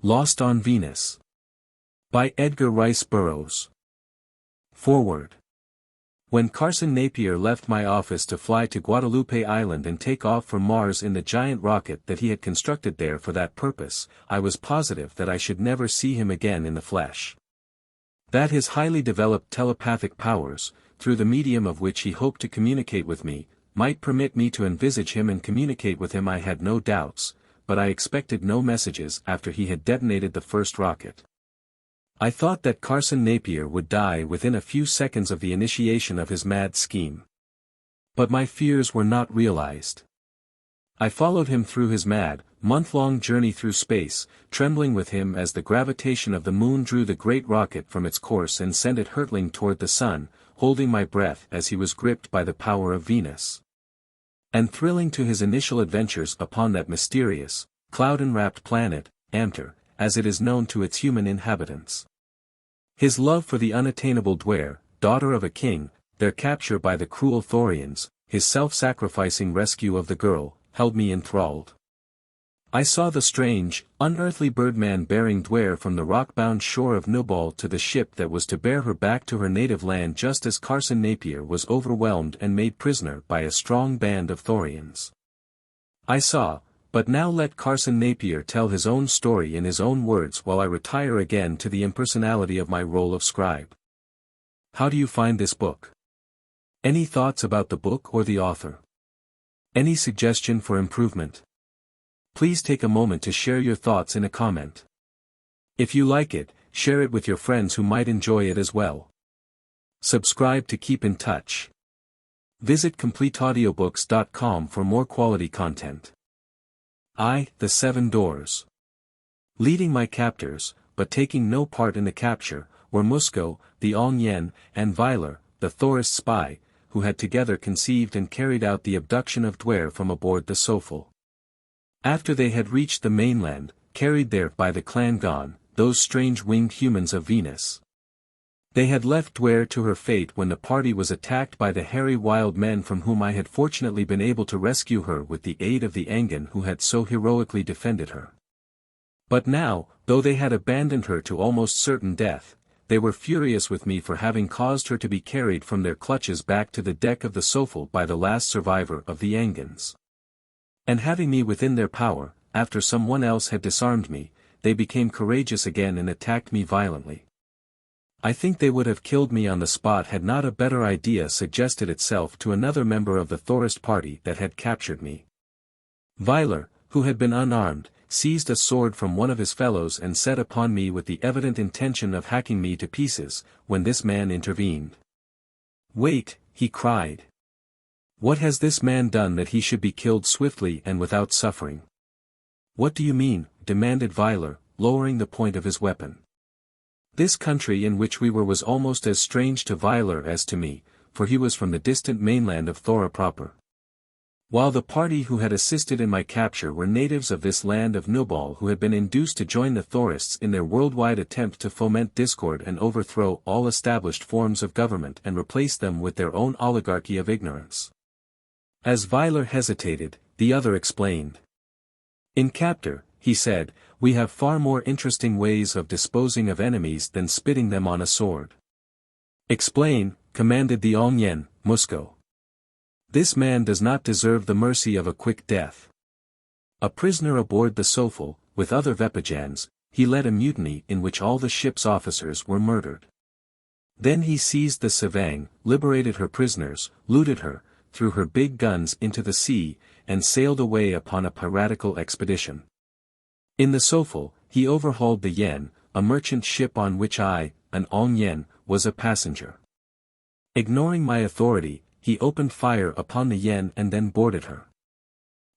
Lost on Venus. By Edgar Rice Burroughs. Foreword. When Carson Napier left my office to fly to Guadalupe Island and take off for Mars in the giant rocket that he had constructed there for that purpose, I was positive that I should never see him again in the flesh. That his highly developed telepathic powers, through the medium of which he hoped to communicate with me, might permit me to envisage him and communicate with him I had no doubts, but I expected no messages after he had detonated the first rocket. I thought that Carson Napier would die within a few seconds of the initiation of his mad scheme. But my fears were not realized. I followed him through his mad, month-long journey through space, trembling with him as the gravitation of the moon drew the great rocket from its course and sent it hurtling toward the sun, holding my breath as he was gripped by the power of Venus. And thrilling to his initial adventures upon that mysterious, cloud-enwrapped planet, Amter, as it is known to its human inhabitants. His love for the unattainable Duare, daughter of a king, their capture by the cruel Thorians, his self-sacrificing rescue of the girl, held me enthralled. I saw the strange, unearthly birdman bearing Duare from the rock-bound shore of Nubal to the ship that was to bear her back to her native land just as Carson Napier was overwhelmed and made prisoner by a strong band of Thorians. I saw, but now let Carson Napier tell his own story in his own words while I retire again to the impersonality of my role of scribe. How do you find this book? Any thoughts about the book or the author? Any suggestion for improvement? Please take a moment to share your thoughts in a comment. If you like it, share it with your friends who might enjoy it as well. Subscribe to keep in touch. Visit CompleteAudiobooks.com for more quality content. The 7 Doors. Leading my captors, but taking no part in the capture, were Musco, the Ong-Yen, and Vyler, the Thorist spy, who had together conceived and carried out the abduction of Duare from aboard the Sofal. After they had reached the mainland, carried there by the clan Gon, those strange winged humans of Venus. They had left Duare to her fate when the party was attacked by the hairy wild men from whom I had fortunately been able to rescue her with the aid of the Angan who had so heroically defended her. But now, though they had abandoned her to almost certain death, they were furious with me for having caused her to be carried from their clutches back to the deck of the Sofal by the last survivor of the Angans. And having me within their power, after someone else had disarmed me, they became courageous again and attacked me violently. I think they would have killed me on the spot had not a better idea suggested itself to another member of the Thorist party that had captured me. Vyler, who had been unarmed, seized a sword from one of his fellows and set upon me with the evident intention of hacking me to pieces, when this man intervened. "Wait," he cried. "What has this man done that he should be killed swiftly and without suffering?" "What do you mean?" demanded Vyler, lowering the point of his weapon. This country in which we were was almost as strange to Vyler as to me, for he was from the distant mainland of Thora proper. While the party who had assisted in my capture were natives of this land of Nubal who had been induced to join the Thorists in their worldwide attempt to foment discord and overthrow all established forms of government and replace them with their own oligarchy of ignorance. As Vyler hesitated, the other explained. "In capture," he said, "we have far more interesting ways of disposing of enemies than spitting them on a sword." "Explain," commanded the Ong-Yen, Musco. "This man does not deserve the mercy of a quick death." A prisoner aboard the Sofal, with other Vepajans, he led a mutiny in which all the ship's officers were murdered. Then he seized the Savang, liberated her prisoners, looted her, threw her big guns into the sea, and sailed away upon a piratical expedition. In the Sofal, he overhauled the Yen, a merchant ship on which I, an Ong-Yen, was a passenger. Ignoring my authority, he opened fire upon the Yen and then boarded her.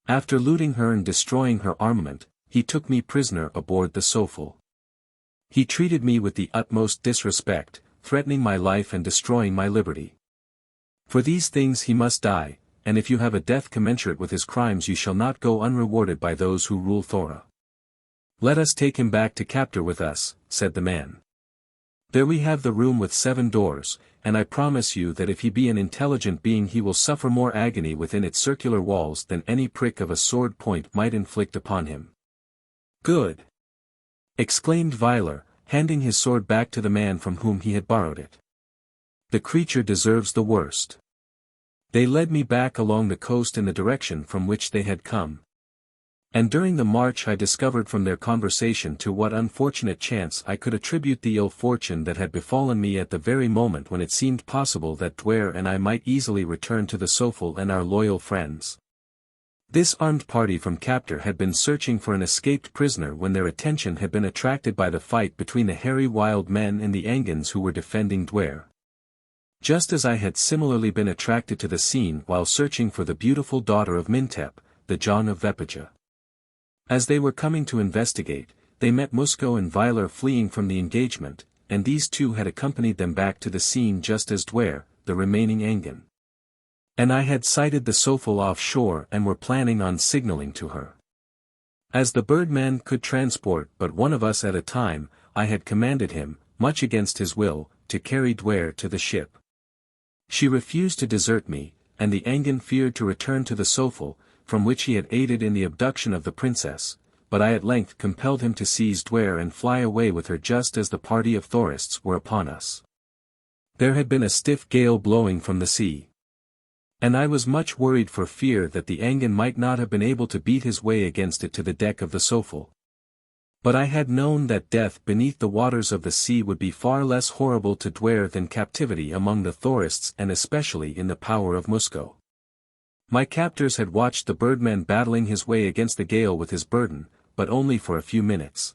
After looting her and destroying her armament, he took me prisoner aboard the Sofal. He treated me with the utmost disrespect, threatening my life and destroying my liberty. For these things he must die, and if you have a death commensurate with his crimes you shall not go unrewarded by those who rule Thora. "Let us take him back to capture with us," said the man. "There we have the room with 7 doors, and I promise you that if he be an intelligent being he will suffer more agony within its circular walls than any prick of a sword point might inflict upon him." "Good. exclaimed Vylar, handing his sword back to the man from whom he had borrowed it. The creature deserves the worst. They led me back along the coast in the direction from which they had come. And during the march I discovered from their conversation to what unfortunate chance I could attribute the ill fortune that had befallen me at the very moment when it seemed possible that Duare and I might easily return to the Sofel and our loyal friends. This armed party from Captor had been searching for an escaped prisoner when their attention had been attracted by the fight between the hairy wild men and the Angans who were defending Duare. Just as I had similarly been attracted to the scene while searching for the beautiful daughter of Mintep, the John of Vepaja. As they were coming to investigate, they met Musco and Vylar fleeing from the engagement, and these two had accompanied them back to the scene just as Duare, the remaining Angan. And I had sighted the Sofel offshore and were planning on signaling to her. As the birdman could transport but one of us at a time, I had commanded him, much against his will, to carry Duare to the ship. She refused to desert me, and the Angan feared to return to the Sofel, from which he had aided in the abduction of the princess, but I at length compelled him to seize Duare and fly away with her just as the party of Thorists were upon us. There had been a stiff gale blowing from the sea. And I was much worried for fear that the Angan might not have been able to beat his way against it to the deck of the Sofel. But I had known that death beneath the waters of the sea would be far less horrible to Duare than captivity among the Thorists and especially in the power of Musco. My captors had watched the birdman battling his way against the gale with his burden, but only for a few minutes.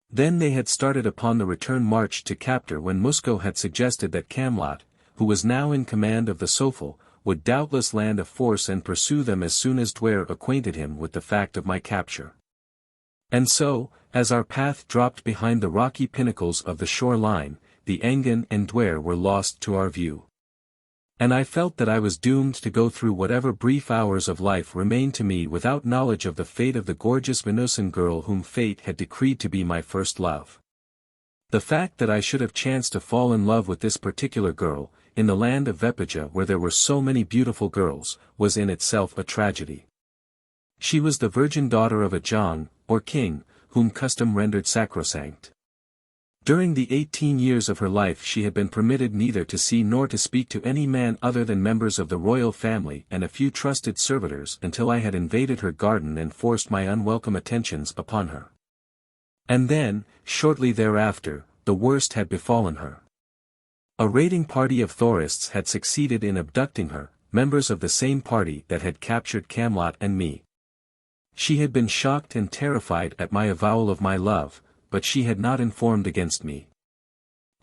Then they had started upon the return march to Captor when Musco had suggested that Camlot, who was now in command of the Sofel, would doubtless land a force and pursue them as soon as Duare acquainted him with the fact of my capture. And so, as our path dropped behind the rocky pinnacles of the shoreline, the Angan and Duare were lost to our view. And I felt that I was doomed to go through whatever brief hours of life remained to me without knowledge of the fate of the gorgeous Venusian girl whom fate had decreed to be my first love. The fact that I should have chanced to fall in love with this particular girl, in the land of Vepaja where there were so many beautiful girls, was in itself a tragedy. She was the virgin daughter of a John, or king, whom custom rendered sacrosanct. During the 18 years of her life she had been permitted neither to see nor to speak to any man other than members of the royal family and a few trusted servitors until I had invaded her garden and forced my unwelcome attentions upon her. And then, shortly thereafter, the worst had befallen her. A raiding party of Thorists had succeeded in abducting her, members of the same party that had captured Camlot and me. She had been shocked and terrified at my avowal of my love, but she had not informed against me.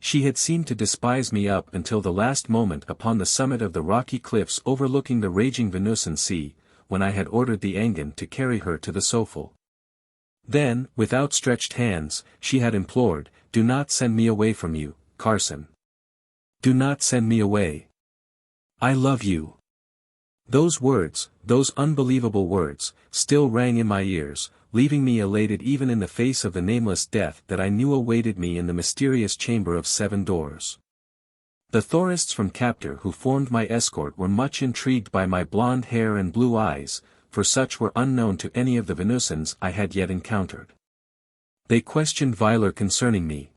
She had seemed to despise me up until the last moment upon the summit of the rocky cliffs overlooking the raging Venusian sea, when I had ordered the Angan to carry her to the Sofel. Then, with outstretched hands, she had implored, "Do not send me away from you, Carson. Do not send me away. I love you." Those words, those unbelievable words, still rang in my ears, leaving me elated even in the face of the nameless death that I knew awaited me in the mysterious chamber of 7 doors. The Thorists from Captor who formed my escort were much intrigued by my blonde hair and blue eyes, for such were unknown to any of the Venusians I had yet encountered. They questioned Vylar concerning me.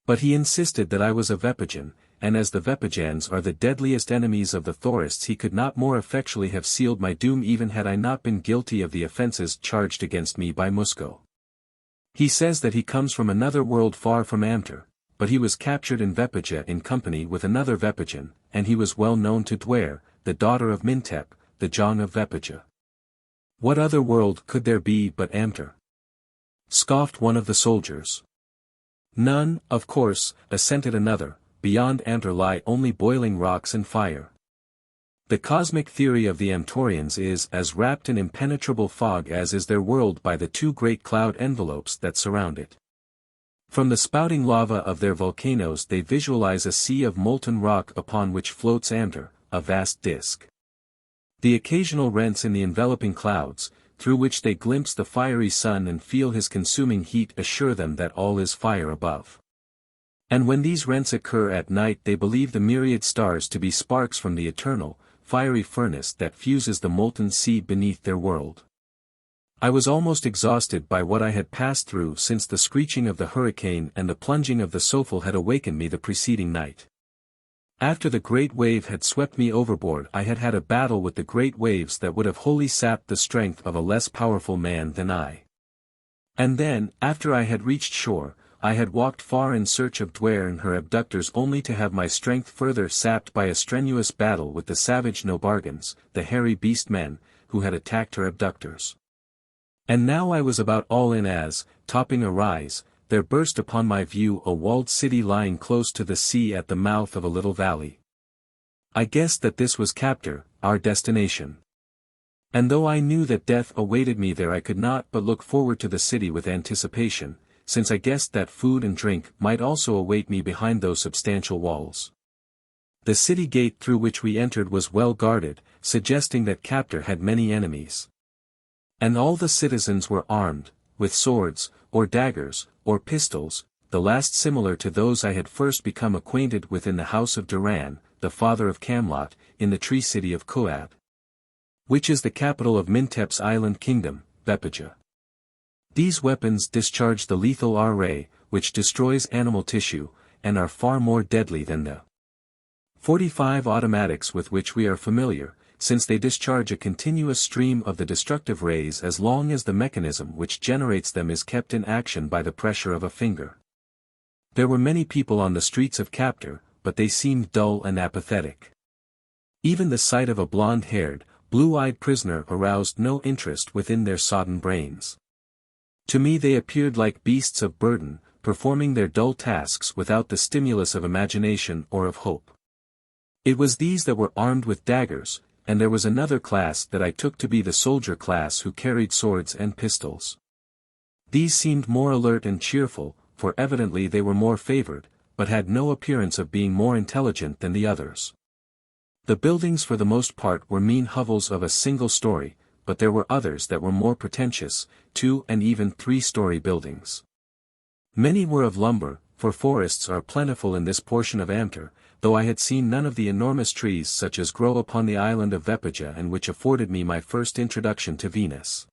But he insisted that I was a Vepajan, and as the Vepajans are the deadliest enemies of the Thorists he could not more effectually have sealed my doom even had I not been guilty of the offences charged against me by Musco. He says that he comes from another world far from Amter, but he was captured in Vepaja in company with another Vepajan, and he was well known to Duare, the daughter of Mintep, the John of Vepaja. What other world could there be but Amter? Scoffed one of the soldiers. None, of course, assented another. Beyond Amter lie only boiling rocks and fire. The cosmic theory of the Amtorians is as wrapped in impenetrable fog as is their world by the 2 great cloud envelopes that surround it. From the spouting lava of their volcanoes they visualize a sea of molten rock upon which floats Amter, a vast disk. The occasional rents in the enveloping clouds, through which they glimpse the fiery sun and feel his consuming heat assure them that all is fire above. And when these rents occur at night they believe the myriad stars to be sparks from the eternal, fiery furnace that fuses the molten sea beneath their world. I was almost exhausted by what I had passed through since the screeching of the hurricane and the plunging of the Sofel had awakened me the preceding night. After the great wave had swept me overboard, I had had a battle with the great waves that would have wholly sapped the strength of a less powerful man than I. And then, after I had reached shore, I had walked far in search of Duare and her abductors only to have my strength further sapped by a strenuous battle with the savage Nobargans, the hairy beast men, who had attacked her abductors. And now I was about all in as, topping a rise, there burst upon my view a walled city lying close to the sea at the mouth of a little valley. I guessed that this was Captor, our destination. And though I knew that death awaited me there, I could not but look forward to the city with anticipation, since I guessed that food and drink might also await me behind those substantial walls. The city gate through which we entered was well guarded, suggesting that Captor had many enemies. And all the citizens were armed, with swords, or daggers, or pistols, the last similar to those I had first become acquainted with in the house of Duran, the father of Camlot, in the tree city of Coab, which is the capital of Mintep's island kingdom, Vepaja. These weapons discharge the lethal R-ray, which destroys animal tissue, and are far more deadly than the 45 automatics with which we are familiar, since they discharge a continuous stream of the destructive rays as long as the mechanism which generates them is kept in action by the pressure of a finger. There were many people on the streets of Captor, but they seemed dull and apathetic. Even the sight of a blonde-haired, blue-eyed prisoner aroused no interest within their sodden brains. To me they appeared like beasts of burden, performing their dull tasks without the stimulus of imagination or of hope. It was these that were armed with daggers, and there was another class that I took to be the soldier class who carried swords and pistols. These seemed more alert and cheerful, for evidently they were more favored, but had no appearance of being more intelligent than the others. The buildings for the most part were mean hovels of a single story, but there were others that were more pretentious, 2- and even 3-story buildings. Many were of lumber, for forests are plentiful in this portion of Amter, though I had seen none of the enormous trees such as grow upon the island of Vepaja and which afforded me my first introduction to Venus.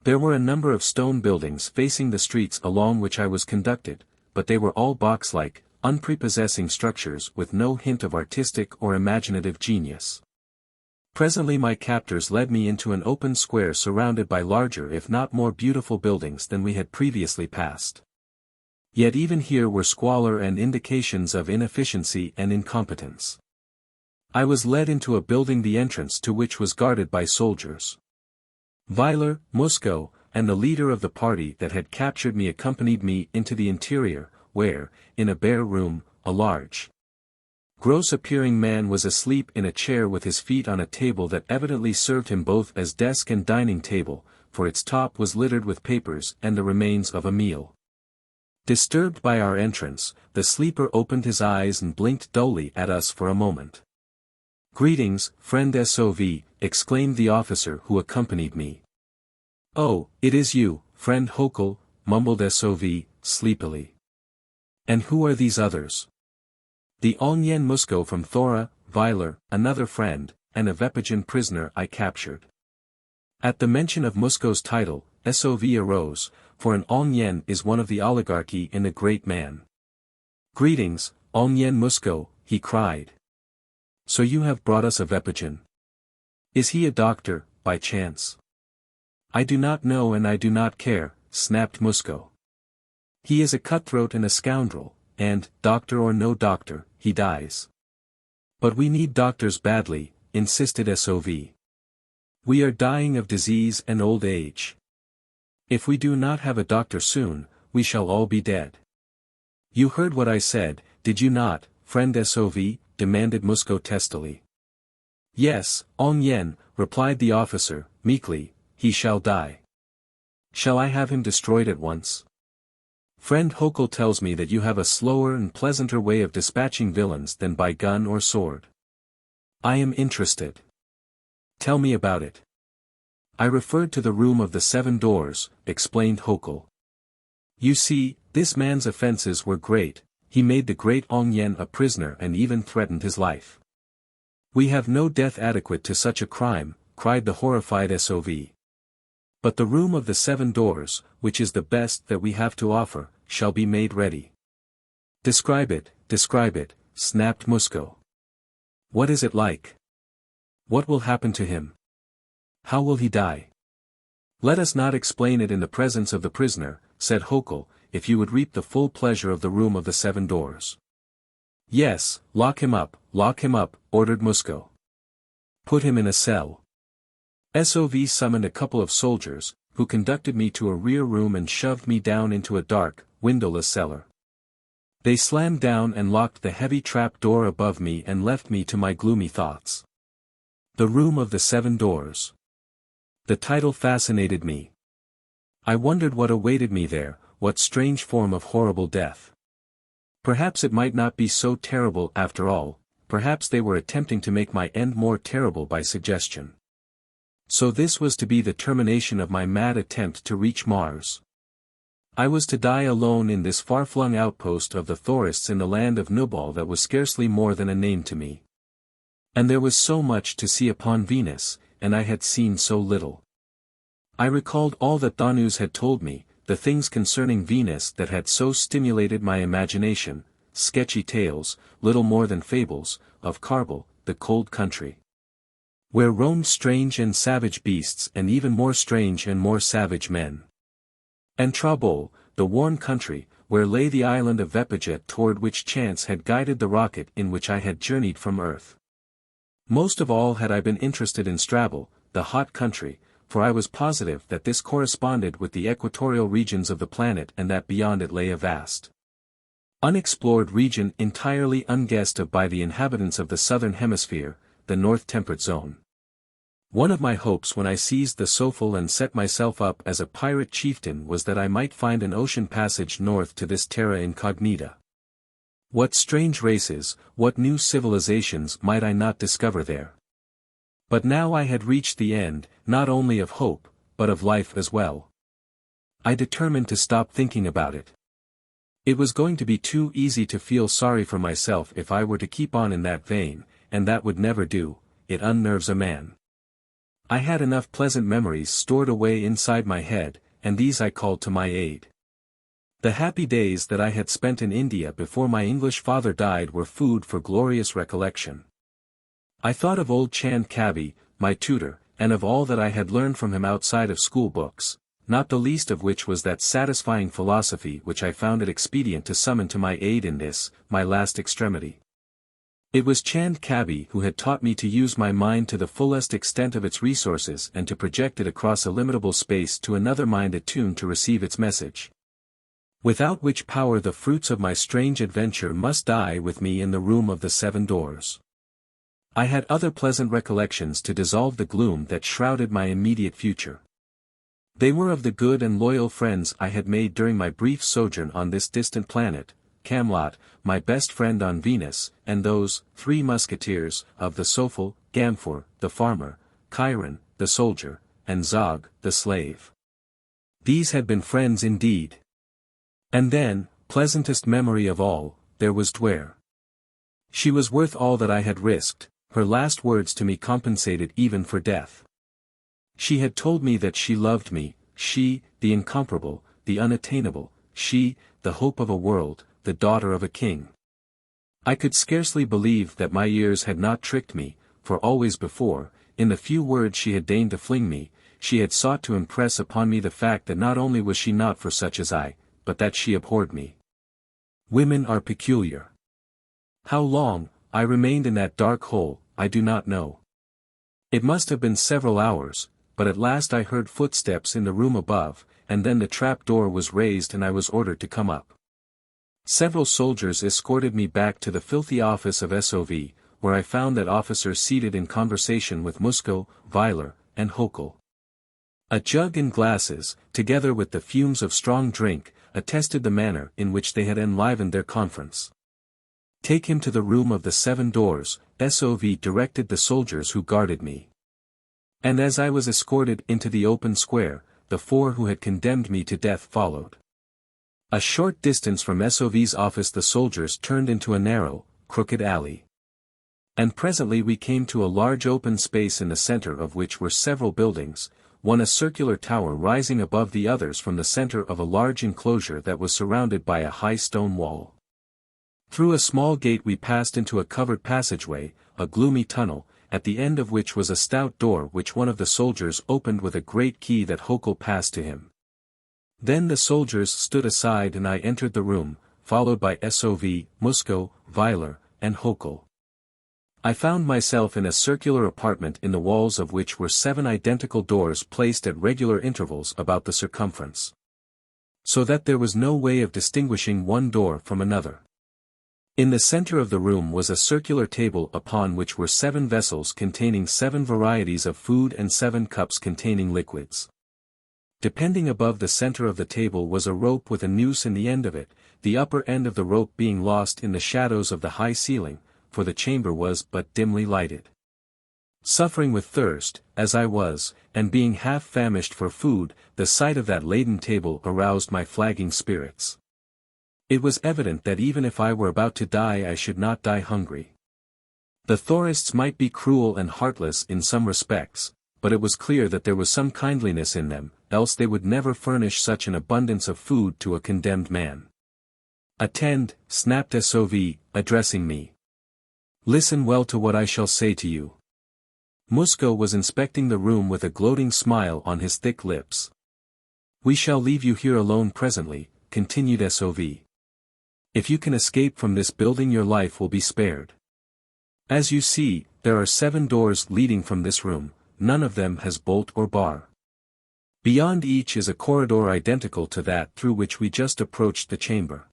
There were a number of stone buildings facing the streets along which I was conducted, but they were all box-like, unprepossessing structures with no hint of artistic or imaginative genius. Presently my captors led me into an open square surrounded by larger if not more beautiful buildings than we had previously passed. Yet even here were squalor and indications of inefficiency and incompetence. I was led into a building the entrance to which was guarded by soldiers. Weiler, Musco, and the leader of the party that had captured me accompanied me into the interior, where, in a bare room, a large, gross-appearing man was asleep in a chair with his feet on a table that evidently served him both as desk and dining table, for its top was littered with papers and the remains of a meal. Disturbed by our entrance, the sleeper opened his eyes and blinked dully at us for a moment. "Greetings, friend SOV," exclaimed the officer who accompanied me. "Oh, it is you, friend Hokel," mumbled SOV, sleepily. "And who are these others?" "The Onyen Musco from Thora, Weiler, another friend, and a Vepajan prisoner I captured." At the mention of Musco's title, SOV arose, for an Onyen is one of the oligarchy in the great man. "Greetings, Onyen Musco," he cried. "So you have brought us a Vepajan. Is he a doctor, by chance?" "I do not know and I do not care," snapped Musco. "He is a cutthroat and a scoundrel, and, doctor or no doctor, he dies." "But we need doctors badly," insisted SOV. "We are dying of disease and old age. If we do not have a doctor soon, we shall all be dead." "You heard what I said, did you not, friend SOV?" demanded Musco testily. "Yes, Onyen," replied the officer, meekly, "he shall die." "Shall I have him destroyed at once?" "Friend Hokel tells me that you have a slower and pleasanter way of dispatching villains than by gun or sword." "I am interested. Tell me about it." "I referred to the room of the 7 doors," explained Hokel. "You see, this man's offenses were great, he made the great Onyen a prisoner and even threatened his life." "We have no death adequate to such a crime," cried the horrified SOV. But the room of the 7 doors, which is the best that we have to offer, shall be made ready. Describe it, snapped Musco. What is it like? What will happen to him? How will he die? Let us not explain it in the presence of the prisoner, said Hokel, if you would reap the full pleasure of the room of the 7 doors. Yes, lock him up, ordered Musco. Put him in a cell. SOV summoned a couple of soldiers, who conducted me to a rear room and shoved me down into a dark, windowless cellar. They slammed down and locked the heavy trap door above me and left me to my gloomy thoughts. The room of the 7 doors. The title fascinated me. I wondered what awaited me there, what strange form of horrible death. Perhaps it might not be so terrible after all, perhaps they were attempting to make my end more terrible by suggestion. So this was to be the termination of my mad attempt to reach Mars. I was to die alone in this far-flung outpost of the Thorists in the land of Nubal that was scarcely more than a name to me. And there was so much to see upon Venus, and I had seen so little. I recalled all that Thanus had told me, the things concerning Venus that had so stimulated my imagination, sketchy tales, little more than fables, of Carbal, the cold country, where roamed strange and savage beasts and even more strange and more savage men. And Trabol, the warm country, where lay the island of Vepaja toward which chance had guided the rocket in which I had journeyed from Earth. Most of all had I been interested in Strabel, the hot country, for I was positive that this corresponded with the equatorial regions of the planet and that beyond it lay a vast, unexplored region entirely unguessed of by the inhabitants of the southern hemisphere, the North Temperate Zone. One of my hopes when I seized the Sofal and set myself up as a pirate chieftain was that I might find an ocean passage north to this terra incognita. What strange races, what new civilizations might I not discover there? But now I had reached the end, not only of hope, but of life as well. I determined to stop thinking about it. It was going to be too easy to feel sorry for myself if I were to keep on in that vein, and that would never do, it unnerves a man. I had enough pleasant memories stored away inside my head, and these I called to my aid. The happy days that I had spent in India before my English father died were food for glorious recollection. I thought of old Chand Kabi, my tutor, and of all that I had learned from him outside of school books, not the least of which was that satisfying philosophy which I found it expedient to summon to my aid in this, my last extremity. It was Chand Kabi who had taught me to use my mind to the fullest extent of its resources and to project it across illimitable space to another mind attuned to receive its message. Without which power the fruits of my strange adventure must die with me in the room of the 7 doors. I had other pleasant recollections to dissolve the gloom that shrouded my immediate future. They were of the good and loyal friends I had made during my brief sojourn on this distant planet, Camelot, my best friend on Venus, and those 3 musketeers, of the Sofal, Gamfor, the farmer, Chiron, the soldier, and Zog, the slave. These had been friends indeed. And then, pleasantest memory of all, there was Duare. She was worth all that I had risked, her last words to me compensated even for death. She had told me that she loved me, she, the incomparable, the unattainable, she, the hope of a world, the daughter of a king. I could scarcely believe that my ears had not tricked me, for always before, in the few words she had deigned to fling me, she had sought to impress upon me the fact that not only was she not for such as I, but that she abhorred me. Women are peculiar. How long I remained in that dark hole, I do not know. It must have been several hours, but at last I heard footsteps in the room above, and then the trap door was raised and I was ordered to come up. Several soldiers escorted me back to the filthy office of SOV, where I found that officer seated in conversation with Musco, Weiler, and Hokel. A jug and glasses, together with the fumes of strong drink, attested the manner in which they had enlivened their conference. Take him to the room of the 7 doors, SOV directed the soldiers who guarded me. And as I was escorted into the open square, the 4 who had condemned me to death followed. A short distance from SOV's office the soldiers turned into a narrow, crooked alley. And presently we came to a large open space in the center of which were several buildings, one a circular tower rising above the others from the center of a large enclosure that was surrounded by a high stone wall. Through a small gate we passed into a covered passageway, a gloomy tunnel, at the end of which was a stout door which one of the soldiers opened with a great key that Hokel passed to him. Then the soldiers stood aside and I entered the room, followed by SOV, Musco, Weiler, and Hokel. I found myself in a circular apartment in the walls of which were 7 identical doors placed at regular intervals about the circumference, so that there was no way of distinguishing one door from another. In the center of the room was a circular table upon which were 7 vessels containing 7 varieties of food and 7 cups containing liquids. Depending above the center of the table was a rope with a noose in the end of it, the upper end of the rope being lost in the shadows of the high ceiling, for the chamber was but dimly lighted. Suffering with thirst, as I was, and being half famished for food, the sight of that laden table aroused my flagging spirits. It was evident that even if I were about to die I should not die hungry. The Thorists might be cruel and heartless in some respects, but it was clear that there was some kindliness in them, else they would never furnish such an abundance of food to a condemned man. "Attend," snapped SOV, addressing me. "Listen well to what I shall say to you." Musco was inspecting the room with a gloating smile on his thick lips. "We shall leave you here alone presently," continued SOV. "If you can escape from this building your life will be spared. As you see, there are 7 doors leading from this room, none of them has bolt or bar. Beyond each is a corridor identical to that through which we just approached the chamber.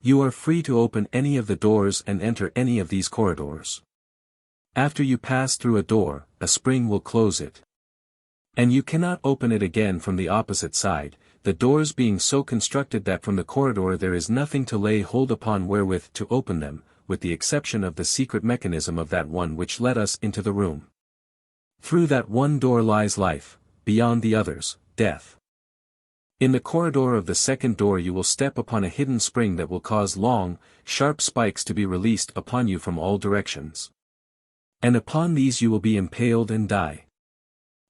You are free to open any of the doors and enter any of these corridors. After you pass through a door, a spring will close it. And you cannot open it again from the opposite side, the doors being so constructed that from the corridor there is nothing to lay hold upon wherewith to open them, with the exception of the secret mechanism of that one which led us into the room. Through that one door lies life, beyond the others, death. In the corridor of the second door you will step upon a hidden spring that will cause long, sharp spikes to be released upon you from all directions. And upon these you will be impaled and die.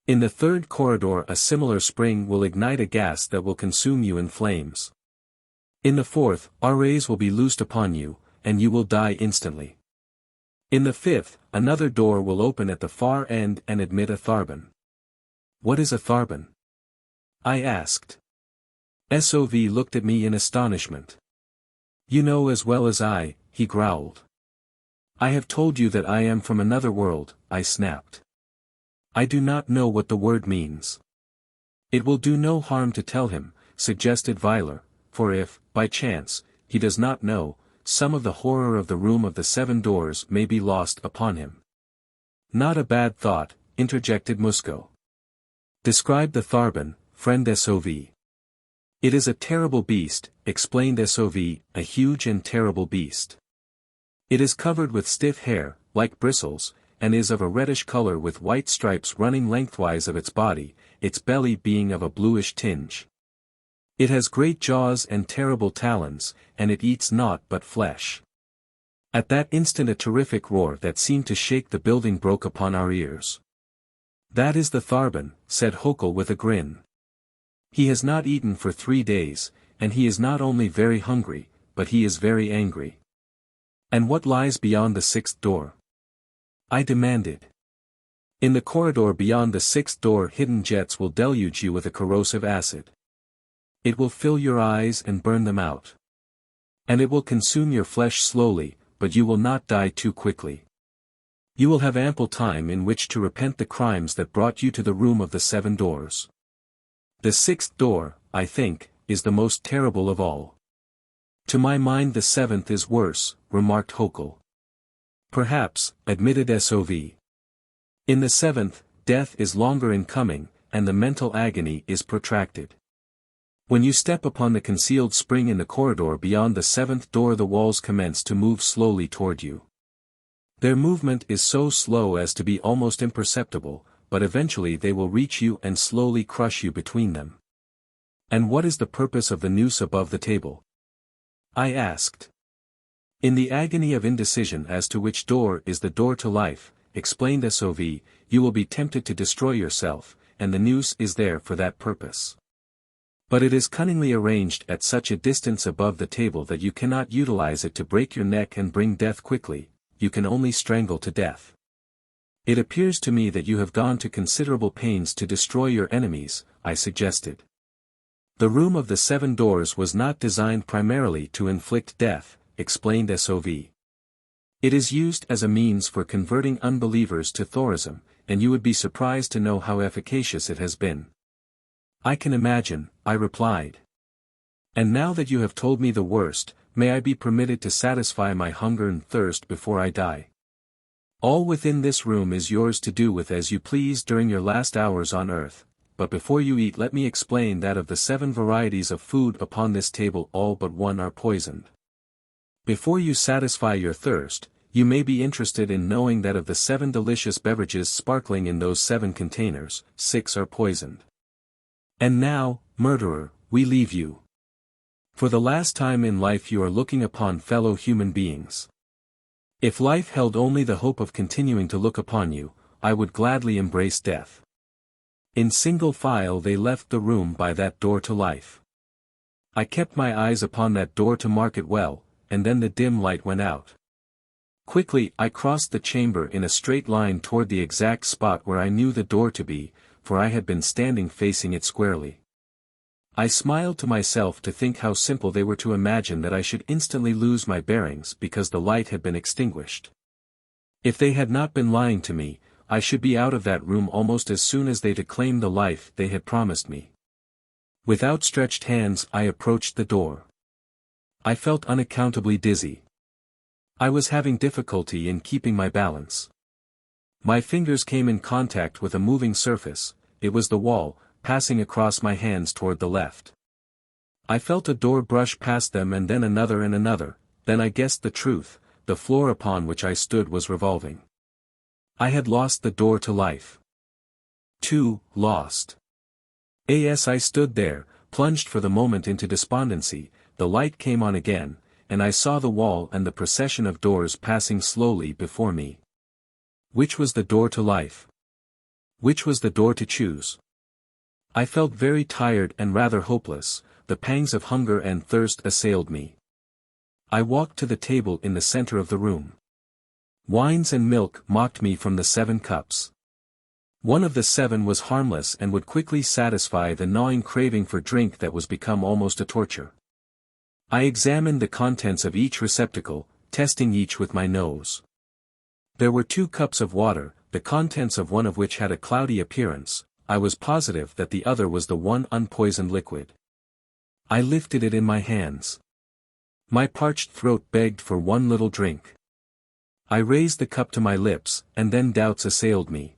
In the third corridor a similar spring will ignite a gas that will consume you in flames. In the fourth, our rays will be loosed upon you, and you will die instantly. In the fifth, another door will open at the far end and admit a tharbin." "What is a tharbin?" I asked. SOV looked at me in astonishment. "You know as well as I," he growled. "I have told you that I am from another world," I snapped. "I do not know what the word means." "It will do no harm to tell him," suggested Weiler, "for if, by chance, he does not know, some of the horror of the room of the 7 doors may be lost upon him." "Not a bad thought," interjected Musco. "Describe the tharbin, friend SOV." "It is a terrible beast," explained SOV, "a huge and terrible beast. It is covered with stiff hair, like bristles, and is of a reddish color with white stripes running lengthwise of its body, its belly being of a bluish tinge. It has great jaws and terrible talons, and it eats naught but flesh." At that instant a terrific roar that seemed to shake the building broke upon our ears. "That is the tharbin," said Hokel with a grin. "He has not eaten for 3 days, and he is not only very hungry, but he is very angry." "And what lies beyond the 6th door?" I demanded. "In the corridor beyond the 6th door hidden jets will deluge you with a corrosive acid. It will fill your eyes and burn them out. And it will consume your flesh slowly, but you will not die too quickly. You will have ample time in which to repent the crimes that brought you to the room of the 7 doors. The 6th door, I think, is the most terrible of all." "To my mind the 7th is worse," remarked Hokel. "Perhaps," admitted SOV. "In the 7th, death is longer in coming, and the mental agony is protracted. When you step upon the concealed spring in the corridor beyond the 7th door the walls commence to move slowly toward you. Their movement is so slow as to be almost imperceptible, but eventually they will reach you and slowly crush you between them." "And what is the purpose of the noose above the table?" I asked. "In the agony of indecision as to which door is the door to life," explained SOV, "you will be tempted to destroy yourself, and the noose is there for that purpose. But it is cunningly arranged at such a distance above the table that you cannot utilize it to break your neck and bring death quickly, you can only strangle to death. It appears to me that you have gone to considerable pains to destroy your enemies, I suggested. The room of the 7 doors was not designed primarily to inflict death, explained SOV. It is used as a means for converting unbelievers to Thorism, and you would be surprised to know how efficacious it has been. I can imagine, I replied. And now that you have told me the worst, may I be permitted to satisfy my hunger and thirst before I die? All within this room is yours to do with as you please during your last hours on earth, but before you eat let me explain that of the 7 varieties of food upon this table all but one are poisoned. Before you satisfy your thirst, you may be interested in knowing that of the 7 delicious beverages sparkling in those 7 containers, 6 are poisoned. And now, murderer, we leave you. For the last time in life you are looking upon fellow human beings. If life held only the hope of continuing to look upon you, I would gladly embrace death. In single file they left the room by that door to life. I kept my eyes upon that door to mark it well, and then the dim light went out. Quickly I crossed the chamber in a straight line toward the exact spot where I knew the door to be, for I had been standing facing it squarely. I smiled to myself to think how simple they were to imagine that I should instantly lose my bearings because the light had been extinguished. If they had not been lying to me, I should be out of that room almost as soon as they claimed the life they had promised me. With outstretched hands I approached the door. I felt unaccountably dizzy. I was having difficulty in keeping my balance. My fingers came in contact with a moving surface, it was the wall, passing across my hands toward the left. I felt a door brush past them and then another, then I guessed the truth, the floor upon which I stood was revolving. I had lost the door to life. 2. Lost. As I stood there, plunged for the moment into despondency, the light came on again, and I saw the wall and the procession of doors passing slowly before me. Which was the door to life? Which was the door to choose? I felt very tired and rather hopeless, the pangs of hunger and thirst assailed me. I walked to the table in the center of the room. Wines and milk mocked me from the 7 cups. One of the 7 was harmless and would quickly satisfy the gnawing craving for drink that was become almost a torture. I examined the contents of each receptacle, testing each with my nose. There were 2 cups of water, the contents of one of which had a cloudy appearance. I was positive that the other was the one unpoisoned liquid. I lifted it in my hands. My parched throat begged for one little drink. I raised the cup to my lips, and then doubts assailed me.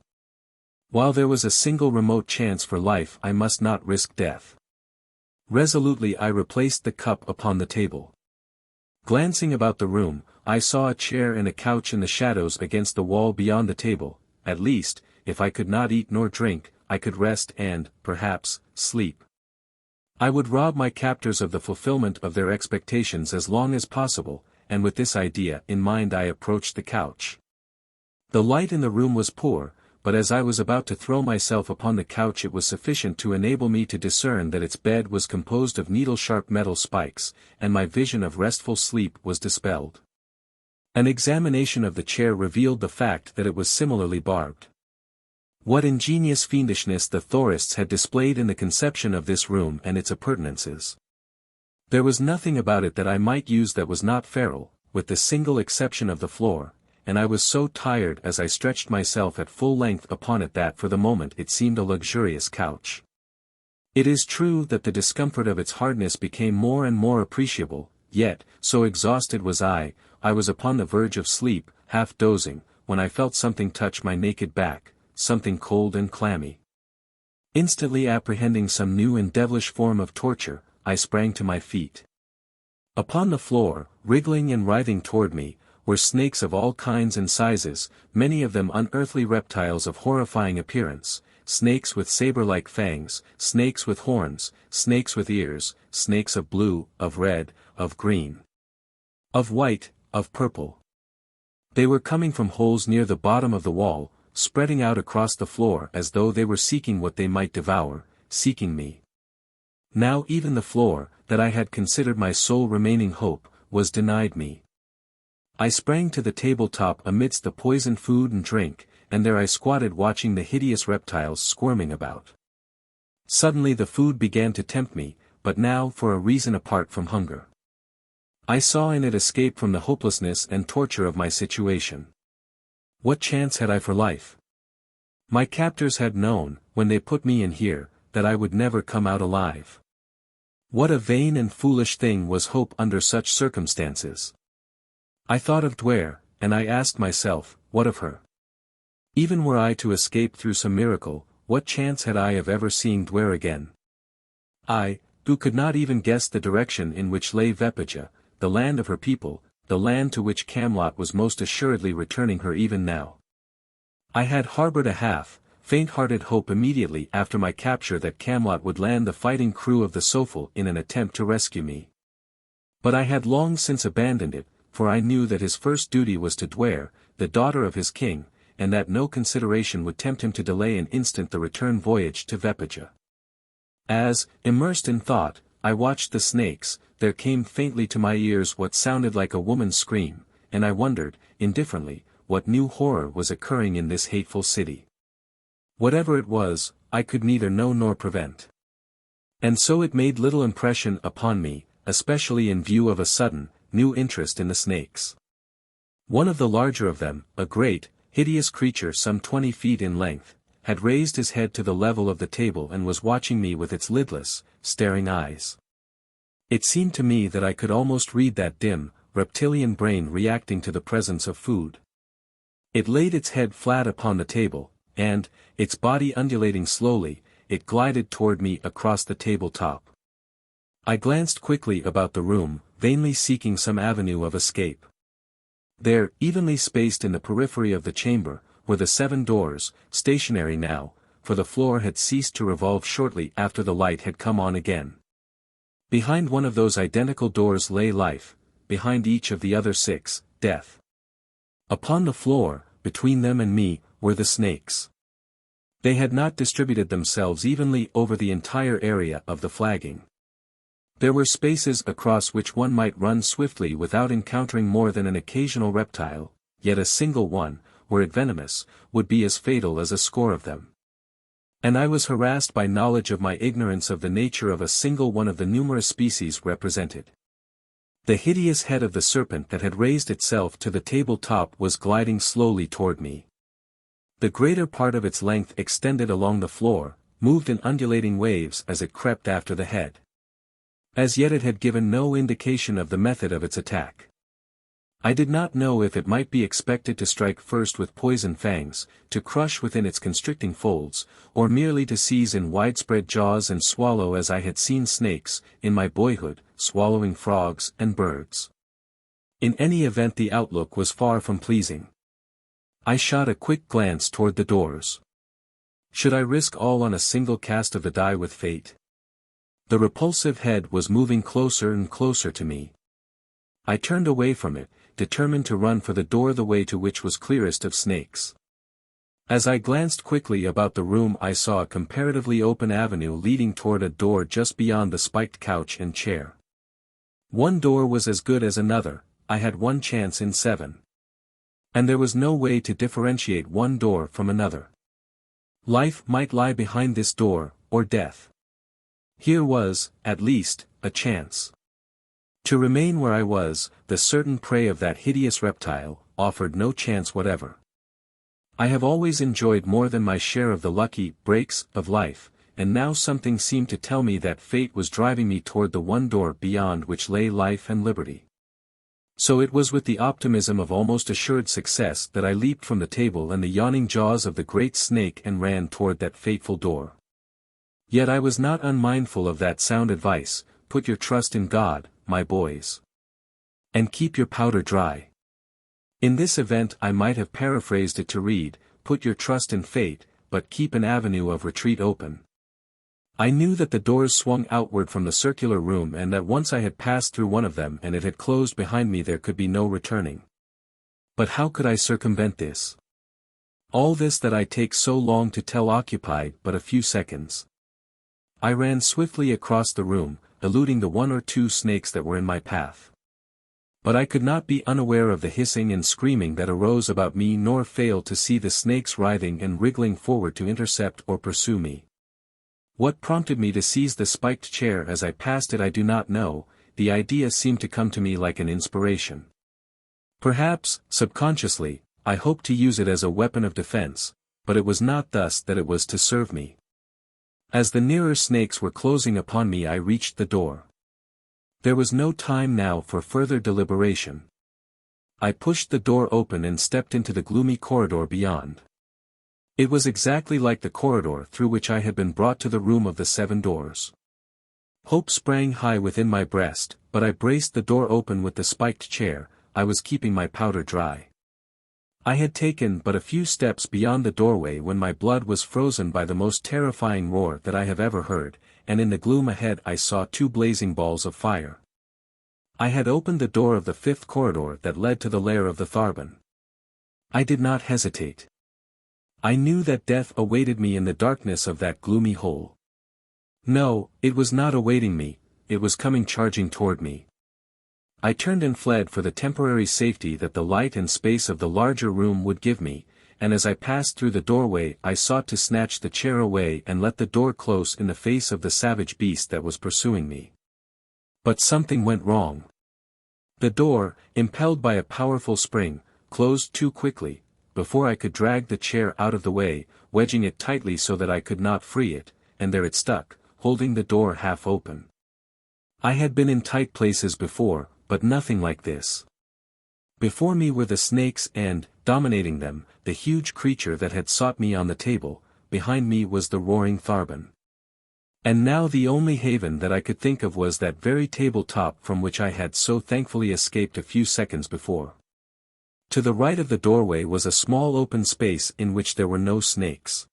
While there was a single remote chance for life I must not risk death. Resolutely I replaced the cup upon the table. Glancing about the room, I saw a chair and a couch in the shadows against the wall beyond the table. At least, if I could not eat nor drink, I could rest and, perhaps, sleep. I would rob my captors of the fulfillment of their expectations as long as possible, and with this idea in mind I approached the couch. The light in the room was poor, but as I was about to throw myself upon the couch it was sufficient to enable me to discern that its bed was composed of needle-sharp metal spikes, and my vision of restful sleep was dispelled. An examination of the chair revealed the fact that it was similarly barbed. What ingenious fiendishness the Thorists had displayed in the conception of this room and its appurtenances. There was nothing about it that I might use that was not feral, with the single exception of the floor, and I was so tired as I stretched myself at full length upon it that for the moment it seemed a luxurious couch. It is true that the discomfort of its hardness became more and more appreciable, yet, so exhausted was I was upon the verge of sleep, half dozing, when I felt something touch my naked back, something cold and clammy. Instantly apprehending some new and devilish form of torture, I sprang to my feet. Upon the floor, wriggling and writhing toward me, were snakes of all kinds and sizes, many of them unearthly reptiles of horrifying appearance, snakes with saber-like fangs, snakes with horns, snakes with ears, snakes of blue, of red, of green, of white, of purple. They were coming from holes near the bottom of the wall, spreading out across the floor as though they were seeking what they might devour, seeking me. Now even the floor, that I had considered my sole remaining hope, was denied me. I sprang to the tabletop amidst the poisoned food and drink, and there I squatted watching the hideous reptiles squirming about. Suddenly the food began to tempt me, but now for a reason apart from hunger. I saw in it escape from the hopelessness and torture of my situation. What chance had I for life? My captors had known, when they put me in here, that I would never come out alive. What a vain and foolish thing was hope under such circumstances. I thought of Duare, and I asked myself, what of her? Even were I to escape through some miracle, what chance had I of ever seeing Duare again? I, who could not even guess the direction in which lay Vepaja, the land of her people, the land to which Camelot was most assuredly returning her even now. I had harbored a faint-hearted hope immediately after my capture that Camelot would land the fighting crew of the Sofel in an attempt to rescue me. But I had long since abandoned it, for I knew that his first duty was to Duare, the daughter of his king, and that no consideration would tempt him to delay an instant the return voyage to Vepaja. As, immersed in thought, I watched the snakes, there came faintly to my ears what sounded like a woman's scream, and I wondered, indifferently, what new horror was occurring in this hateful city. Whatever it was, I could neither know nor prevent. And so it made little impression upon me, especially in view of a sudden, new interest in the snakes. One of the larger of them, a great, hideous creature some 20 feet in length, had raised his head to the level of the table and was watching me with its lidless, staring eyes. It seemed to me that I could almost read that dim, reptilian brain reacting to the presence of food. It laid its head flat upon the table, and, its body undulating slowly, it glided toward me across the tabletop. I glanced quickly about the room, vainly seeking some avenue of escape. There, evenly spaced in the periphery of the chamber, were the 7 doors, stationary now, for the floor had ceased to revolve shortly after the light had come on again. Behind one of those identical doors lay life, behind each of the other 6, death. Upon the floor, between them and me, were the snakes. They had not distributed themselves evenly over the entire area of the flagging. There were spaces across which one might run swiftly without encountering more than an occasional reptile, yet a single one, were it venomous, would be as fatal as a score of them. And I was harassed by knowledge of my ignorance of the nature of a single one of the numerous species represented. The hideous head of the serpent that had raised itself to the tabletop was gliding slowly toward me. The greater part of its length extended along the floor, moved in undulating waves as it crept after the head. As yet it had given no indication of the method of its attack. I did not know if it might be expected to strike first with poison fangs, to crush within its constricting folds, or merely to seize in widespread jaws and swallow as I had seen snakes, in my boyhood, swallowing frogs and birds. In any event the outlook was far from pleasing. I shot a quick glance toward the doors. Should I risk all on a single cast of the die with fate? The repulsive head was moving closer and closer to me. I turned away from it, determined to run for the door the way to which was clearest of snakes. As I glanced quickly about the room I saw a comparatively open avenue leading toward a door just beyond the spiked couch and chair. One door was as good as another, I had one chance in 7. And there was no way to differentiate one door from another. Life might lie behind this door, or death. Here was, at least, a chance. To remain where I was, the certain prey of that hideous reptile, offered no chance whatever. I have always enjoyed more than my share of the lucky breaks of life, and now something seemed to tell me that fate was driving me toward the one door beyond which lay life and liberty. So it was with the optimism of almost assured success that I leaped from the table and the yawning jaws of the great snake and ran toward that fateful door. Yet I was not unmindful of that sound advice, put your trust in God, my boys. And keep your powder dry. In this event I might have paraphrased it to read, put your trust in fate, but keep an avenue of retreat open. I knew that the doors swung outward from the circular room and that once I had passed through one of them and it had closed behind me there could be no returning. But how could I circumvent this? All this that I take so long to tell occupied but a few seconds. I ran swiftly across the room, eluding the 1 or 2 snakes that were in my path. But I could not be unaware of the hissing and screaming that arose about me nor fail to see the snakes writhing and wriggling forward to intercept or pursue me. What prompted me to seize the spiked chair as I passed it I do not know, the idea seemed to come to me like an inspiration. Perhaps, subconsciously, I hoped to use it as a weapon of defense, but it was not thus that it was to serve me. As the nearer snakes were closing upon me I reached the door. There was no time now for further deliberation. I pushed the door open and stepped into the gloomy corridor beyond. It was exactly like the corridor through which I had been brought to the room of the 7 doors. Hope sprang high within my breast, but I braced the door open with the spiked chair. I was keeping my powder dry. I had taken but a few steps beyond the doorway when my blood was frozen by the most terrifying roar that I have ever heard, and in the gloom ahead I saw 2 blazing balls of fire. I had opened the door of the 5th corridor that led to the lair of the Tharbin. I did not hesitate. I knew that death awaited me in the darkness of that gloomy hole. No, it was not awaiting me, it was coming charging toward me. I turned and fled for the temporary safety that the light and space of the larger room would give me, and as I passed through the doorway I sought to snatch the chair away and let the door close in the face of the savage beast that was pursuing me. But something went wrong. The door, impelled by a powerful spring, closed too quickly, before I could drag the chair out of the way, wedging it tightly so that I could not free it, and there it stuck, holding the door half open. I had been in tight places before, but nothing like this. Before me were the snakes and, dominating them, the huge creature that had sought me on the table. Behind me was the roaring Tharbin. And now the only haven that I could think of was that very tabletop from which I had so thankfully escaped a few seconds before. To the right of the doorway was a small open space in which there were no snakes.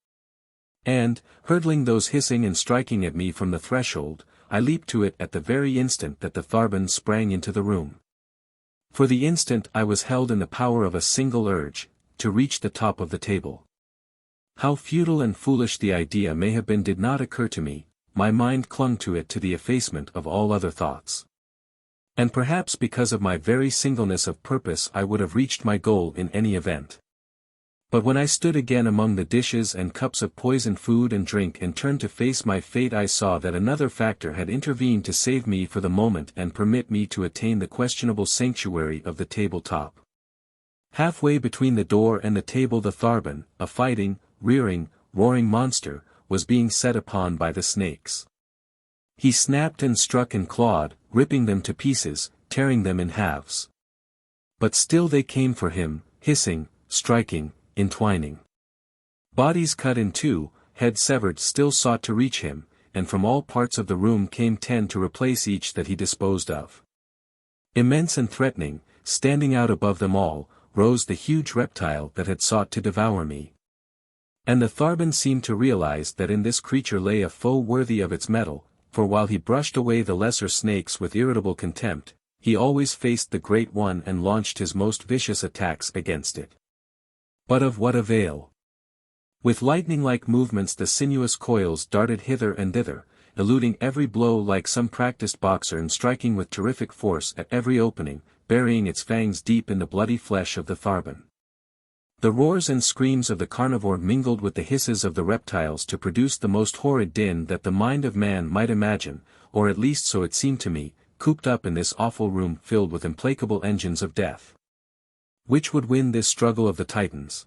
And, hurdling those hissing and striking at me from the threshold, I leaped to it at the very instant that the Tharbin sprang into the room. For the instant I was held in the power of a single urge, to reach the top of the table. How futile and foolish the idea may have been did not occur to me, my mind clung to it to the effacement of all other thoughts. And perhaps because of my very singleness of purpose I would have reached my goal in any event. But when I stood again among the dishes and cups of poisoned food and drink and turned to face my fate I saw that another factor had intervened to save me for the moment and permit me to attain the questionable sanctuary of the tabletop. Halfway between the door and the table the Tharbin, a fighting, rearing, roaring monster, was being set upon by the snakes. He snapped and struck and clawed, ripping them to pieces, tearing them in halves. But still they came for him, hissing, striking, entwining. Bodies cut in 2, head severed still sought to reach him, and from all parts of the room came 10 to replace each that he disposed of. Immense and threatening, standing out above them all, rose the huge reptile that had sought to devour me. And the Tharbin seemed to realize that in this creature lay a foe worthy of its mettle, for while he brushed away the lesser snakes with irritable contempt, he always faced the great one and launched his most vicious attacks against it. But of what avail? With lightning-like movements the sinuous coils darted hither and thither, eluding every blow like some practiced boxer and striking with terrific force at every opening, burying its fangs deep in the bloody flesh of the Tharbin. The roars and screams of the carnivore mingled with the hisses of the reptiles to produce the most horrid din that the mind of man might imagine, or at least so it seemed to me, cooped up in this awful room filled with implacable engines of death. Which would win this struggle of the Titans?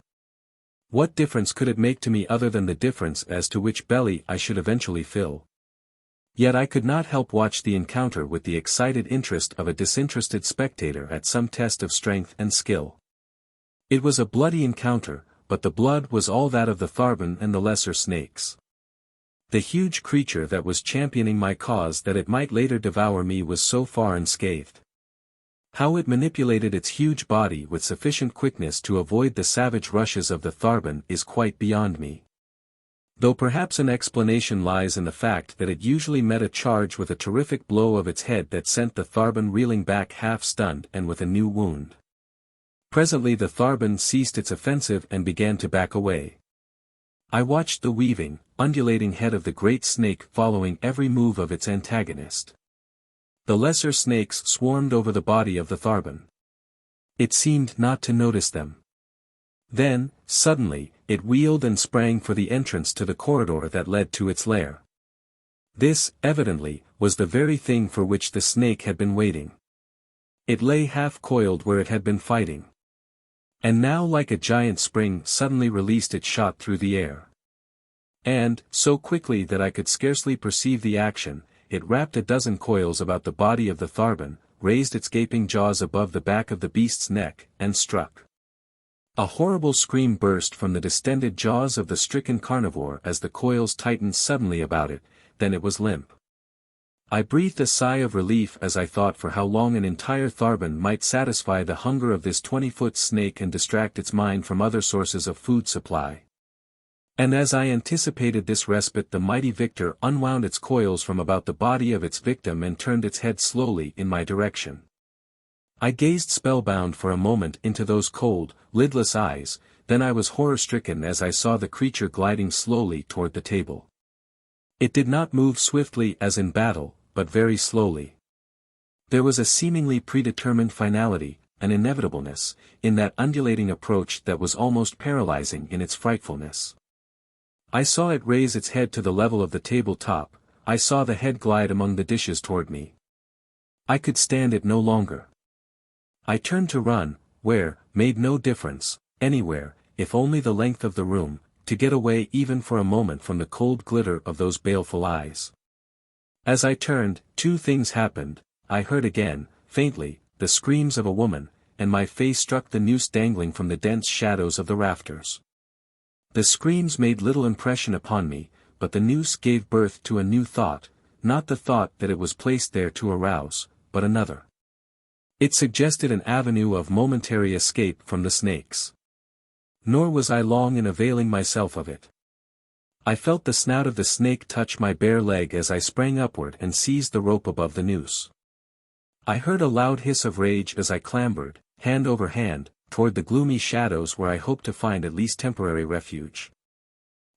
What difference could it make to me other than the difference as to which belly I should eventually fill? Yet I could not help watch the encounter with the excited interest of a disinterested spectator at some test of strength and skill. It was a bloody encounter, but the blood was all that of the Tharbin and the lesser snakes. The huge creature that was championing my cause that it might later devour me was so far unscathed. How it manipulated its huge body with sufficient quickness to avoid the savage rushes of the Tharbin is quite beyond me. Though perhaps an explanation lies in the fact that it usually met a charge with a terrific blow of its head that sent the Tharbin reeling back half-stunned and with a new wound. Presently the Tharbin ceased its offensive and began to back away. I watched the weaving, undulating head of the great snake following every move of its antagonist. The lesser snakes swarmed over the body of the Tharbin. It seemed not to notice them. Then, suddenly, it wheeled and sprang for the entrance to the corridor that led to its lair. This, evidently, was the very thing for which the snake had been waiting. It lay half-coiled where it had been fighting. And now like a giant spring suddenly released it shot through the air. And, so quickly that I could scarcely perceive the action, it wrapped a dozen coils about the body of the Tharbin, raised its gaping jaws above the back of the beast's neck, and struck. A horrible scream burst from the distended jaws of the stricken carnivore as the coils tightened suddenly about it, then it was limp. I breathed a sigh of relief as I thought for how long an entire Tharbin might satisfy the hunger of this 20-foot snake and distract its mind from other sources of food supply. And as I anticipated this respite, the mighty victor unwound its coils from about the body of its victim and turned its head slowly in my direction. I gazed spellbound for a moment into those cold, lidless eyes, then I was horror-stricken as I saw the creature gliding slowly toward the table. It did not move swiftly as in battle, but very slowly. There was a seemingly predetermined finality, an inevitableness, in that undulating approach that was almost paralyzing in its frightfulness. I saw it raise its head to the level of the table top, I saw the head glide among the dishes toward me. I could stand it no longer. I turned to run, where, made no difference, anywhere, if only the length of the room, to get away even for a moment from the cold glitter of those baleful eyes. As I turned, two things happened. I heard again, faintly, the screams of a woman, and my face struck the noose dangling from the dense shadows of the rafters. The screams made little impression upon me, but the noose gave birth to a new thought, not the thought that it was placed there to arouse, but another. It suggested an avenue of momentary escape from the snakes. Nor was I long in availing myself of it. I felt the snout of the snake touch my bare leg as I sprang upward and seized the rope above the noose. I heard a loud hiss of rage as I clambered, hand over hand, toward the gloomy shadows where I hoped to find at least temporary refuge.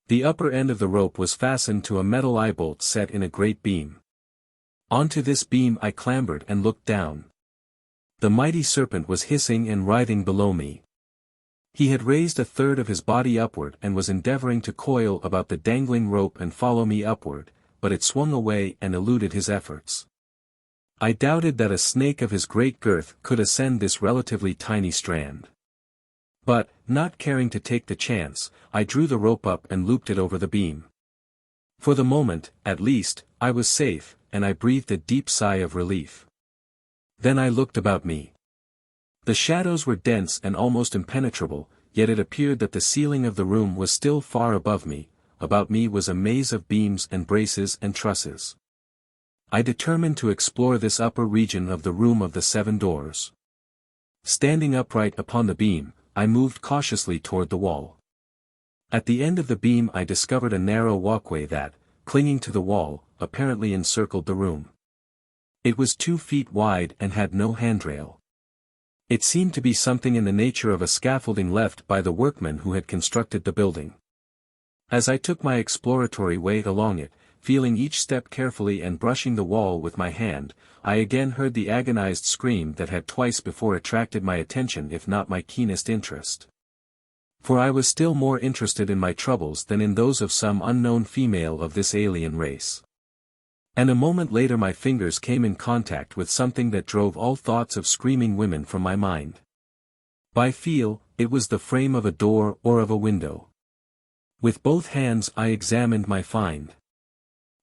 The upper end of the rope was fastened to a metal eye-bolt set in a great beam. Onto this beam I clambered and looked down. The mighty serpent was hissing and writhing below me. He had raised a third of his body upward and was endeavoring to coil about the dangling rope and follow me upward, but it swung away and eluded his efforts. I doubted that a snake of his great girth could ascend this relatively tiny strand. But, not caring to take the chance, I drew the rope up and looped it over the beam. For the moment, at least, I was safe, and I breathed a deep sigh of relief. Then I looked about me. The shadows were dense and almost impenetrable, yet it appeared that the ceiling of the room was still far above me. About me was a maze of beams and braces and trusses. I determined to explore this upper region of the room of the 7 doors. Standing upright upon the beam, I moved cautiously toward the wall. At the end of the beam I discovered a narrow walkway that, clinging to the wall, apparently encircled the room. It was 2 feet wide and had no handrail. It seemed to be something in the nature of a scaffolding left by the workmen who had constructed the building. As I took my exploratory way along it, feeling each step carefully and brushing the wall with my hand, I again heard the agonized scream that had twice before attracted my attention if not my keenest interest. For I was still more interested in my troubles than in those of some unknown female of this alien race. And a moment later my fingers came in contact with something that drove all thoughts of screaming women from my mind. By feel, it was the frame of a door or of a window. With both hands I examined my find.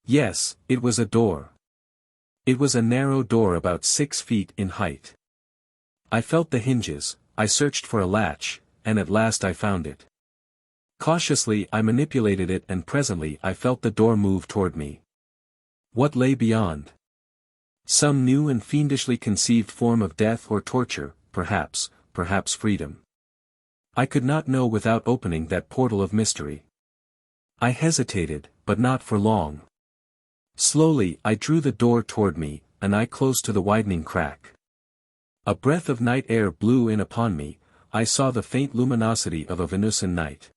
Yes, it was a door. It was a narrow door about 6 feet in height. I felt the hinges, I searched for a latch, and at last I found it. Cautiously I manipulated it and presently I felt the door move toward me. What lay beyond? Some new and fiendishly conceived form of death or torture, perhaps freedom. I could not know without opening that portal of mystery. I hesitated, but not for long. Slowly I drew the door toward me, an eye close to the widening crack. A breath of night air blew in upon me, I saw the faint luminosity of a Venusian night.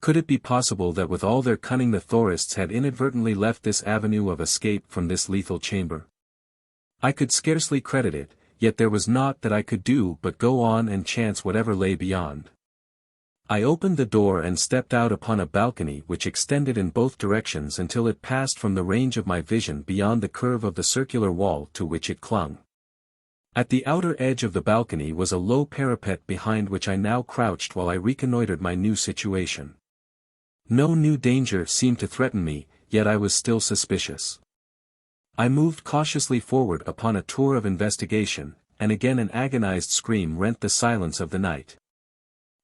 Could it be possible that with all their cunning the Thorists had inadvertently left this avenue of escape from this lethal chamber? I could scarcely credit it, yet there was naught that I could do but go on and chance whatever lay beyond. I opened the door and stepped out upon a balcony which extended in both directions until it passed from the range of my vision beyond the curve of the circular wall to which it clung. At the outer edge of the balcony was a low parapet behind which I now crouched while I reconnoitered my new situation. No new danger seemed to threaten me, yet I was still suspicious. I moved cautiously forward upon a tour of investigation, and again an agonized scream rent the silence of the night.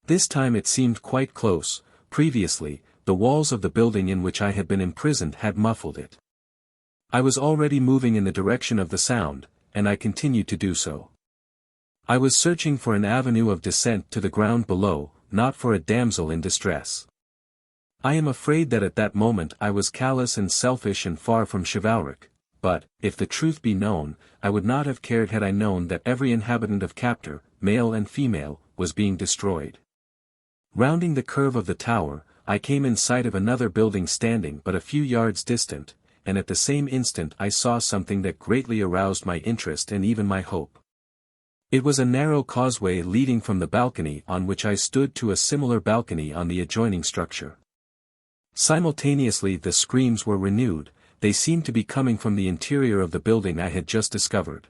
This time it seemed quite close. Previously, the walls of the building in which I had been imprisoned had muffled it. I was already moving in the direction of the sound, and I continued to do so. I was searching for an avenue of descent to the ground below, not for a damsel in distress. I am afraid that at that moment I was callous and selfish and far from chivalric, but, if the truth be known, I would not have cared had I known that every inhabitant of Captor, male and female, was being destroyed. Rounding the curve of the tower, I came in sight of another building standing but a few yards distant, and at the same instant I saw something that greatly aroused my interest and even my hope. It was a narrow causeway leading from the balcony on which I stood to a similar balcony on the adjoining structure. Simultaneously the screams were renewed. They seemed to be coming from the interior of the building I had just discovered.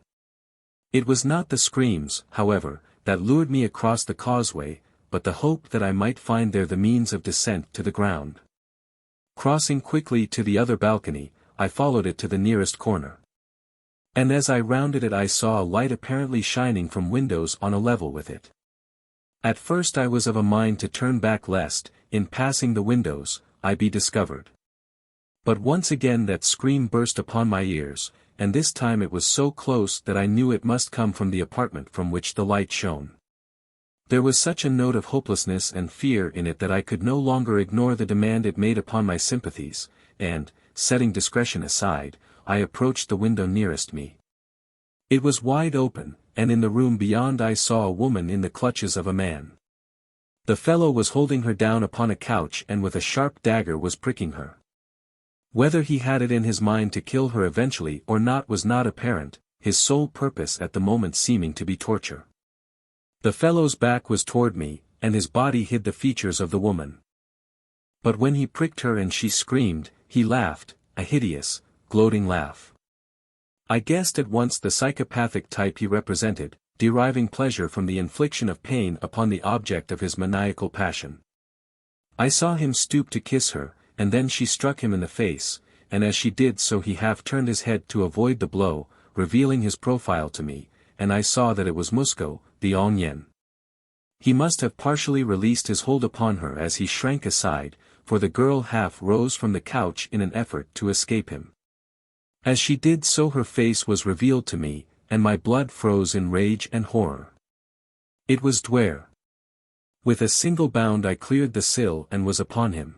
It was not the screams, however, that lured me across the causeway, but the hope that I might find there the means of descent to the ground. Crossing quickly to the other balcony, I followed it to the nearest corner. And as I rounded it I saw a light apparently shining from windows on a level with it. At first I was of a mind to turn back lest, in passing the windows, I be discovered. But once again that scream burst upon my ears, and this time it was so close that I knew it must come from the apartment from which the light shone. There was such a note of hopelessness and fear in it that I could no longer ignore the demand it made upon my sympathies, and, setting discretion aside, I approached the window nearest me. It was wide open, and in the room beyond I saw a woman in the clutches of a man. The fellow was holding her down upon a couch and with a sharp dagger was pricking her. Whether he had it in his mind to kill her eventually or not was not apparent, his sole purpose at the moment seeming to be torture. The fellow's back was toward me, and his body hid the features of the woman. But when he pricked her and she screamed, he laughed, a hideous, gloating laugh. I guessed at once the psychopathic type he represented, deriving pleasure from the infliction of pain upon the object of his maniacal passion. I saw him stoop to kiss her, and then she struck him in the face, and as she did so he half turned his head to avoid the blow, revealing his profile to me, and I saw that it was Musco, the Onion. He must have partially released his hold upon her as he shrank aside, for the girl half rose from the couch in an effort to escape him. As she did so her face was revealed to me, and my blood froze in rage and horror. It was Duare. With a single bound I cleared the sill and was upon him.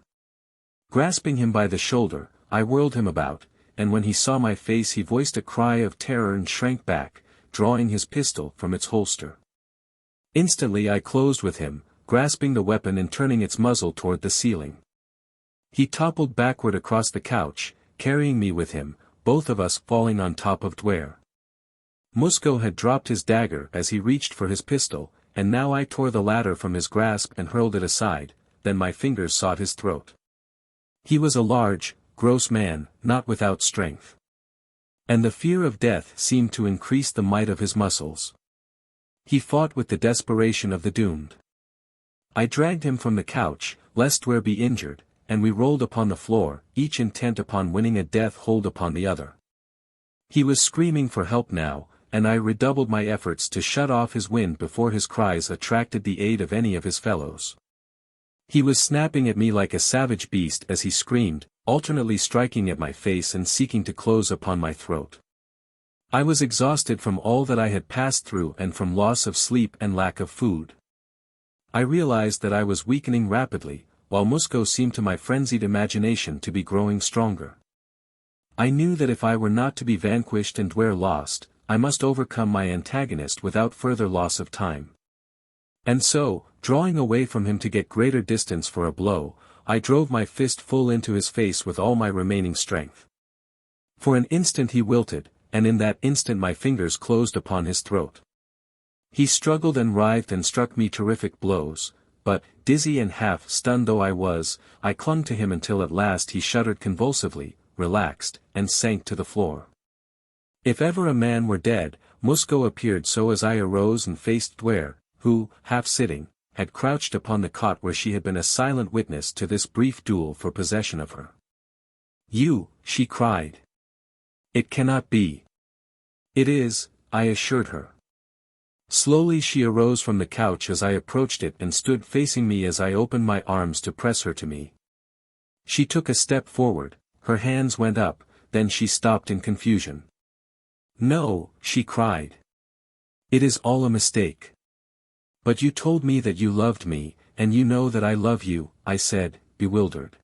Grasping him by the shoulder, I whirled him about, and when he saw my face he voiced a cry of terror and shrank back, drawing his pistol from its holster. Instantly I closed with him, grasping the weapon and turning its muzzle toward the ceiling. He toppled backward across the couch, carrying me with him, both of us falling on top of Duare. Musco had dropped his dagger as he reached for his pistol, and now I tore the latter from his grasp and hurled it aside, then my fingers sought his throat. He was a large, gross man, not without strength. And the fear of death seemed to increase the might of his muscles. He fought with the desperation of the doomed. I dragged him from the couch, lest Duare be injured, and we rolled upon the floor, each intent upon winning a death hold upon the other. He was screaming for help now, and I redoubled my efforts to shut off his wind before his cries attracted the aid of any of his fellows. He was snapping at me like a savage beast as he screamed, alternately striking at my face and seeking to close upon my throat. I was exhausted from all that I had passed through and from loss of sleep and lack of food. I realized that I was weakening rapidly, while Musco seemed to my frenzied imagination to be growing stronger. I knew that if I were not to be vanquished and Duare lost, I must overcome my antagonist without further loss of time. And so, drawing away from him to get greater distance for a blow, I drove my fist full into his face with all my remaining strength. For an instant he wilted, and in that instant my fingers closed upon his throat. He struggled and writhed and struck me terrific blows, but, dizzy and half-stunned though I was, I clung to him until at last he shuddered convulsively, relaxed, and sank to the floor. If ever a man were dead, Musco appeared so as I arose and faced Duare, who, half-sitting, had crouched upon the cot where she had been a silent witness to this brief duel for possession of her. "You," she cried. "It cannot be." "It is," I assured her. Slowly she arose from the couch as I approached it and stood facing me as I opened my arms to press her to me. She took a step forward, her hands went up, then she stopped in confusion. "No," she cried. "It is all a mistake." "But you told me that you loved me, and you know that I love you," I said, bewildered.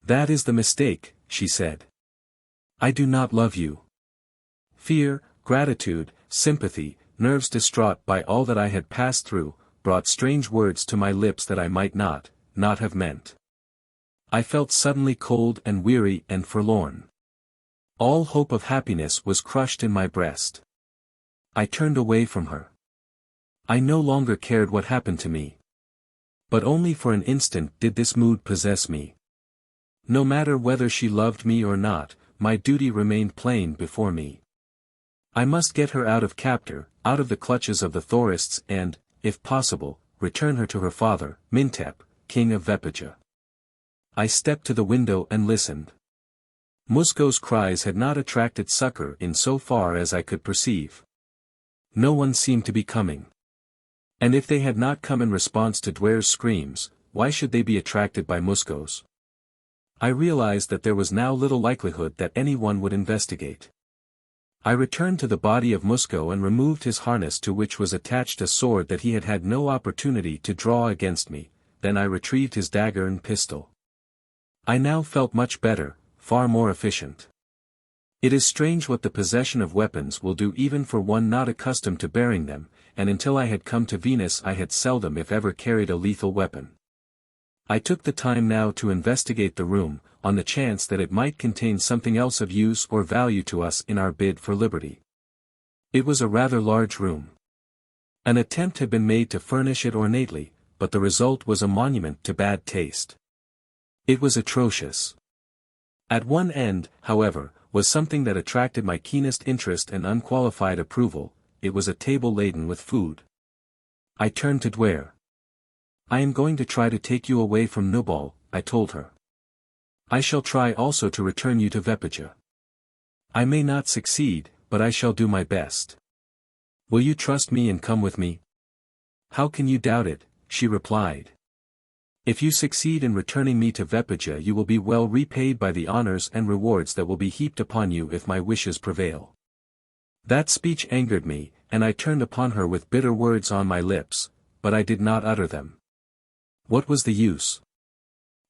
"That is the mistake," she said. "I do not love you." Fear, gratitude, sympathy, nerves distraught by all that I had passed through, brought strange words to my lips that I might not have meant. I felt suddenly cold and weary and forlorn. All hope of happiness was crushed in my breast. I turned away from her. I no longer cared what happened to me. But only for an instant did this mood possess me. No matter whether she loved me or not, my duty remained plain before me. I must get her out of captor, out of the clutches of the Thorists and, if possible, return her to her father, Mintep, king of Vepaja. I stepped to the window and listened. Musco's cries had not attracted succor in so far as I could perceive. No one seemed to be coming. And if they had not come in response to Duare's screams, why should they be attracted by Musco's? I realized that there was now little likelihood that anyone would investigate. I returned to the body of Musco and removed his harness to which was attached a sword that he had had no opportunity to draw against me, then I retrieved his dagger and pistol. I now felt much better, far more efficient. It is strange what the possession of weapons will do even for one not accustomed to bearing them, and until I had come to Venus I had seldom if ever carried a lethal weapon. I took the time now to investigate the room, on the chance that it might contain something else of use or value to us in our bid for liberty. It was a rather large room. An attempt had been made to furnish it ornately, but the result was a monument to bad taste. It was atrocious. At one end, however, was something that attracted my keenest interest and unqualified approval. It was a table laden with food. I turned to Duare. "I am going to try to take you away from Nubal," I told her. "I shall try also to return you to Vepaja. I may not succeed, but I shall do my best. Will you trust me and come with me?" "How can you doubt it?" she replied. "If you succeed in returning me to Vepaja you will be well repaid by the honors and rewards that will be heaped upon you if my wishes prevail." That speech angered me, and I turned upon her with bitter words on my lips, but I did not utter them. What was the use?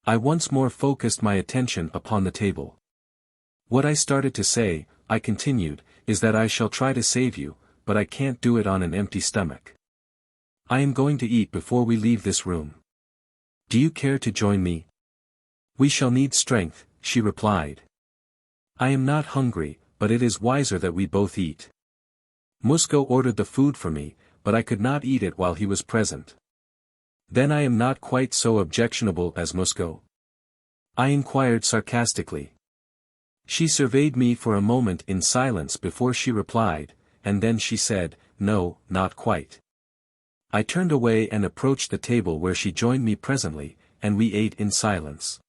I once more focused my attention upon the table. "What I started to say," I continued, "is that I shall try to save you, but I can't do it on an empty stomach. I am going to eat before we leave this room. Do you care to join me?" "We shall need strength," she replied. "I am not hungry, but it is wiser that we both eat." Musco ordered the food for me, but I could not eat it while he was present. "Then I am not quite so objectionable as Musco?" I inquired sarcastically. She surveyed me for a moment in silence before she replied, and then she said, "No, not quite." I turned away and approached the table where she joined me presently, and we ate in silence.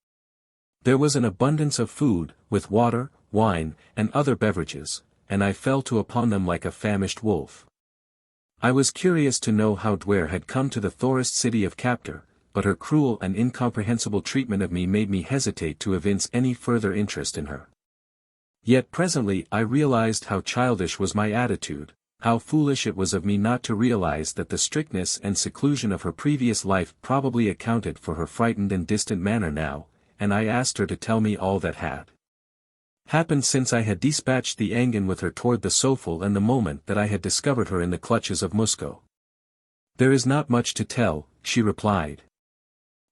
There was an abundance of food, with water, wine, and other beverages, and I fell to upon them like a famished wolf. I was curious to know how Duare had come to the Thorist city of Captor, but her cruel and incomprehensible treatment of me made me hesitate to evince any further interest in her. Yet presently I realized how childish was my attitude, how foolish it was of me not to realize that the strictness and seclusion of her previous life probably accounted for her frightened and distant manner now, and I asked her to tell me all that had happened since I had dispatched the Angan with her toward the Sofel and the moment that I had discovered her in the clutches of Musco. There is not much to tell, she replied.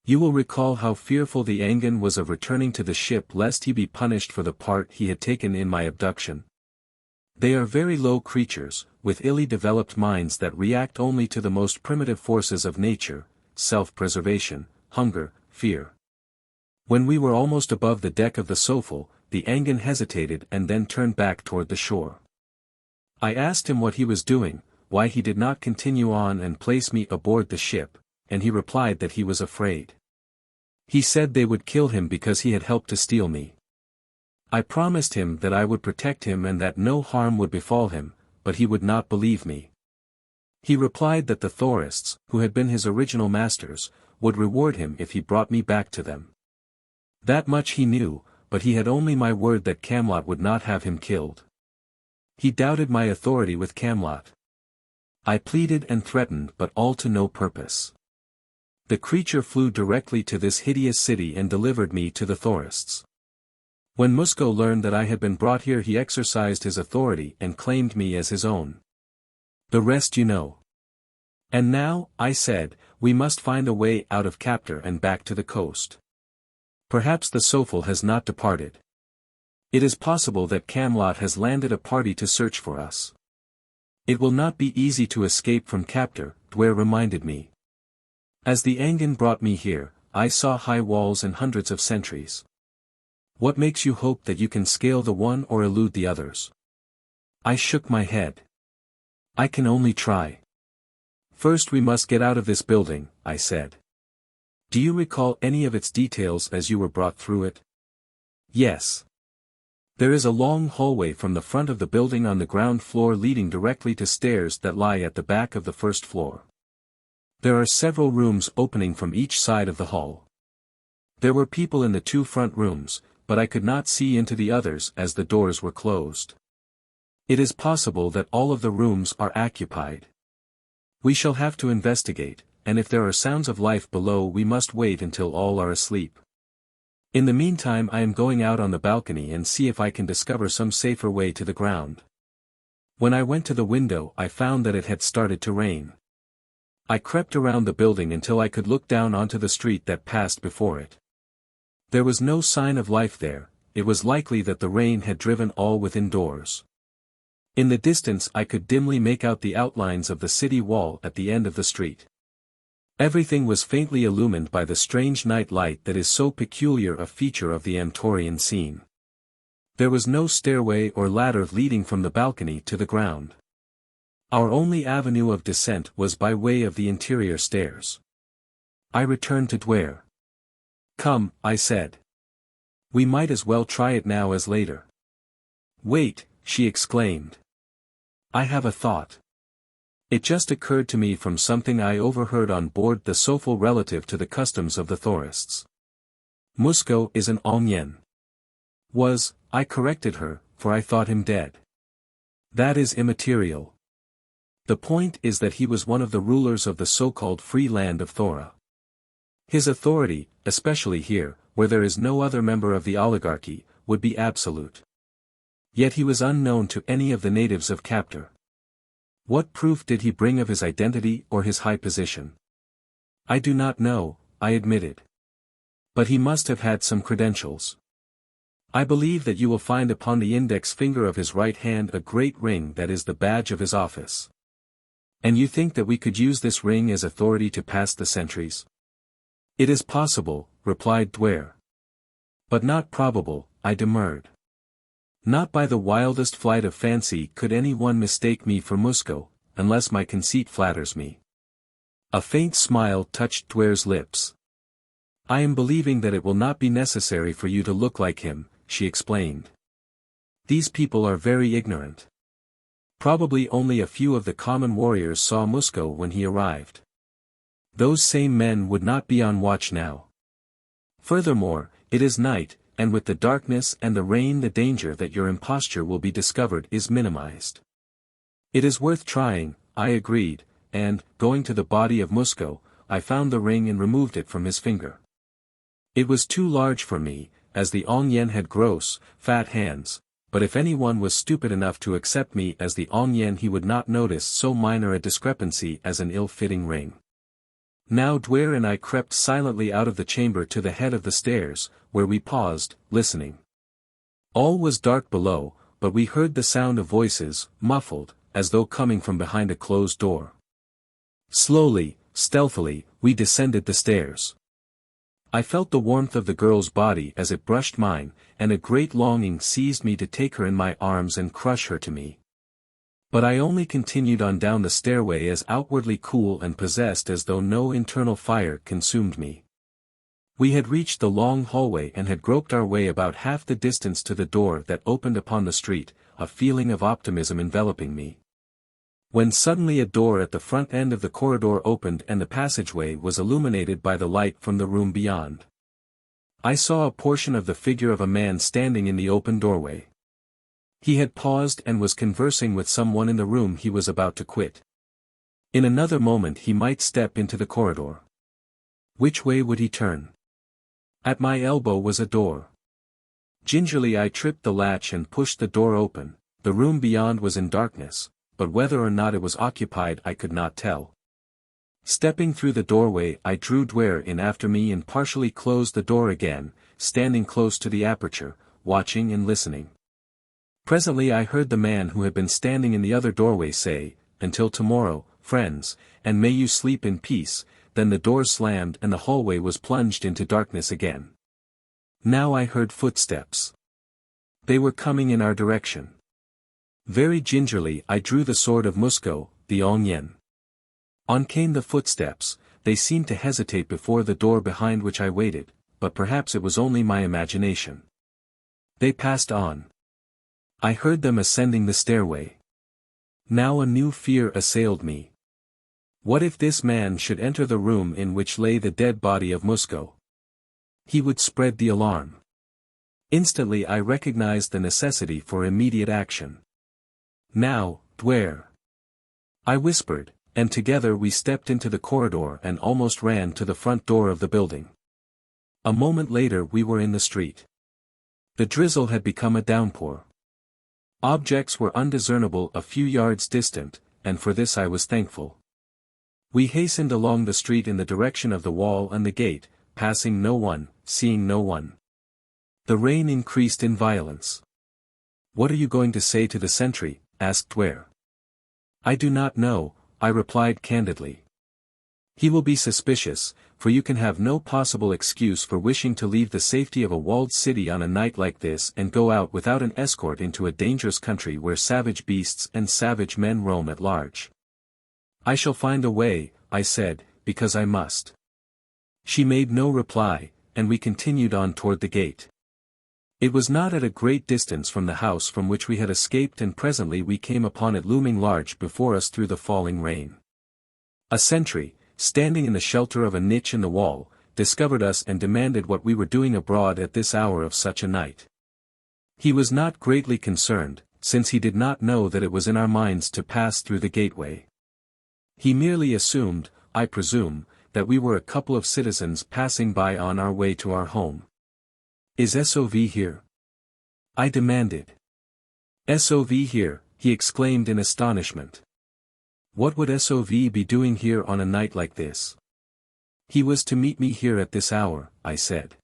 You will recall how fearful the Angan was of returning to the ship lest he be punished for the part he had taken in my abduction. They are very low creatures, with illy developed minds that react only to the most primitive forces of nature, self-preservation, hunger, fear. When we were almost above the deck of the Sofal, the Angan hesitated and then turned back toward the shore. I asked him what he was doing, why he did not continue on and place me aboard the ship, and he replied that he was afraid. He said they would kill him because he had helped to steal me. I promised him that I would protect him and that no harm would befall him, but he would not believe me. He replied that the Thorists, who had been his original masters, would reward him if he brought me back to them. That much he knew, but he had only my word that Camelot would not have him killed. He doubted my authority with Camelot. I pleaded and threatened but all to no purpose. The creature flew directly to this hideous city and delivered me to the Thorists. When Musco learned that I had been brought here he exercised his authority and claimed me as his own. The rest you know. And now, I said, we must find a way out of captor and back to the coast. Perhaps the Sofal has not departed. It is possible that Camelot has landed a party to search for us. It will not be easy to escape from captor, Duare reminded me. As the Angan brought me here, I saw high walls and hundreds of sentries. What makes you hope that you can scale the one or elude the others? I shook my head. I can only try. First we must get out of this building, I said. Do you recall any of its details as you were brought through it? Yes. There is a long hallway from the front of the building on the ground floor leading directly to stairs that lie at the back of the first floor. There are several rooms opening from each side of the hall. There were people in the two front rooms, but I could not see into the others as the doors were closed. It is possible that all of the rooms are occupied. We shall have to investigate, and if there are sounds of life below we must wait until all are asleep. In the meantime I am going out on the balcony and see if I can discover some safer way to the ground. When I went to the window I found that it had started to rain. I crept around the building until I could look down onto the street that passed before it. There was no sign of life there, it was likely that the rain had driven all within doors. In the distance I could dimly make out the outlines of the city wall at the end of the street. Everything was faintly illumined by the strange night light that is so peculiar a feature of the Amtorian scene. There was no stairway or ladder leading from the balcony to the ground. Our only avenue of descent was by way of the interior stairs. I returned to Duare. Come, I said. We might as well try it now as later. Wait, she exclaimed. I have a thought. It just occurred to me from something I overheard on board the Sofal relative to the customs of the Thorists. Musco is an Augnian. I corrected her, for I thought him dead. That is immaterial. The point is that he was one of the rulers of the so-called free land of Thora. His authority, especially here, where there is no other member of the oligarchy, would be absolute. Yet he was unknown to any of the natives of Captor. What proof did he bring of his identity or his high position? I do not know, I admitted. But he must have had some credentials. I believe that you will find upon the index finger of his right hand a great ring that is the badge of his office. And you think that we could use this ring as authority to pass the sentries? It is possible, replied Duare. But not probable, I demurred. Not by the wildest flight of fancy could anyone mistake me for Musco, unless my conceit flatters me. A faint smile touched Duare's lips. I am believing that it will not be necessary for you to look like him, she explained. These people are very ignorant. Probably only a few of the common warriors saw Musco when he arrived. Those same men would not be on watch now. Furthermore, it is night, and with the darkness and the rain the danger that your imposture will be discovered is minimized. It is worth trying, I agreed, and, going to the body of Musco, I found the ring and removed it from his finger. It was too large for me, as the Augnian had gross, fat hands, but if anyone was stupid enough to accept me as the Ong Yen he would not notice so minor a discrepancy as an ill-fitting ring. Now Duare and I crept silently out of the chamber to the head of the stairs, where we paused, listening. All was dark below, but we heard the sound of voices, muffled, as though coming from behind a closed door. Slowly, stealthily, we descended the stairs. I felt the warmth of the girl's body as it brushed mine, and a great longing seized me to take her in my arms and crush her to me. But I only continued on down the stairway as outwardly cool and possessed as though no internal fire consumed me. We had reached the long hallway and had groped our way about half the distance to the door that opened upon the street, a feeling of optimism enveloping me. When suddenly a door at the front end of the corridor opened and the passageway was illuminated by the light from the room beyond. I saw a portion of the figure of a man standing in the open doorway. He had paused and was conversing with someone in the room he was about to quit. In another moment he might step into the corridor. Which way would he turn? At my elbow was a door. Gingerly I tripped the latch and pushed the door open. The room beyond was in darkness, but whether or not it was occupied I could not tell. Stepping through the doorway I drew Duare in after me and partially closed the door again, standing close to the aperture, watching and listening. Presently I heard the man who had been standing in the other doorway say, "Until tomorrow, friends, and may you sleep in peace." Then the door slammed and the hallway was plunged into darkness again. Now I heard footsteps. They were coming in our direction. Very gingerly I drew the sword of Musco, the Ong Yen. On came the footsteps. They seemed to hesitate before the door behind which I waited, but perhaps it was only my imagination. They passed on. I heard them ascending the stairway. Now a new fear assailed me. What if this man should enter the room in which lay the dead body of Musco? He would spread the alarm. Instantly I recognized the necessity for immediate action. "Now, Duare," I whispered, and together we stepped into the corridor and almost ran to the front door of the building. A moment later we were in the street. The drizzle had become a downpour. Objects were undiscernible a few yards distant, and for this I was thankful. We hastened along the street in the direction of the wall and the gate, passing no one, seeing no one. The rain increased in violence. "What are you going to say to the sentry?" asked Duare. "I do not know," I replied candidly. "He will be suspicious, for you can have no possible excuse for wishing to leave the safety of a walled city on a night like this and go out without an escort into a dangerous country where savage beasts and savage men roam at large." "I shall find a way," I said, "because I must." She made no reply, and we continued on toward the gate. It was not at a great distance from the house from which we had escaped, and presently we came upon it looming large before us through the falling rain. A sentry, standing in the shelter of a niche in the wall, discovered us and demanded what we were doing abroad at this hour of such a night. He was not greatly concerned, since he did not know that it was in our minds to pass through the gateway. He merely assumed, I presume, that we were a couple of citizens passing by on our way to our home. "Is SOV here?" I demanded. "SOV here," he exclaimed in astonishment. "What would SOV be doing here on a night like this?" "He was to meet me here at this hour," I said.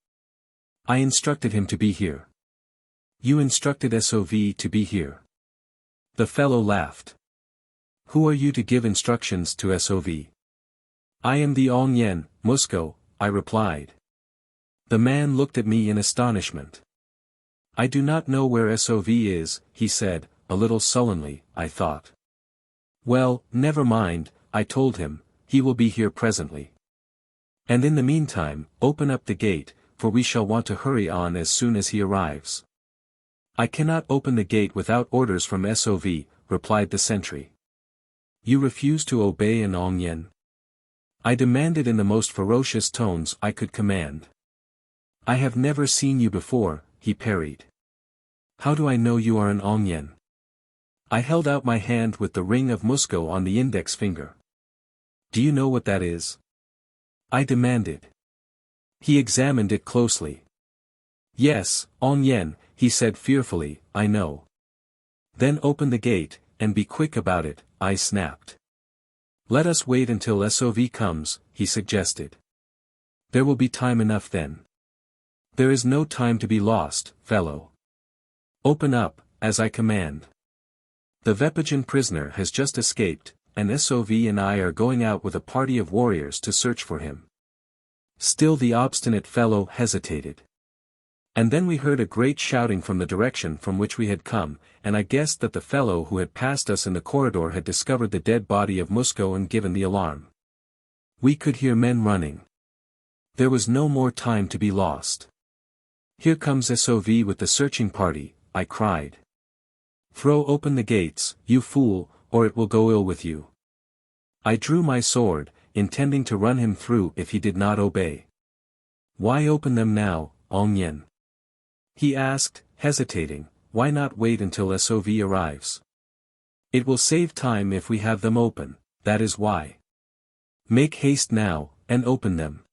"I instructed him to be here." "You instructed SOV to be here?" The fellow laughed. "Who are you to give instructions to SOV?" "I am the Ong Yen, Musco," I replied. The man looked at me in astonishment. "I do not know where SOV is," he said, a little sullenly, I thought. "Well, never mind," I told him, "he will be here presently. And in the meantime, open up the gate, for we shall want to hurry on as soon as he arrives." "I cannot open the gate without orders from SOV," replied the sentry. "You refuse to obey an Ong Yen?" I demanded in the most ferocious tones I could command. "I have never seen you before," he parried. "How do I know you are an Ong Yen?" I held out my hand with the ring of Musco on the index finger. "Do you know what that is?" I demanded. He examined it closely. "Yes, Ong Yen," he said fearfully, I know. Then open the gate, and be quick about it, I snapped. Let us wait until SOV comes, he suggested. There will be time enough then. There is no time to be lost, fellow. Open up, as I command. The Vepajan prisoner has just escaped, and SOV and I are going out with a party of warriors to search for him. Still the obstinate fellow hesitated. And then we heard a great shouting from the direction from which we had come, and I guessed that the fellow who had passed us in the corridor had discovered the dead body of Musco and given the alarm. We could hear men running. There was no more time to be lost. Here comes SOV with the searching party, I cried. Throw open the gates, you fool, or it will go ill with you. I drew my sword, intending to run him through if he did not obey. Why open them now, Ongyen? He asked, hesitating, why not wait until SOV arrives? It will save time if we have them open, that is why. Make haste now, and open them.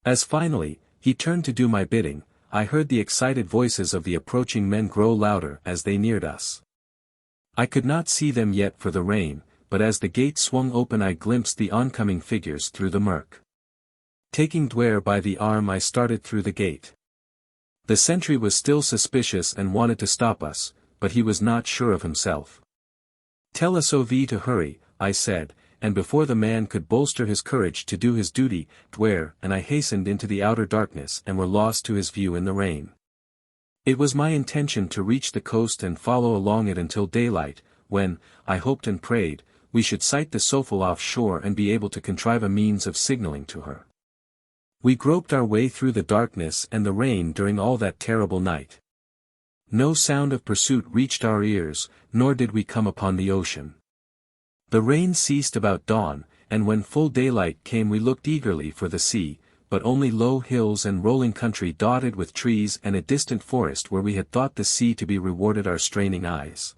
As finally, he turned to do my bidding, I heard the excited voices of the approaching men grow louder as they neared us. I could not see them yet for the rain, but as the gate swung open I glimpsed the oncoming figures through the murk. Taking Duare by the arm I started through the gate. The sentry was still suspicious and wanted to stop us, but he was not sure of himself. Tell SOV to hurry, I said, and before the man could bolster his courage to do his duty, Duare and I hastened into the outer darkness and were lost to his view in the rain. It was my intention to reach the coast and follow along it until daylight, when, I hoped and prayed, we should sight the Sofel offshore and be able to contrive a means of signaling to her. We groped our way through the darkness and the rain during all that terrible night. No sound of pursuit reached our ears, nor did we come upon the ocean. The rain ceased about dawn, and when full daylight came we looked eagerly for the sea, but only low hills and rolling country dotted with trees and a distant forest where we had thought the sea to be rewarded our straining eyes.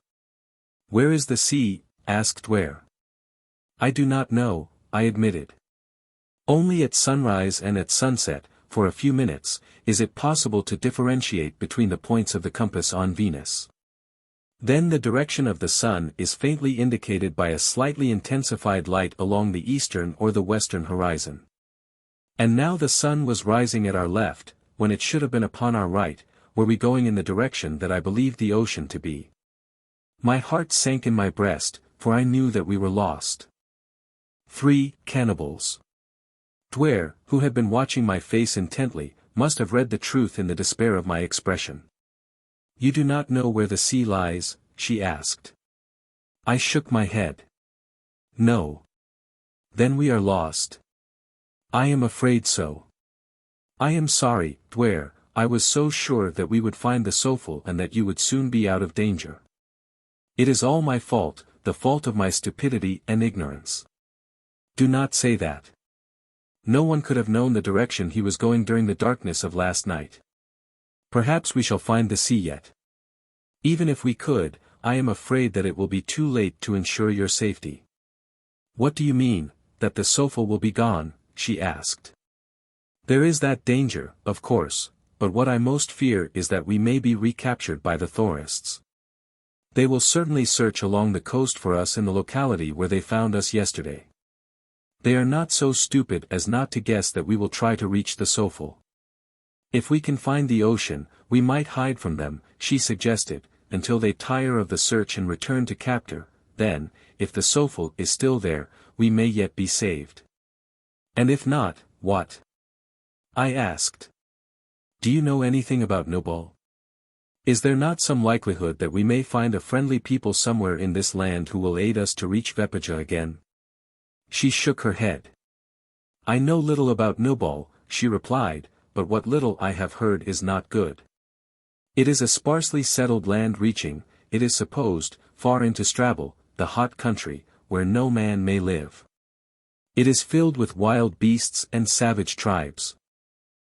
Where is the sea? Asked Duare. I do not know, I admitted. Only at sunrise and at sunset, for a few minutes, is it possible to differentiate between the points of the compass on Venus. Then the direction of the sun is faintly indicated by a slightly intensified light along the eastern or the western horizon. And now the sun was rising at our left, when it should have been upon our right, were we going in the direction that I believed the ocean to be. My heart sank in my breast, for I knew that we were lost. 3. Cannibals. Duare, who had been watching my face intently, must have read the truth in the despair of my expression. You do not know where the sea lies? She asked. I shook my head. No. Then we are lost. I am afraid so. I am sorry, Duare, I was so sure that we would find the Sofel and that you would soon be out of danger. It is all my fault, the fault of my stupidity and ignorance. Do not say that. No one could have known the direction he was going during the darkness of last night. Perhaps we shall find the sea yet. Even if we could, I am afraid that it will be too late to ensure your safety. What do you mean, that the Sofel will be gone? She asked. There is that danger, of course, but what I most fear is that we may be recaptured by the Thorists. They will certainly search along the coast for us in the locality where they found us yesterday. They are not so stupid as not to guess that we will try to reach the Sofel. If we can find the ocean, we might hide from them, she suggested, until they tire of the search and return to capture, then, if the Sofel is still there, we may yet be saved. And if not, what? I asked. Do you know anything about Nobel? Is there not some likelihood that we may find a friendly people somewhere in this land who will aid us to reach Vepaja again? She shook her head. I know little about Nobel, she replied, but what little I have heard is not good. It is a sparsely settled land reaching, it is supposed, far into Strabel, the hot country, where no man may live. It is filled with wild beasts and savage tribes.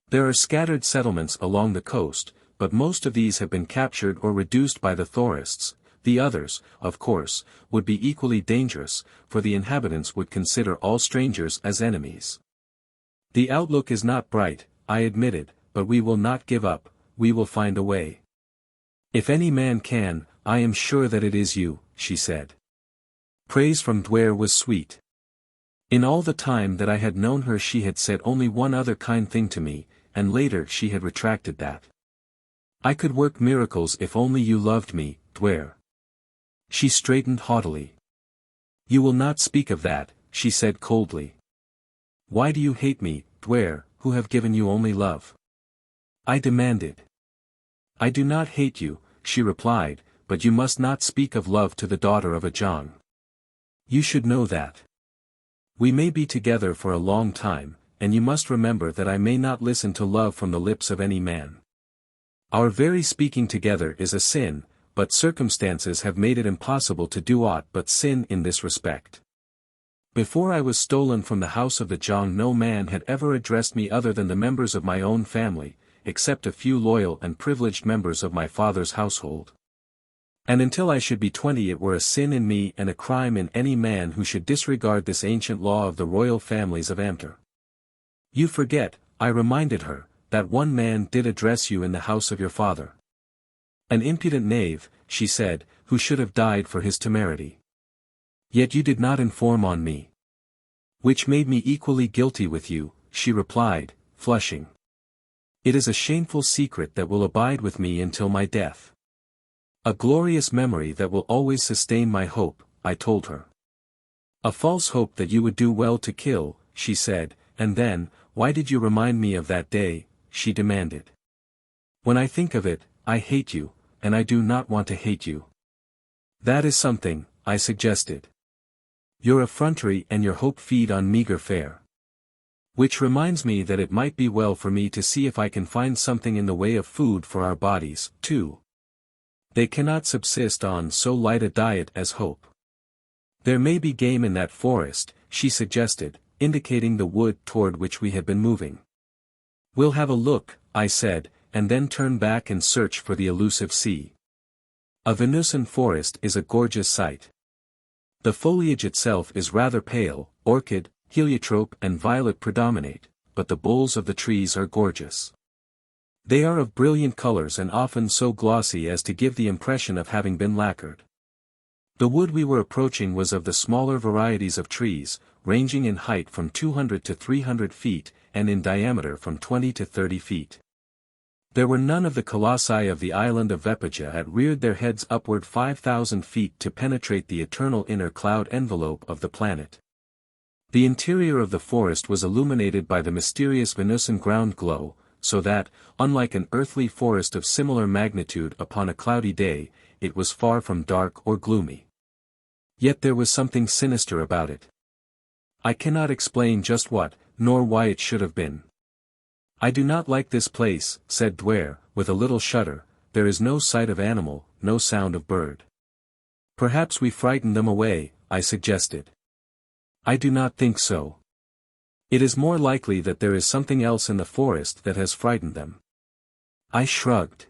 There are scattered settlements along the coast, but most of these have been captured or reduced by the Thorists. The others, of course, would be equally dangerous, for the inhabitants would consider all strangers as enemies. The outlook is not bright, I admitted, but we will not give up, we will find a way. If any man can, I am sure that it is you, she said. Praise from Duare was sweet. In all the time that I had known her she had said only one other kind thing to me, and later she had retracted that. I could work miracles if only you loved me, Duare. She straightened haughtily. You will not speak of that, she said coldly. Why do you hate me, Duare, who have given you only love? I demanded. I do not hate you, she replied, but you must not speak of love to the daughter of a Zhang. You should know that. We may be together for a long time, and you must remember that I may not listen to love from the lips of any man. Our very speaking together is a sin, but circumstances have made it impossible to do aught but sin in this respect. Before I was stolen from the house of the Zhang no man had ever addressed me other than the members of my own family, except a few loyal and privileged members of my father's household. And until I should be 20 it were a sin in me and a crime in any man who should disregard this ancient law of the royal families of Amter. You forget, I reminded her, that one man did address you in the house of your father. An impudent knave, she said, who should have died for his temerity. Yet you did not inform on me. Which made me equally guilty with you, she replied, flushing. It is a shameful secret that will abide with me until my death. A glorious memory that will always sustain my hope, I told her. A false hope that you would do well to kill, she said, and then, why did you remind me of that day, she demanded. When I think of it, I hate you, and I do not want to hate you. That is something, I suggested. Your effrontery and your hope feed on meager fare. Which reminds me that it might be well for me to see if I can find something in the way of food for our bodies, too. They cannot subsist on so light a diet as hope. There may be game in that forest, she suggested, indicating the wood toward which we had been moving. We'll have a look, I said, and then turn back and search for the elusive sea. A Venusian forest is a gorgeous sight. The foliage itself is rather pale, orchid, heliotrope and violet predominate, but the boles of the trees are gorgeous. They are of brilliant colors and often so glossy as to give the impression of having been lacquered. The wood we were approaching was of the smaller varieties of trees, ranging in height from 200 to 300 feet, and in diameter from 20 to 30 feet. There were none of the colossi of the island of Vepaja that reared their heads upward 5,000 feet to penetrate the eternal inner cloud envelope of the planet. The interior of the forest was illuminated by the mysterious Venusian ground glow, so that, unlike an earthly forest of similar magnitude upon a cloudy day, it was far from dark or gloomy. Yet there was something sinister about it. I cannot explain just what, nor why it should have been. I do not like this place, said Duare, with a little shudder. There is no sight of animal, no sound of bird. Perhaps we frightened them away, I suggested. I do not think so. It is more likely that there is something else in the forest that has frightened them. I shrugged.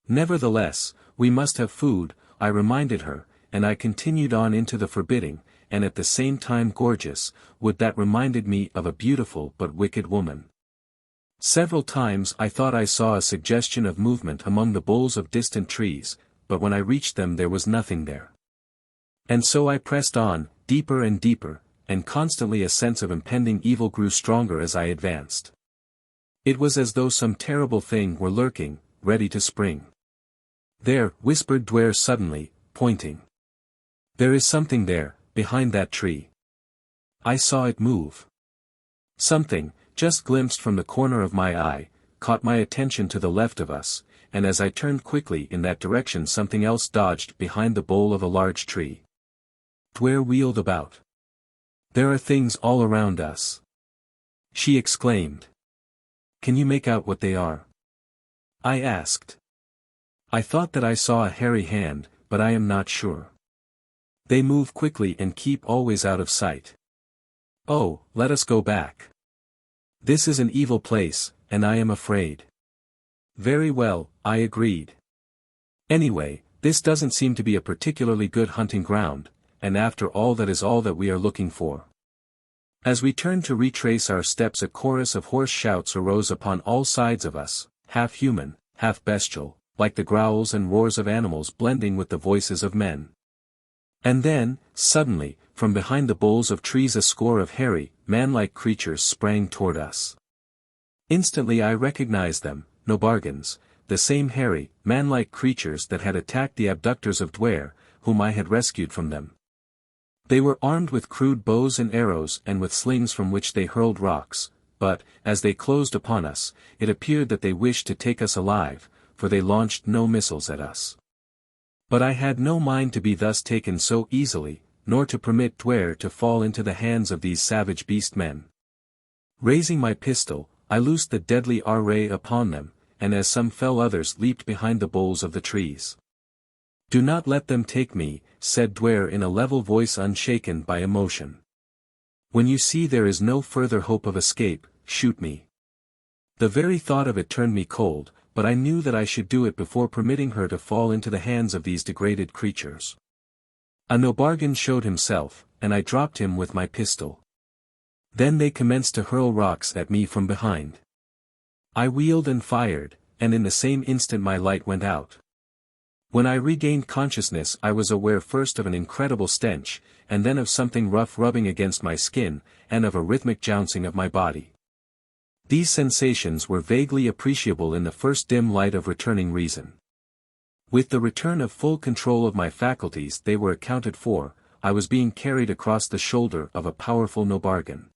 Nevertheless, we must have food, I reminded her, and I continued on into the forbidding, and at the same time gorgeous, wood that reminded me of a beautiful but wicked woman. Several times I thought I saw a suggestion of movement among the boles of distant trees, but when I reached them there was nothing there. And so I pressed on, deeper and deeper, and constantly a sense of impending evil grew stronger as I advanced. It was as though some terrible thing were lurking, ready to spring. There, whispered Duare suddenly, pointing. There is something there, behind that tree. I saw it move. Something, just glimpsed from the corner of my eye, caught my attention to the left of us, and as I turned quickly in that direction something else dodged behind the bole of a large tree. Duare wheeled about. There are things all around us, she exclaimed. Can you make out what they are? I asked. I thought that I saw a hairy hand, but I am not sure. They move quickly and keep always out of sight. Oh, let us go back. This is an evil place, and I am afraid. Very well, I agreed. Anyway, this doesn't seem to be a particularly good hunting ground, and after all that is all that we are looking for. As we turned to retrace our steps a chorus of hoarse shouts arose upon all sides of us, half human, half bestial, like the growls and roars of animals blending with the voices of men. And then, suddenly, from behind the boles of trees a score of hairy, man-like creatures sprang toward us. Instantly I recognized them, Nobargans, the same hairy, man-like creatures that had attacked the abductors of Duare, whom I had rescued from them. They were armed with crude bows and arrows and with slings from which they hurled rocks, but, as they closed upon us, it appeared that they wished to take us alive, for they launched no missiles at us. But I had no mind to be thus taken so easily, nor to permit Duare to fall into the hands of these savage beast-men. Raising my pistol, I loosed the deadly array upon them, and as some fell others leaped behind the boles of the trees. "Do not let them take me," said Duare in a level voice unshaken by emotion. "When you see there is no further hope of escape, shoot me." The very thought of it turned me cold, but I knew that I should do it before permitting her to fall into the hands of these degraded creatures. A Nobargan showed himself, and I dropped him with my pistol. Then they commenced to hurl rocks at me from behind. I wheeled and fired, and in the same instant my light went out. When I regained consciousness I was aware first of an incredible stench, and then of something rough rubbing against my skin, and of a rhythmic jouncing of my body. These sensations were vaguely appreciable in the first dim light of returning reason. With the return of full control of my faculties they were accounted for. I was being carried across the shoulder of a powerful Nobargan.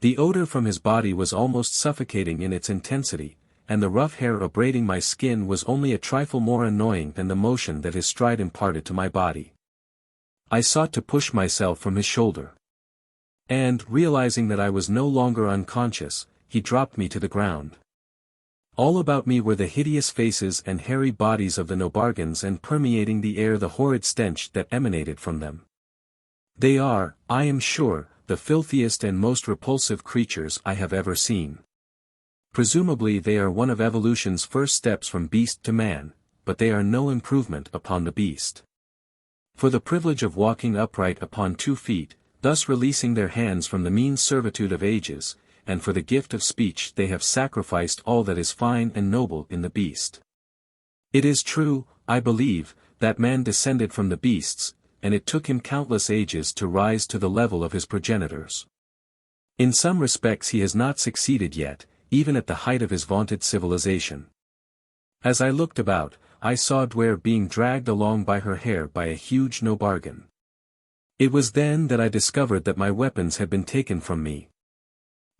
The odor from his body was almost suffocating in its intensity, and the rough hair abrading my skin was only a trifle more annoying than the motion that his stride imparted to my body. I sought to push myself from his shoulder. And, realizing that I was no longer unconscious, he dropped me to the ground. All about me were the hideous faces and hairy bodies of the Nobargans, and permeating the air the horrid stench that emanated from them. They are, I am sure, the filthiest and most repulsive creatures I have ever seen. Presumably they are one of evolution's first steps from beast to man, but they are no improvement upon the beast. For the privilege of walking upright upon 2 feet, thus releasing their hands from the mean servitude of ages, and for the gift of speech they have sacrificed all that is fine and noble in the beast. It is true, I believe, that man descended from the beasts, and it took him countless ages to rise to the level of his progenitors. In some respects he has not succeeded yet, even at the height of his vaunted civilization. As I looked about, I saw Duare being dragged along by her hair by a huge Nobargan. It was then that I discovered that my weapons had been taken from me.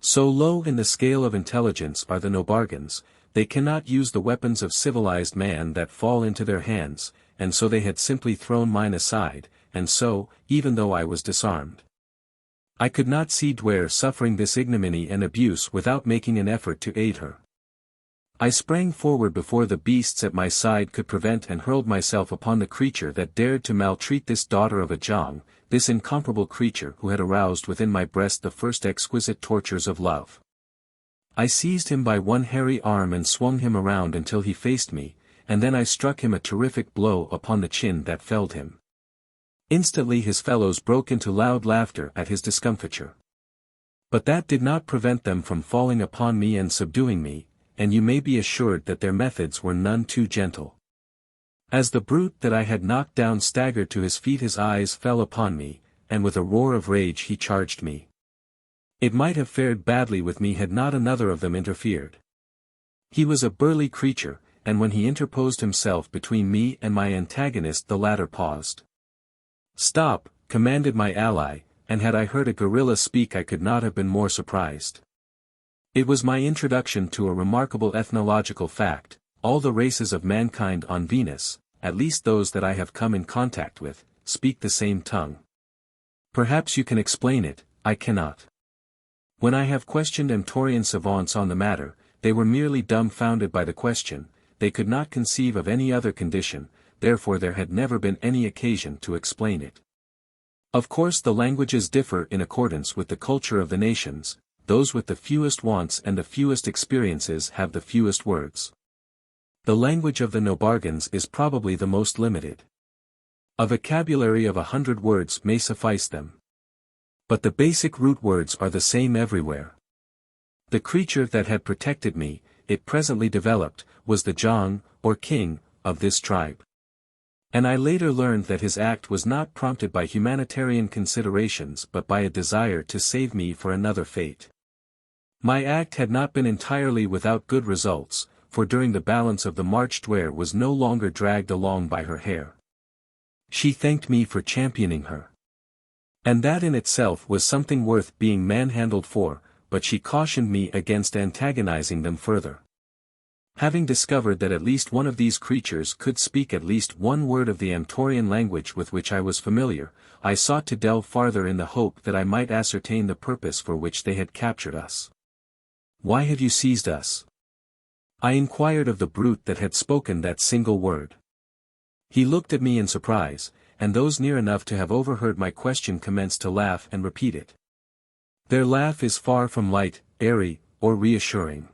So low in the scale of intelligence are the Nobargans, they cannot use the weapons of civilized man that fall into their hands, and so they had simply thrown mine aside, and so, even though I was disarmed, I could not see Duare suffering this ignominy and abuse without making an effort to aid her. I sprang forward before the beasts at my side could prevent, and hurled myself upon the creature that dared to maltreat this daughter of a Jong, this incomparable creature who had aroused within my breast the first exquisite tortures of love. I seized him by one hairy arm and swung him around until he faced me, and then I struck him a terrific blow upon the chin that felled him. Instantly his fellows broke into loud laughter at his discomfiture. But that did not prevent them from falling upon me and subduing me, and you may be assured that their methods were none too gentle. As the brute that I had knocked down staggered to his feet his eyes fell upon me, and with a roar of rage he charged me. It might have fared badly with me had not another of them interfered. He was a burly creature, and when he interposed himself between me and my antagonist the latter paused. "Stop," commanded my ally, and had I heard a gorilla speak I could not have been more surprised. It was my introduction to a remarkable ethnological fact: all the races of mankind on Venus, at least those that I have come in contact with, speak the same tongue. Perhaps you can explain it, I cannot. When I have questioned Amtorian savants on the matter, they were merely dumbfounded by the question, they could not conceive of any other condition, therefore there had never been any occasion to explain it. Of course the languages differ in accordance with the culture of the nations, those with the fewest wants and the fewest experiences have the fewest words. The language of the Nobargans is probably the most limited. A vocabulary of 100 words may suffice them. But the basic root words are the same everywhere. The creature that had protected me, it presently developed, was the Jong, or king, of this tribe. And I later learned that his act was not prompted by humanitarian considerations but by a desire to save me for another fate. My act had not been entirely without good results, for during the balance of the march Duare was no longer dragged along by her hair. She thanked me for championing her. And that in itself was something worth being manhandled for, but she cautioned me against antagonizing them further. Having discovered that at least one of these creatures could speak at least one word of the Amtorian language with which I was familiar, I sought to delve farther in the hope that I might ascertain the purpose for which they had captured us. "Why have you seized us?" I inquired of the brute that had spoken that single word. He looked at me in surprise, and those near enough to have overheard my question commenced to laugh and repeat it. Their laugh is far from light, airy, or reassuring.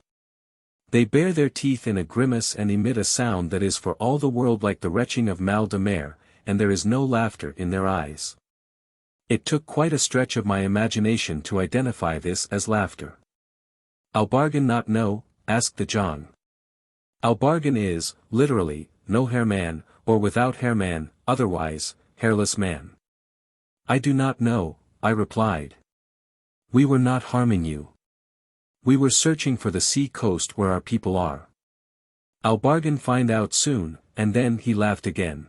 They bare their teeth in a grimace and emit a sound that is for all the world like the retching of mal de mer, and there is no laughter in their eyes. It took quite a stretch of my imagination to identify this as laughter. "Albargan not know?" asked the Jong. Albargan is, literally, no hair man, or without hair man, otherwise, hairless man. "I do not know," I replied. "We were not harming you. We were searching for the sea coast where our people are. Albargan find out soon," and then he laughed again.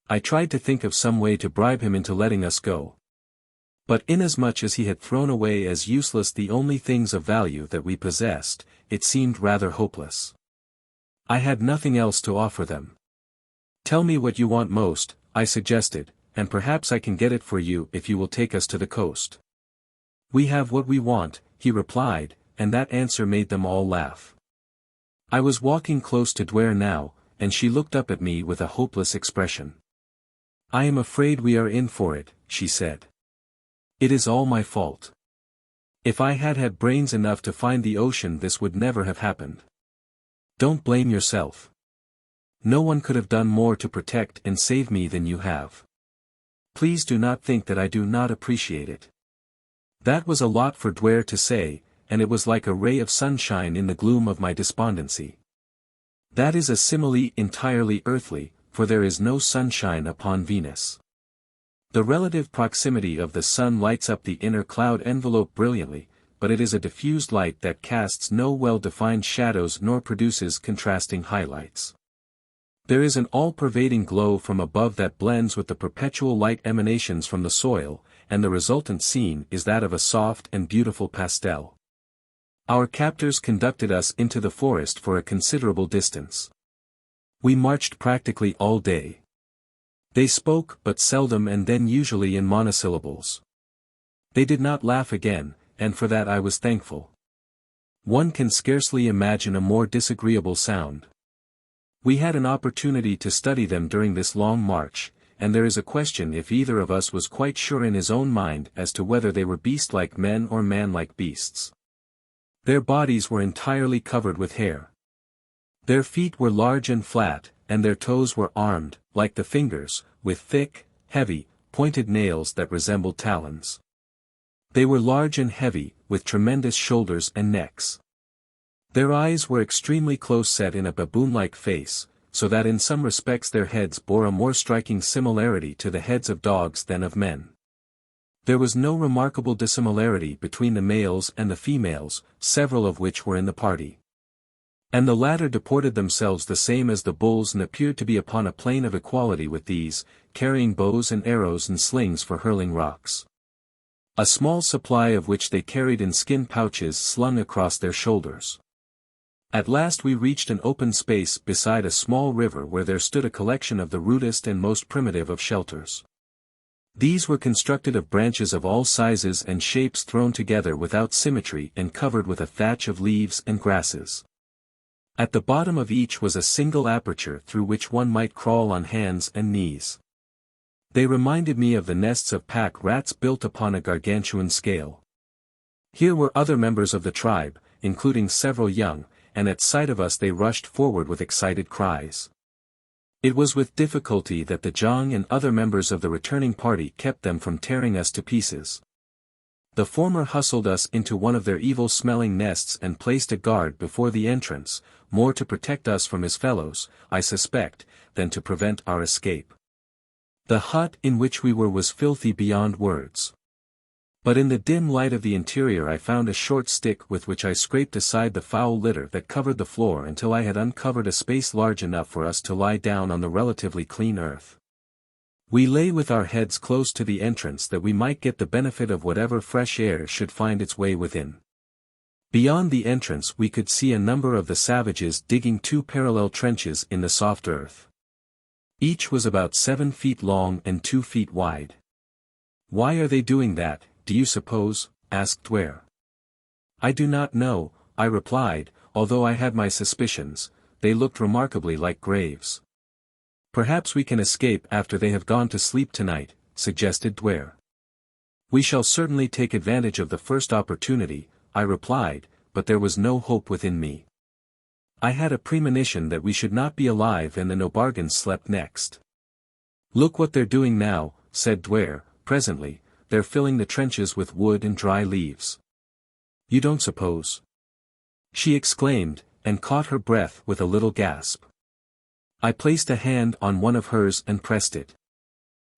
I tried to think of some way to bribe him into letting us go. But inasmuch as he had thrown away as useless the only things of value that we possessed, it seemed rather hopeless. I had nothing else to offer them. "Tell me what you want most," I suggested, "and perhaps I can get it for you if you will take us to the coast." "We have what we want," he replied, and that answer made them all laugh. I was walking close to Duare now, and she looked up at me with a hopeless expression. "I am afraid we are in for it," she said. "It is all my fault. If I had had brains enough to find the ocean this would never have happened. Don't blame yourself. No one could have done more to protect and save me than you have. Please do not think that I do not appreciate it." That was a lot for Duare to say, and it was like a ray of sunshine in the gloom of my despondency. That is a simile entirely earthly, for there is no sunshine upon Venus. The relative proximity of the sun lights up the inner cloud envelope brilliantly, but it is a diffused light that casts no well-defined shadows nor produces contrasting highlights. There is an all-pervading glow from above that blends with the perpetual light emanations from the soil, and the resultant scene is that of a soft and beautiful pastel. Our captors conducted us into the forest for a considerable distance. We marched practically all day. They spoke but seldom and then usually in monosyllables. They did not laugh again, and for that I was thankful. One can scarcely imagine a more disagreeable sound. We had an opportunity to study them during this long march, and there is a question if either of us was quite sure in his own mind as to whether they were beast-like men or man-like beasts. Their bodies were entirely covered with hair. Their feet were large and flat, and their toes were armed, like the fingers, with thick, heavy, pointed nails that resembled talons. They were large and heavy, with tremendous shoulders and necks. Their eyes were extremely close set in a baboon-like face, so that in some respects their heads bore a more striking similarity to the heads of dogs than of men. There was no remarkable dissimilarity between the males and the females, several of which were in the party. And the latter deported themselves the same as the bulls and appeared to be upon a plane of equality with these, carrying bows and arrows and slings for hurling rocks. A small supply of which they carried in skin pouches slung across their shoulders. At last we reached an open space beside a small river where there stood a collection of the rudest and most primitive of shelters. These were constructed of branches of all sizes and shapes thrown together without symmetry and covered with a thatch of leaves and grasses. At the bottom of each was a single aperture through which one might crawl on hands and knees. They reminded me of the nests of pack rats built upon a gargantuan scale. Here were other members of the tribe, including several young, and at sight of us they rushed forward with excited cries. It was with difficulty that the Jong and other members of the returning party kept them from tearing us to pieces. The former hustled us into one of their evil-smelling nests and placed a guard before the entrance, more to protect us from his fellows, I suspect, than to prevent our escape. The hut in which we were was filthy beyond words. But in the dim light of the interior I found a short stick with which I scraped aside the foul litter that covered the floor until I had uncovered a space large enough for us to lie down on the relatively clean earth. We lay with our heads close to the entrance that we might get the benefit of whatever fresh air should find its way within. Beyond the entrance we could see a number of the savages digging 2 parallel trenches in the soft earth. Each was about 7 feet long and 2 feet wide. "Why are they doing that, do you suppose?" asked Duare. "I do not know," I replied, although I had my suspicions. They looked remarkably like graves. "Perhaps we can escape after they have gone to sleep tonight," suggested Duare. "We shall certainly take advantage of the first opportunity," I replied, but there was no hope within me. I had a premonition that we should not be alive and the Nobargans slept next. "Look what they're doing now," said Duare, presently. "They're filling the trenches with wood and dry leaves." "You don't suppose?" she exclaimed, and caught her breath with a little gasp. I placed a hand on one of hers and pressed it.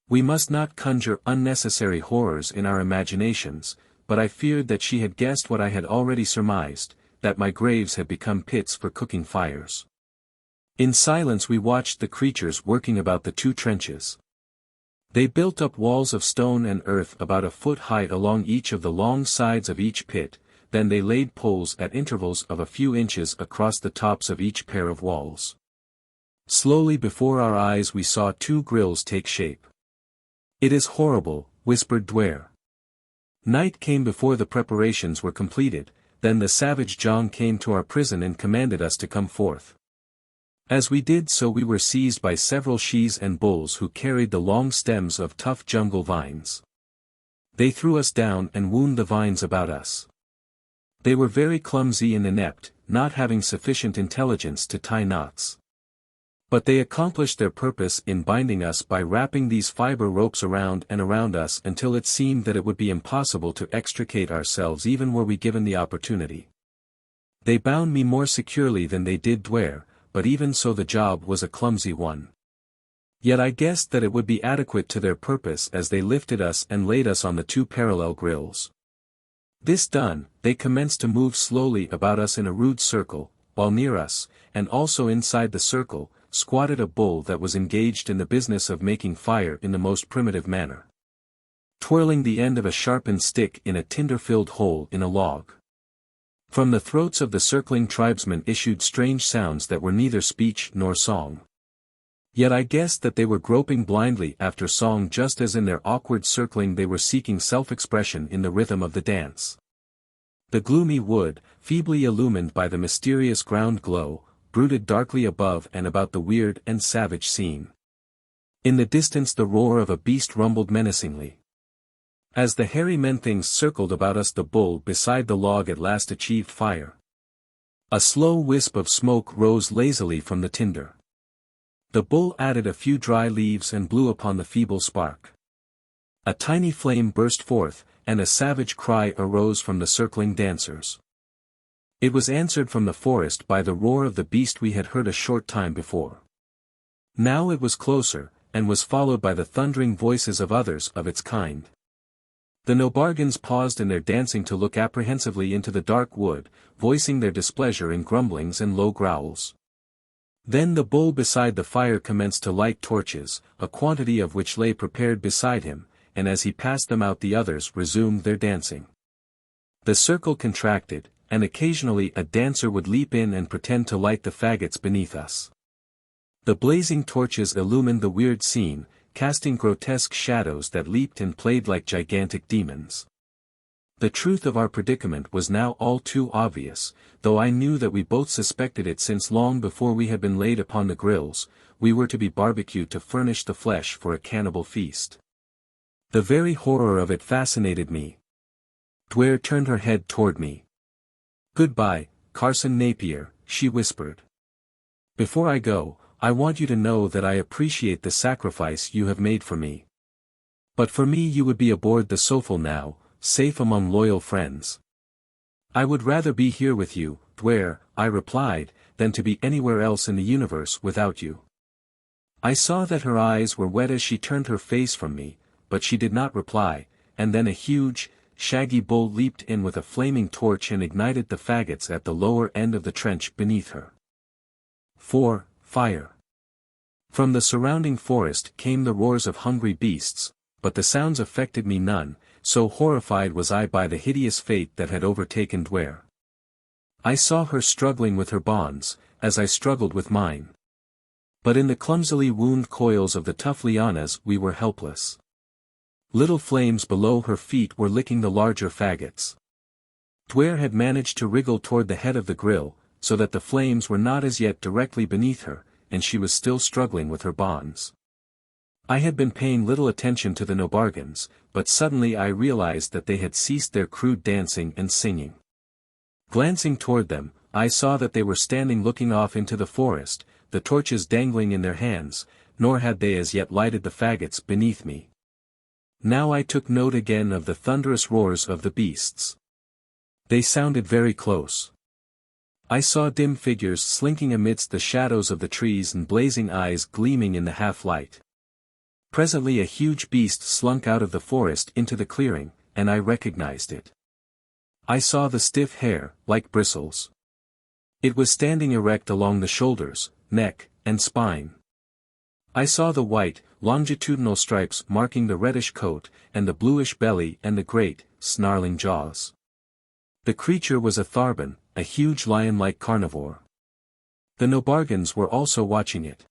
We must not conjure unnecessary horrors in our imaginations, but I feared that she had guessed what I had already surmised, that my graves had become pits for cooking fires. In silence we watched the creatures working about the 2 trenches. They built up walls of stone and earth about a foot high along each of the long sides of each pit, then they laid poles at intervals of a few inches across the tops of each pair of walls. Slowly before our eyes we saw 2 grills take shape. "It is horrible," whispered Duare. Night came before the preparations were completed, then the savage John came to our prison and commanded us to come forth. As we did so we were seized by several shes and bulls who carried the long stems of tough jungle vines. They threw us down and wound the vines about us. They were very clumsy and inept, not having sufficient intelligence to tie knots. But they accomplished their purpose in binding us by wrapping these fiber ropes around and around us until it seemed that it would be impossible to extricate ourselves even were we given the opportunity. They bound me more securely than they did Duare, but even so the job was a clumsy one. Yet I guessed that it would be adequate to their purpose as they lifted us and laid us on the 2 parallel grills. This done, they commenced to move slowly about us in a rude circle, while near us, and also inside the circle, squatted a bull that was engaged in the business of making fire in the most primitive manner, twirling the end of a sharpened stick in a tinder-filled hole in a log. From the throats of the circling tribesmen issued strange sounds that were neither speech nor song. Yet I guessed that they were groping blindly after song just as in their awkward circling they were seeking self-expression in the rhythm of the dance. The gloomy wood, feebly illumined by the mysterious ground glow, brooded darkly above and about the weird and savage scene. In the distance the roar of a beast rumbled menacingly. As the hairy men-things circled about us the bull beside the log at last achieved fire. A slow wisp of smoke rose lazily from the tinder. The bull added a few dry leaves and blew upon the feeble spark. A tiny flame burst forth, and a savage cry arose from the circling dancers. It was answered from the forest by the roar of the beast we had heard a short time before. Now it was closer, and was followed by the thundering voices of others of its kind. The Nobargans paused in their dancing to look apprehensively into the dark wood, voicing their displeasure in grumblings and low growls. Then the bull beside the fire commenced to light torches, a quantity of which lay prepared beside him, and as he passed them out the others resumed their dancing. The circle contracted, and occasionally a dancer would leap in and pretend to light the faggots beneath us. The blazing torches illumined the weird scene, casting grotesque shadows that leaped and played like gigantic demons. The truth of our predicament was now all too obvious, though I knew that we both suspected it since long before we had been laid upon the grills, we were to be barbecued to furnish the flesh for a cannibal feast. The very horror of it fascinated me. Duare turned her head toward me. "Goodbye, Carson Napier," she whispered. "Before I go, I want you to know that I appreciate the sacrifice you have made for me. But for me you would be aboard the Sofal now, safe among loyal friends. I would rather be here with you, Duare, I replied, than to be anywhere else in the universe without you. I saw that her eyes were wet as she turned her face from me, but she did not reply, and then a huge, shaggy bull leaped in with a flaming torch and ignited the faggots at the lower end of the trench beneath her. 4. Fire. From the surrounding forest came the roars of hungry beasts, but the sounds affected me none, so horrified was I by the hideous fate that had overtaken Duare. I saw her struggling with her bonds, as I struggled with mine. But in the clumsily wound coils of the tough lianas we were helpless. Little flames below her feet were licking the larger faggots. Duare had managed to wriggle toward the head of the grill, so that the flames were not as yet directly beneath her, and she was still struggling with her bonds. I had been paying little attention to the nobargans, but suddenly I realized that they had ceased their crude dancing and singing. Glancing toward them, I saw that they were standing looking off into the forest, the torches dangling in their hands, nor had they as yet lighted the faggots beneath me. Now I took note again of the thunderous roars of the beasts. They sounded very close. I saw dim figures slinking amidst the shadows of the trees and blazing eyes gleaming in the half-light. Presently a huge beast slunk out of the forest into the clearing, and I recognized it. I saw the stiff hair, like bristles. It was standing erect along the shoulders, neck, and spine. I saw the white, longitudinal stripes marking the reddish coat, and the bluish belly and the great, snarling jaws. The creature was a tharbin, a huge lion-like carnivore. The nobargans were also watching it.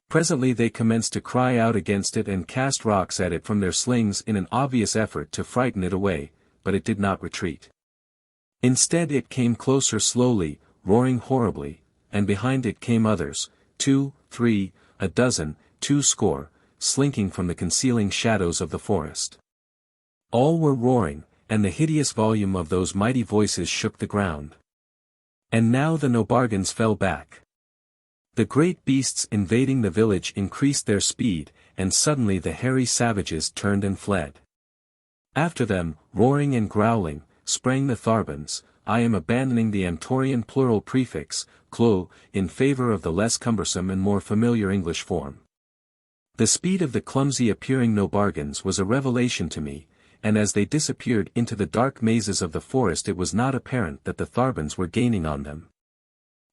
Presently they commenced to cry out against it and cast rocks at it from their slings in an obvious effort to frighten it away, but it did not retreat. Instead it came closer slowly, roaring horribly, and behind it came others, 2, 3, a dozen, 2 score, slinking from the concealing shadows of the forest. All were roaring, and the hideous volume of those mighty voices shook the ground. And now the nobargans fell back. The great beasts invading the village increased their speed, and suddenly the hairy savages turned and fled. After them, roaring and growling, sprang the tharbans. I am abandoning the Amtorian plural prefix, clo, in favor of the less cumbersome and more familiar English form. The speed of the clumsy appearing nobargans was a revelation to me, and as they disappeared into the dark mazes of the forest it was not apparent that the tharbans were gaining on them.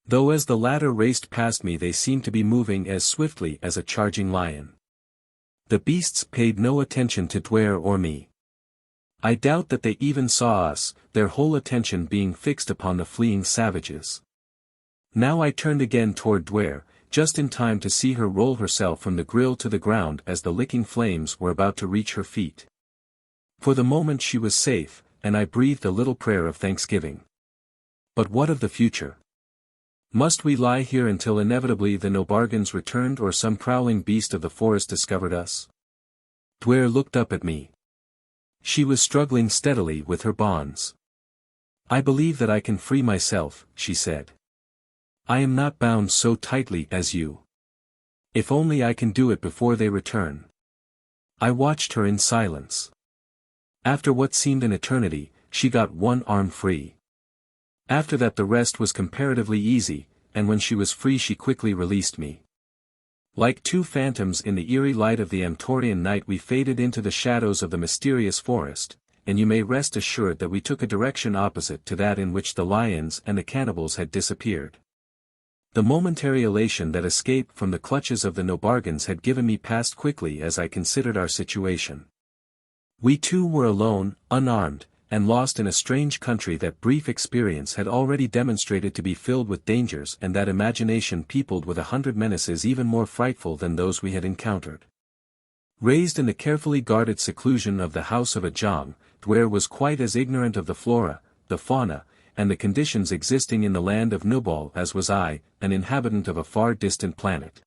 Though as the latter raced past me they seemed to be moving as swiftly as a charging lion. The beasts paid no attention to Duare or me. I doubt that they even saw us, their whole attention being fixed upon the fleeing savages. Now I turned again toward Duare, just in time to see her roll herself from the grill to the ground as the licking flames were about to reach her feet. For the moment she was safe, and I breathed a little prayer of thanksgiving. But what of the future? Must we lie here until inevitably the nobargans returned or some prowling beast of the forest discovered us? Duare looked up at me. She was struggling steadily with her bonds. I believe that I can free myself, she said. I am not bound so tightly as you. If only I can do it before they return. I watched her in silence. After what seemed an eternity, she got one arm free. After that the rest was comparatively easy, and when she was free she quickly released me. Like two phantoms in the eerie light of the Amtorian night we faded into the shadows of the mysterious forest, and you may rest assured that we took a direction opposite to that in which the lions and the cannibals had disappeared. The momentary elation that escaped from the clutches of the nobargans had given me passed quickly as I considered our situation. We too were alone, unarmed, and lost in a strange country that brief experience had already demonstrated to be filled with dangers and that imagination peopled with 100 menaces even more frightful than those we had encountered. Raised in the carefully guarded seclusion of the house of a Jang, Duare was quite as ignorant of the flora, the fauna, and the conditions existing in the land of Nubal as was I, an inhabitant of a far distant planet.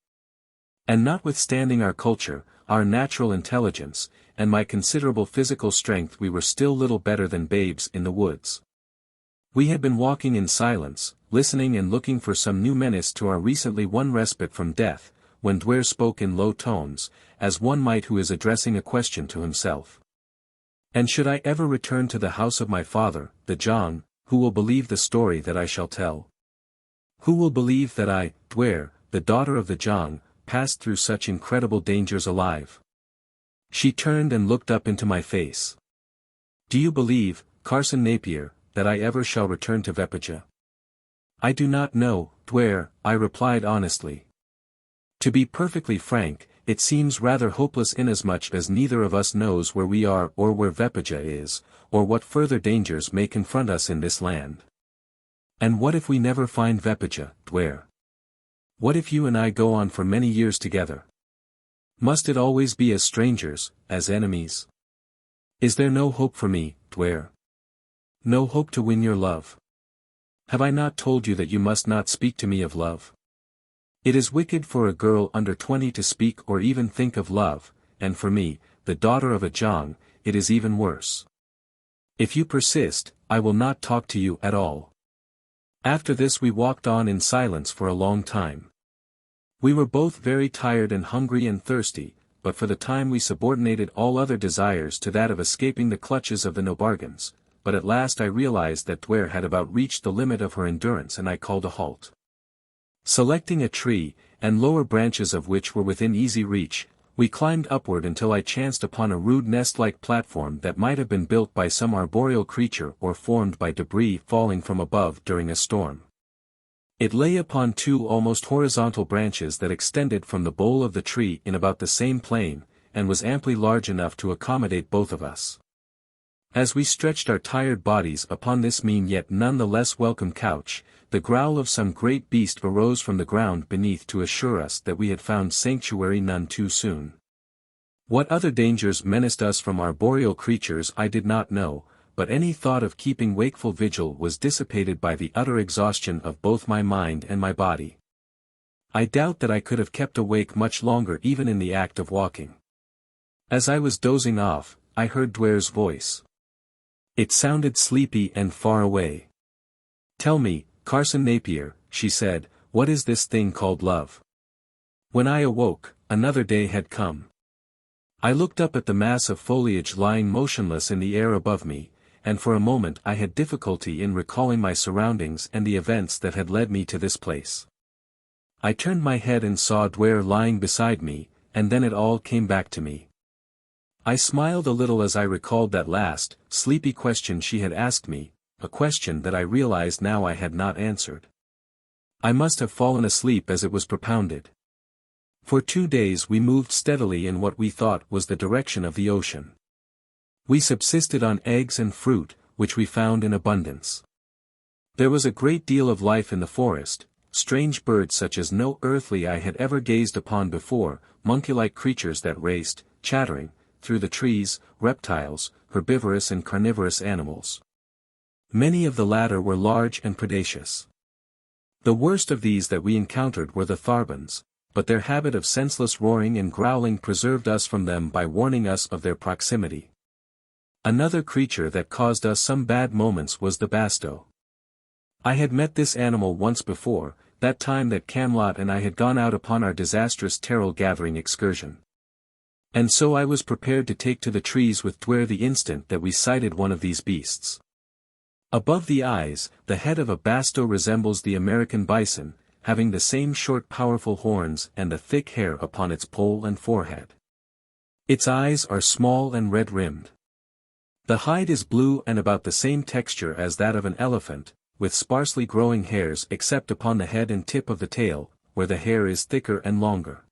And notwithstanding our culture, our natural intelligence, and my considerable physical strength we were still little better than babes in the woods. We had been walking in silence, listening and looking for some new menace to our recently won respite from death, when Duare spoke in low tones, as one might who is addressing a question to himself. And should I ever return to the house of my father, the Jang, who will believe the story that I shall tell? Who will believe that I, Duare, the daughter of the Jang, passed through such incredible dangers alive? She turned and looked up into my face. Do you believe, Carson Napier, that I ever shall return to Vepaja? I do not know, Duare, I replied honestly. To be perfectly frank, it seems rather hopeless inasmuch as neither of us knows where we are or where Vepaja is, or what further dangers may confront us in this land. And what if we never find Vepaja, Duare? What if you and I go on for many years together? Must it always be as strangers, as enemies? Is there no hope for me, Duare? No hope to win your love? Have I not told you that you must not speak to me of love? It is wicked for a girl under 20 to speak or even think of love, and for me, the daughter of a Jang, it is even worse. If you persist, I will not talk to you at all. After this we walked on in silence for a long time. We were both very tired and hungry and thirsty, but for the time we subordinated all other desires to that of escaping the clutches of the Nobargans, but at last I realized that Duare had about reached the limit of her endurance and I called a halt. Selecting a tree, and lower branches of which were within easy reach, we climbed upward until I chanced upon a rude nest-like platform that might have been built by some arboreal creature or formed by debris falling from above during a storm. It lay upon two almost horizontal branches that extended from the bole of the tree in about the same plane, and was amply large enough to accommodate both of us. As we stretched our tired bodies upon this mean yet none the less welcome couch, the growl of some great beast arose from the ground beneath to assure us that we had found sanctuary none too soon. What other dangers menaced us from arboreal creatures I did not know, but any thought of keeping wakeful vigil was dissipated by the utter exhaustion of both my mind and my body. I doubt that I could have kept awake much longer even in the act of walking. As I was dozing off, I heard Duare's voice. It sounded sleepy and far away. Tell me, Carson Napier, she said, what is this thing called love? When I awoke, another day had come. I looked up at the mass of foliage lying motionless in the air above me, and for a moment I had difficulty in recalling my surroundings and the events that had led me to this place. I turned my head and saw Duare lying beside me, and then it all came back to me. I smiled a little as I recalled that last, sleepy question she had asked me, a question that I realized now I had not answered. I must have fallen asleep as it was propounded. For 2 days we moved steadily in what we thought was the direction of the ocean. We subsisted on eggs and fruit, which we found in abundance. There was a great deal of life in the forest, strange birds such as no earthly eye had ever gazed upon before, monkey-like creatures that raced, chattering, through the trees, reptiles, herbivorous and carnivorous animals. Many of the latter were large and predaceous. The worst of these that we encountered were the Tharbans, but their habit of senseless roaring and growling preserved us from them by warning us of their proximity. Another creature that caused us some bad moments was the basto. I had met this animal once before, that time that Camelot and I had gone out upon our disastrous terrell-gathering excursion. And so I was prepared to take to the trees with Duare the instant that we sighted one of these beasts. Above the eyes, the head of a basto resembles the American bison, having the same short powerful horns and the thick hair upon its poll and forehead. Its eyes are small and red-rimmed. The hide is blue and about the same texture as that of an elephant, with sparsely growing hairs except upon the head and tip of the tail, where the hair is thicker and longer.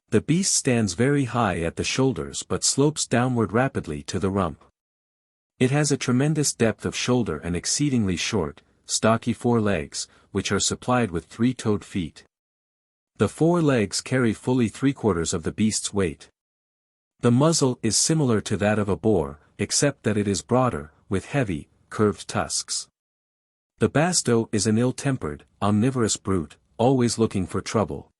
The beast stands very high at the shoulders but slopes downward rapidly to the rump. It has a tremendous depth of shoulder and exceedingly short, stocky forelegs, which are supplied with 3-toed feet. The forelegs carry fully 3/4 of the beast's weight. The muzzle is similar to that of a boar, except that it is broader, with heavy, curved tusks. The basto is an ill-tempered, omnivorous brute, always looking for trouble.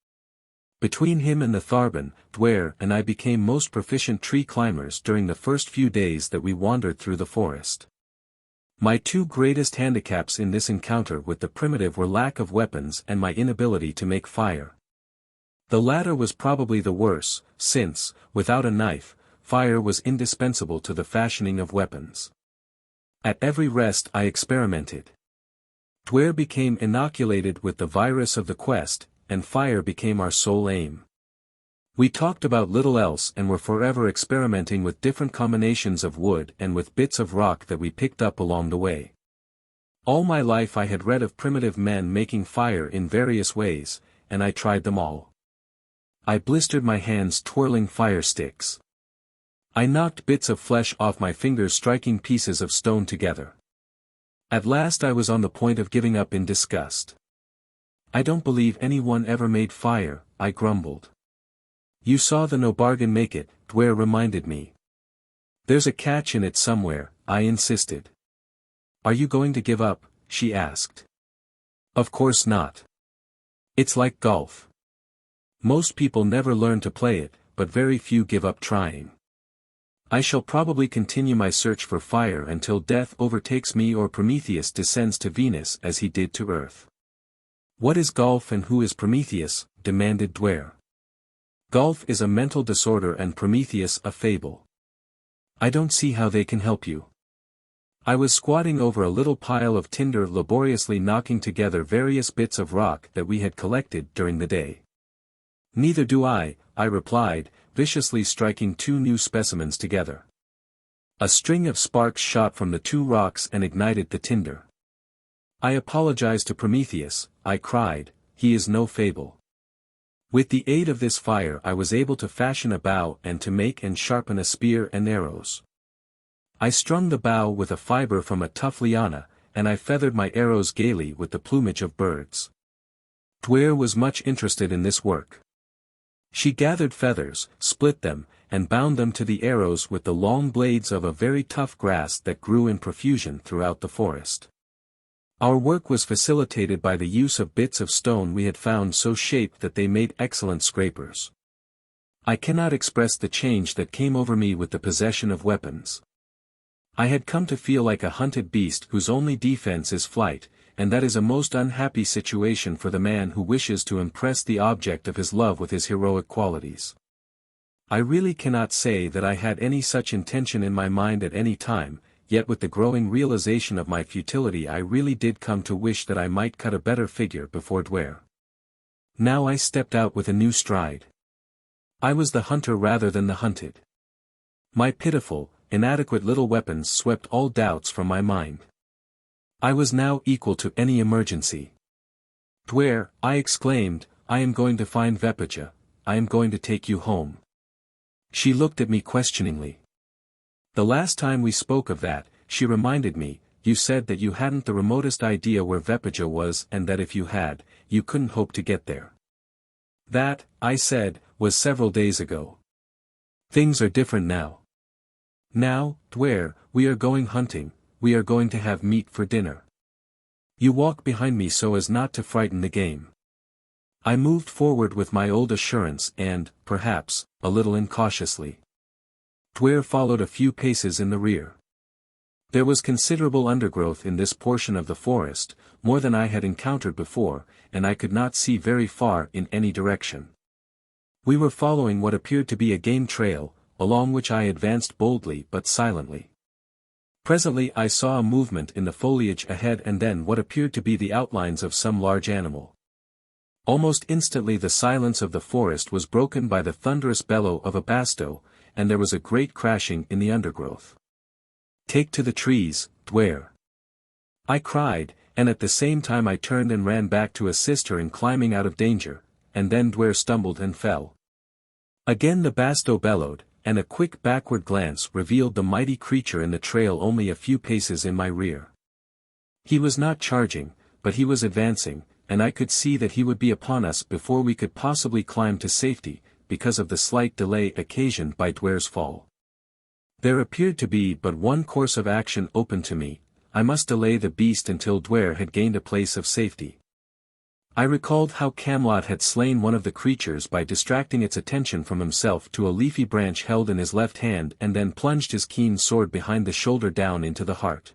Between him and the Tharban, Duare and I became most proficient tree climbers during the first few days that we wandered through the forest. My two greatest handicaps in this encounter with the primitive were lack of weapons and my inability to make fire. The latter was probably the worse, since, without a knife, fire was indispensable to the fashioning of weapons. At every rest I experimented. Duare became inoculated with the virus of the quest, and fire became our sole aim. We talked about little else and were forever experimenting with different combinations of wood and with bits of rock that we picked up along the way. All my life I had read of primitive men making fire in various ways, and I tried them all. I blistered my hands twirling fire sticks. I knocked bits of flesh off my fingers striking pieces of stone together. At last I was on the point of giving up in disgust. "I don't believe anyone ever made fire," I grumbled. "You saw the no bargain make it," Duare reminded me. "There's a catch in it somewhere," I insisted. "Are you going to give up?" she asked. "Of course not. It's like golf. Most people never learn to play it, but very few give up trying. I shall probably continue my search for fire until death overtakes me or Prometheus descends to Venus as he did to Earth." "What is golf and who is Prometheus?" demanded Duare. "Golf is a mental disorder and Prometheus a fable. I don't see how they can help you." I was squatting over a little pile of tinder laboriously knocking together various bits of rock that we had collected during the day. "Neither do I," I replied, viciously striking two new specimens together. A string of sparks shot from the two rocks and ignited the tinder. "I apologize to Prometheus," I cried, "he is no fable." With the aid of this fire I was able to fashion a bow and to make and sharpen a spear and arrows. I strung the bow with a fiber from a tough liana, and I feathered my arrows gaily with the plumage of birds. Duare was much interested in this work. She gathered feathers, split them, and bound them to the arrows with the long blades of a very tough grass that grew in profusion throughout the forest. Our work was facilitated by the use of bits of stone we had found so shaped that they made excellent scrapers. I cannot express the change that came over me with the possession of weapons. I had come to feel like a hunted beast whose only defense is flight, and that is a most unhappy situation for the man who wishes to impress the object of his love with his heroic qualities. I really cannot say that I had any such intention in my mind at any time, yet with the growing realization of my futility I really did come to wish that I might cut a better figure before Duare. Now I stepped out with a new stride. I was the hunter rather than the hunted. My pitiful, inadequate little weapons swept all doubts from my mind. I was now equal to any emergency. "Duare," I exclaimed, "I am going to find Vepaja. I am going to take you home." She looked at me questioningly. "The last time we spoke of that," she reminded me, "you said that you hadn't the remotest idea where Vepaja was and that if you had, you couldn't hope to get there." "That," I said, "was several days ago. Things are different now. Now, Duare, we are going hunting, we are going to have meat for dinner. You walk behind me so as not to frighten the game." I moved forward with my old assurance and, perhaps, a little incautiously. Duare followed a few paces in the rear. There was considerable undergrowth in this portion of the forest, more than I had encountered before, and I could not see very far in any direction. We were following what appeared to be a game trail, along which I advanced boldly but silently. Presently I saw a movement in the foliage ahead and then what appeared to be the outlines of some large animal. Almost instantly the silence of the forest was broken by the thunderous bellow of a basto, and there was a great crashing in the undergrowth. "Take to the trees, Duare!" I cried, and at the same time I turned and ran back to assist her in climbing out of danger, and then Duare stumbled and fell. Again the basto bellowed, and a quick backward glance revealed the mighty creature in the trail only a few paces in my rear. He was not charging, but he was advancing, and I could see that he would be upon us before we could possibly climb to safety, because of the slight delay occasioned by Duare's fall. There appeared to be but one course of action open to me: I must delay the beast until Duare had gained a place of safety. I recalled how Camelot had slain one of the creatures by distracting its attention from himself to a leafy branch held in his left hand and then plunged his keen sword behind the shoulder down into the heart.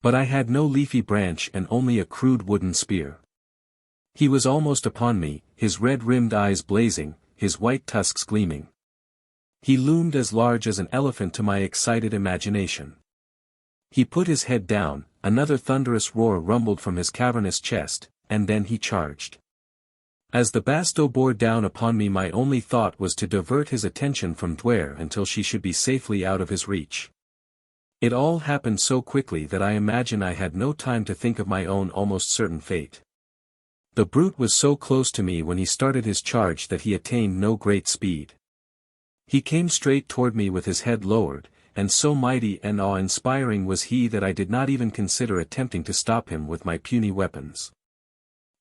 But I had no leafy branch and only a crude wooden spear. He was almost upon me, his red-rimmed eyes blazing, his white tusks gleaming. He loomed as large as an elephant to my excited imagination. He put his head down, another thunderous roar rumbled from his cavernous chest, and then he charged. As the basto bore down upon me, my only thought was to divert his attention from Duare until she should be safely out of his reach. It all happened so quickly that I imagine I had no time to think of my own almost certain fate. The brute was so close to me when he started his charge that he attained no great speed. He came straight toward me with his head lowered, and so mighty and awe-inspiring was he that I did not even consider attempting to stop him with my puny weapons.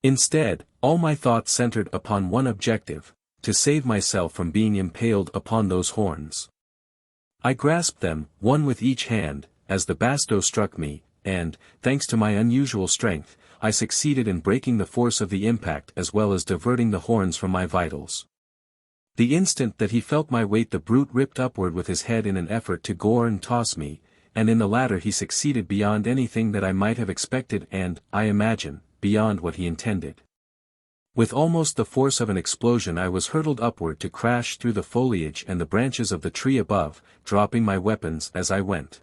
Instead, all my thoughts centered upon one objective: to save myself from being impaled upon those horns. I grasped them, one with each hand, as the basto struck me, and, thanks to my unusual strength, I succeeded in breaking the force of the impact as well as diverting the horns from my vitals. The instant that he felt my weight, the brute ripped upward with his head in an effort to gore and toss me, and in the latter he succeeded beyond anything that I might have expected and, I imagine, beyond what he intended. With almost the force of an explosion I was hurtled upward to crash through the foliage and the branches of the tree above, dropping my weapons as I went.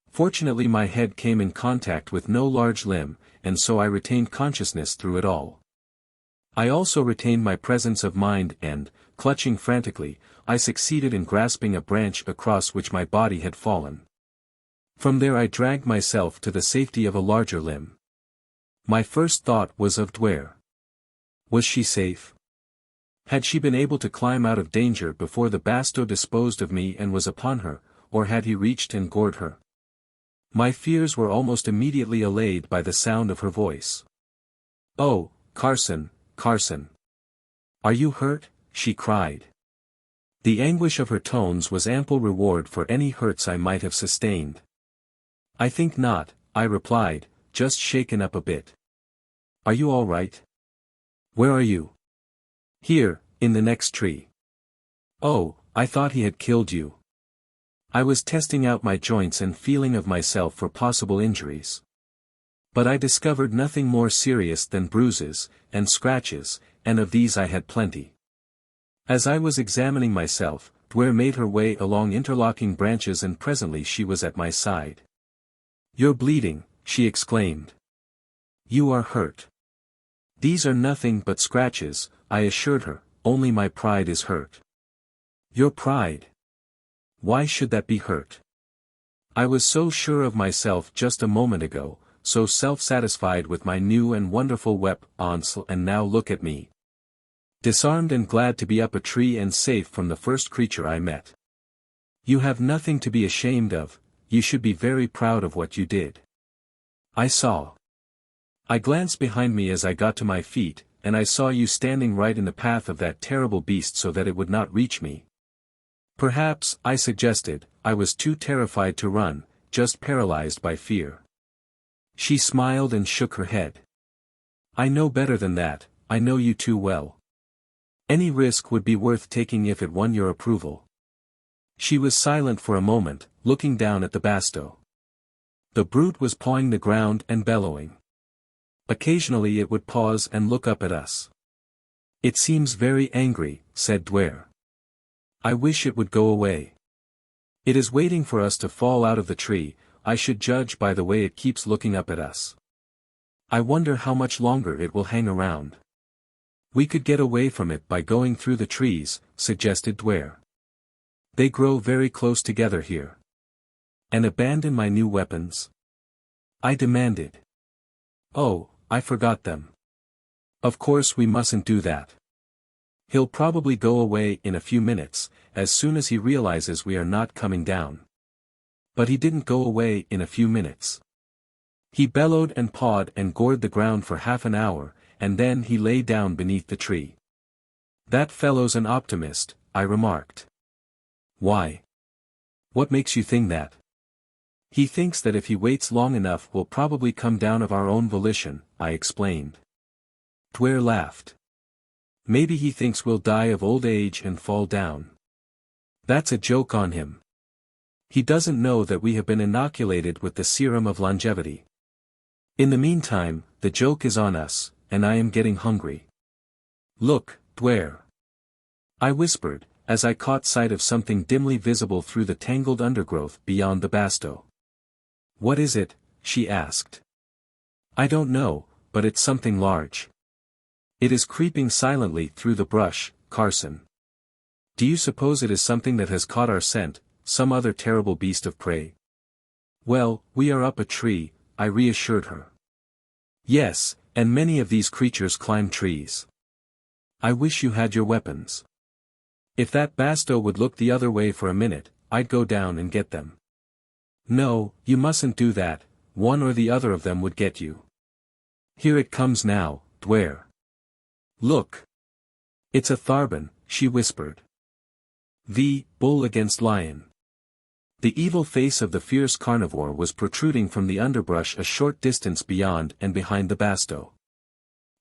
Fortunately my head came in contact with no large limb, and so I retained consciousness through it all. I also retained my presence of mind and, clutching frantically, I succeeded in grasping a branch across which my body had fallen. From there I dragged myself to the safety of a larger limb. My first thought was of Duare. Was she safe? Had she been able to climb out of danger before the basto disposed of me and was upon her, or had he reached and gored her? My fears were almost immediately allayed by the sound of her voice. "Oh, Carson, Carson. Are you hurt?" she cried. The anguish of her tones was ample reward for any hurts I might have sustained. "I think not," I replied, just shaken up a bit. "Are you all right? Where are you?" "Here, in the next tree." "Oh, I thought he had killed you." I was testing out my joints and feeling of myself for possible injuries. But I discovered nothing more serious than bruises, and scratches, and of these I had plenty. As I was examining myself, Duare made her way along interlocking branches and presently she was at my side. "You're bleeding," she exclaimed. "You are hurt." "These are nothing but scratches," I assured her, "only my pride is hurt." "Your pride? Why should that be hurt? I was so sure of myself just a moment ago, so self-satisfied with my new and wonderful weapons, and now look at me. Disarmed and glad to be up a tree and safe from the first creature I met. You have nothing to be ashamed of, you should be very proud of what you did." I saw. I glanced behind me as I got to my feet, and I saw you standing right in the path of that terrible beast so that it would not reach me. Perhaps, I suggested, I was too terrified to run, just paralyzed by fear. She smiled and shook her head. "I know better than that, I know you too well. Any risk would be worth taking if it won your approval." She was silent for a moment, looking down at the basto. The brute was pawing the ground and bellowing. Occasionally it would pause and look up at us. "It seems very angry," said Duare. "I wish it would go away. It is waiting for us to fall out of the tree, I should judge by the way it keeps looking up at us. I wonder how much longer it will hang around." "We could get away from it by going through the trees," suggested Duare. "They grow very close together here." "And abandon my new weapons?" I demanded. "Oh, I forgot them. Of course we mustn't do that. He'll probably go away in a few minutes, as soon as he realizes we are not coming down." But he didn't go away in a few minutes. He bellowed and pawed and gored the ground for half an hour, and then he lay down beneath the tree. "That fellow's an optimist," I remarked. "Why? What makes you think that?" "He thinks that if he waits long enough we'll probably come down of our own volition," I explained. Duare laughed. "Maybe he thinks we'll die of old age and fall down. That's a joke on him. He doesn't know that we have been inoculated with the serum of longevity. In the meantime, the joke is on us, and I am getting hungry." "Look, Duare," I whispered, as I caught sight of something dimly visible through the tangled undergrowth beyond the basto. "What is it?" she asked. "I don't know, but it's something large. It is creeping silently through the brush, Carson. Do you suppose it is something that has caught our scent, some other terrible beast of prey?" "Well, we are up a tree," I reassured her. "Yes, and many of these creatures climb trees. I wish you had your weapons. If that basto would look the other way for a minute, I'd go down and get them." "No, you mustn't do that, one or the other of them would get you. Here it comes now, Duare. Look. It's a tharbin," she whispered. The bull against lion. The evil face of the fierce carnivore was protruding from the underbrush a short distance beyond and behind the basto.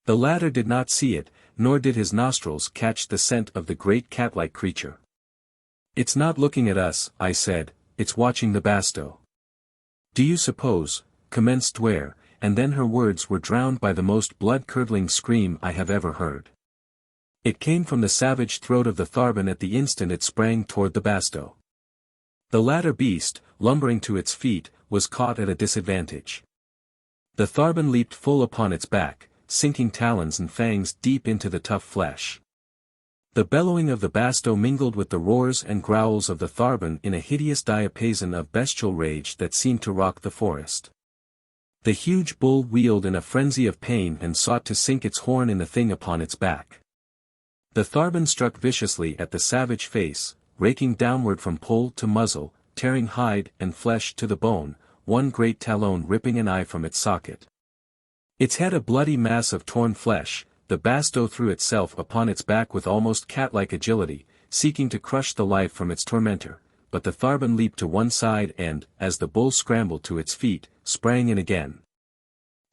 The latter did not see it, nor did his nostrils catch the scent of the great cat-like creature. "It's not looking at us," I said, "it's watching the basto." "Do you suppose," commenced Duare, and then her words were drowned by the most blood-curdling scream I have ever heard. It came from the savage throat of the tharbin at the instant it sprang toward the basto. The latter beast, lumbering to its feet, was caught at a disadvantage. The tharbin leaped full upon its back, sinking talons and fangs deep into the tough flesh. The bellowing of the basto mingled with the roars and growls of the tharbin in a hideous diapason of bestial rage that seemed to rock the forest. The huge bull wheeled in a frenzy of pain and sought to sink its horn in the thing upon its back. The tharbin struck viciously at the savage face, raking downward from poll to muzzle, tearing hide and flesh to the bone, one great talon ripping an eye from its socket. Its head a bloody mass of torn flesh, the basto threw itself upon its back with almost cat-like agility, seeking to crush the life from its tormentor, but the tharbin leaped to one side and, as the bull scrambled to its feet, sprang in again.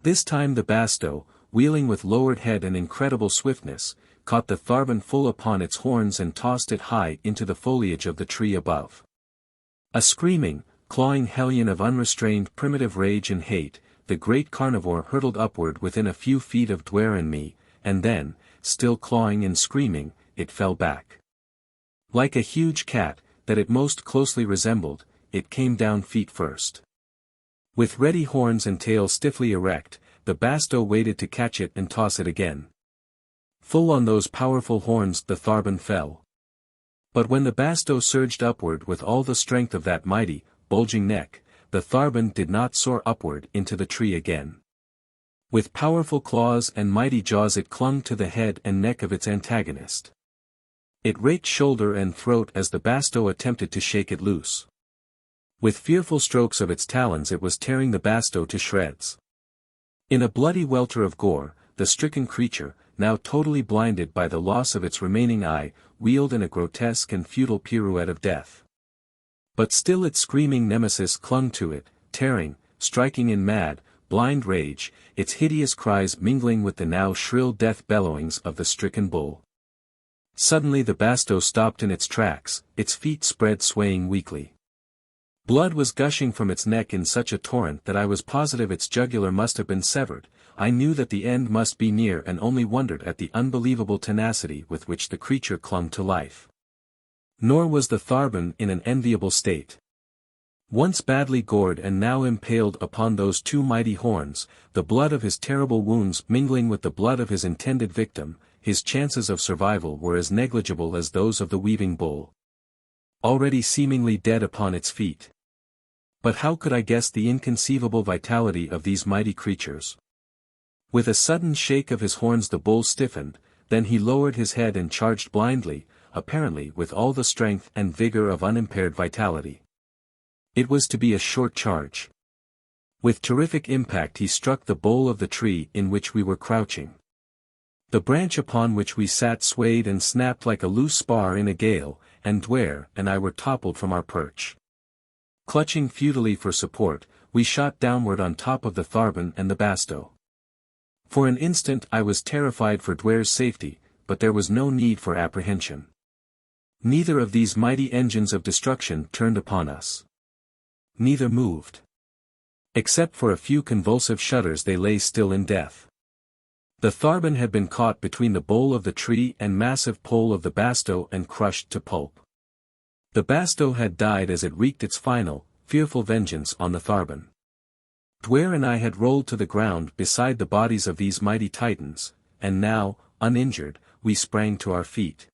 This time the basto, wheeling with lowered head and incredible swiftness, caught the tharbin full upon its horns and tossed it high into the foliage of the tree above. A screaming, clawing hellion of unrestrained primitive rage and hate, the great carnivore hurtled upward within a few feet of Duare and me, and then, still clawing and screaming, it fell back. Like a huge cat, that it most closely resembled, it came down feet first. With ready horns and tail stiffly erect, the basto waited to catch it and toss it again. Full on those powerful horns the tharbin fell. But when the basto surged upward with all the strength of that mighty, bulging neck, the tharbin did not soar upward into the tree again. With powerful claws and mighty jaws it clung to the head and neck of its antagonist. It raked shoulder and throat as the basto attempted to shake it loose. With fearful strokes of its talons it was tearing the basto to shreds. In a bloody welter of gore, the stricken creature, now totally blinded by the loss of its remaining eye, wheeled in a grotesque and futile pirouette of death. But still its screaming nemesis clung to it, tearing, striking in mad, blind rage, its hideous cries mingling with the now shrill death bellowings of the stricken bull. Suddenly the basto stopped in its tracks, its feet spread swaying weakly. Blood was gushing from its neck in such a torrent that I was positive its jugular must have been severed. I knew that the end must be near and only wondered at the unbelievable tenacity with which the creature clung to life. Nor was the tharbin in an enviable state. Once badly gored and now impaled upon those two mighty horns, the blood of his terrible wounds mingling with the blood of his intended victim, his chances of survival were as negligible as those of the weaving bull. Already seemingly dead upon its feet. But how could I guess the inconceivable vitality of these mighty creatures? With a sudden shake of his horns the bull stiffened, then he lowered his head and charged blindly, apparently with all the strength and vigor of unimpaired vitality. It was to be a short charge. With terrific impact he struck the bole of the tree in which we were crouching. The branch upon which we sat swayed and snapped like a loose spar in a gale, and Duare and I were toppled from our perch. Clutching futilely for support, we shot downward on top of the tharbin and the basto. For an instant I was terrified for Duare's safety, but there was no need for apprehension. Neither of these mighty engines of destruction turned upon us. Neither moved. Except for a few convulsive shudders they lay still in death. The Tharbin had been caught between the bole of the tree and massive pole of the basto and crushed to pulp. The basto had died as it wreaked its final, fearful vengeance on the Tharbin. Duare and I had rolled to the ground beside the bodies of these mighty titans, and now, uninjured, we sprang to our feet.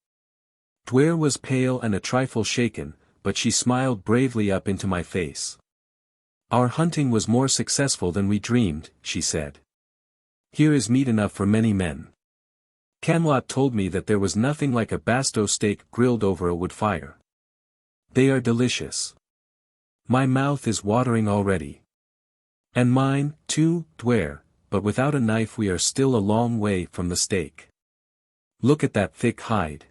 Duare was pale and a trifle shaken, but she smiled bravely up into my face. "Our hunting was more successful than we dreamed," she said. "Here is meat enough for many men. Canlot told me that there was nothing like a basto steak grilled over a wood fire. They are delicious. My mouth is watering already. And mine, too, Duare, but without a knife we are still a long way from the steak. Look at that thick hide."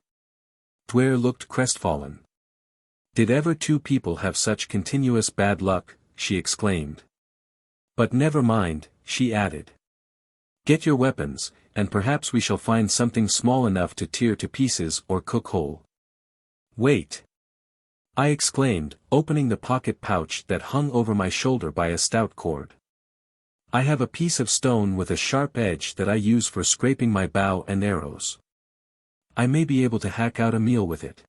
Duare looked crestfallen. "Did ever two people have such continuous bad luck?" she exclaimed. "But never mind," she added. "Get your weapons, and perhaps we shall find something small enough to tear to pieces or cook whole." "Wait!" I exclaimed, opening the pocket pouch that hung over my shoulder by a stout cord. "I have a piece of stone with a sharp edge that I use for scraping my bow and arrows. I may be able to hack out a meal with it."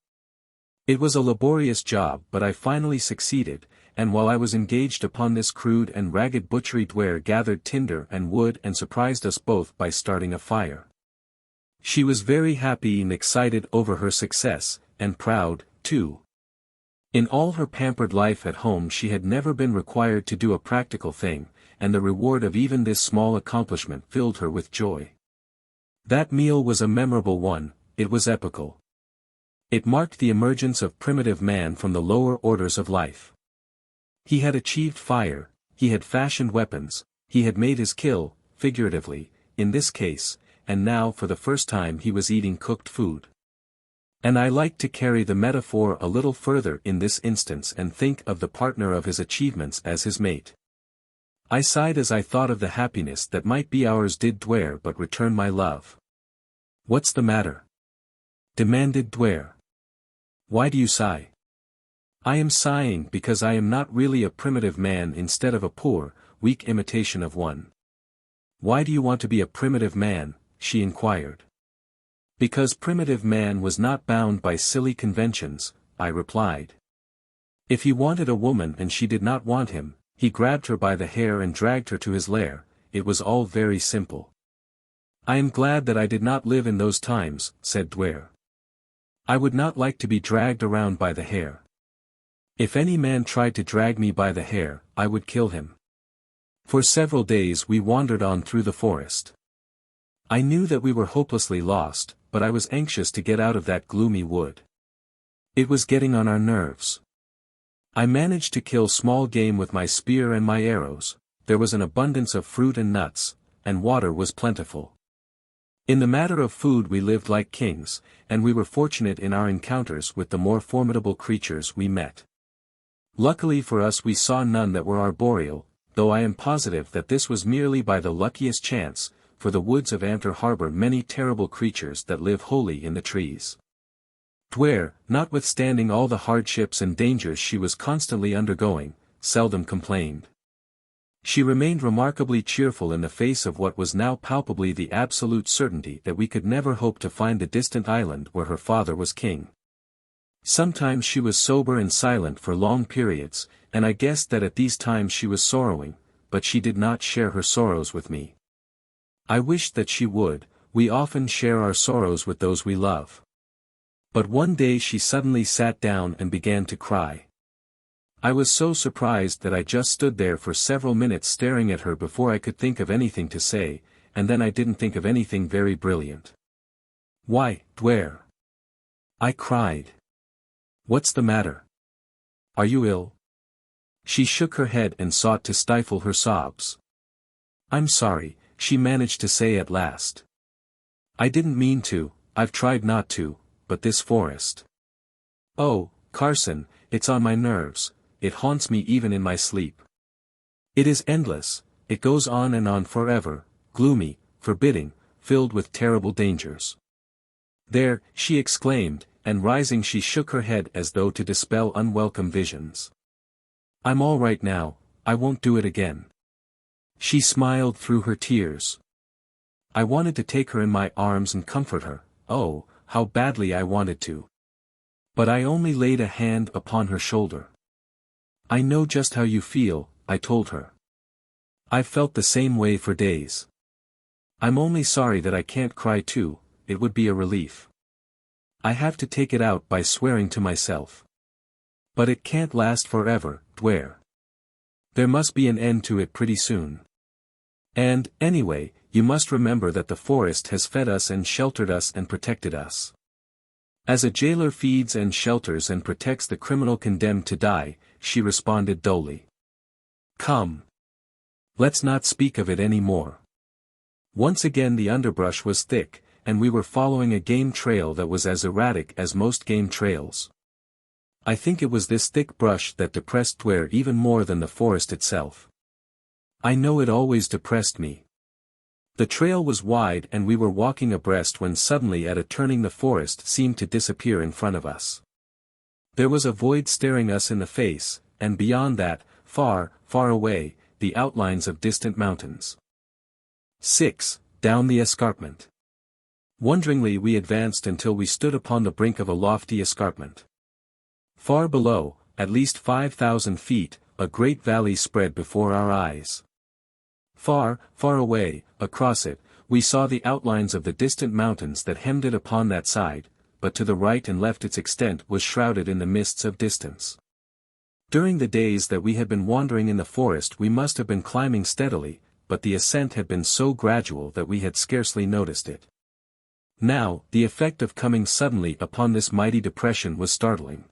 It was a laborious job, but I finally succeeded, and while I was engaged upon this crude and ragged butchery, Duare gathered tinder and wood and surprised us both by starting a fire. She was very happy and excited over her success, and proud, too. In all her pampered life at home she had never been required to do a practical thing, and the reward of even this small accomplishment filled her with joy. That meal was a memorable one, it was epical. It marked the emergence of primitive man from the lower orders of life. He had achieved fire, he had fashioned weapons, he had made his kill, figuratively, in this case, and now for the first time he was eating cooked food. And I like to carry the metaphor a little further in this instance and think of the partner of his achievements as his mate. I sighed as I thought of the happiness that might be ours did Duare but return my love. "What's the matter?" demanded Duare. "Why do you sigh?" "I am sighing because I am not really a primitive man instead of a poor, weak imitation of one." "Why do you want to be a primitive man?" she inquired. "Because primitive man was not bound by silly conventions," I replied. "If he wanted a woman and she did not want him, he grabbed her by the hair and dragged her to his lair. It was all very simple." "I am glad that I did not live in those times," said Duare. "I would not like to be dragged around by the hair. If any man tried to drag me by the hair, I would kill him." For several days we wandered on through the forest. I knew that we were hopelessly lost, but I was anxious to get out of that gloomy wood. It was getting on our nerves. I managed to kill small game with my spear and my arrows, there was an abundance of fruit and nuts, and water was plentiful. In the matter of food we lived like kings, and we were fortunate in our encounters with the more formidable creatures we met. Luckily for us we saw none that were arboreal, though I am positive that this was merely by the luckiest chance, for the woods of Antler harbor many terrible creatures that live wholly in the trees. Duare, notwithstanding all the hardships and dangers she was constantly undergoing, seldom complained. She remained remarkably cheerful in the face of what was now palpably the absolute certainty that we could never hope to find the distant island where her father was king. Sometimes she was sober and silent for long periods, and I guessed that at these times she was sorrowing, but she did not share her sorrows with me. I wished that she would. We often share our sorrows with those we love. But one day she suddenly sat down and began to cry. I was so surprised that I just stood there for several minutes staring at her before I could think of anything to say, and then I didn't think of anything very brilliant. "Why, Duare?" I cried. "What's the matter? Are you ill?" She shook her head and sought to stifle her sobs. "I'm sorry," she managed to say at last. "I didn't mean to, I've tried not to, but this forest. Oh, Carson, it's on my nerves. It haunts me even in my sleep. It is endless, it goes on and on forever, gloomy, forbidding, filled with terrible dangers." "There," she exclaimed, and rising she shook her head as though to dispel unwelcome visions. "I'm all right now, I won't do it again." She smiled through her tears. I wanted to take her in my arms and comfort her, oh, how badly I wanted to. But I only laid a hand upon her shoulder. I know just how you feel, I told her. I've felt the same way for days. I'm only sorry that I can't cry too, it would be a relief. I have to take it out by swearing to myself. But it can't last forever, Duare. There must be an end to it pretty soon. And, anyway, you must remember that the forest has fed us and sheltered us and protected us. As a jailer feeds and shelters and protects the criminal condemned to die, she responded dully. Come. Let's not speak of it any more. Once again the underbrush was thick, and we were following a game trail that was as erratic as most game trails. I think it was this thick brush that depressed Duare even more than the forest itself. I know it always depressed me. The trail was wide and we were walking abreast when suddenly at a turning the forest seemed to disappear in front of us. There was a void staring us in the face, and beyond that, far, far away, the outlines of distant mountains. 6. Down the escarpment. Wonderingly we advanced until we stood upon the brink of a lofty escarpment. Far below, at least 5,000 feet, a great valley spread before our eyes. Far, far away, across it, we saw the outlines of the distant mountains that hemmed it upon that side, but to the right and left its extent was shrouded in the mists of distance. During the days that we had been wandering in the forest we must have been climbing steadily, but the ascent had been so gradual that we had scarcely noticed it. Now, the effect of coming suddenly upon this mighty depression was startling.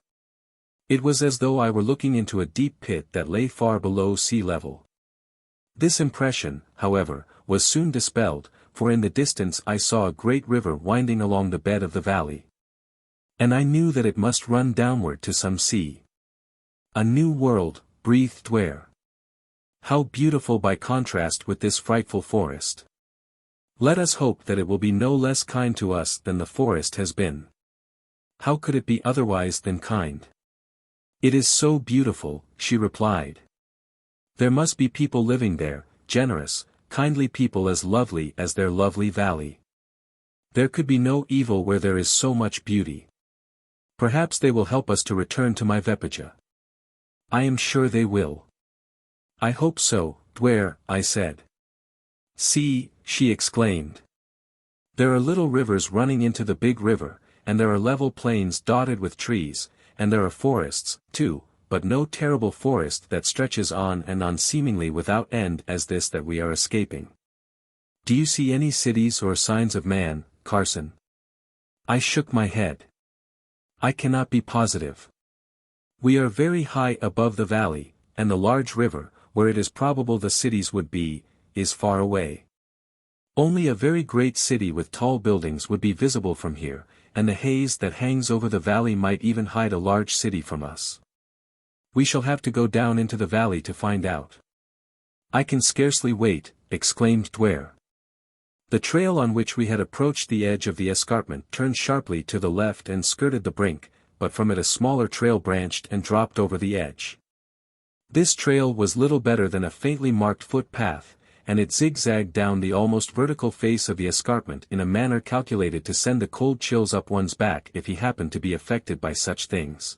It was as though I were looking into a deep pit that lay far below sea level. This impression, however, was soon dispelled, for in the distance I saw a great river winding along the bed of the valley. And I knew that it must run downward to some sea. A new world, breathed Duare. How beautiful by contrast with this frightful forest. Let us hope that it will be no less kind to us than the forest has been. How could it be otherwise than kind? It is so beautiful, she replied. There must be people living there, generous, kindly people as lovely as their lovely valley. There could be no evil where there is so much beauty. Perhaps they will help us to return to my Vepaja. I am sure they will. I hope so, Duare, I said. See, she exclaimed. There are little rivers running into the big river, and there are level plains dotted with trees, and there are forests, too, but no terrible forest that stretches on and on seemingly without end as this that we are escaping. Do you see any cities or signs of man, Carson? I shook my head. I cannot be positive. We are very high above the valley, and the large river, where it is probable the cities would be, is far away. Only a very great city with tall buildings would be visible from here, and the haze that hangs over the valley might even hide a large city from us. We shall have to go down into the valley to find out. I can scarcely wait, exclaimed Duare. The trail on which we had approached the edge of the escarpment turned sharply to the left and skirted the brink, but from it a smaller trail branched and dropped over the edge. This trail was little better than a faintly marked footpath, and it zigzagged down the almost vertical face of the escarpment in a manner calculated to send the cold chills up one's back if he happened to be affected by such things.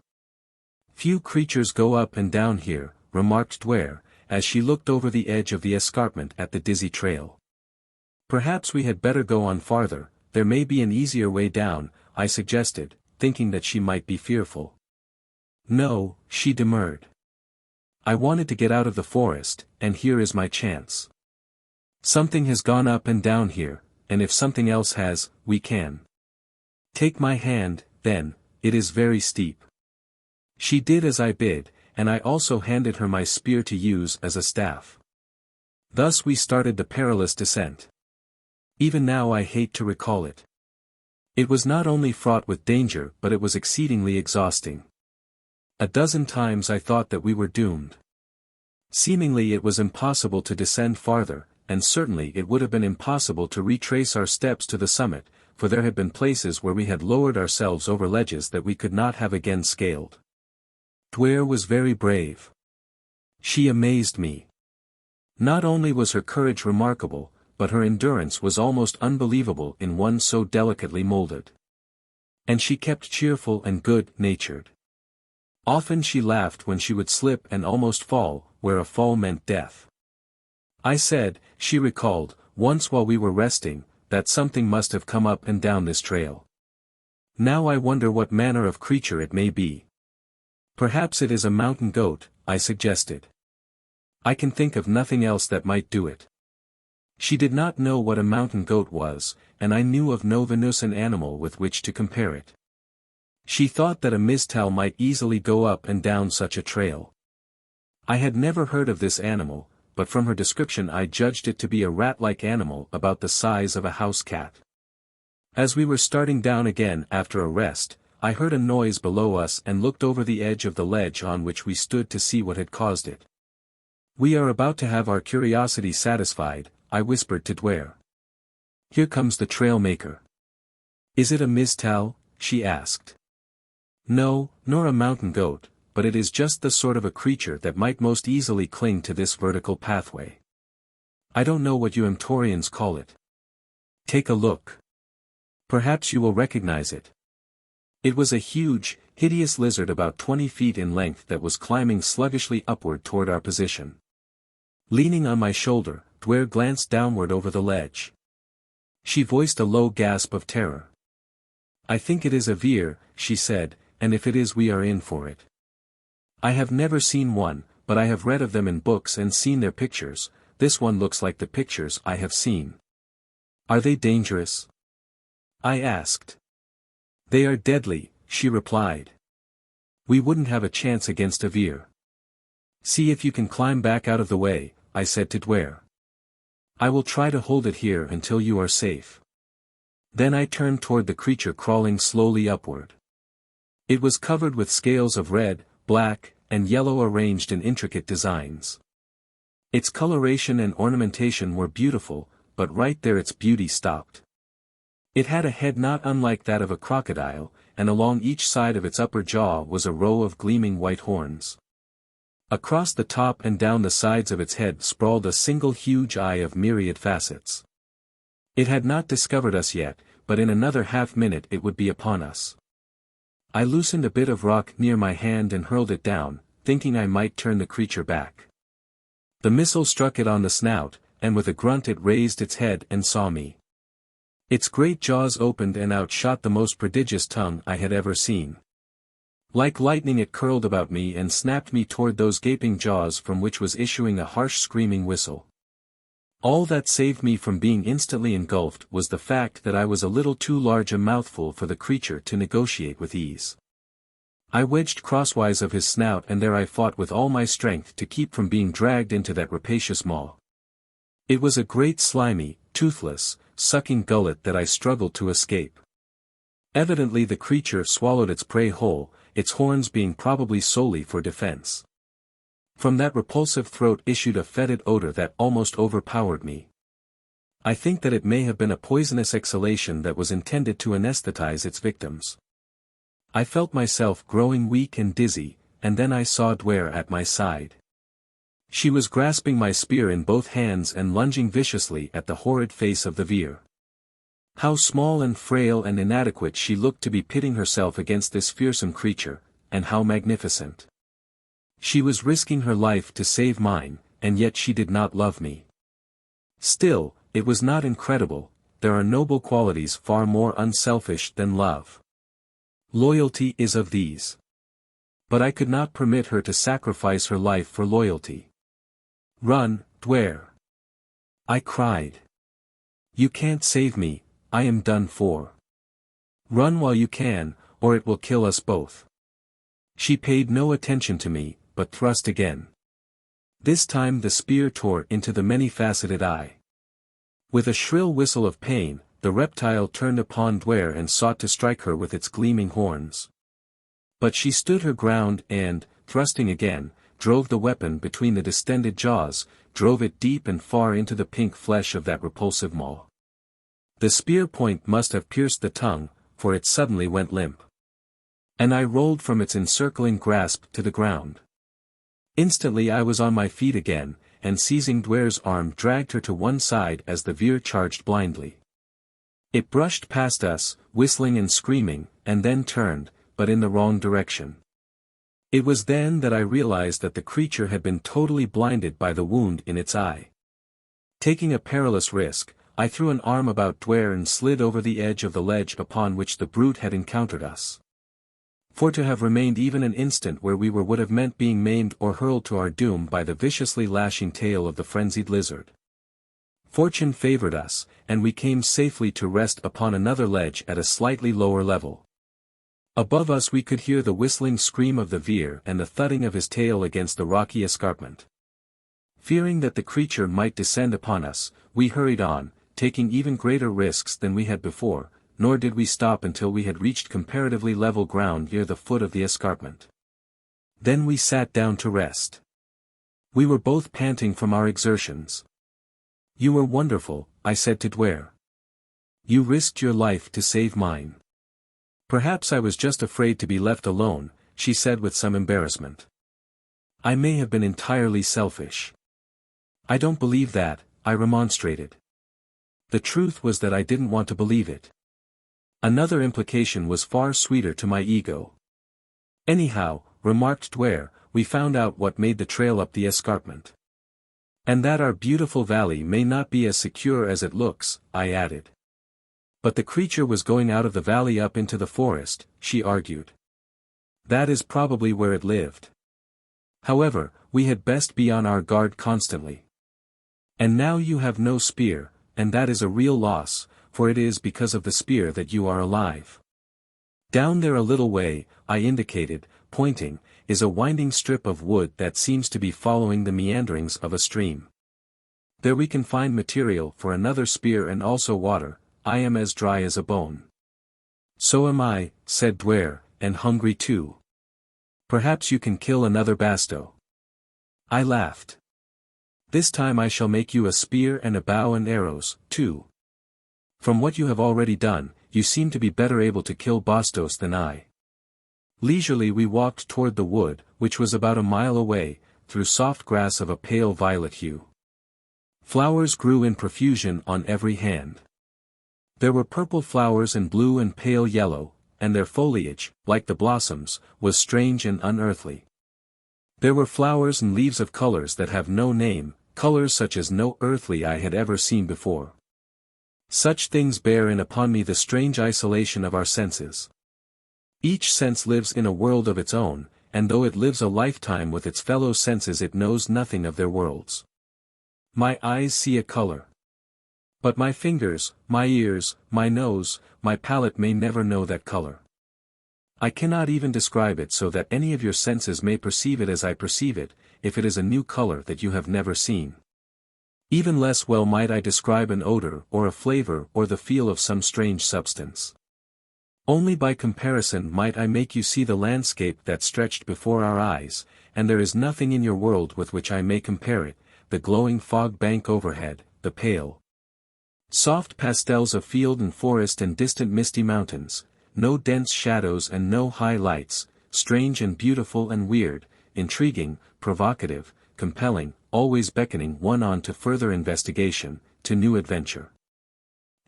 Few creatures go up and down here, remarked Duare, as she looked over the edge of the escarpment at the dizzy trail. Perhaps we had better go on farther, there may be an easier way down, I suggested, thinking that she might be fearful. No, she demurred. I wanted to get out of the forest, and here is my chance. Something has gone up and down here, and if something else has, we can. Take my hand, then, it is very steep. She did as I bid, and I also handed her my spear to use as a staff. Thus we started the perilous descent. Even now I hate to recall it. It was not only fraught with danger but it was exceedingly exhausting. A dozen times I thought that we were doomed. Seemingly it was impossible to descend farther, and certainly it would have been impossible to retrace our steps to the summit, for there had been places where we had lowered ourselves over ledges that we could not have again scaled. Duare was very brave. She amazed me. Not only was her courage remarkable, but her endurance was almost unbelievable in one so delicately molded. And she kept cheerful and good-natured. Often she laughed when she would slip and almost fall, where a fall meant death. I said, she recalled, once while we were resting, that something must have come up and down this trail. Now I wonder what manner of creature it may be. Perhaps it is a mountain goat, I suggested. I can think of nothing else that might do it. She did not know what a mountain goat was, and I knew of no Venusian animal with which to compare it. She thought that a mistal might easily go up and down such a trail. I had never heard of this animal, but from her description I judged it to be a rat-like animal about the size of a house cat. As we were starting down again after a rest, I heard a noise below us and looked over the edge of the ledge on which we stood to see what had caused it. "We are about to have our curiosity satisfied," I whispered to Duare. "Here comes the trail maker." "Is it a mistal?" she asked. "No, nor a mountain goat, but it is just the sort of a creature that might most easily cling to this vertical pathway. I don't know what you Amtorians call it. Take a look. Perhaps you will recognize it." It was a huge, hideous lizard about 20 feet in length that was climbing sluggishly upward toward our position. Leaning on my shoulder, Duare glanced downward over the ledge. She voiced a low gasp of terror. "I think it is a veer," she said, "and if it is we are in for it. I have never seen one, but I have read of them in books and seen their pictures. This one looks like the pictures I have seen." "Are they dangerous?" I asked. "They are deadly," she replied. "We wouldn't have a chance against a veer." "See if you can climb back out of the way," I said to Duare. "I will try to hold it here until you are safe." Then I turned toward the creature crawling slowly upward. It was covered with scales of red, black, and yellow arranged in intricate designs. Its coloration and ornamentation were beautiful, but right there its beauty stopped. It had a head not unlike that of a crocodile, and along each side of its upper jaw was a row of gleaming white horns. Across the top and down the sides of its head sprawled a single huge eye of myriad facets. It had not discovered us yet, but in another half-minute it would be upon us. I loosened a bit of rock near my hand and hurled it down, thinking I might turn the creature back. The missile struck it on the snout, and with a grunt it raised its head and saw me. Its great jaws opened and out shot the most prodigious tongue I had ever seen. Like lightning it curled about me and snapped me toward those gaping jaws from which was issuing a harsh screaming whistle. All that saved me from being instantly engulfed was the fact that I was a little too large a mouthful for the creature to negotiate with ease. I wedged crosswise of his snout and there I fought with all my strength to keep from being dragged into that rapacious maw. It was a great slimy, toothless, sucking gullet that I struggled to escape. Evidently the creature swallowed its prey whole, its horns being probably solely for defense. From that repulsive throat issued a fetid odor that almost overpowered me. I think that it may have been a poisonous exhalation that was intended to anesthetize its victims. I felt myself growing weak and dizzy, and then I saw Duare at my side. She was grasping my spear in both hands and lunging viciously at the horrid face of the veer. How small and frail and inadequate she looked to be pitting herself against this fearsome creature, and how magnificent. She was risking her life to save mine, and yet she did not love me. Still, it was not incredible, there are noble qualities far more unselfish than love. Loyalty is of these. But I could not permit her to sacrifice her life for loyalty. "Run, Duare!" I cried. "You can't save me, I am done for. Run while you can, or it will kill us both." She paid no attention to me, but thrust again. This time the spear tore into the many-faceted eye. With a shrill whistle of pain, the reptile turned upon Duare and sought to strike her with its gleaming horns. But she stood her ground and, thrusting again, drove the weapon between the distended jaws, drove it deep and far into the pink flesh of that repulsive maw. The spear point must have pierced the tongue, for it suddenly went limp. And I rolled from its encircling grasp to the ground. Instantly I was on my feet again, and seizing Duare's arm dragged her to one side as the veer charged blindly. It brushed past us, whistling and screaming, and then turned, but in the wrong direction. It was then that I realized that the creature had been totally blinded by the wound in its eye. Taking a perilous risk, I threw an arm about Duare and slid over the edge of the ledge upon which the brute had encountered us. For to have remained even an instant where we were would have meant being maimed or hurled to our doom by the viciously lashing tail of the frenzied lizard. Fortune favored us, and we came safely to rest upon another ledge at a slightly lower level. Above us we could hear the whistling scream of the veer and the thudding of his tail against the rocky escarpment. Fearing that the creature might descend upon us, we hurried on, taking even greater risks than we had before, nor did we stop until we had reached comparatively level ground near the foot of the escarpment. Then we sat down to rest. We were both panting from our exertions. "You were wonderful," I said to Duare. "You risked your life to save mine." "Perhaps I was just afraid to be left alone," she said with some embarrassment. "I may have been entirely selfish." "I don't believe that," I remonstrated. The truth was that I didn't want to believe it. Another implication was far sweeter to my ego. "Anyhow," remarked Duare, "we found out what made the trail up the escarpment. And that our beautiful valley may not be as secure as it looks," I added. "But the creature was going out of the valley up into the forest," she argued. "That is probably where it lived. However, we had best be on our guard constantly. And now you have no spear, and that is a real loss, for it is because of the spear that you are alive. Down there a little way," I indicated, pointing, "is a winding strip of wood that seems to be following the meanderings of a stream. There we can find material for another spear and also water. I am as dry as a bone." "So am I," said Duare, "and hungry too. Perhaps you can kill another basto." I laughed. "This time I shall make you a spear and a bow and arrows, too. From what you have already done, you seem to be better able to kill bastos than I." Leisurely we walked toward the wood, which was about a mile away, through soft grass of a pale violet hue. Flowers grew in profusion on every hand. There were purple flowers and blue and pale yellow, and their foliage, like the blossoms, was strange and unearthly. There were flowers and leaves of colors that have no name, colors such as no earthly eye had ever seen before. Such things bear in upon me the strange isolation of our senses. Each sense lives in a world of its own, and though it lives a lifetime with its fellow senses it knows nothing of their worlds. My eyes see a color. But my fingers, my ears, my nose, my palate may never know that color. I cannot even describe it so that any of your senses may perceive it as I perceive it, if it is a new color that you have never seen. Even less well might I describe an odor or a flavor or the feel of some strange substance. Only by comparison might I make you see the landscape that stretched before our eyes, and there is nothing in your world with which I may compare it, the glowing fog bank overhead, the pale soft pastels of field and forest and distant misty mountains, no dense shadows and no high lights, strange and beautiful and weird, intriguing, provocative, compelling, always beckoning one on to further investigation, to new adventure.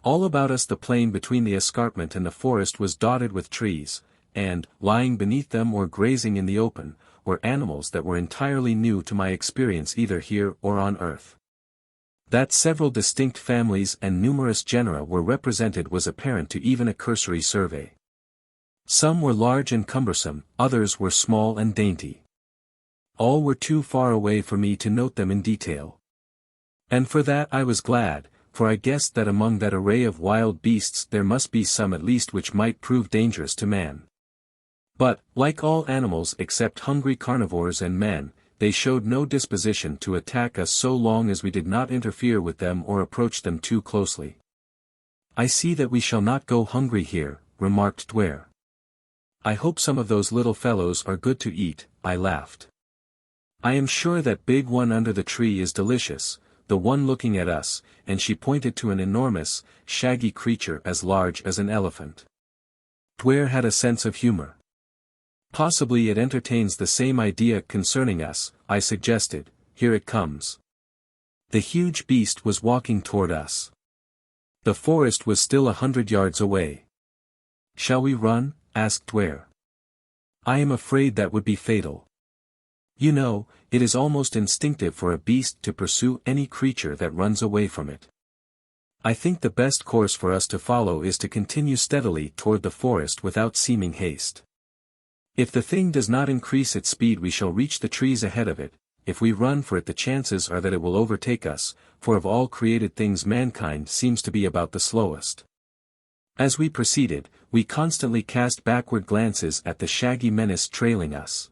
All about us the plain between the escarpment and the forest was dotted with trees, and, lying beneath them or grazing in the open, were animals that were entirely new to my experience either here or on earth. That several distinct families and numerous genera were represented was apparent to even a cursory survey. Some were large and cumbersome, others were small and dainty. All were too far away for me to note them in detail. And for that I was glad, for I guessed that among that array of wild beasts there must be some at least which might prove dangerous to man. But, like all animals except hungry carnivores and men, they showed no disposition to attack us so long as we did not interfere with them or approach them too closely. "I see that we shall not go hungry here," remarked Duare. "I hope some of those little fellows are good to eat," I laughed. "I am sure that big one under the tree is delicious, the one looking at us," and she pointed to an enormous, shaggy creature as large as an elephant. Duare had a sense of humor. "Possibly it entertains the same idea concerning us," I suggested. "Here it comes." The huge beast was walking toward us. The forest was still 100 yards away. "Shall we run?" asked Duare. "I am afraid that would be fatal. You know, it is almost instinctive for a beast to pursue any creature that runs away from it. I think the best course for us to follow is to continue steadily toward the forest without seeming haste. If the thing does not increase its speed we shall reach the trees ahead of it. If we run for it the chances are that it will overtake us, for of all created things mankind seems to be about the slowest." As we proceeded, we constantly cast backward glances at the shaggy menace trailing us.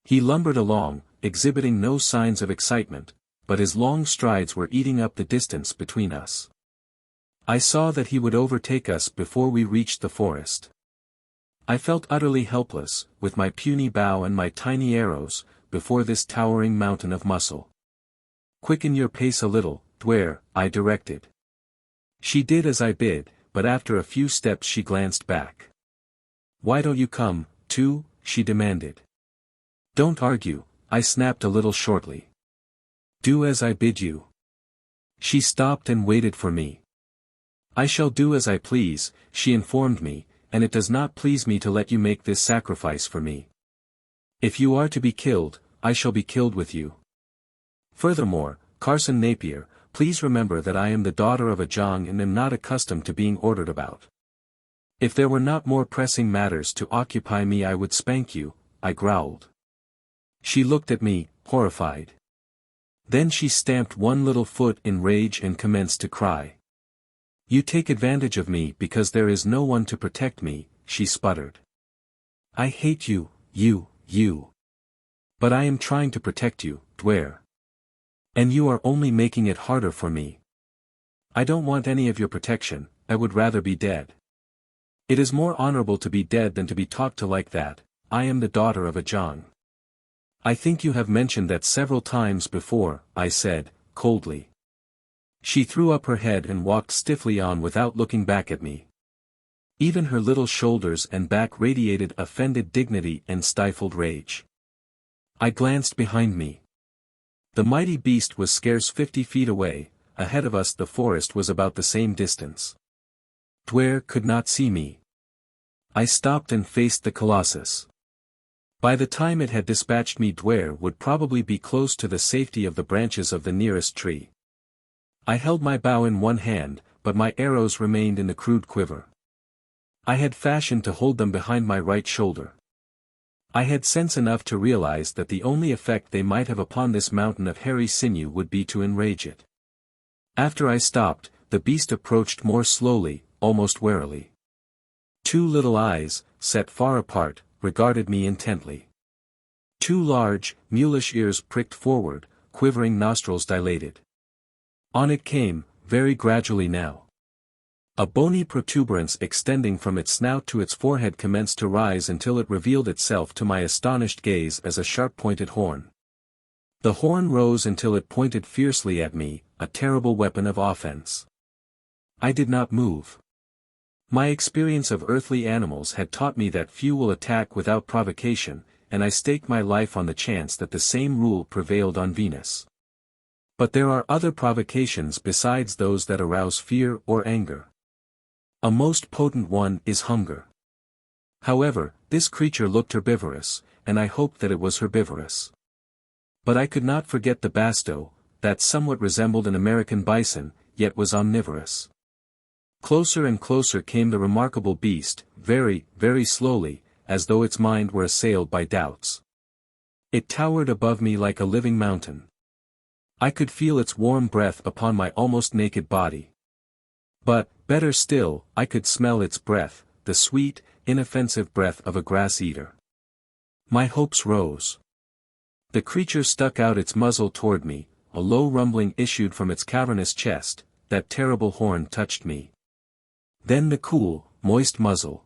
He lumbered along, exhibiting no signs of excitement, but his long strides were eating up the distance between us. I saw that he would overtake us before we reached the forest. I felt utterly helpless, with my puny bow and my tiny arrows, before this towering mountain of muscle. "Quicken your pace a little, Duare," I directed. She did as I bid, but after a few steps she glanced back. "Why don't you come, too?" she demanded. "Don't argue," I snapped a little shortly. "Do as I bid you." She stopped and waited for me. "I shall do as I please," she informed me, "and it does not please me to let you make this sacrifice for me. If you are to be killed, I shall be killed with you. Furthermore, Carson Napier, please remember that I am the daughter of a Jong and am not accustomed to being ordered about. If there were not more pressing matters to occupy me I would spank you," I growled. She looked at me, horrified. Then she stamped one little foot in rage and commenced to cry. "You take advantage of me because there is no one to protect me," she sputtered. "I hate you, you. But I am trying to protect you, Duare. And you are only making it harder for me. I don't want any of your protection, I would rather be dead. It is more honorable to be dead than to be talked to like that. I am the daughter of a Jong." "I think you have mentioned that several times before," I said, coldly. She threw up her head and walked stiffly on without looking back at me. Even her little shoulders and back radiated offended dignity and stifled rage. I glanced behind me. The mighty beast was scarce 50 feet away, ahead of us the forest was about the same distance. Duare could not see me. I stopped and faced the colossus. By the time it had dispatched me Duare would probably be close to the safety of the branches of the nearest tree. I held my bow in one hand, but my arrows remained in the crude quiver. I had fashioned to hold them behind my right shoulder. I had sense enough to realize that the only effect they might have upon this mountain of hairy sinew would be to enrage it. After I stopped, the beast approached more slowly, almost warily. Two little eyes, set far apart, regarded me intently. Two large, mulish ears pricked forward, quivering nostrils dilated. On it came, very gradually now. A bony protuberance extending from its snout to its forehead commenced to rise until it revealed itself to my astonished gaze as a sharp-pointed horn. The horn rose until it pointed fiercely at me, a terrible weapon of offense. I did not move. My experience of earthly animals had taught me that few will attack without provocation, and I staked my life on the chance that the same rule prevailed on Venus. But there are other provocations besides those that arouse fear or anger. A most potent one is hunger. However, this creature looked herbivorous, and I hoped that it was herbivorous. But I could not forget the basto, that somewhat resembled an American bison, yet was omnivorous. Closer and closer came the remarkable beast, very, very slowly, as though its mind were assailed by doubts. It towered above me like a living mountain. I could feel its warm breath upon my almost naked body. But, better still, I could smell its breath, the sweet, inoffensive breath of a grass-eater. My hopes rose. The creature stuck out its muzzle toward me, a low rumbling issued from its cavernous chest, that terrible horn touched me. Then the cool, moist muzzle.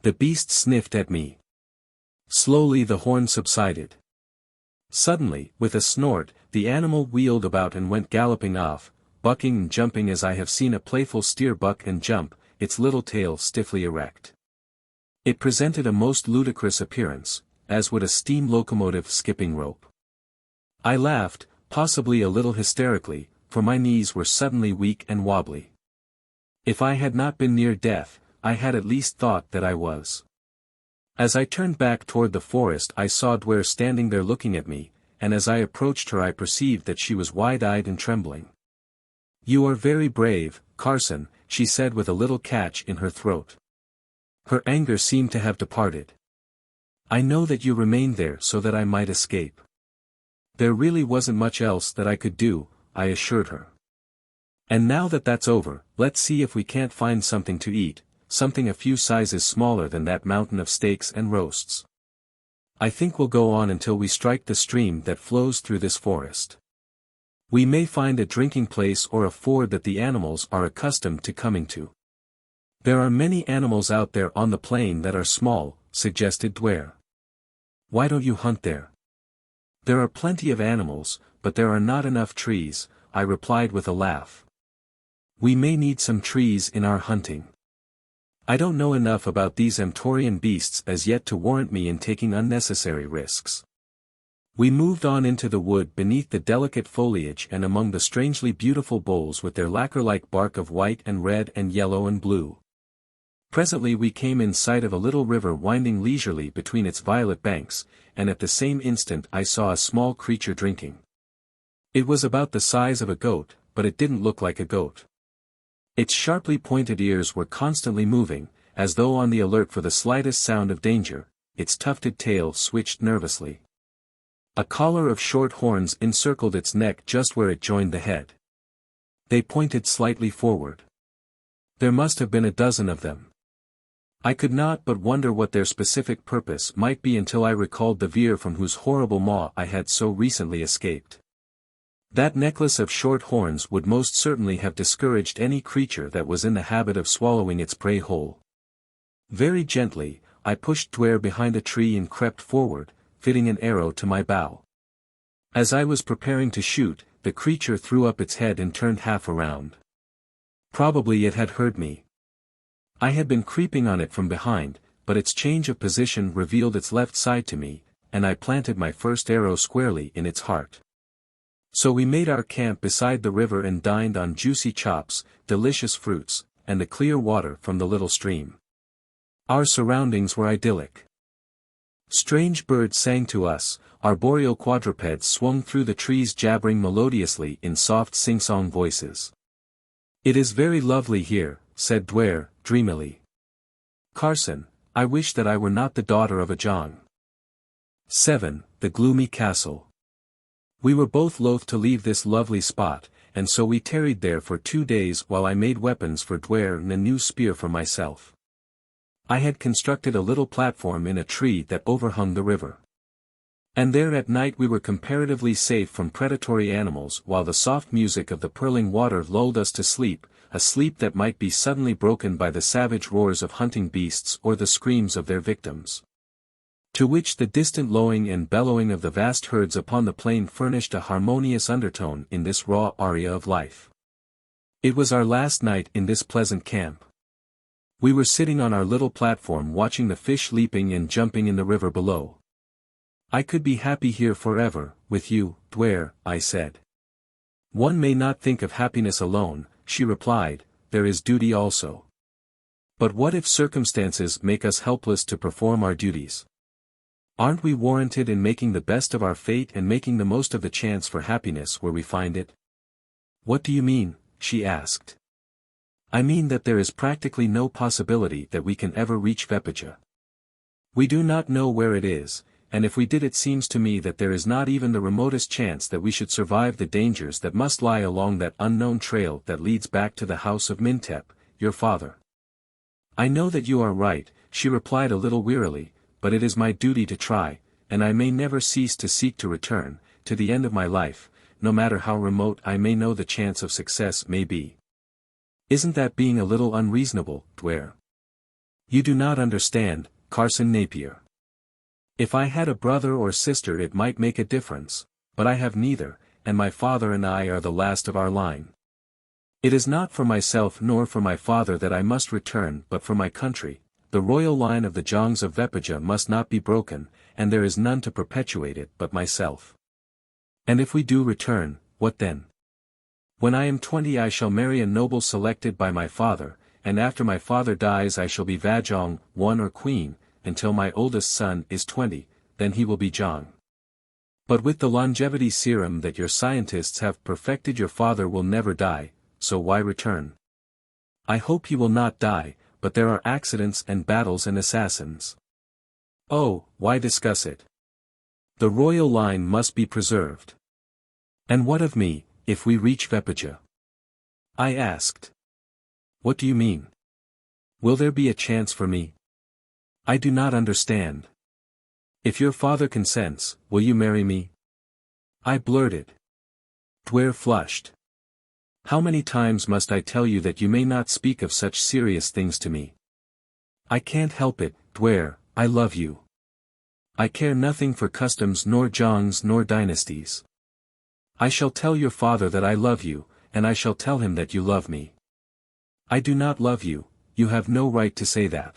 The beast sniffed at me. Slowly the horn subsided. Suddenly, with a snort, the animal wheeled about and went galloping off, bucking and jumping as I have seen a playful steer buck and jump, its little tail stiffly erect. It presented a most ludicrous appearance, as would a steam locomotive skipping rope. I laughed, possibly a little hysterically, for my knees were suddenly weak and wobbly. If I had not been near death, I had at least thought that I was. As I turned back toward the forest I saw Duare standing there looking at me, and as I approached her I perceived that she was wide-eyed and trembling. "You are very brave, Carson," she said with a little catch in her throat. Her anger seemed to have departed. "I know that you remained there so that I might escape." There really wasn't much else that I could do, I assured her. "And now that that's over, let's see if we can't find something to eat, something a few sizes smaller than that mountain of steaks and roasts. I think we'll go on until we strike the stream that flows through this forest. We may find a drinking place or a ford that the animals are accustomed to coming to." "There are many animals out there on the plain that are small," suggested Duare. "Why don't you hunt there?" "There are plenty of animals, but there are not enough trees," I replied with a laugh. "We may need some trees in our hunting. I don't know enough about these Amtorian beasts as yet to warrant me in taking unnecessary risks." We moved on into the wood beneath the delicate foliage and among the strangely beautiful boles with their lacquer-like bark of white and red and yellow and blue. Presently we came in sight of a little river winding leisurely between its violet banks, and at the same instant I saw a small creature drinking. It was about the size of a goat, but it didn't look like a goat. Its sharply pointed ears were constantly moving, as though on the alert for the slightest sound of danger. Its tufted tail switched nervously. A collar of short horns encircled its neck just where it joined the head. They pointed slightly forward. There must have been a dozen of them. I could not but wonder what their specific purpose might be until I recalled the veer from whose horrible maw I had so recently escaped. That necklace of short horns would most certainly have discouraged any creature that was in the habit of swallowing its prey whole. Very gently, I pushed Duare behind a tree and crept forward, fitting an arrow to my bow. As I was preparing to shoot, the creature threw up its head and turned half around. Probably it had heard me. I had been creeping on it from behind, but its change of position revealed its left side to me, and I planted my first arrow squarely in its heart. So we made our camp beside the river and dined on juicy chops, delicious fruits, and the clear water from the little stream. Our surroundings were idyllic. Strange birds sang to us, arboreal quadrupeds swung through the trees jabbering melodiously in soft sing-song voices. "It is very lovely here," said Duare, dreamily. "Carson, I wish that I were not the daughter of a John." 7. The Gloomy Castle. We were both loath to leave this lovely spot, and so we tarried there for 2 days while I made weapons for Duare and a new spear for myself. I had constructed a little platform in a tree that overhung the river. And there at night we were comparatively safe from predatory animals while the soft music of the purling water lulled us to sleep, a sleep that might be suddenly broken by the savage roars of hunting beasts or the screams of their victims. To which the distant lowing and bellowing of the vast herds upon the plain furnished a harmonious undertone in this raw aria of life. It was our last night in this pleasant camp. We were sitting on our little platform watching the fish leaping and jumping in the river below. "I could be happy here forever, with you, Duare," I said. "One may not think of happiness alone," she replied, "there is duty also. But what if circumstances make us helpless to perform our duties? Aren't we warranted in making the best of our fate and making the most of the chance for happiness where we find it?" "What do you mean?" she asked. "I mean that there is practically no possibility that we can ever reach Vepaja. We do not know where it is, and if we did it seems to me that there is not even the remotest chance that we should survive the dangers that must lie along that unknown trail that leads back to the house of Mintep, your father." "I know that you are right," she replied a little wearily, "but it is my duty to try, and I may never cease to seek to return, to the end of my life, no matter how remote I may know the chance of success may be." "Isn't that being a little unreasonable, Duare?" "You do not understand, Carson Napier. If I had a brother or sister it might make a difference, but I have neither, and my father and I are the last of our line. It is not for myself nor for my father that I must return but for my country. The royal line of the Jongs of Vepaja must not be broken, and there is none to perpetuate it but myself. And if we do return, what then? When I am 20 I shall marry a noble selected by my father, and after my father dies I shall be Vajong, one or queen, until my oldest son is 20, then he will be Jong. But with the longevity serum that your scientists have perfected your father will never die, so why return? I hope he will not die, but there are accidents and battles and assassins. Oh, why discuss it? The royal line must be preserved. And what of me, if we reach Vepaja? I asked. What do you mean? Will there be a chance for me? I do not understand. If your father consents, will you marry me? I blurted. Duare flushed. How many times must I tell you that you may not speak of such serious things to me? I can't help it, Duare, I love you. I care nothing for customs nor jongs nor dynasties. I shall tell your father that I love you, and I shall tell him that you love me. I do not love you, you have no right to say that.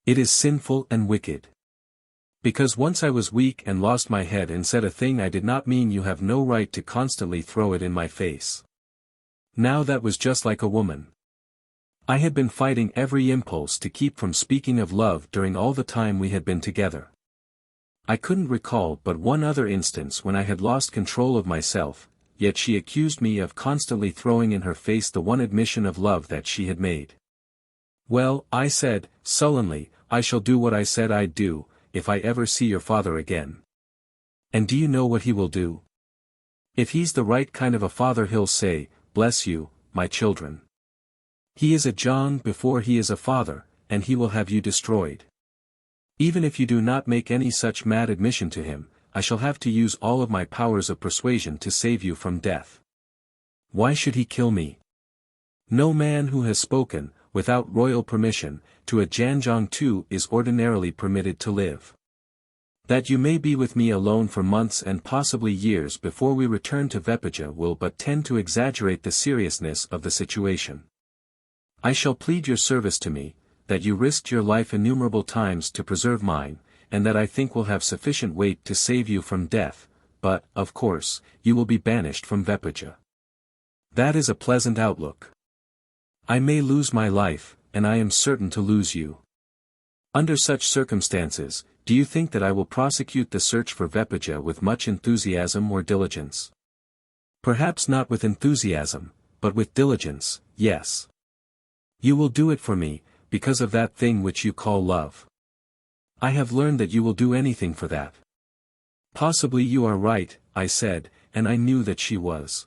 It is sinful and wicked. Because once I was weak and lost my head and said a thing I did not mean you have no right to constantly throw it in my face. Now that was just like a woman. I had been fighting every impulse to keep from speaking of love during all the time we had been together. I couldn't recall but one other instance when I had lost control of myself, yet she accused me of constantly throwing in her face the one admission of love that she had made. Well, I said, sullenly, I shall do what I said I'd do, if I ever see your father again. And do you know what he will do? If he's the right kind of a father he'll say, bless you, my children. He is a Jong before he is a father, and he will have you destroyed. Even if you do not make any such mad admission to him, I shall have to use all of my powers of persuasion to save you from death. Why should he kill me? No man who has spoken, without royal permission, to a Janjong II is ordinarily permitted to live. That you may be with me alone for months and possibly years before we return to Vepaja will but tend to exaggerate the seriousness of the situation. I shall plead your service to me, that you risked your life innumerable times to preserve mine, and that I think will have sufficient weight to save you from death, but, of course, you will be banished from Vepaja. That is a pleasant outlook. I may lose my life, and I am certain to lose you. Under such circumstances, do you think that I will prosecute the search for Vepaja with much enthusiasm or diligence? Perhaps not with enthusiasm, but with diligence, yes. You will do it for me, because of that thing which you call love. I have learned that you will do anything for that. Possibly you are right, I said, and I knew that she was.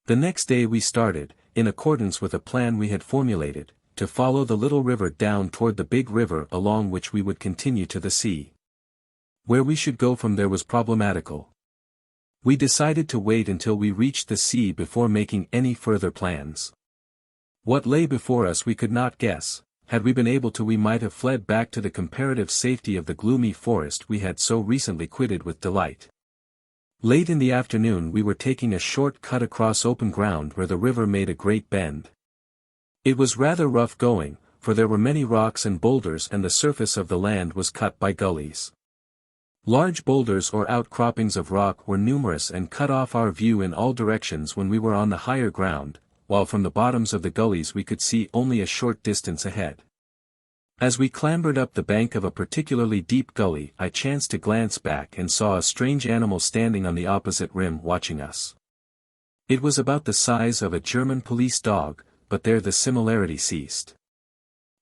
The next day we started, in accordance with a plan we had formulated, to follow the little river down toward the big river along which we would continue to the sea. Where we should go from there was problematical. We decided to wait until we reached the sea before making any further plans. What lay before us we could not guess. Had we been able to we might have fled back to the comparative safety of the gloomy forest we had so recently quitted with delight. Late in the afternoon we were taking a short cut across open ground where the river made a great bend. It was rather rough going, for there were many rocks and boulders and the surface of the land was cut by gullies. Large boulders or outcroppings of rock were numerous and cut off our view in all directions when we were on the higher ground, while from the bottoms of the gullies we could see only a short distance ahead. As we clambered up the bank of a particularly deep gully I chanced to glance back and saw a strange animal standing on the opposite rim watching us. It was about the size of a German police dog, but there the similarity ceased.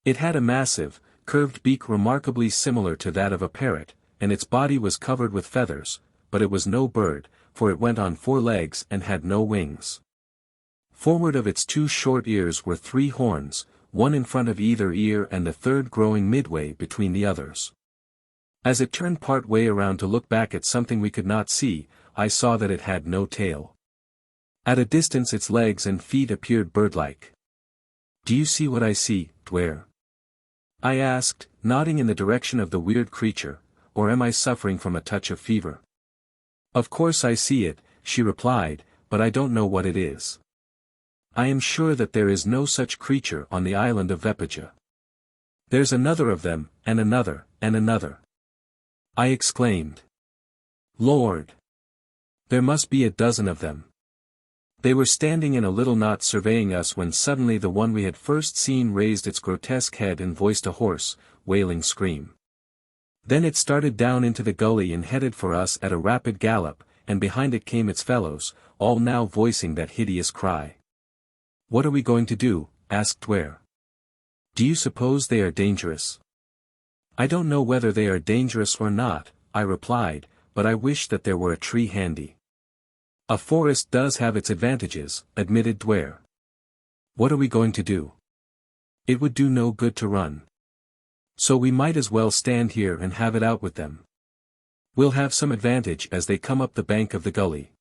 It had a massive, curved beak remarkably similar to that of a parrot, and its body was covered with feathers, but it was no bird, for it went on 4 legs and had no wings. Forward of its 2 short ears were 3 horns, one in front of either ear and the third growing midway between the others. As it turned part way around to look back at something we could not see, I saw that it had no tail. At a distance its legs and feet appeared bird-like. Do you see what I see, Duare? I asked, nodding in the direction of the weird creature, or am I suffering from a touch of fever? Of course I see it, she replied, but I don't know what it is. I am sure that there is no such creature on the island of Vepaja. There's another of them, and another, and another. I exclaimed. Lord! There must be a dozen of them. They were standing in a little knot surveying us when suddenly the one we had first seen raised its grotesque head and voiced a hoarse, wailing scream. Then it started down into the gully and headed for us at a rapid gallop, and behind it came its fellows, all now voicing that hideous cry. "What are we going to do?" asked Duare. "Do you suppose they are dangerous?" "I don't know whether they are dangerous or not," I replied, "but I wish that there were a tree handy." "A forest does have its advantages," admitted Duare. "What are we going to do?" "It would do no good to run. So we might as well stand here and have it out with them. We'll have some advantage as they come up the bank of the gully."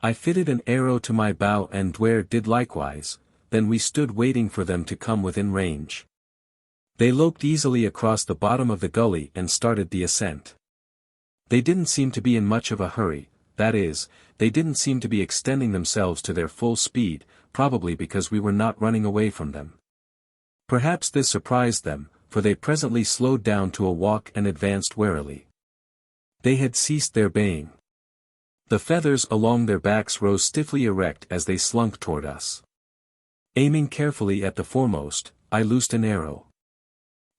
I fitted an arrow to my bow and Duare did likewise, then we stood waiting for them to come within range. They loped easily across the bottom of the gully and started the ascent. They didn't seem to be in much of a hurry, that is, they didn't seem to be extending themselves to their full speed, probably because we were not running away from them. Perhaps this surprised them, for they presently slowed down to a walk and advanced warily. They had ceased their baying. The feathers along their backs rose stiffly erect as they slunk toward us. Aiming carefully at the foremost, I loosed an arrow.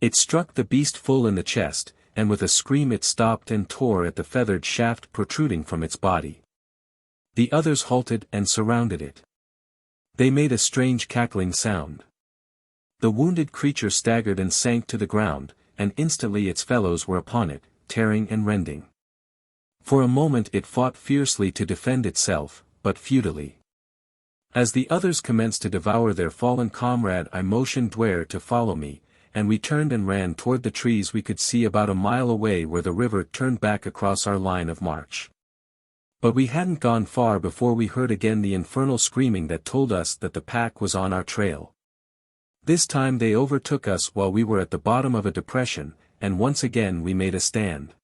It struck the beast full in the chest, and with a scream it stopped and tore at the feathered shaft protruding from its body. The others halted and surrounded it. They made a strange cackling sound. The wounded creature staggered and sank to the ground, and instantly its fellows were upon it, tearing and rending. For a moment it fought fiercely to defend itself, but futilely. As the others commenced to devour their fallen comrade I motioned Duare to follow me, and we turned and ran toward the trees we could see about a mile away where the river turned back across our line of march. But we hadn't gone far before we heard again the infernal screaming that told us that the pack was on our trail. This time they overtook us while we were at the bottom of a depression, and once again we made a stand.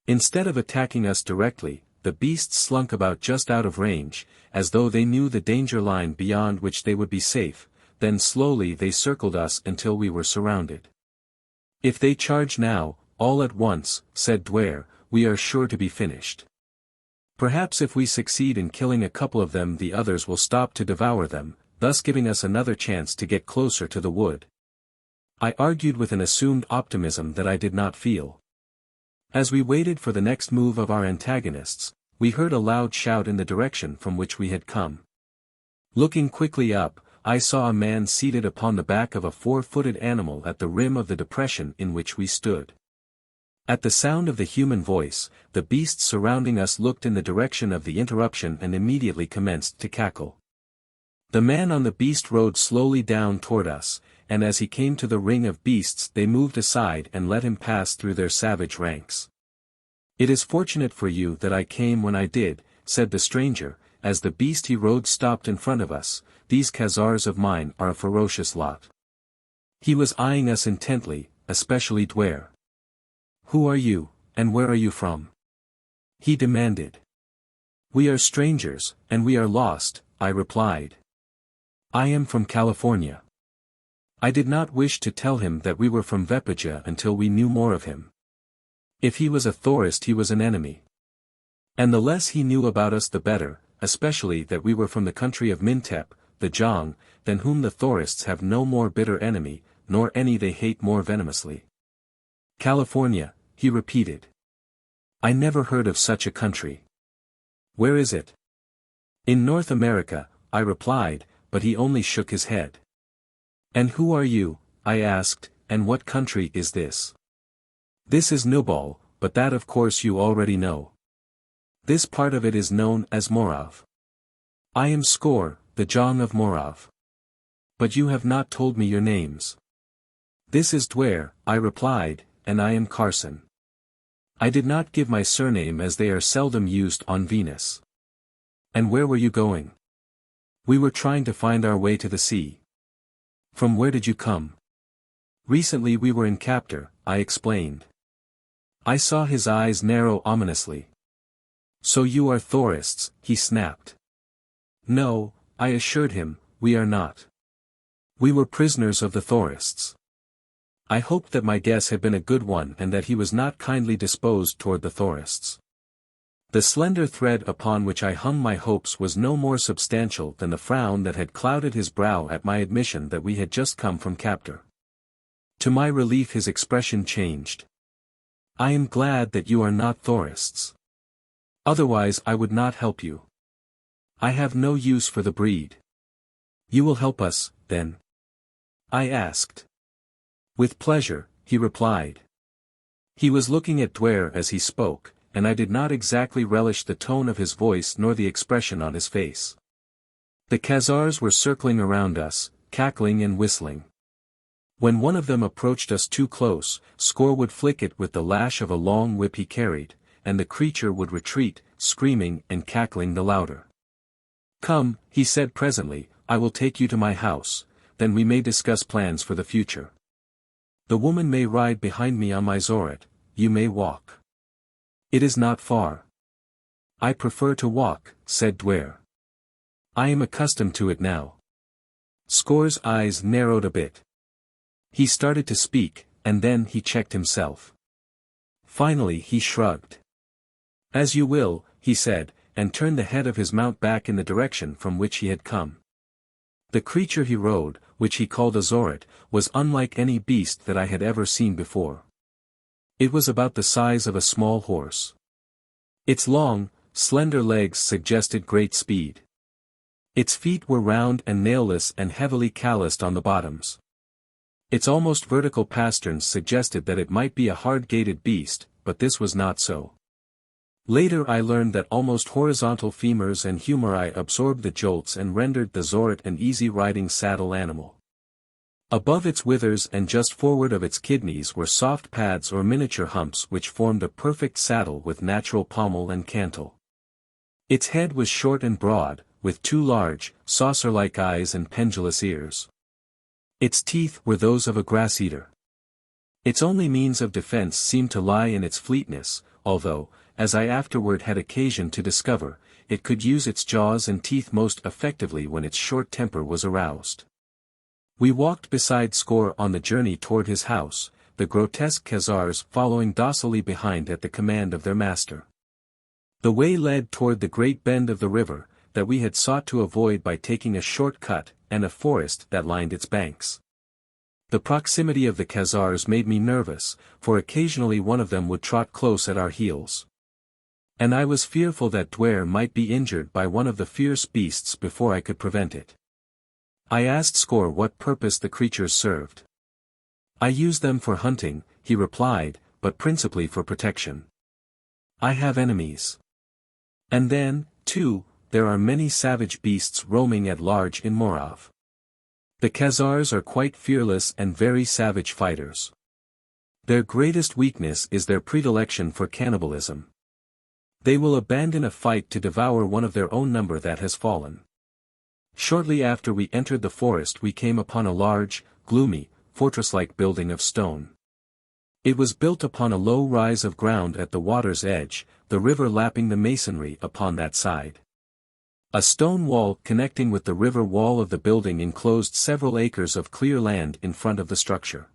Instead of attacking us directly, the beasts slunk about just out of range, as though they knew the danger line beyond which they would be safe, then slowly they circled us until we were surrounded. "If they charge now, all at once," said Duare, "we are sure to be finished. Perhaps if we succeed in killing a couple of them the others will stop to devour them, thus giving us another chance to get closer to the wood." I argued with an assumed optimism that I did not feel. As we waited for the next move of our antagonists, we heard a loud shout in the direction from which we had come. Looking quickly up, I saw a man seated upon the back of a 4-footed animal at the rim of the depression in which we stood. At the sound of the human voice, the beasts surrounding us looked in the direction of the interruption and immediately commenced to cackle. The man on the beast rode slowly down toward us, and as he came to the ring of beasts they moved aside and let him pass through their savage ranks. "It is fortunate for you that I came when I did," said the stranger, as the beast he rode stopped in front of us. "These Khazars of mine are a ferocious lot." He was eyeing us intently, especially Duare. "Who are you, and where are you from?" he demanded. "We are strangers, and we are lost," I replied. "I am from California." I did not wish to tell him that we were from Vepaja until we knew more of him. If he was a Thorist he was an enemy. And the less he knew about us the better, especially that we were from the country of Mintep, the Jong, than whom the Thorists have no more bitter enemy, nor any they hate more venomously. "California," he repeated. "I never heard of such a country. Where is it?" "In North America," I replied, but he only shook his head. "And who are you?" I asked, "and what country is this?" "This is Nubal, but that of course you already know. This part of it is known as Morav. I am Skor, the Jong of Morav. But you have not told me your names." "This is Duare," I replied, "and I am Carson." I did not give my surname as they are seldom used on Venus. "And where were you going?" "We were trying to find our way to the sea." "From where did you come?" "Recently we were in captor," I explained. I saw his eyes narrow ominously. "So you are Thorists," he snapped. "No," I assured him, "we are not. We were prisoners of the Thorists." I hoped that my guess had been a good one and that he was not kindly disposed toward the Thorists. The slender thread upon which I hung my hopes was no more substantial than the frown that had clouded his brow at my admission that we had just come from captor. To my relief his expression changed. "I am glad that you are not Thorists. Otherwise I would not help you. I have no use for the breed." "You will help us, then?" I asked. "With pleasure," he replied. He was looking at Duare as he spoke, and I did not exactly relish the tone of his voice nor the expression on his face. The Khazars were circling around us, cackling and whistling. When one of them approached us too close, Score would flick it with the lash of a long whip he carried, and the creature would retreat, screaming and cackling the louder. "Come," he said presently, "I will take you to my house, then we may discuss plans for the future. The woman may ride behind me on my Zoret, you may walk. It is not far." "I prefer to walk," said Duare. "I am accustomed to it now." Score's eyes narrowed a bit. He started to speak, and then he checked himself. Finally he shrugged. "As you will," he said, and turned the head of his mount back in the direction from which he had come. The creature he rode, which he called a Zoret, was unlike any beast that I had ever seen before. It was about the size of a small horse. Its long, slender legs suggested great speed. Its feet were round and nailless and heavily calloused on the bottoms. Its almost vertical pasterns suggested that it might be a hard-gaited beast, but this was not so. Later I learned that almost horizontal femurs and humeri absorbed the jolts and rendered the Zoret an easy-riding saddle animal. Above its withers and just forward of its kidneys were soft pads or miniature humps which formed a perfect saddle with natural pommel and cantle. Its head was short and broad, with two large, saucer-like eyes and pendulous ears. Its teeth were those of a grass-eater. Its only means of defense seemed to lie in its fleetness, although, as I afterward had occasion to discover, it could use its jaws and teeth most effectively when its short temper was aroused. We walked beside Score on the journey toward his house, the grotesque Khazars following docilely behind at the command of their master. The way led toward the great bend of the river, that we had sought to avoid by taking a short cut, and a forest that lined its banks. The proximity of the Khazars made me nervous, for occasionally one of them would trot close at our heels. And I was fearful that Duare might be injured by one of the fierce beasts before I could prevent it. I asked Score what purpose the creatures served. "I use them for hunting," he replied, "but principally for protection. I have enemies. And then, too, there are many savage beasts roaming at large in Morav. The Khazars are quite fearless and very savage fighters. Their greatest weakness is their predilection for cannibalism. They will abandon a fight to devour one of their own number that has fallen." Shortly after we entered the forest we came upon a large, gloomy, fortress-like building of stone. It was built upon a low rise of ground at the water's edge, the river lapping the masonry upon that side. A stone wall connecting with the river wall of the building enclosed several acres of clear land in front of the structure.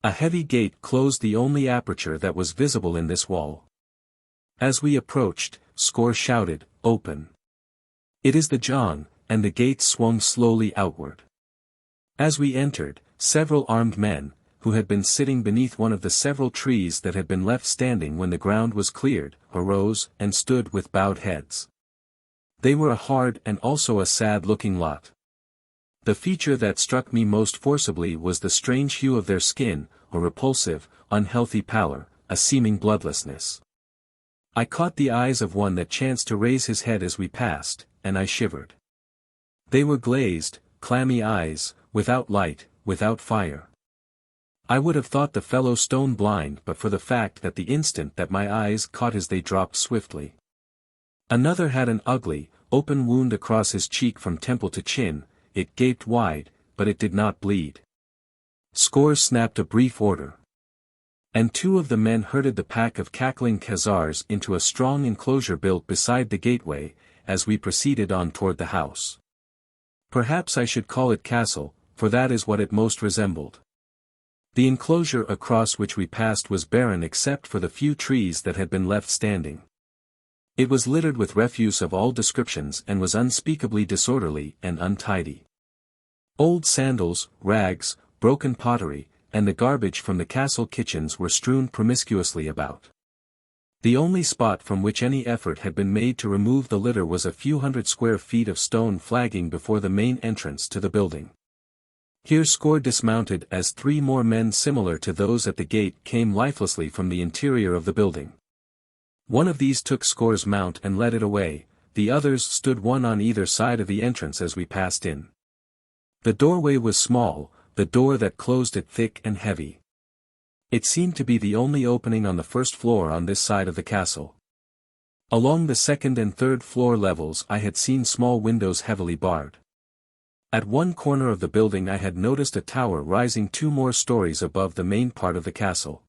A heavy gate closed the only aperture that was visible in this wall. As we approached, Score shouted, "Open!" "It is the John," and the gate swung slowly outward. As we entered, several armed men, who had been sitting beneath one of the several trees that had been left standing when the ground was cleared, arose and stood with bowed heads. They were a hard and also a sad-looking lot. The feature that struck me most forcibly was the strange hue of their skin, a repulsive, unhealthy pallor, a seeming bloodlessness. I caught the eyes of one that chanced to raise his head as we passed, and I shivered. They were glazed, clammy eyes, without light, without fire. I would have thought the fellow stone blind but for the fact that the instant that my eyes caught his they dropped swiftly. Another had an ugly, open wound across his cheek from temple to chin, it gaped wide, but it did not bleed. Score snapped a brief order. And two of the men herded the pack of cackling Khazars into a strong enclosure built beside the gateway, as we proceeded on toward the house. Perhaps I should call it castle, for that is what it most resembled. The enclosure across which we passed was barren except for the few trees that had been left standing. It was littered with refuse of all descriptions and was unspeakably disorderly and untidy. Old sandals, rags, broken pottery, and the garbage from the castle kitchens were strewn promiscuously about. The only spot from which any effort had been made to remove the litter was a few hundred square feet of stone flagging before the main entrance to the building. Here Score dismounted as 3 more men similar to those at the gate came lifelessly from the interior of the building. One of these took Score's mount and led it away, the others stood one on either side of the entrance as we passed in. The doorway was small, the door that closed it thick and heavy. It seemed to be the only opening on the first floor on this side of the castle. Along the second and third floor levels I had seen small windows heavily barred. At one corner of the building I had noticed a tower rising 2 more stories above the main part of the castle.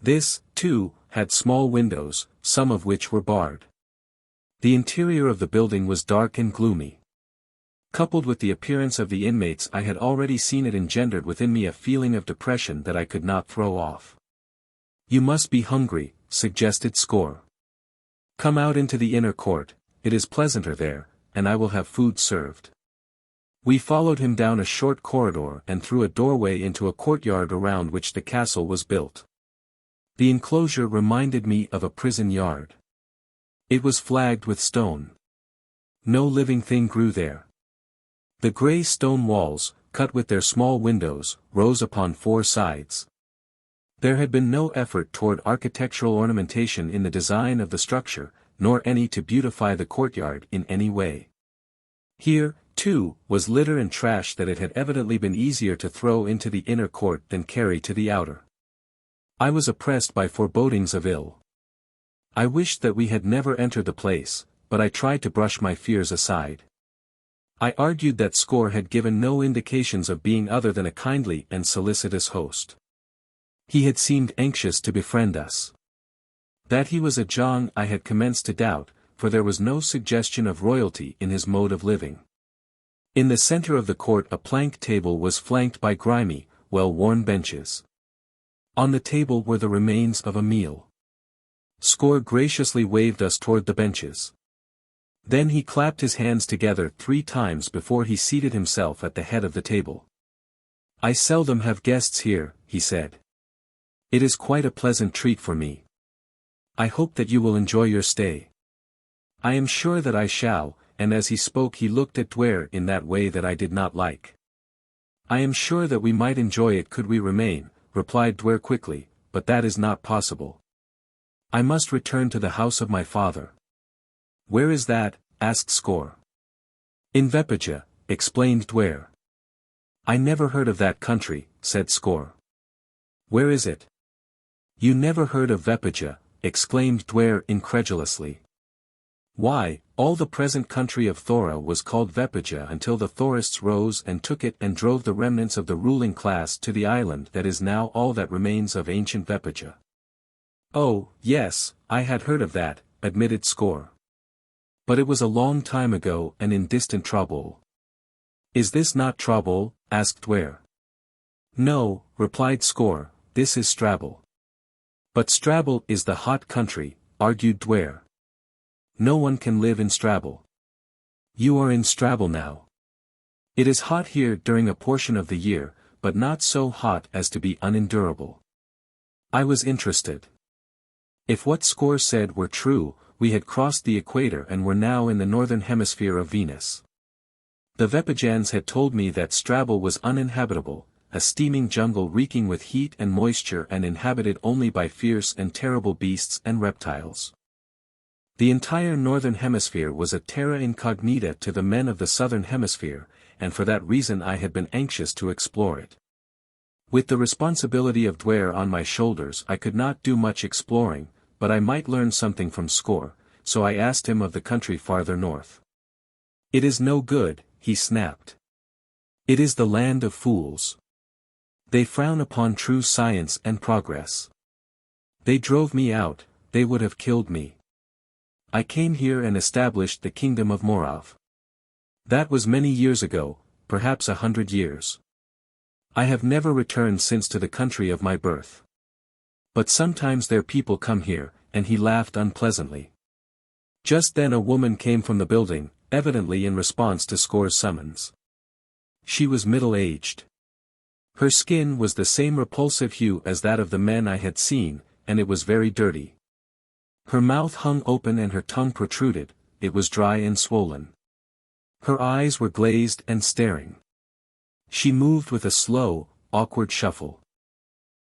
This, too, had small windows, some of which were barred. The interior of the building was dark and gloomy. Coupled with the appearance of the inmates I had already seen it engendered within me a feeling of depression that I could not throw off. "You must be hungry," suggested Score. "Come out into the inner court, it is pleasanter there, and I will have food served." We followed him down a short corridor and through a doorway into a courtyard around which the castle was built. The enclosure reminded me of a prison yard. It was flagged with stone. No living thing grew there. The grey stone walls, cut with their small windows, rose upon 4 sides. There had been no effort toward architectural ornamentation in the design of the structure, nor any to beautify the courtyard in any way. Here, too, was litter and trash that it had evidently been easier to throw into the inner court than carry to the outer. I was oppressed by forebodings of ill. I wished that we had never entered the place, but I tried to brush my fears aside. I argued that Score had given no indications of being other than a kindly and solicitous host. He had seemed anxious to befriend us. That he was a Jong I had commenced to doubt, for there was no suggestion of royalty in his mode of living. In the center of the court a plank table was flanked by grimy, well-worn benches. On the table were the remains of a meal. Score graciously waved us toward the benches. Then he clapped his hands together 3 times before he seated himself at the head of the table. "I seldom have guests here," he said. "It is quite a pleasant treat for me. I hope that you will enjoy your stay." "I am sure that I shall," and as he spoke he looked at Duare in that way that I did not like. "I am sure that we might enjoy it could we remain," replied Duare quickly, "but that is not possible. I must return to the house of my father." "Where is that?" asked Score. "In Vepaja," explained Duare. "I never heard of that country," said Score. "Where is it?" "You never heard of Vepaja," exclaimed Duare incredulously. "Why, all the present country of Thora was called Vepaja until the Thorists rose and took it and drove the remnants of the ruling class to the island that is now all that remains of ancient Vepaja." "Oh, yes, I had heard of that," admitted Score. "But it was a long time ago and in distant Trouble." "Is this not Trouble?" asked Duare. "No," replied Score, "this is Strabble." "But Strabble is the hot country," argued Duare. "No one can live in Strabble." "You are in Strabble now. It is hot here during a portion of the year, but not so hot as to be unendurable." I was interested. If what Score said were true, we had crossed the equator and were now in the northern hemisphere of Venus. The Vepajans had told me that Strabble was uninhabitable, a steaming jungle reeking with heat and moisture and inhabited only by fierce and terrible beasts and reptiles. The entire northern hemisphere was a terra incognita to the men of the southern hemisphere, and for that reason I had been anxious to explore it. With the responsibility of Duare on my shoulders I could not do much exploring, but I might learn something from Score, so I asked him of the country farther north. "It is no good," he snapped. "It is the land of fools. They frown upon true science and progress. They drove me out, they would have killed me. I came here and established the kingdom of Morav. That was many years ago, perhaps 100 years. I have never returned since to the country of my birth. But sometimes their people come here," and he laughed unpleasantly. Just then a woman came from the building, evidently in response to Score's summons. She was middle-aged. Her skin was the same repulsive hue as that of the men I had seen, and it was very dirty. Her mouth hung open and her tongue protruded, it was dry and swollen. Her eyes were glazed and staring. She moved with a slow, awkward shuffle.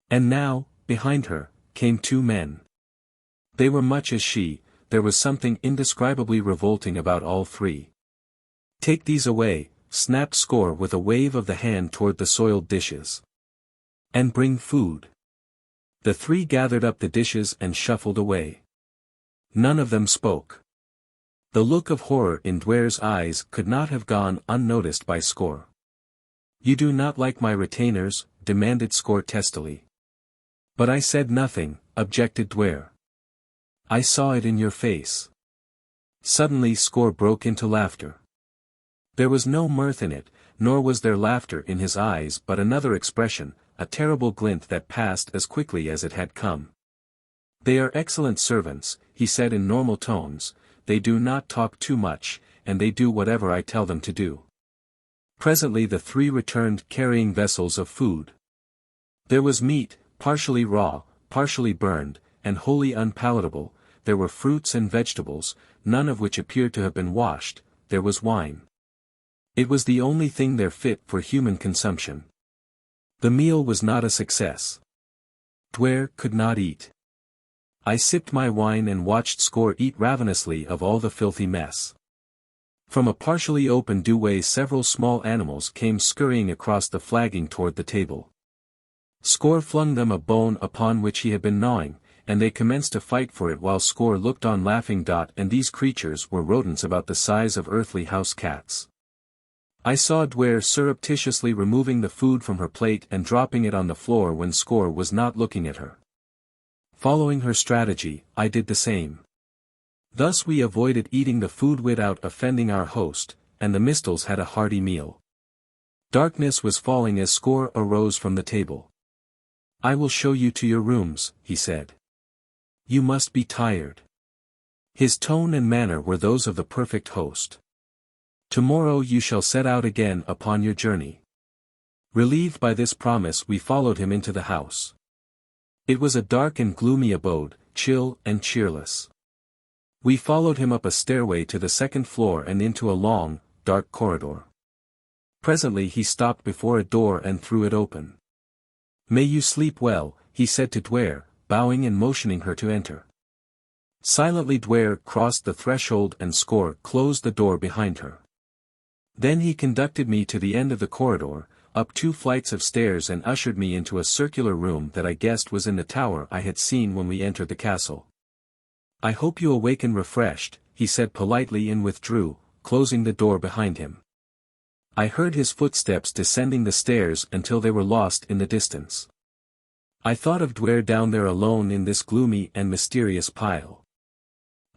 And now, behind her, came two men. They were much as she, there was something indescribably revolting about all three. "Take these away," snapped Score with a wave of the hand toward the soiled dishes. "And bring food." The three gathered up the dishes and shuffled away. None of them spoke. The look of horror in Duare's eyes could not have gone unnoticed by Score. "You do not like my retainers?" demanded Score testily. "But I said nothing," objected Duare. "I saw it in your face." Suddenly Score broke into laughter. There was no mirth in it, nor was there laughter in his eyes but another expression, a terrible glint that passed as quickly as it had come. "They are excellent servants," he said in normal tones, "they do not talk too much, and they do whatever I tell them to do." Presently the three returned carrying vessels of food. There was meat, partially raw, partially burned, and wholly unpalatable, there were fruits and vegetables, none of which appeared to have been washed, there was wine. It was the only thing there fit for human consumption. The meal was not a success. Duare could not eat. I sipped my wine and watched Score eat ravenously of all the filthy mess. From a partially open doorway several small animals came scurrying across the flagging toward the table. Score flung them a bone upon which he had been gnawing, and they commenced to fight for it while Score looked on laughing. And these creatures were rodents about the size of earthly house cats. I saw Duare surreptitiously removing the food from her plate and dropping it on the floor when Score was not looking at her. Following her strategy, I did the same. Thus we avoided eating the food without offending our host, and the Mistles had a hearty meal. Darkness was falling as Score arose from the table. "I will show you to your rooms," he said. "You must be tired." His tone and manner were those of the perfect host. "Tomorrow you shall set out again upon your journey." Relieved by this promise we followed him into the house. It was a dark and gloomy abode, chill and cheerless. We followed him up a stairway to the second floor and into a long, dark corridor. Presently he stopped before a door and threw it open. "May you sleep well," he said to Duare, bowing and motioning her to enter. Silently Duare crossed the threshold and Score closed the door behind her. Then he conducted me to the end of the corridor, up 2 flights of stairs and ushered me into a circular room that I guessed was in the tower I had seen when we entered the castle. "I hope you awaken refreshed," he said politely and withdrew, closing the door behind him. I heard his footsteps descending the stairs until they were lost in the distance. I thought of Duare down there alone in this gloomy and mysterious pile.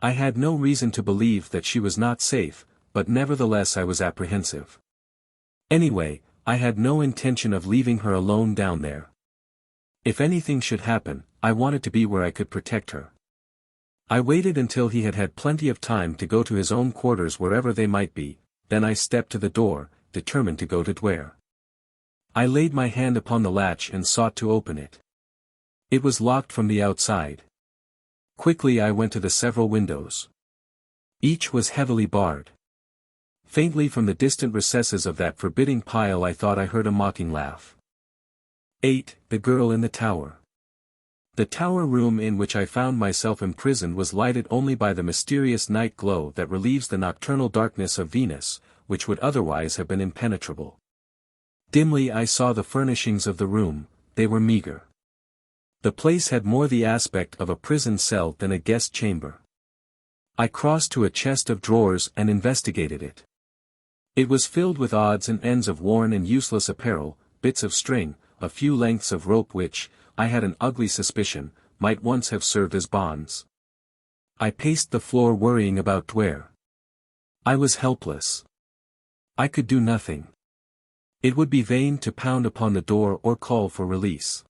I had no reason to believe that she was not safe, but nevertheless I was apprehensive. Anyway, I had no intention of leaving her alone down there. If anything should happen, I wanted to be where I could protect her. I waited until he had had plenty of time to go to his own quarters wherever they might be, then I stepped to the door, determined to go to Duare. I laid my hand upon the latch and sought to open it. It was locked from the outside. Quickly I went to the several windows. Each was heavily barred. Faintly from the distant recesses of that forbidding pile I thought I heard a mocking laugh. 8. The Girl in the Tower. The tower room in which I found myself imprisoned was lighted only by the mysterious night glow that relieves the nocturnal darkness of Venus, which would otherwise have been impenetrable. Dimly I saw the furnishings of the room, they were meager. The place had more the aspect of a prison cell than a guest chamber. I crossed to a chest of drawers and investigated it. It was filled with odds and ends of worn and useless apparel, bits of string, a few lengths of rope which, I had an ugly suspicion, might once have served as bonds. I paced the floor worrying about Duare. I was helpless. I could do nothing. It would be vain to pound upon the door or call for release.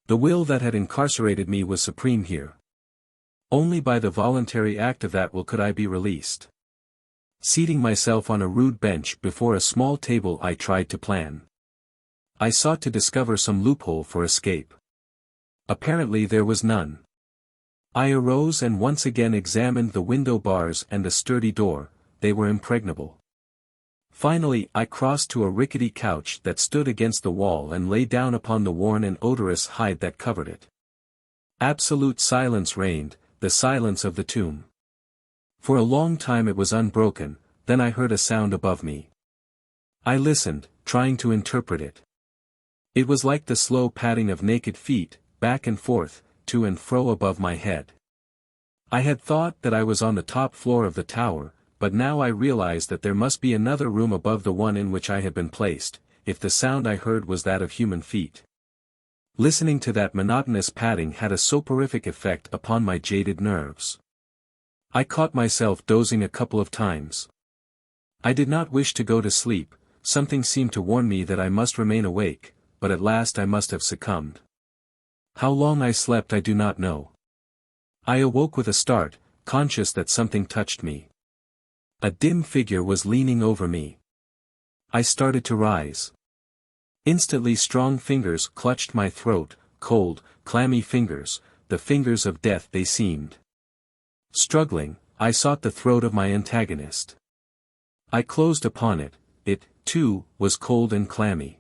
The will that had incarcerated me was supreme here. Only by the voluntary act of that will could I be released. Seating myself on a rude bench before a small table, I tried to plan. I sought to discover some loophole for escape. Apparently there was none. I arose and once again examined the window bars and the sturdy door. They were impregnable. Finally I crossed to a rickety couch that stood against the wall and lay down upon the worn and odorous hide that covered it. Absolute silence reigned, the silence of the tomb. For a long time it was unbroken, then I heard a sound above me. I listened, trying to interpret it. It was like the slow padding of naked feet, back and forth, to and fro above my head. I had thought that I was on the top floor of the tower, but now I realized that there must be another room above the one in which I had been placed, if the sound I heard was that of human feet. Listening to that monotonous padding had a soporific effect upon my jaded nerves. I caught myself dozing a couple of times. I did not wish to go to sleep, something seemed to warn me that I must remain awake, but at last I must have succumbed. How long I slept I do not know. I awoke with a start, conscious that something touched me. A dim figure was leaning over me. I started to rise. Instantly strong fingers clutched my throat, cold, clammy fingers, the fingers of death they seemed. Struggling, I sought the throat of my antagonist. I closed upon it, it, too, was cold and clammy.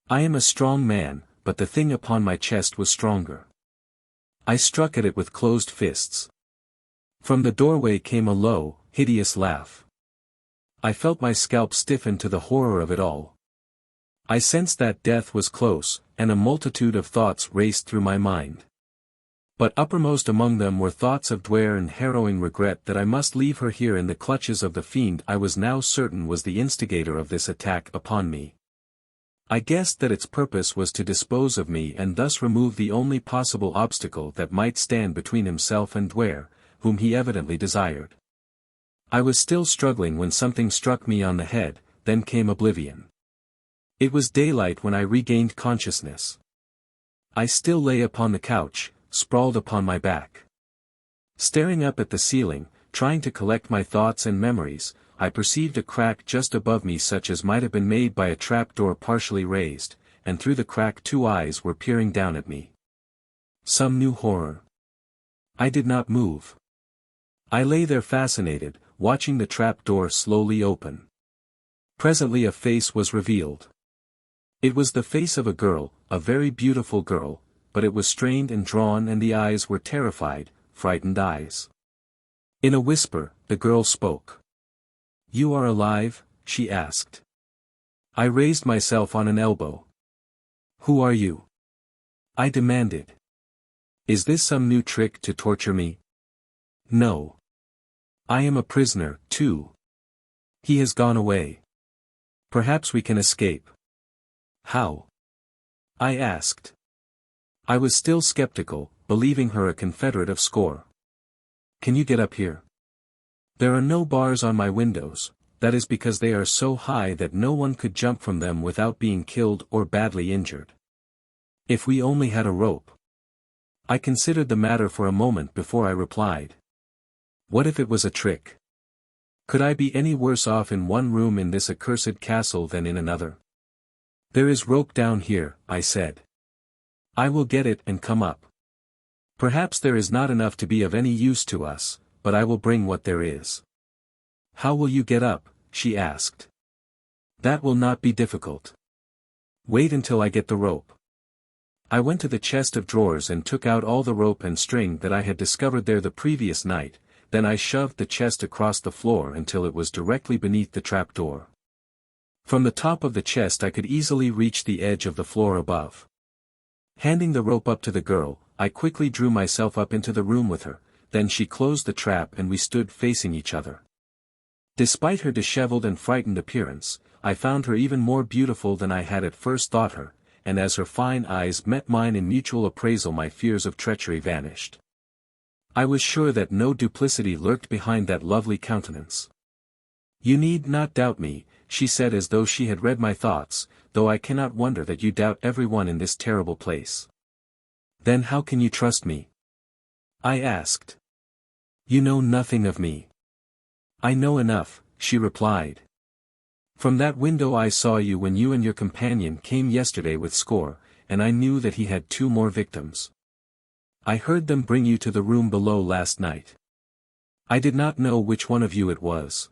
I am a strong man, but the thing upon my chest was stronger. I struck at it with closed fists. From the doorway came a low, hideous laugh. I felt my scalp stiffen to the horror of it all. I sensed that death was close, and a multitude of thoughts raced through my mind. But uppermost among them were thoughts of Duare and harrowing regret that I must leave her here in the clutches of the fiend I was now certain was the instigator of this attack upon me. I guessed that its purpose was to dispose of me and thus remove the only possible obstacle that might stand between himself and Duare, whom he evidently desired. I was still struggling when something struck me on the head, then came oblivion. It was daylight when I regained consciousness. I still lay upon the couch, sprawled upon my back. Staring up at the ceiling, trying to collect my thoughts and memories, I perceived a crack just above me such as might have been made by a trapdoor partially raised, and through the crack two eyes were peering down at me. Some new horror. I did not move. I lay there fascinated, watching the trapdoor slowly open. Presently a face was revealed. It was the face of a girl, a very beautiful girl, but it was strained and drawn and the eyes were terrified, frightened eyes. In a whisper, the girl spoke. "You are alive?" she asked. I raised myself on an elbow. "Who are you?" I demanded. "Is this some new trick to torture me?" "No. I am a prisoner, too. He has gone away. Perhaps we can escape." "How?" I asked. I was still skeptical, believing her a confederate of score. "Can you get up here?" "There are no bars on my windows, that is because they are so high that no one could jump from them without being killed or badly injured. If we only had a rope." I considered the matter for a moment before I replied. What if it was a trick? Could I be any worse off in one room in this accursed castle than in another? "There is rope down here," I said. "I will get it and come up. Perhaps there is not enough to be of any use to us, but I will bring what there is." "How will you get up?" she asked. "That will not be difficult. Wait until I get the rope." I went to the chest of drawers and took out all the rope and string that I had discovered there the previous night, then I shoved the chest across the floor until it was directly beneath the trapdoor. From the top of the chest I could easily reach the edge of the floor above. Handing the rope up to the girl, I quickly drew myself up into the room with her, then she closed the trap and we stood facing each other. Despite her disheveled and frightened appearance, I found her even more beautiful than I had at first thought her, and as her fine eyes met mine in mutual appraisal my fears of treachery vanished. I was sure that no duplicity lurked behind that lovely countenance. "You need not doubt me," she said as though she had read my thoughts, "though I cannot wonder that you doubt everyone in this terrible place." "Then how can you trust me?" I asked. You know nothing of me. I know enough, she replied. From that window I saw you when you and your companion came yesterday with Score, and I knew that he had 2 more victims. I heard them bring you to the room below last night. I did not know which one of you it was.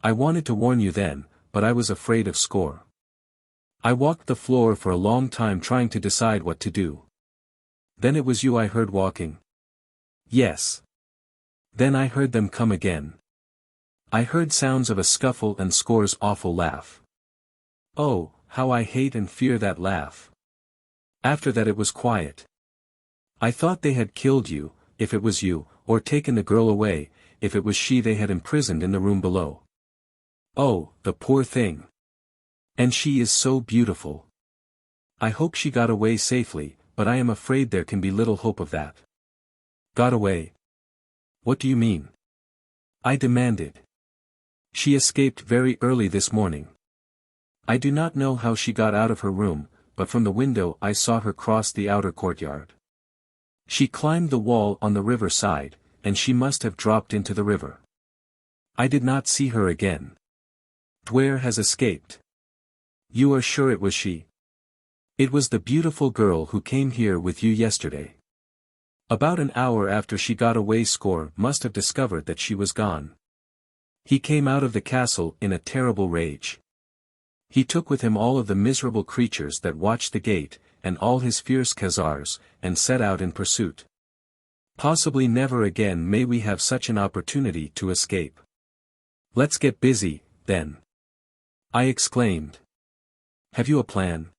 I wanted to warn you then, but I was afraid of Score. I walked the floor for a long time trying to decide what to do. Then it was you I heard walking. Yes. Then I heard them come again. I heard sounds of a scuffle and Score's awful laugh. Oh, how I hate and fear that laugh. After that it was quiet. I thought they had killed you, if it was you, or taken the girl away, if it was she they had imprisoned in the room below. Oh, the poor thing. And she is so beautiful. I hope she got away safely, but I am afraid there can be little hope of that. Got away? What do you mean? I demanded. She escaped very early this morning. I do not know how she got out of her room, but from the window I saw her cross the outer courtyard. She climbed the wall on the river side, and she must have dropped into the river. I did not see her again. Duare has escaped. You are sure it was she? It was the beautiful girl who came here with you yesterday. About an hour after she got away, Score must have discovered that she was gone. He came out of the castle in a terrible rage. He took with him all of the miserable creatures that watched the gate, and all his fierce Khazars, and set out in pursuit. Possibly never again may we have such an opportunity to escape. Let's get busy, then. I exclaimed. Have you a plan?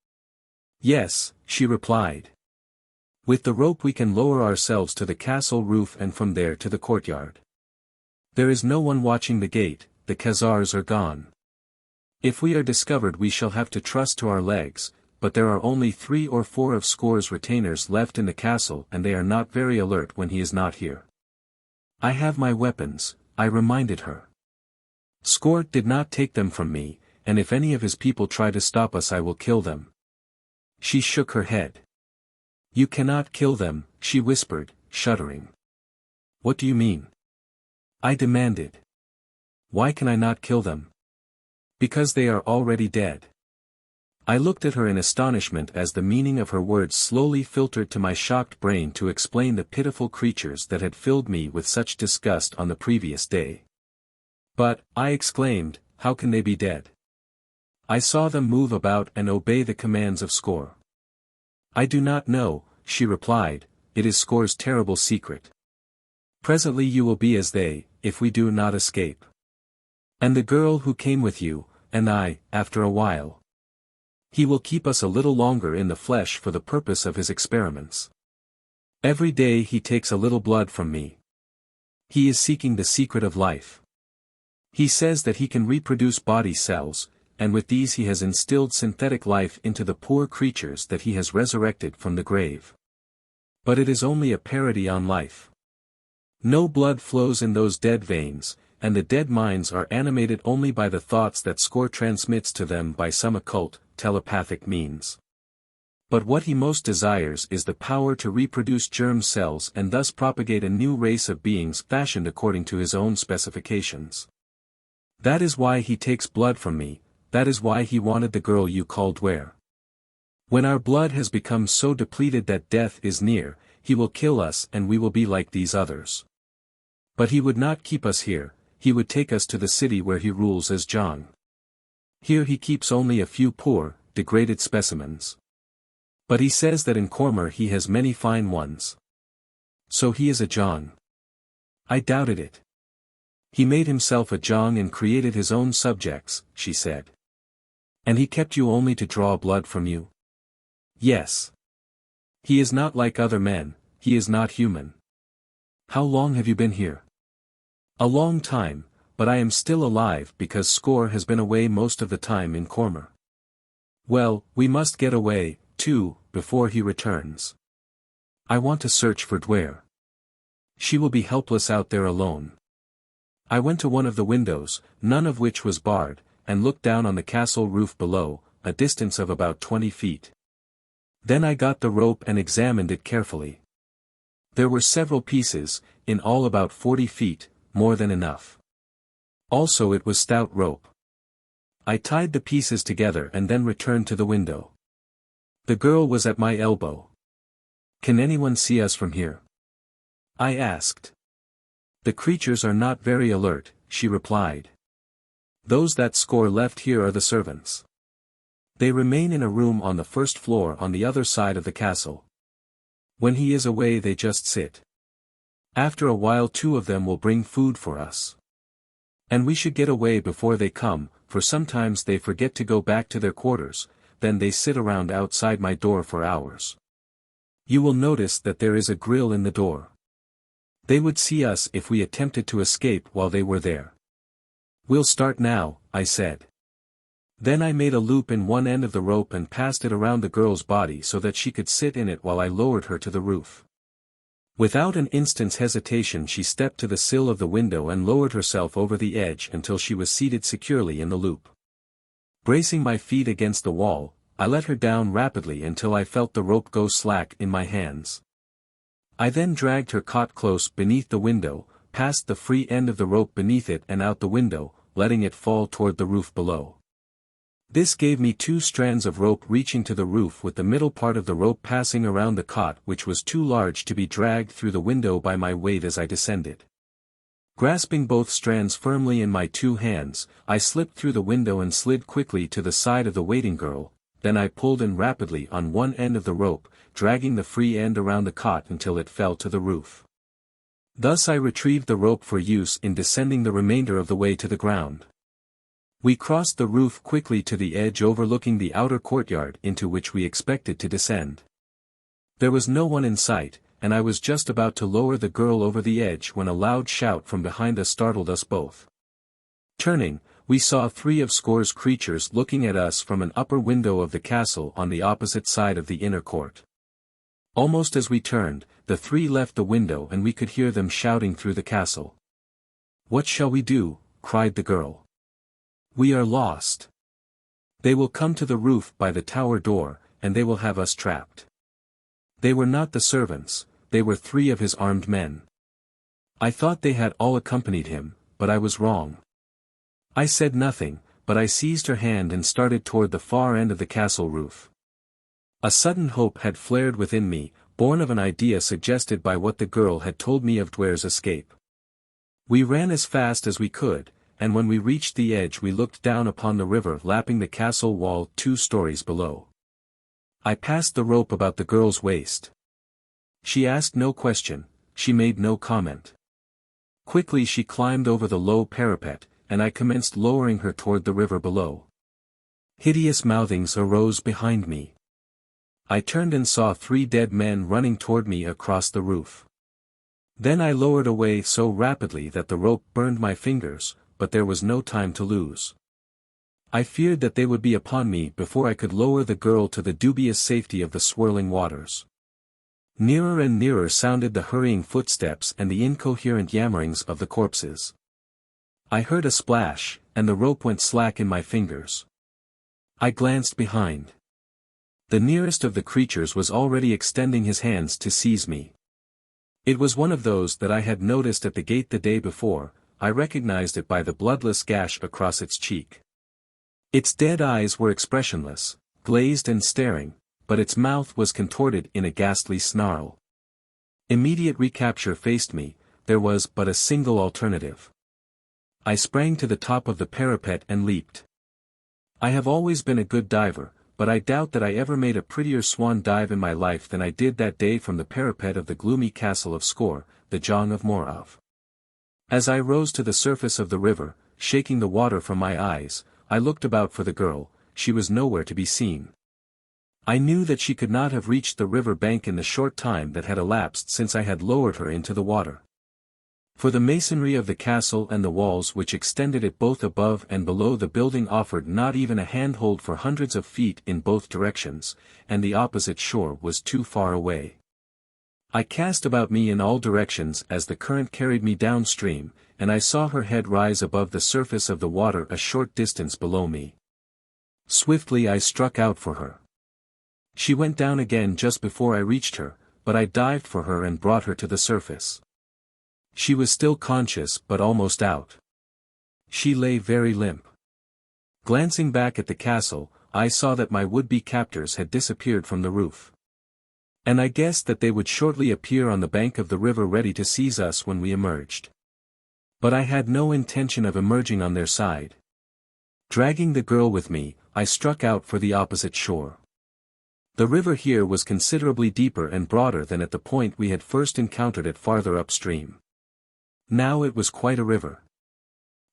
Yes, she replied. With the rope we can lower ourselves to the castle roof and from there to the courtyard. There is no one watching the gate, the Khazars are gone. If we are discovered we shall have to trust to our legs, but there are only 3 or 4 of Score's retainers left in the castle and they are not very alert when he is not here. I have my weapons, I reminded her. Score did not take them from me, and if any of his people try to stop us I will kill them. She shook her head. You cannot kill them, she whispered, shuddering. What do you mean? I demanded. Why can I not kill them? Because they are already dead. I looked at her in astonishment as the meaning of her words slowly filtered to my shocked brain to explain the pitiful creatures that had filled me with such disgust on the previous day. But, I exclaimed, how can they be dead? I saw them move about and obey the commands of Score. I do not know, she replied, it is Score's terrible secret. Presently you will be as they, if we do not escape. And the girl who came with you, and I, after a while. He will keep us a little longer in the flesh for the purpose of his experiments. Every day he takes a little blood from me. He is seeking the secret of life. He says that he can reproduce body cells, and with these he has instilled synthetic life into the poor creatures that he has resurrected from the grave. But it is only a parody on life. No blood flows in those dead veins, and the dead minds are animated only by the thoughts that Score transmits to them by some occult, telepathic means. But what he most desires is the power to reproduce germ cells and thus propagate a new race of beings fashioned according to his own specifications. That is why he takes blood from me, that is why he wanted the girl you call Duare. When our blood has become so depleted that death is near, he will kill us and we will be like these others. But he would not keep us here, he would take us to the city where he rules as John. Here he keeps only a few poor, degraded specimens. But he says that in Cormer he has many fine ones. So he is a John. I doubted it. He made himself a Jong and created his own subjects, she said. And he kept you only to draw blood from you? Yes. He is not like other men, he is not human. How long have you been here? A long time, but I am still alive because Score has been away most of the time in Cormer. Well, we must get away, too, before he returns. I want to search for Duare. She will be helpless out there alone. I went to one of the windows, none of which was barred, and looked down on the castle roof below, a distance of about 20 feet. Then I got the rope and examined it carefully. There were several pieces, in all about 40 feet, more than enough. Also it was stout rope. I tied the pieces together and then returned to the window. The girl was at my elbow. "Can anyone see us from here?" I asked. "The creatures are not very alert," she replied. "Those that score left here are the servants. They remain in a room on the first floor on the other side of the castle. When he is away they just sit. After a while 2 of them will bring food for us. And we should get away before they come, for sometimes they forget to go back to their quarters, then they sit around outside my door for hours. You will notice that there is a grill in the door. They would see us if we attempted to escape while they were there." "We'll start now," I said. Then I made a loop in one end of the rope and passed it around the girl's body so that she could sit in it while I lowered her to the roof. Without an instant's hesitation she stepped to the sill of the window and lowered herself over the edge until she was seated securely in the loop. Bracing my feet against the wall, I let her down rapidly until I felt the rope go slack in my hands. I then dragged her cot close beneath the window, passed the free end of the rope beneath it and out the window, letting it fall toward the roof below. This gave me 2 strands of rope reaching to the roof with the middle part of the rope passing around the cot which was too large to be dragged through the window by my weight as I descended. Grasping both strands firmly in my 2 hands, I slipped through the window and slid quickly to the side of the waiting girl, then I pulled in rapidly on one end of the rope, dragging the free end around the cot until it fell to the roof. Thus I retrieved the rope for use in descending the remainder of the way to the ground. We crossed the roof quickly to the edge overlooking the outer courtyard into which we expected to descend. There was no one in sight, and I was just about to lower the girl over the edge when a loud shout from behind us startled us both. Turning, we saw 3 of Score's creatures looking at us from an upper window of the castle on the opposite side of the inner court. Almost as we turned, the 3 left the window and we could hear them shouting through the castle. "What shall we do?" cried the girl. "We are lost. They will come to the roof by the tower door, and they will have us trapped." They were not the servants, they were 3 of his armed men. I thought they had all accompanied him, but I was wrong. I said nothing, but I seized her hand and started toward the far end of the castle roof. A sudden hope had flared within me, born of an idea suggested by what the girl had told me of Duare's escape. We ran as fast as we could, and when we reached the edge we looked down upon the river lapping the castle wall 2 stories below. I passed the rope about the girl's waist. She asked no question, she made no comment. Quickly she climbed over the low parapet, and I commenced lowering her toward the river below. Hideous mouthings arose behind me. I turned and saw 3 dead men running toward me across the roof. Then I lowered away so rapidly that the rope burned my fingers, but there was no time to lose. I feared that they would be upon me before I could lower the girl to the dubious safety of the swirling waters. Nearer and nearer sounded the hurrying footsteps and the incoherent yammerings of the corpses. I heard a splash, and the rope went slack in my fingers. I glanced behind. The nearest of the creatures was already extending his hands to seize me. It was one of those that I had noticed at the gate the day before. I recognized it by the bloodless gash across its cheek. Its dead eyes were expressionless, glazed and staring, but its mouth was contorted in a ghastly snarl. Immediate recapture faced me, there was but a single alternative. I sprang to the top of the parapet and leaped. I have always been a good diver, but I doubt that I ever made a prettier swan dive in my life than I did that day from the parapet of the gloomy castle of Score, the Jong of Morov. As I rose to the surface of the river, shaking the water from my eyes, I looked about for the girl. She was nowhere to be seen. I knew that she could not have reached the river bank in the short time that had elapsed since I had lowered her into the water. For the masonry of the castle and the walls which extended it both above and below the building offered not even a handhold for hundreds of feet in both directions, and the opposite shore was too far away. I cast about me in all directions as the current carried me downstream, and I saw her head rise above the surface of the water a short distance below me. Swiftly I struck out for her. She went down again just before I reached her, but I dived for her and brought her to the surface. She was still conscious but almost out. She lay very limp. Glancing back at the castle, I saw that my would-be captors had disappeared from the roof. And I guessed that they would shortly appear on the bank of the river ready to seize us when we emerged. But I had no intention of emerging on their side. Dragging the girl with me, I struck out for the opposite shore. The river here was considerably deeper and broader than at the point we had first encountered it farther upstream. Now it was quite a river.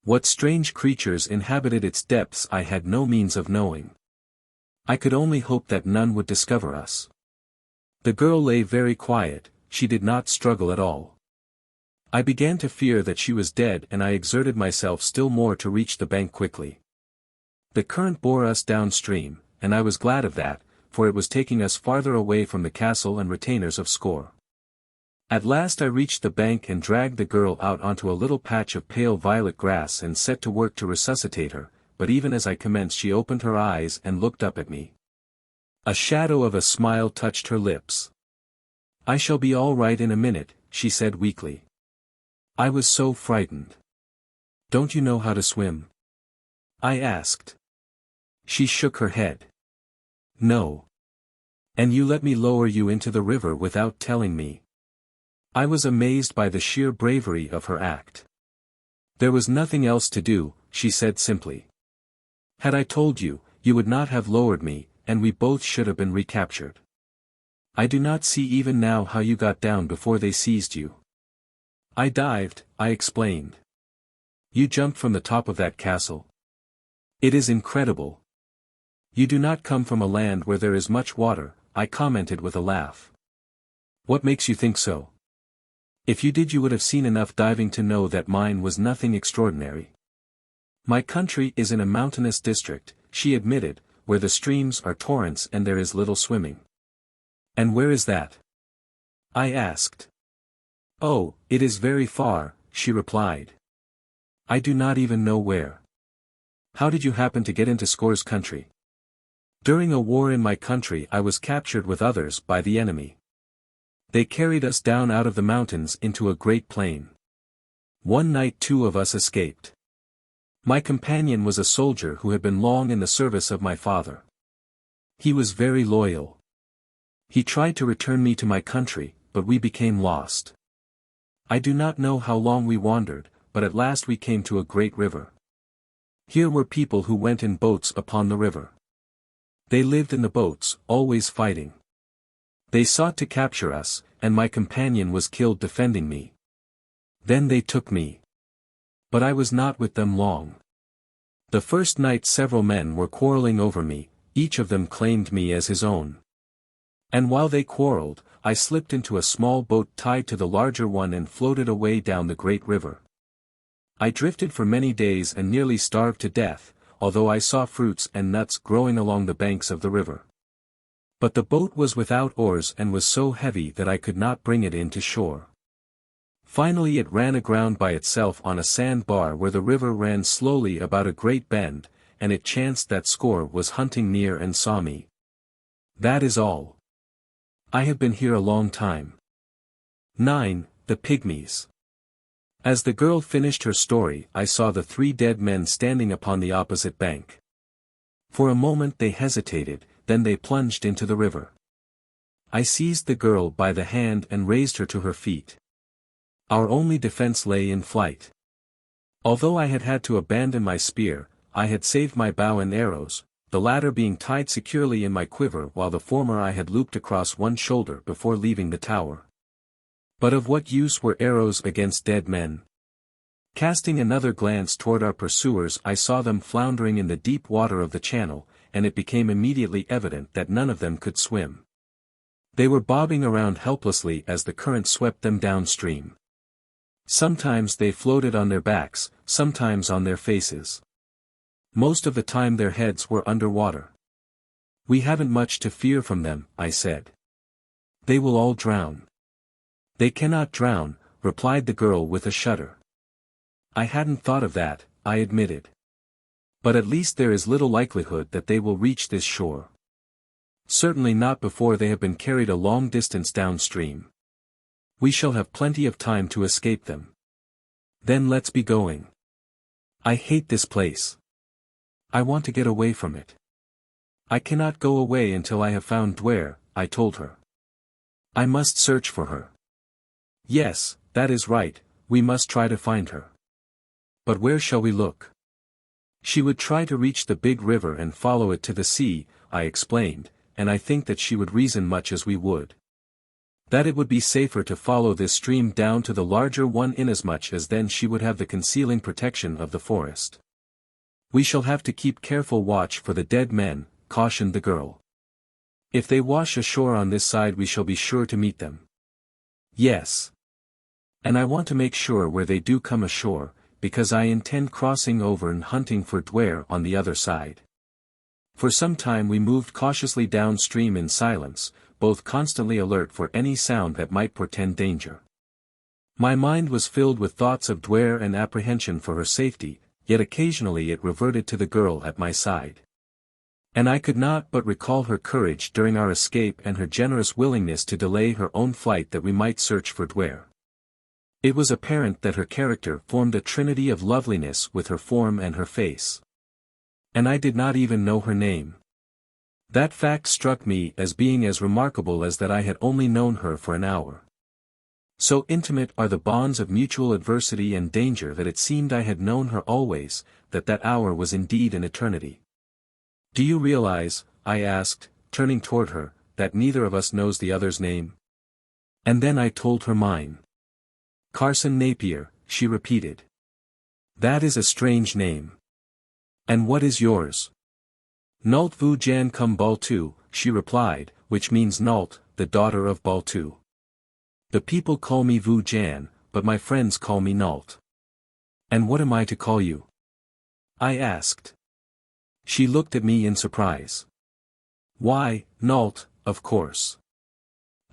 What strange creatures inhabited its depths I had no means of knowing. I could only hope that none would discover us. The girl lay very quiet, she did not struggle at all. I began to fear that she was dead and I exerted myself still more to reach the bank quickly. The current bore us downstream, and I was glad of that, for it was taking us farther away from the castle and retainers of Score. At last I reached the bank and dragged the girl out onto a little patch of pale violet grass and set to work to resuscitate her, but even as I commenced she opened her eyes and looked up at me. A shadow of a smile touched her lips. "I shall be all right in a minute," she said weakly. I was so frightened. "Don't you know how to swim?" I asked. She shook her head. "No. And you let me lower you into the river without telling me." I was amazed by the sheer bravery of her act. "There was nothing else to do," she said simply. "Had I told you, you would not have lowered me, and we both should have been recaptured. I do not see even now how you got down before they seized you." "I dived," I explained. "You jumped from the top of that castle? It is incredible." "You do not come from a land where there is much water," I commented with a laugh. "What makes you think so? If you did you would have seen enough diving to know that mine was nothing extraordinary." "My country is in a mountainous district," she admitted, "where the streams are torrents and there is little swimming." "And where is that?" I asked. "Oh, it is very far," she replied. "I do not even know where." "How did you happen to get into Score's country?" "During a war in my country I was captured with others by the enemy. They carried us down out of the mountains into a great plain. One night 2 of us escaped. My companion was a soldier who had been long in the service of my father. He was very loyal. He tried to return me to my country, but we became lost. I do not know how long we wandered, but at last we came to a great river. Here were people who went in boats upon the river. They lived in the boats, always fighting. They sought to capture us, and my companion was killed defending me. Then they took me. But I was not with them long. The first night several men were quarreling over me, each of them claimed me as his own. And while they quarreled, I slipped into a small boat tied to the larger one and floated away down the great river. I drifted for many days and nearly starved to death, although I saw fruits and nuts growing along the banks of the river. But the boat was without oars and was so heavy that I could not bring it in to shore. Finally it ran aground by itself on a sand bar where the river ran slowly about a great bend, and it chanced that Score was hunting near and saw me. That is all. I have been here a long time." 9. The Pygmies. As the girl finished her story I saw the 3 dead men standing upon the opposite bank. For a moment they hesitated, then they plunged into the river. I seized the girl by the hand and raised her to her feet. Our only defense lay in flight. Although I had had to abandon my spear, I had saved my bow and arrows, the latter being tied securely in my quiver while the former I had looped across one shoulder before leaving the tower. But of what use were arrows against dead men? Casting another glance toward our pursuers I saw them floundering in the deep water of the channel, and it became immediately evident that none of them could swim. They were bobbing around helplessly as the current swept them downstream. Sometimes they floated on their backs, sometimes on their faces. Most of the time their heads were under water. "We haven't much to fear from them," I said. "They will all drown." "They cannot drown," replied the girl with a shudder. "I hadn't thought of that," I admitted. "But at least there is little likelihood that they will reach this shore." Certainly not before they have been carried a long distance downstream. We shall have plenty of time to escape them. Then let's be going. I hate this place. I want to get away from it. I cannot go away until I have found Duare, I told her. I must search for her. Yes, that is right, we must try to find her. But where shall we look? She would try to reach the big river and follow it to the sea, I explained, and I think that she would reason much as we would. That it would be safer to follow this stream down to the larger one inasmuch as then she would have the concealing protection of the forest. We shall have to keep careful watch for the dead men, cautioned the girl. If they wash ashore on this side we shall be sure to meet them. Yes. And I want to make sure where they do come ashore, because I intend crossing over and hunting for Duare on the other side. For some time we moved cautiously downstream in silence, both constantly alert for any sound that might portend danger. My mind was filled with thoughts of Duare and apprehension for her safety, yet occasionally it reverted to the girl at my side. And I could not but recall her courage during our escape and her generous willingness to delay her own flight that we might search for Duare. It was apparent that her character formed a trinity of loveliness with her form and her face. And I did not even know her name. That fact struck me as being as remarkable as that I had only known her for an hour. So intimate are the bonds of mutual adversity and danger that it seemed I had known her always, that hour was indeed an eternity. Do you realize, I asked, turning toward her, that neither of us knows the other's name? And then I told her mine. Carson Napier, she repeated. That is a strange name. And what is yours? Nalt Vu Jan Kum Baltu, she replied, which means Nalt, the daughter of Baltu. The people call me Vu Jan, but my friends call me Nalt. And what am I to call you? I asked. She looked at me in surprise. Why, Nalt, of course.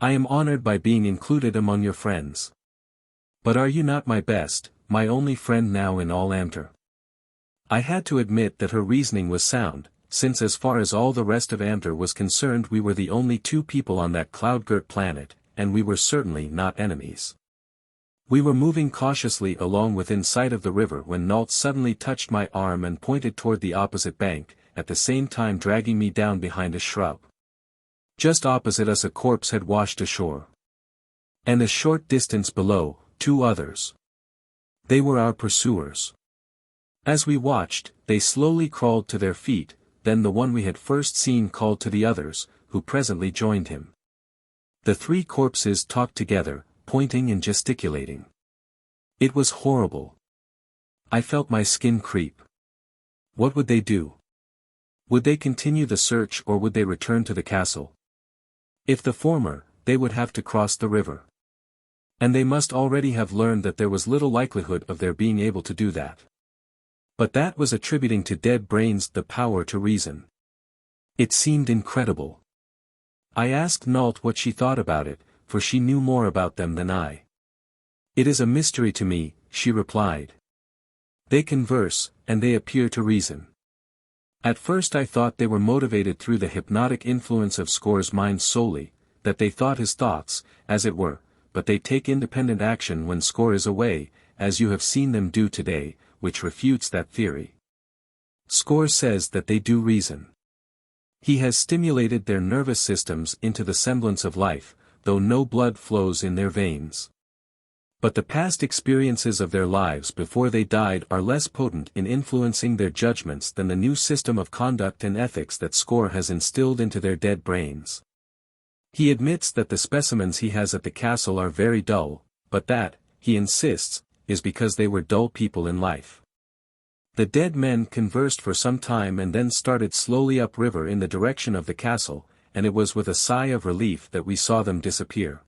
I am honored by being included among your friends. But are you not my best, my only friend now in all Amter? I had to admit that her reasoning was sound, since as far as all the rest of Amter was concerned we were the only two people on that cloud-girt planet, and we were certainly not enemies. We were moving cautiously along within sight of the river when Nalt suddenly touched my arm and pointed toward the opposite bank, at the same time dragging me down behind a shrub. Just opposite us a corpse had washed ashore. And a short distance below, two others. They were our pursuers. As we watched, they slowly crawled to their feet, then the one we had first seen called to the others, who presently joined him. The three corpses talked together, pointing and gesticulating. It was horrible. I felt my skin creep. What would they do? Would they continue the search or would they return to the castle? If the former, they would have to cross the river. And they must already have learned that there was little likelihood of their being able to do that. But that was attributing to dead brains the power to reason. It seemed incredible. I asked Nalt what she thought about it, for she knew more about them than I. It is a mystery to me, she replied. They converse, and they appear to reason. At first I thought they were motivated through the hypnotic influence of Score's mind solely, that they thought his thoughts, as it were, but they take independent action when Score is away, as you have seen them do today, which refutes that theory. Score says that they do reason. He has stimulated their nervous systems into the semblance of life, though no blood flows in their veins. But the past experiences of their lives before they died are less potent in influencing their judgments than the new system of conduct and ethics that Score has instilled into their dead brains. He admits that the specimens he has at the castle are very dull, but that, he insists, is because they were dull people in life. The dead men conversed for some time and then started slowly upriver in the direction of the castle, and it was with a sigh of relief that we saw them disappear.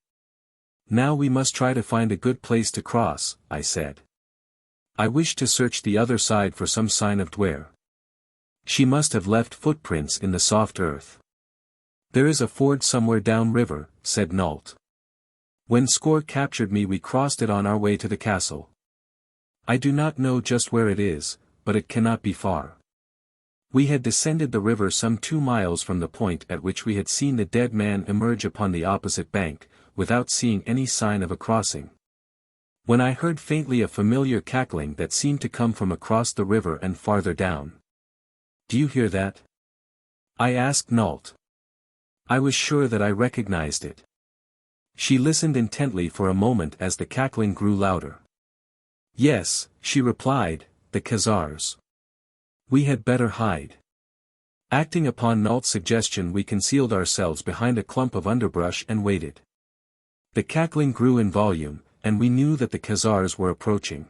Now we must try to find a good place to cross, I said. I wish to search the other side for some sign of Duare. She must have left footprints in the soft earth. There is a ford somewhere downriver, said Nalt. When Score captured me we crossed it on our way to the castle. I do not know just where it is, but it cannot be far. We had descended the river some 2 miles from the point at which we had seen the dead man emerge upon the opposite bank, without seeing any sign of a crossing. When I heard faintly a familiar cackling that seemed to come from across the river and farther down. "Do you hear that?" I asked Nault. I was sure that I recognized it. She listened intently for a moment as the cackling grew louder. "Yes," she replied, "the Khazars. We had better hide." Acting upon Nault's suggestion, we concealed ourselves behind a clump of underbrush and waited. The cackling grew in volume, and we knew that the Khazars were approaching.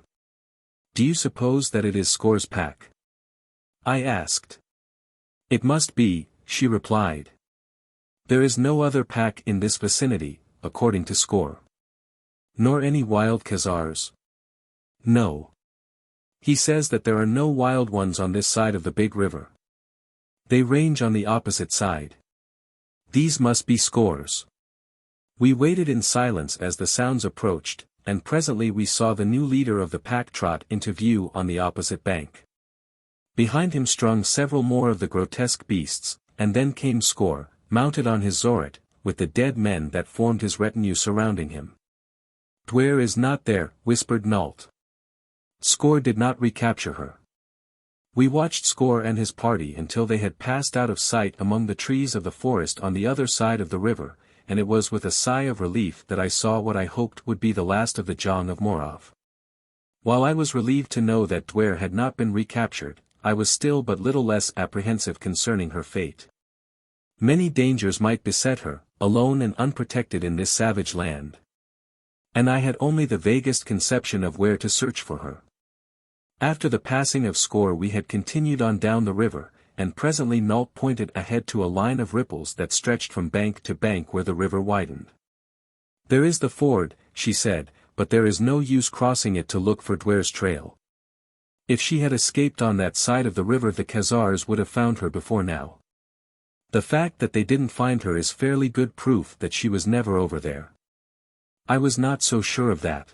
"Do you suppose that it is Score's pack?" I asked. "It must be," she replied. "There is no other pack in this vicinity, according to Score. Nor any wild Khazars?" "No. He says that there are no wild ones on this side of the big river. They range on the opposite side. These must be Score's." We waited in silence as the sounds approached, and presently we saw the new leader of the pack trot into view on the opposite bank. Behind him strung several more of the grotesque beasts, and then came Score, mounted on his Zoret, with the dead men that formed his retinue surrounding him. "Duare is not there," whispered Nault. "Score did not recapture her." We watched Score and his party until they had passed out of sight among the trees of the forest on the other side of the river, and it was with a sigh of relief that I saw what I hoped would be the last of the Jong of Morov. While I was relieved to know that Duare had not been recaptured, I was still but little less apprehensive concerning her fate. Many dangers might beset her, alone and unprotected in this savage land. And I had only the vaguest conception of where to search for her. After the passing of Score we had continued on down the river, and presently Nault pointed ahead to a line of ripples that stretched from bank to bank where the river widened. "There is the ford," she said, "but there is no use crossing it to look for Duare's trail. If she had escaped on that side of the river, the Khazars would have found her before now. The fact that they didn't find her is fairly good proof that she was never over there." I was not so sure of that.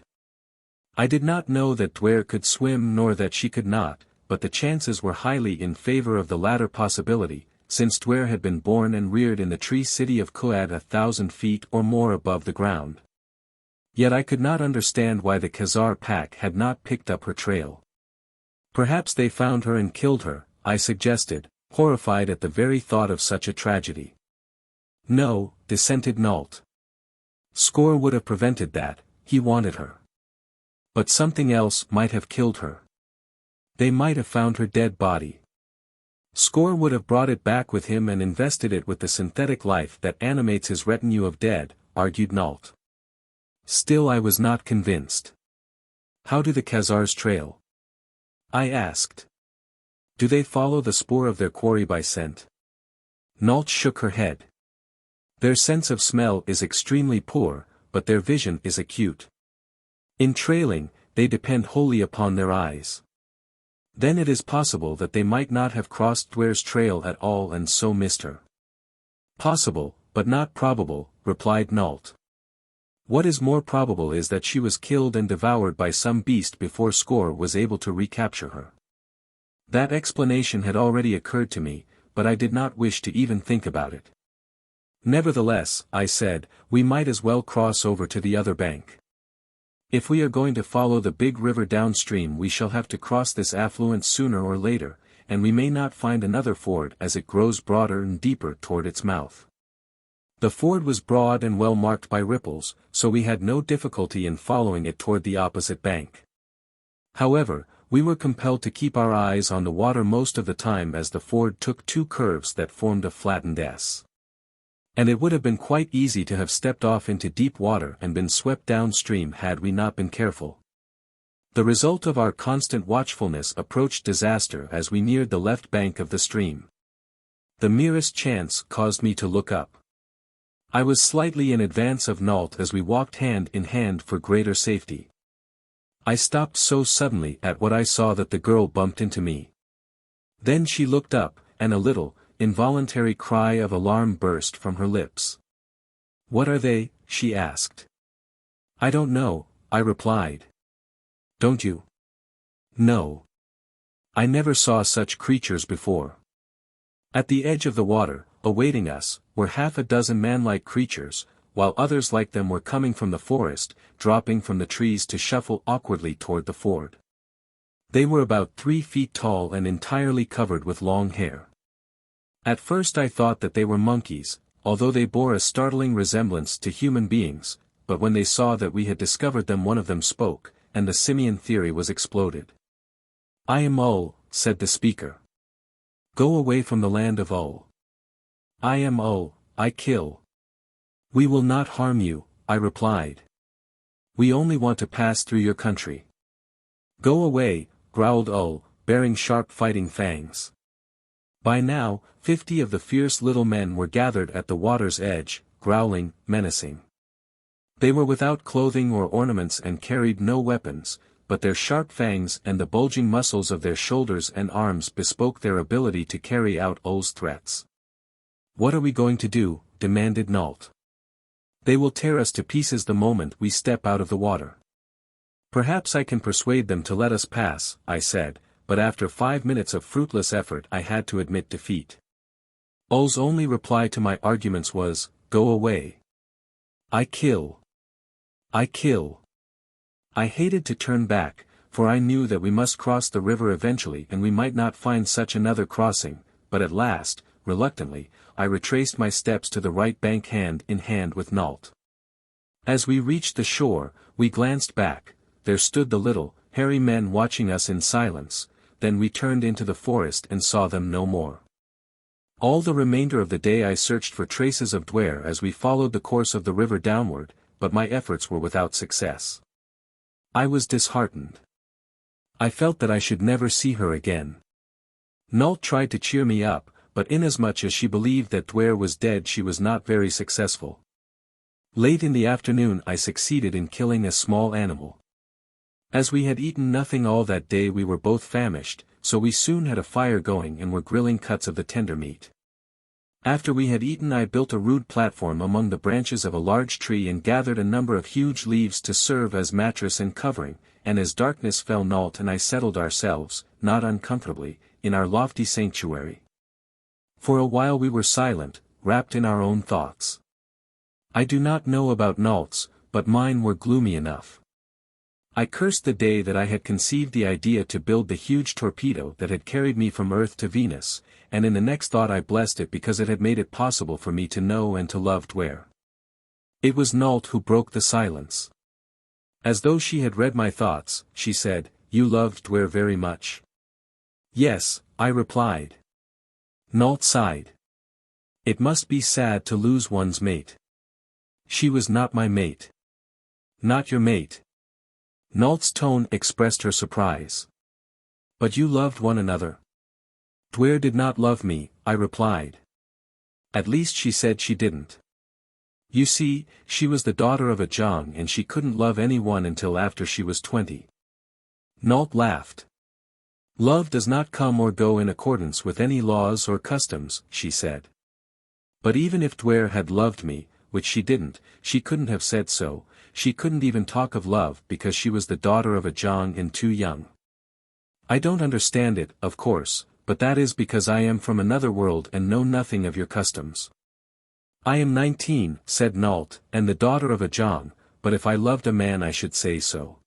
I did not know that Duare could swim nor that she could not, but the chances were highly in favor of the latter possibility, since Duare had been born and reared in the tree city of Kuad 1,000 feet or more above the ground. Yet I could not understand why the Khazar pack had not picked up her trail. "Perhaps they found her and killed her," I suggested, horrified at the very thought of such a tragedy. "No," dissented Nault. "Score would have prevented that, he wanted her. But something else might have killed her. They might have found her dead body. Score would have brought it back with him and invested it with the synthetic life that animates his retinue of dead," argued Nault. Still I was not convinced. "How do the Khazars trail?" I asked. "Do they follow the spoor of their quarry by scent?" Nault shook her head. "Their sense of smell is extremely poor, but their vision is acute. In trailing, they depend wholly upon their eyes. Then it is possible that they might not have crossed Duare's trail at all and so missed her." "Possible, but not probable," replied Nault. "What is more probable is that she was killed and devoured by some beast before Score was able to recapture her." That explanation had already occurred to me, but I did not wish to even think about it. "Nevertheless," I said, "we might as well cross over to the other bank. If we are going to follow the big river downstream, we shall have to cross this affluent sooner or later, and we may not find another ford as it grows broader and deeper toward its mouth." The ford was broad and well marked by ripples, so we had no difficulty in following it toward the opposite bank. However, we were compelled to keep our eyes on the water most of the time as the ford took 2 curves that formed a flattened S. And it would have been quite easy to have stepped off into deep water and been swept downstream had we not been careful. The result of our constant watchfulness approached disaster as we neared the left bank of the stream. The merest chance caused me to look up. I was slightly in advance of Nault as we walked hand in hand for greater safety. I stopped so suddenly at what I saw that the girl bumped into me. Then she looked up, and a little, involuntary cry of alarm burst from her lips. "What are they?" she asked. "I don't know," I replied. "Don't you?" "No. I never saw such creatures before." At the edge of the water, awaiting us, were half a dozen man-like creatures, while others like them were coming from the forest, dropping from the trees to shuffle awkwardly toward the ford. They were about 3 feet tall and entirely covered with long hair. At first I thought that they were monkeys, although they bore a startling resemblance to human beings, but when they saw that we had discovered them, one of them spoke, and the simian theory was exploded. "I am Ul," said the speaker. "Go away from the land of Ul." "I am Ul, I kill." "We will not harm you," I replied. "We only want to pass through your country." "Go away," growled Ul, bearing sharp fighting fangs. By now, 50 of the fierce little men were gathered at the water's edge, growling, menacing. They were without clothing or ornaments and carried no weapons, but their sharp fangs and the bulging muscles of their shoulders and arms bespoke their ability to carry out Ul's threats. "What are we going to do?" demanded Nault. "They will tear us to pieces the moment we step out of the water." "Perhaps I can persuade them to let us pass," I said, but after 5 minutes of fruitless effort I had to admit defeat. Ul's only reply to my arguments was, "Go away. I kill. I kill." I hated to turn back, for I knew that we must cross the river eventually and we might not find such another crossing, but at last, reluctantly, I retraced my steps to the right bank hand in hand with Nault. As we reached the shore, we glanced back. There stood the little, hairy men watching us in silence, then we turned into the forest and saw them no more. All the remainder of the day I searched for traces of Duare as we followed the course of the river downward, but my efforts were without success. I was disheartened. I felt that I should never see her again. Nault tried to cheer me up, but inasmuch as she believed that Duare was dead she was not very successful. Late in the afternoon I succeeded in killing a small animal. As we had eaten nothing all that day we were both famished, so we soon had a fire going and were grilling cuts of the tender meat. After we had eaten I built a rude platform among the branches of a large tree and gathered a number of huge leaves to serve as mattress and covering, and as darkness fell Nault and I settled ourselves, not uncomfortably, in our lofty sanctuary. For a while we were silent, wrapped in our own thoughts. I do not know about Nault's, but mine were gloomy enough. I cursed the day that I had conceived the idea to build the huge torpedo that had carried me from Earth to Venus, and in the next thought I blessed it because it had made it possible for me to know and to love Duare. It was Nault who broke the silence. As though she had read my thoughts, she said, "You loved Duare very much?" "Yes," I replied. Nault sighed. "It must be sad to lose one's mate." "She was not my mate." "Not your mate?" Nault's tone expressed her surprise. "But you loved one another?" "Duare did not love me," I replied. "At least she said she didn't. You see, she was the daughter of a Jong and she couldn't love anyone until after she was 20. Nault laughed. "Love does not come or go in accordance with any laws or customs," she said. "But even if Duare had loved me, which she didn't, she couldn't have said so. She couldn't even talk of love because she was the daughter of a Jong and too young. I don't understand it, of course, but that is because I am from another world and know nothing of your customs." "I am 19, said Nault, "and the daughter of a Jong, but if I loved a man I should say so."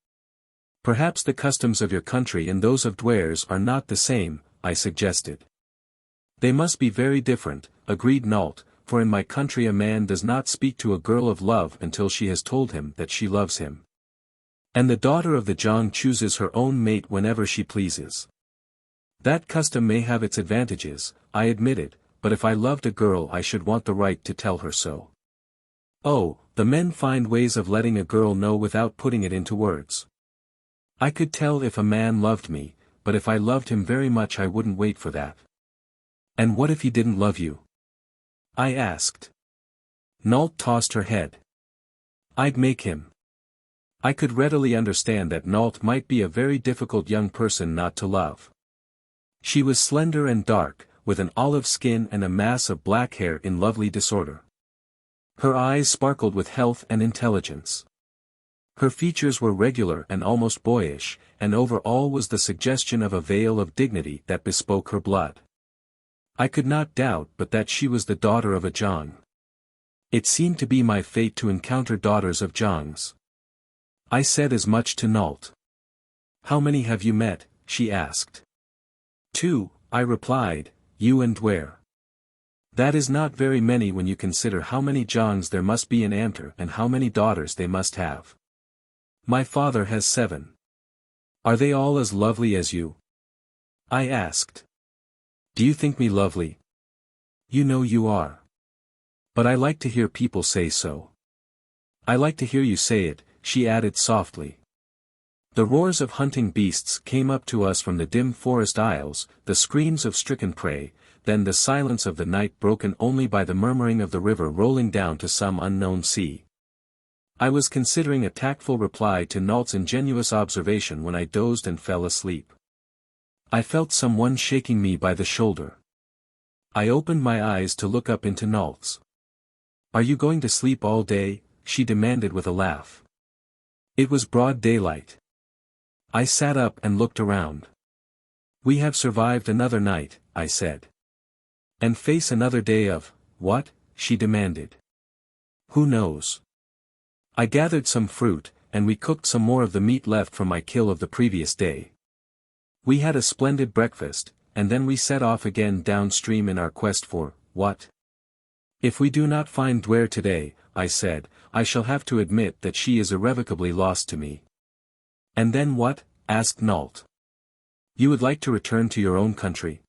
"Perhaps the customs of your country and those of Duare's are not the same," I suggested. "They must be very different," agreed Nault, "for in my country a man does not speak to a girl of love until she has told him that she loves him. And the daughter of the Jong chooses her own mate whenever she pleases. That custom may have its advantages," I admitted, "but if I loved a girl I should want the right to tell her so." "Oh, the men find ways of letting a girl know without putting it into words. I could tell if a man loved me, but if I loved him very much I wouldn't wait for that." "And what if he didn't love you?" I asked. Nault tossed her head. "I'd make him." I could readily understand that Nault might be a very difficult young person not to love. She was slender and dark, with an olive skin and a mass of black hair in lovely disorder. Her eyes sparkled with health and intelligence. Her features were regular and almost boyish, and over all was the suggestion of a veil of dignity that bespoke her blood. I could not doubt but that she was the daughter of a Zhang. It seemed to be my fate to encounter daughters of Zhangs. I said as much to Nault. How many have you met? She asked. 2, I replied, you and Duare. That is not very many when you consider how many Zhangs there must be in Amter and how many daughters they must have. My father has 7. Are they all as lovely as you? I asked. Do you think me lovely? You know you are. But I like to hear people say so. I like to hear you say it, she added softly. The roars of hunting beasts came up to us from the dim forest aisles, the screams of stricken prey, then the silence of the night broken only by the murmuring of the river rolling down to some unknown sea. I was considering a tactful reply to Nault's ingenuous observation when I dozed and fell asleep. I felt someone shaking me by the shoulder. I opened my eyes to look up into Nault's. Are you going to sleep all day? She demanded with a laugh. It was broad daylight. I sat up and looked around. We have survived another night, I said. And face another day of, what? She demanded. Who knows? I gathered some fruit, and we cooked some more of the meat left from my kill of the previous day. We had a splendid breakfast, and then we set off again downstream in our quest for, what? If we do not find Duare today, I said, I shall have to admit that she is irrevocably lost to me. And then what? Asked Nault. You would like to return to your own country?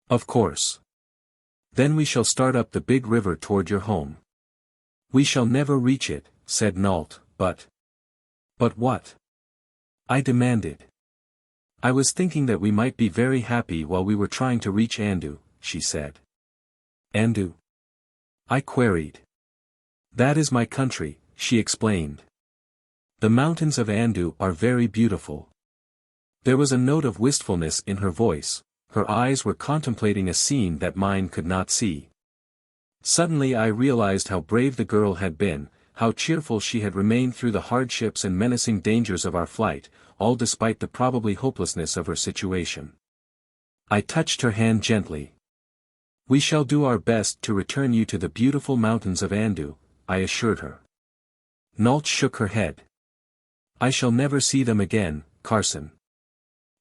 Of course. Then we shall start up the big river toward your home. We shall never reach it, said Nault, but... But what? I demanded. I was thinking that we might be very happy while we were trying to reach Andu, she said. Andu? I queried. That is my country, she explained. The mountains of Andu are very beautiful. There was a note of wistfulness in her voice, her eyes were contemplating a scene that mine could not see. Suddenly I realized how brave the girl had been, how cheerful she had remained through the hardships and menacing dangers of our flight, all despite the probably hopelessness of her situation. I touched her hand gently. We shall do our best to return you to the beautiful mountains of Andu, I assured her. Nault shook her head. I shall never see them again, Carson.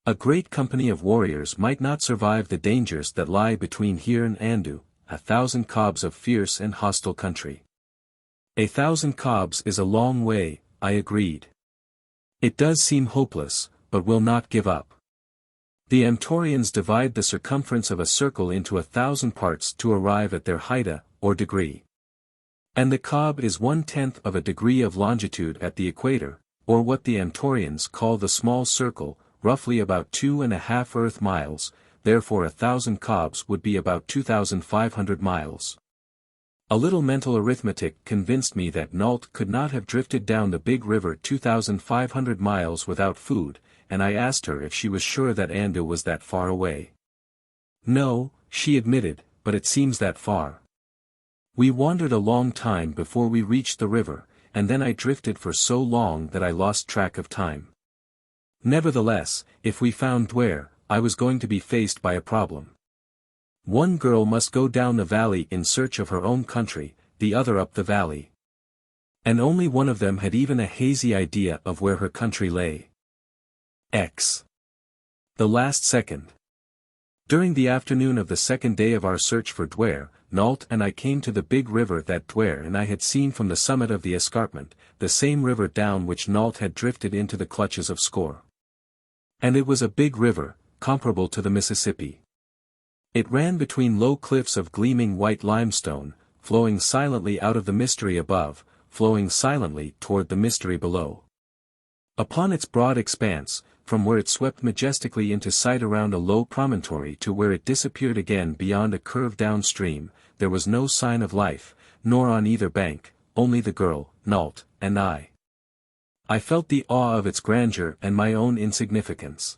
A great company of warriors might not survive the dangers that lie between here and Andu, 1,000 kobs of fierce and hostile country. 1,000 kobs is a long way, I agreed. It does seem hopeless, but we'll not give up. The Amtorians divide the circumference of a circle into 1,000 parts to arrive at their haida, or degree. And the kob is 1/10 of a degree of longitude at the equator, or what the Amtorians call the small circle, roughly about 2.5 Earth miles, therefore 1,000 kobs would be about 2,500 miles. A little mental arithmetic convinced me that Nault could not have drifted down the big river 2,500 miles without food, and I asked her if she was sure that Andu was that far away. No, she admitted, but it seems that far. We wandered a long time before we reached the river, and then I drifted for so long that I lost track of time. Nevertheless, if we found Duare, I was going to be faced by a problem. One girl must go down the valley in search of her own country, the other up the valley. And only one of them had even a hazy idea of where her country lay. The last second. During the afternoon of the second day of our search for Duare, Nault and I came to the big river that Duare and I had seen from the summit of the escarpment, the same river down which Nault had drifted into the clutches of Score. And it was a big river, comparable to the Mississippi. It ran between low cliffs of gleaming white limestone, flowing silently out of the mystery above, flowing silently toward the mystery below. Upon its broad expanse, from where it swept majestically into sight around a low promontory to where it disappeared again beyond a curve downstream, there was no sign of life, nor on either bank, only the girl, Nault, and I. I felt the awe of its grandeur and my own insignificance.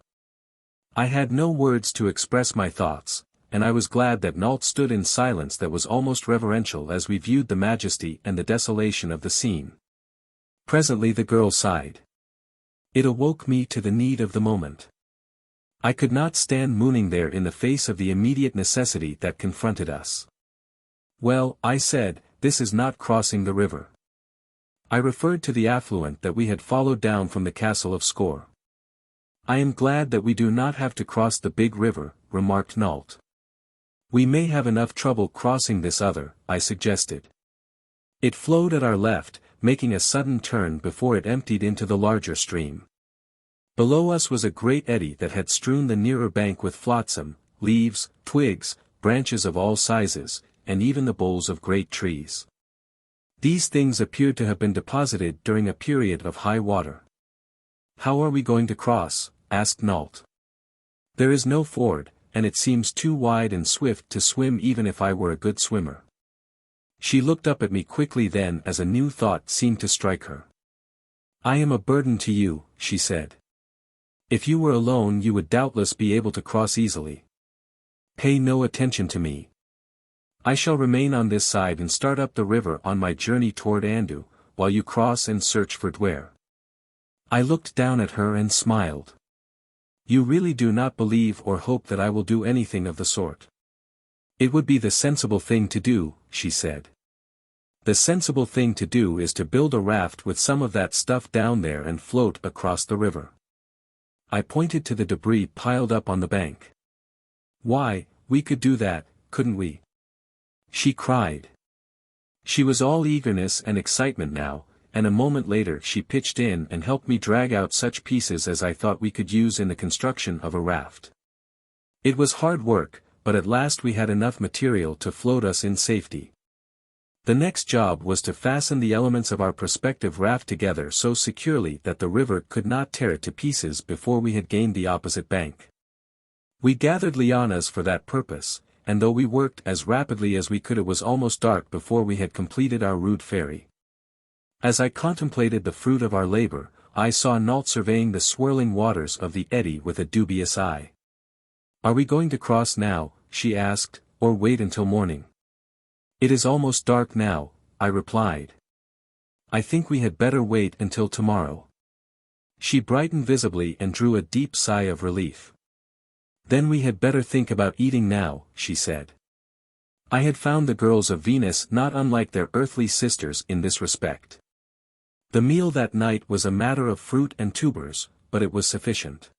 I had no words to express my thoughts, and I was glad that Nault stood in silence that was almost reverential as we viewed the majesty and the desolation of the scene. Presently the girl sighed. It awoke me to the need of the moment. I could not stand mooning there in the face of the immediate necessity that confronted us. Well, I said, this is not crossing the river. I referred to the affluent that we had followed down from the castle of Score. I am glad that we do not have to cross the big river, remarked Nault. We may have enough trouble crossing this other, I suggested. It flowed at our left, making a sudden turn before it emptied into the larger stream. Below us was a great eddy that had strewn the nearer bank with flotsam, leaves, twigs, branches of all sizes, and even the boles of great trees. These things appeared to have been deposited during a period of high water. How are we going to cross? Asked Nault. There is no ford, and it seems too wide and swift to swim even if I were a good swimmer. She looked up at me quickly then as a new thought seemed to strike her. I am a burden to you, she said. If you were alone you would doubtless be able to cross easily. Pay no attention to me. I shall remain on this side and start up the river on my journey toward Andu, while you cross and search for Duare. I looked down at her and smiled. You really do not believe or hope that I will do anything of the sort. It would be the sensible thing to do, she said. The sensible thing to do is to build a raft with some of that stuff down there and float across the river. I pointed to the debris piled up on the bank. Why, we could do that, couldn't we? She cried. She was all eagerness and excitement now, and a moment later she pitched in and helped me drag out such pieces as I thought we could use in the construction of a raft. It was hard work, but at last we had enough material to float us in safety. The next job was to fasten the elements of our prospective raft together so securely that the river could not tear it to pieces before we had gained the opposite bank. We gathered lianas for that purpose, and though we worked as rapidly as we could it was almost dark before we had completed our rude ferry. As I contemplated the fruit of our labor, I saw Nault surveying the swirling waters of the eddy with a dubious eye. Are we going to cross now, she asked, or wait until morning? It is almost dark now, I replied. I think we had better wait until tomorrow. She brightened visibly and drew a deep sigh of relief. Then we had better think about eating now, she said. I had found the girls of Venus not unlike their earthly sisters in this respect. The meal that night was a matter of fruit and tubers, but it was sufficient.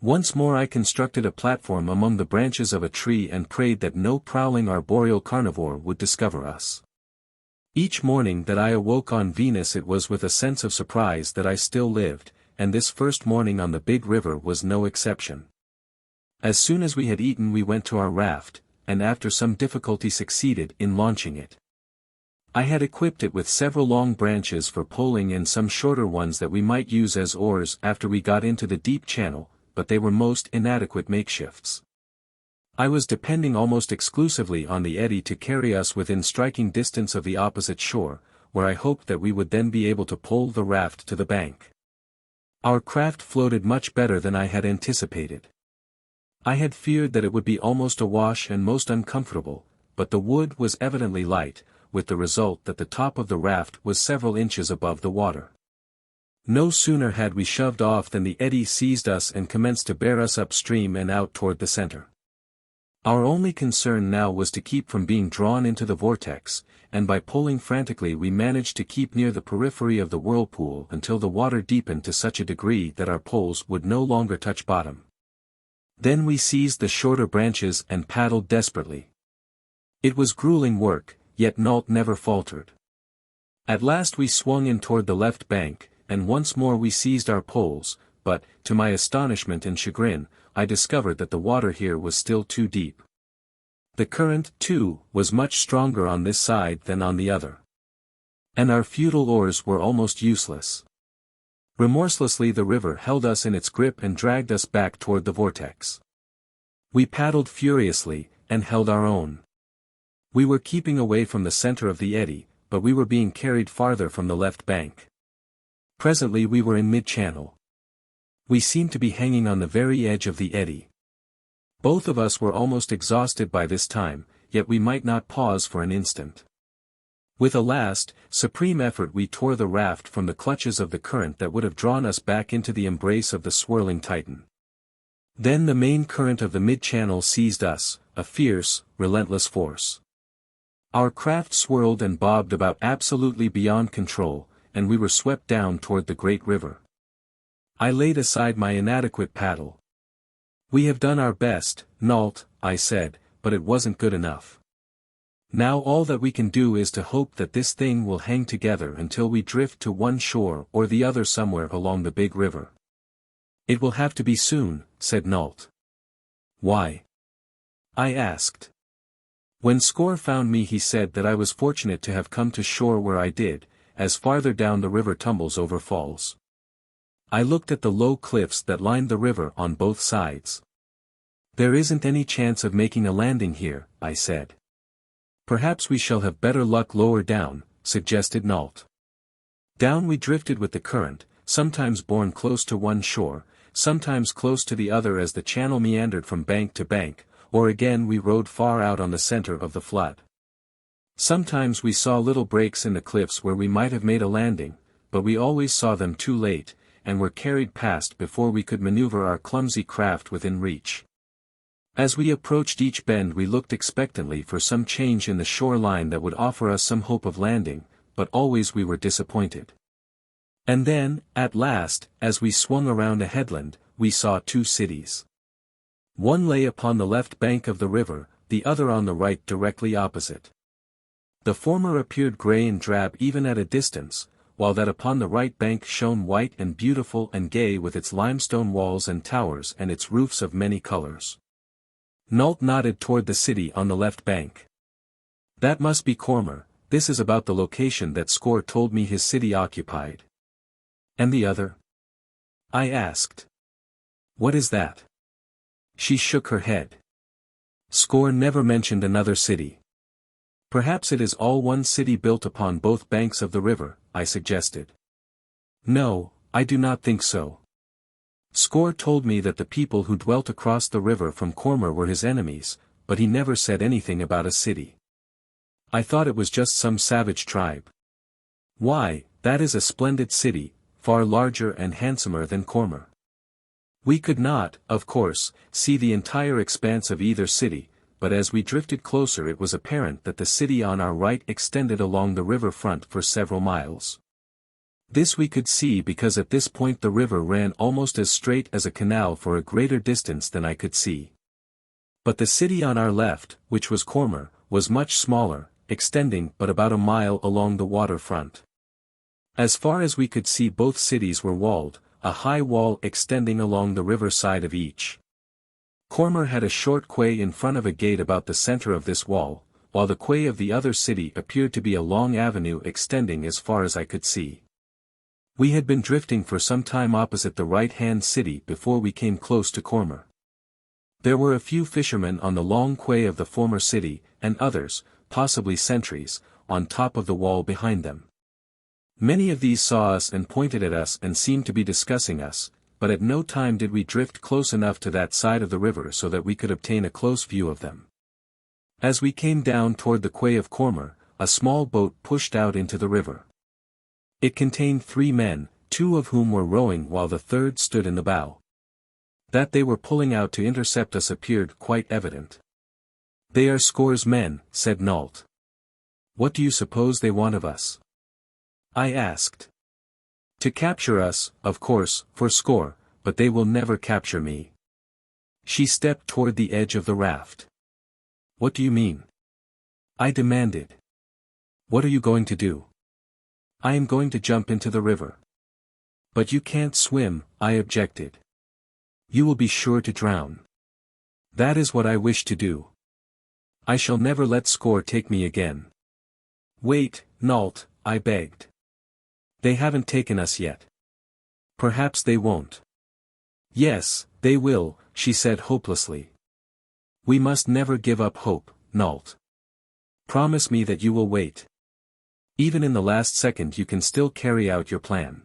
Once more I constructed a platform among the branches of a tree and prayed that no prowling arboreal carnivore would discover us. Each morning that I awoke on Venus it was with a sense of surprise that I still lived, and this first morning on the big river was no exception. As soon as we had eaten we went to our raft, and after some difficulty succeeded in launching it. I had equipped it with several long branches for poling and some shorter ones that we might use as oars after we got into the deep channel, but they were most inadequate makeshifts. I was depending almost exclusively on the eddy to carry us within striking distance of the opposite shore, where I hoped that we would then be able to pole the raft to the bank. Our craft floated much better than I had anticipated. I had feared that it would be almost awash and most uncomfortable, but the wood was evidently light, with the result that the top of the raft was several inches above the water. No sooner had we shoved off than the eddy seized us and commenced to bear us upstream and out toward the center. Our only concern now was to keep from being drawn into the vortex, and by pulling frantically we managed to keep near the periphery of the whirlpool until the water deepened to such a degree that our poles would no longer touch bottom. Then we seized the shorter branches and paddled desperately. It was grueling work, yet Nault never faltered. At last we swung in toward the left bank, and once more we seized our poles, but, to my astonishment and chagrin, I discovered that the water here was still too deep. The current, too, was much stronger on this side than on the other. And our futile oars were almost useless. Remorselessly the river held us in its grip and dragged us back toward the vortex. We paddled furiously, and held our own. We were keeping away from the center of the eddy, but we were being carried farther from the left bank. Presently we were in mid-channel. We seemed to be hanging on the very edge of the eddy. Both of us were almost exhausted by this time, yet we might not pause for an instant. With a last, supreme effort we tore the raft from the clutches of the current that would have drawn us back into the embrace of the swirling titan. Then the main current of the mid-channel seized us, a fierce, relentless force. Our craft swirled and bobbed about absolutely beyond control, and we were swept down toward the great river. I laid aside my inadequate paddle. "We have done our best, Nault," I said, "but it wasn't good enough. Now all that we can do is to hope that this thing will hang together until we drift to one shore or the other somewhere along the big river." "It will have to be soon," said Nault. "Why?" I asked. "When Score found me he said that I was fortunate to have come to shore where I did, as farther down the river tumbles over falls." I looked at the low cliffs that lined the river on both sides. "There isn't any chance of making a landing here," I said. "Perhaps we shall have better luck lower down," suggested Nault. Down we drifted with the current, sometimes borne close to one shore, sometimes close to the other as the channel meandered from bank to bank, or again we rode far out on the center of the flood. Sometimes we saw little breaks in the cliffs where we might have made a landing, but we always saw them too late, and were carried past before we could maneuver our clumsy craft within reach. As we approached each bend we looked expectantly for some change in the shore line that would offer us some hope of landing, but always we were disappointed. And then, at last, as we swung around a headland, we saw two cities. One lay upon the left bank of the river, the other on the right directly opposite. The former appeared grey and drab even at a distance, while that upon the right bank shone white and beautiful and gay with its limestone walls and towers and its roofs of many colors. Nault nodded toward the city on the left bank. "That must be Cormer, this is about the location that Score told me his city occupied." "And the other?" I asked. "What is that?" She shook her head. "Score never mentioned another city." "Perhaps it is all one city built upon both banks of the river," I suggested. "No, I do not think so. Score told me that the people who dwelt across the river from Cormer were his enemies, but he never said anything about a city. I thought it was just some savage tribe." "Why, that is a splendid city, far larger and handsomer than Cormer." We could not, of course, see the entire expanse of either city, but as we drifted closer it was apparent that the city on our right extended along the river front for several miles. This we could see because at this point the river ran almost as straight as a canal for a greater distance than I could see. But the city on our left, which was Cormer, was much smaller, extending but about a mile along the water front. As far as we could see both cities were walled, a high wall extending along the river side of each. Cormer had a short quay in front of a gate about the center of this wall, while the quay of the other city appeared to be a long avenue extending as far as I could see. We had been drifting for some time opposite the right-hand city before we came close to Cormer. There were a few fishermen on the long quay of the former city, and others, possibly sentries, on top of the wall behind them. Many of these saw us and pointed at us and seemed to be discussing us, but at no time did we drift close enough to that side of the river so that we could obtain a close view of them. As we came down toward the quay of Cormer, a small boat pushed out into the river. It contained 3 men, 2 of whom were rowing while the third stood in the bow. That they were pulling out to intercept us appeared quite evident. "They are Score's men," said Nault. "What do you suppose they want of us?" I asked. "To capture us, of course, for Score, but they will never capture me." She stepped toward the edge of the raft. "What do you mean?" I demanded. "What are you going to do?" "I am going to jump into the river." "But you can't swim," I objected. "You will be sure to drown." "That is what I wish to do. I shall never let Score take me again." "Wait, Nault," I begged. "They haven't taken us yet." "Perhaps they won't." "Yes, they will," she said hopelessly. "We must never give up hope, Nault. Promise me that you will wait. Even in the last second you can still carry out your plan."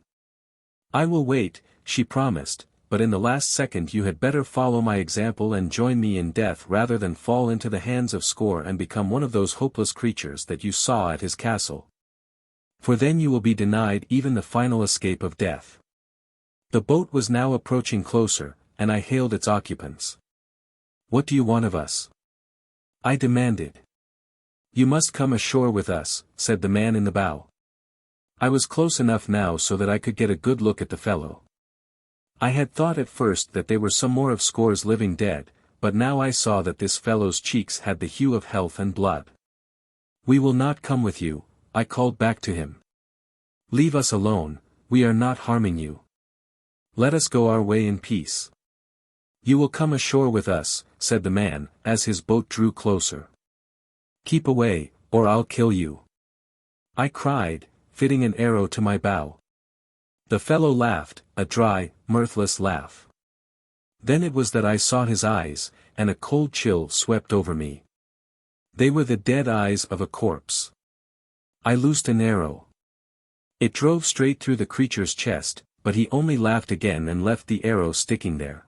"I will wait," she promised, "but in the last second you had better follow my example and join me in death rather than fall into the hands of Score and become one of those hopeless creatures that you saw at his castle. For then you will be denied even the final escape of death." The boat was now approaching closer, and I hailed its occupants. "What do you want of us?" I demanded. "You must come ashore with us," said the man in the bow. I was close enough now so that I could get a good look at the fellow. I had thought at first that they were some more of Score's living dead, but now I saw that this fellow's cheeks had the hue of health and blood. "We will not come with you," I called back to him. "Leave us alone, we are not harming you. Let us go our way in peace." "You will come ashore with us," said the man, as his boat drew closer. "Keep away, or I'll kill you," I cried, fitting an arrow to my bow. The fellow laughed, a dry, mirthless laugh. Then it was that I saw his eyes, and a cold chill swept over me. They were the dead eyes of a corpse. I loosed an arrow. It drove straight through the creature's chest, but he only laughed again and left the arrow sticking there.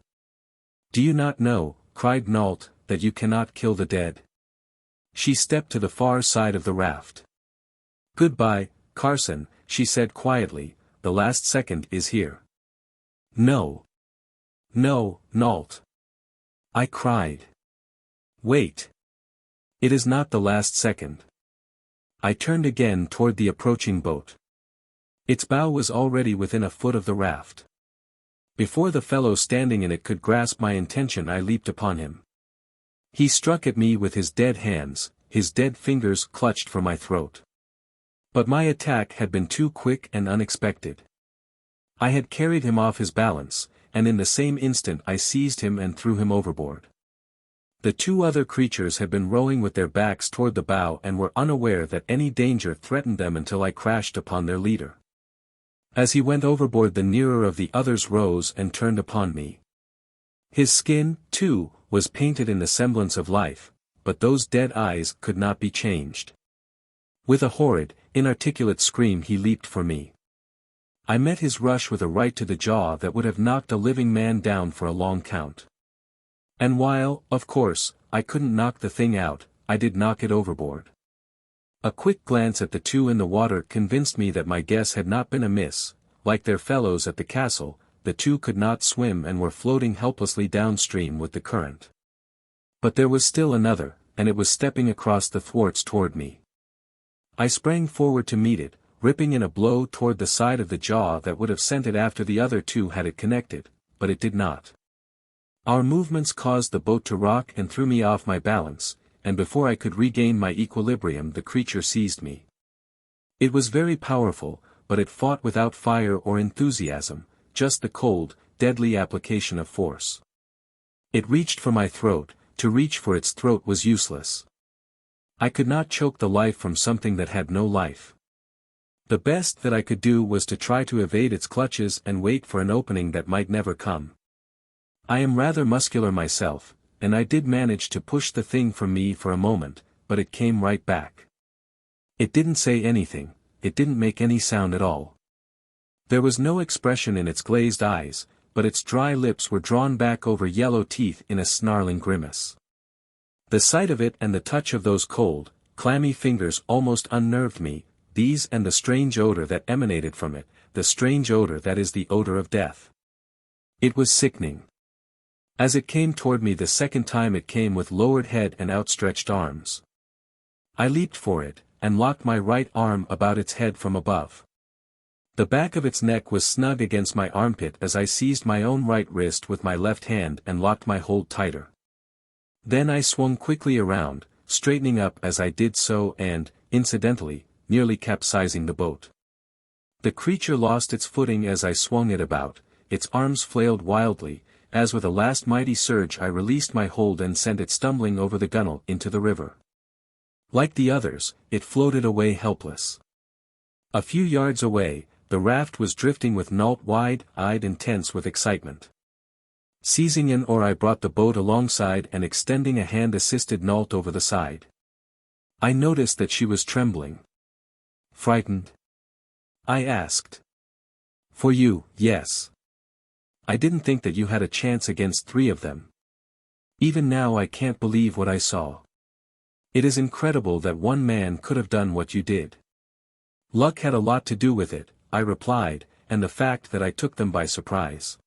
"Do you not know," cried Nault, "that you cannot kill the dead?" She stepped to the far side of the raft. "Goodbye, Carson," she said quietly, "the last second is here." "No. No, Nault," I cried. "Wait. It is not the last second." I turned again toward the approaching boat. Its bow was already within a foot of the raft. Before the fellow standing in it could grasp my intention, I leaped upon him. He struck at me with his dead hands, his dead fingers clutched for my throat. But my attack had been too quick and unexpected. I had carried him off his balance, and in the same instant I seized him and threw him overboard. The two other creatures had been rowing with their backs toward the bow and were unaware that any danger threatened them until I crashed upon their leader. As he went overboard, the nearer of the others rose and turned upon me. His skin, too, was painted in the semblance of life, but those dead eyes could not be changed. With a horrid, inarticulate scream he leaped for me. I met his rush with a right to the jaw that would have knocked a living man down for a long count. And while, of course, I couldn't knock the thing out, I did knock it overboard. A quick glance at the two in the water convinced me that my guess had not been amiss. Like their fellows at the castle, the two could not swim and were floating helplessly downstream with the current. But there was still another, and it was stepping across the thwarts toward me. I sprang forward to meet it, ripping in a blow toward the side of the jaw that would have sent it after the other two had it connected, but it did not. Our movements caused the boat to rock and threw me off my balance, and before I could regain my equilibrium the creature seized me. It was very powerful, but it fought without fire or enthusiasm, just the cold, deadly application of force. It reached for my throat, to reach for its throat was useless. I could not choke the life from something that had no life. The best that I could do was to try to evade its clutches and wait for an opening that might never come. I am rather muscular myself, and I did manage to push the thing from me for a moment, but it came right back. It didn't say anything, it didn't make any sound at all. There was no expression in its glazed eyes, but its dry lips were drawn back over yellow teeth in a snarling grimace. The sight of it and the touch of those cold, clammy fingers almost unnerved me, these and the strange odor that emanated from it, the strange odor that is the odor of death. It was sickening. As it came toward me the second time it came with lowered head and outstretched arms. I leaped for it, and locked my right arm about its head from above. The back of its neck was snug against my armpit as I seized my own right wrist with my left hand and locked my hold tighter. Then I swung quickly around, straightening up as I did so and, incidentally, nearly capsizing the boat. The creature lost its footing as I swung it about, its arms flailed wildly, as with a last mighty surge I released my hold and sent it stumbling over the gunwale into the river. Like the others, it floated away helpless. A few yards away, the raft was drifting with Nault wide-eyed and tense with excitement. Seizing an oar I brought the boat alongside and extending a hand assisted Nault over the side. I noticed that she was trembling. "Frightened?" I asked. "For you, yes. I didn't think that you had a chance against 3 of them. Even now I can't believe what I saw. It is incredible that one man could have done what you did." "Luck had a lot to do with it," I replied, "and the fact that I took them by surprise.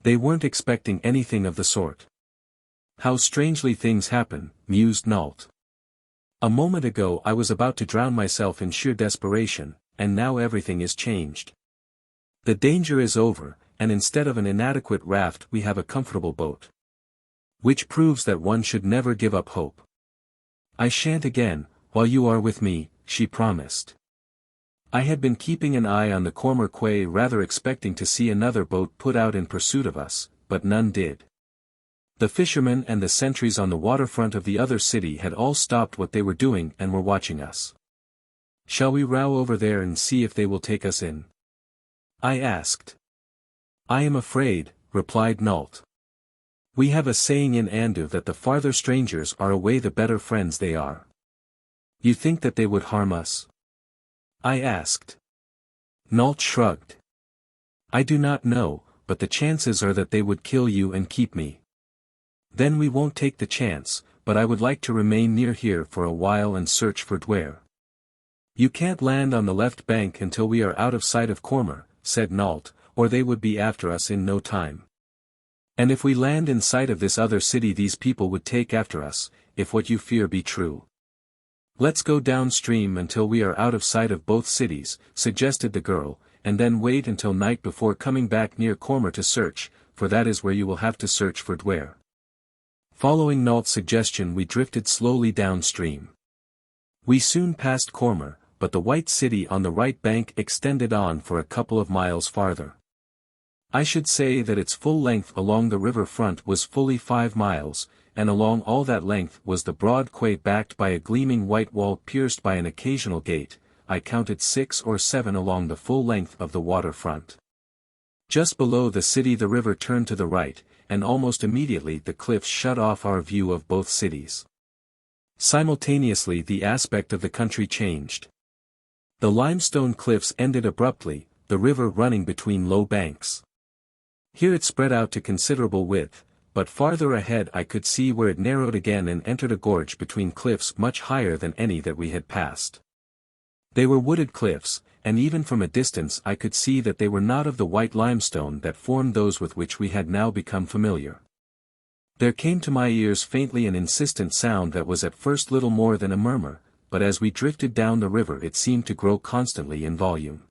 They weren't expecting anything of the sort. How strangely things happen, mused Nault. A moment ago I was about to drown myself in sheer desperation, and now everything is changed. The danger is over, and instead of an inadequate raft we have a comfortable boat. Which proves that one should never give up hope. I shan't again, while you are with me, she promised. I had been keeping an eye on the Cormer quay, rather expecting to see another boat put out in pursuit of us, but none did. The fishermen and the sentries on the waterfront of the other city had all stopped what they were doing and were watching us. Shall we row over there and see if they will take us in? I asked. I am afraid, replied Nault. We have a saying in Andu that the farther strangers are away the better friends they are. You think that they would harm us? I asked. Nault shrugged. I do not know, but the chances are that they would kill you and keep me. Then we won't take the chance, but I would like to remain near here for a while and search for Duare. You can't land on the left bank until we are out of sight of Cormer, said Nault, or they would be after us in no time. And if we land in sight of this other city these people would take after us, if what you fear be true. Let's go downstream until we are out of sight of both cities, suggested the girl, and then wait until night before coming back near Cormer to search, for that is where you will have to search for Duare. Following Nault's suggestion we drifted slowly downstream. We soon passed Cormer, but the white city on the right bank extended on for a couple of miles farther. I should say that its full length along the river front was fully 5 miles, and along all that length was the broad quay backed by a gleaming white wall pierced by an occasional gate. I counted 6 or 7 along the full length of the water front. Just below the city the river turned to the right, and almost immediately the cliffs shut off our view of both cities. Simultaneously the aspect of the country changed. The limestone cliffs ended abruptly, the river running between low banks. Here it spread out to considerable width, but farther ahead I could see where it narrowed again and entered a gorge between cliffs much higher than any that we had passed. They were wooded cliffs, and even from a distance I could see that they were not of the white limestone that formed those with which we had now become familiar. There came to my ears faintly an insistent sound that was at first little more than a murmur, but as we drifted down the river it seemed to grow constantly in volume.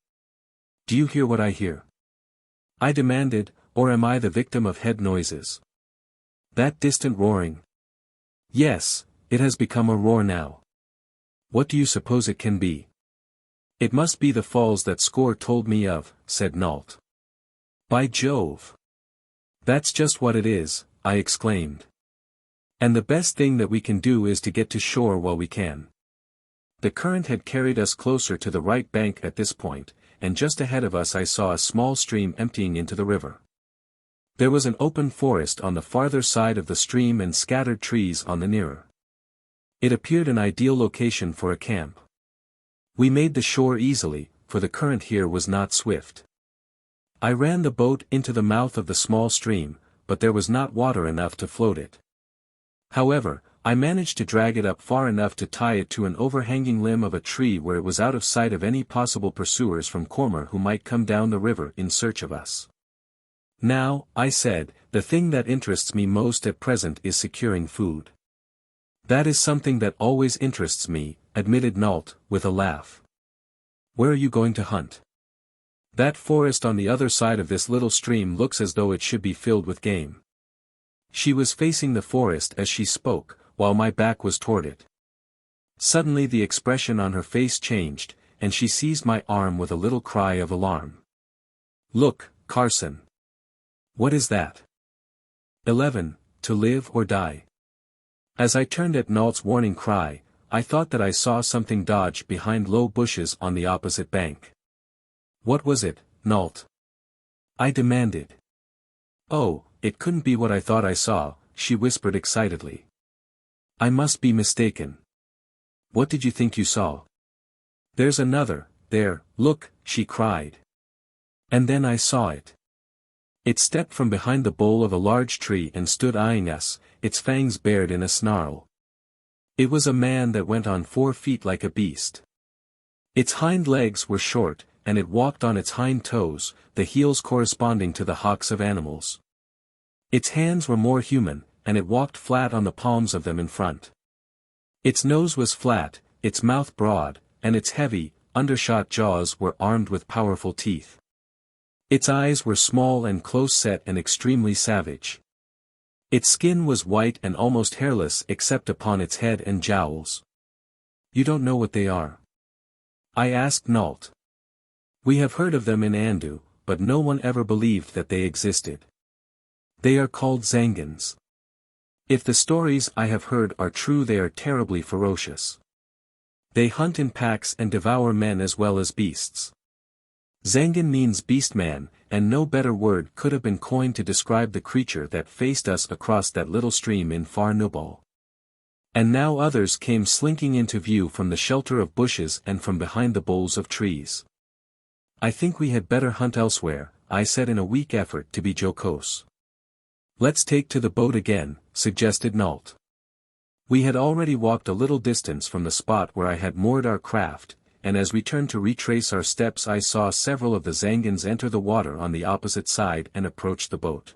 Do you hear what I hear? I demanded, or am I the victim of head noises? That distant roaring? Yes, it has become a roar now. What do you suppose it can be? It must be the falls that Score told me of, said Nault. By Jove! That's just what it is, I exclaimed. And the best thing that we can do is to get to shore while we can. The current had carried us closer to the right bank at this point, and just ahead of us I saw a small stream emptying into the river. There was an open forest on the farther side of the stream and scattered trees on the nearer. It appeared an ideal location for a camp. We made the shore easily, for the current here was not swift. I ran the boat into the mouth of the small stream, but there was not water enough to float it. However, I managed to drag it up far enough to tie it to an overhanging limb of a tree where it was out of sight of any possible pursuers from Cormer who might come down the river in search of us. Now, I said, the thing that interests me most at present is securing food. That is something that always interests me, admitted Nault, with a laugh. Where are you going to hunt? That forest on the other side of this little stream looks as though it should be filled with game. She was facing the forest as she spoke, while my back was toward it. Suddenly the expression on her face changed, and she seized my arm with a little cry of alarm. Look, Carson. What is that? 11, to live or die. As I turned at Nault's warning cry, I thought that I saw something dodge behind low bushes on the opposite bank. What was it, Nault? I demanded. Oh, it couldn't be what I thought I saw, she whispered excitedly. I must be mistaken. What did you think you saw? There's another, there, look, she cried. And then I saw it. It stepped from behind the bole of a large tree and stood eyeing us, its fangs bared in a snarl. It was a man that went on 4 feet like a beast. Its hind legs were short, and it walked on its hind toes, the heels corresponding to the hocks of animals. Its hands were more human, and it walked flat on the palms of them in front. Its nose was flat, its mouth broad, and its heavy, undershot jaws were armed with powerful teeth. Its eyes were small and close-set and extremely savage. Its skin was white and almost hairless except upon its head and jowls. "You don't know what they are?" I asked Nault. "We have heard of them in Andu, but no one ever believed that they existed. They are called Zangans. If the stories I have heard are true, they are terribly ferocious. They hunt in packs and devour men as well as beasts. Zangan means beast-man, and no better word could have been coined to describe the creature that faced us across that little stream in far Nubal. And now others came slinking into view from the shelter of bushes and from behind the boles of trees. "I think we had better hunt elsewhere," I said in a weak effort to be jocose. "Let's take to the boat again," suggested Nault. We had already walked a little distance from the spot where I had moored our craft, and as we turned to retrace our steps I saw several of the Zangans enter the water on the opposite side and approach the boat.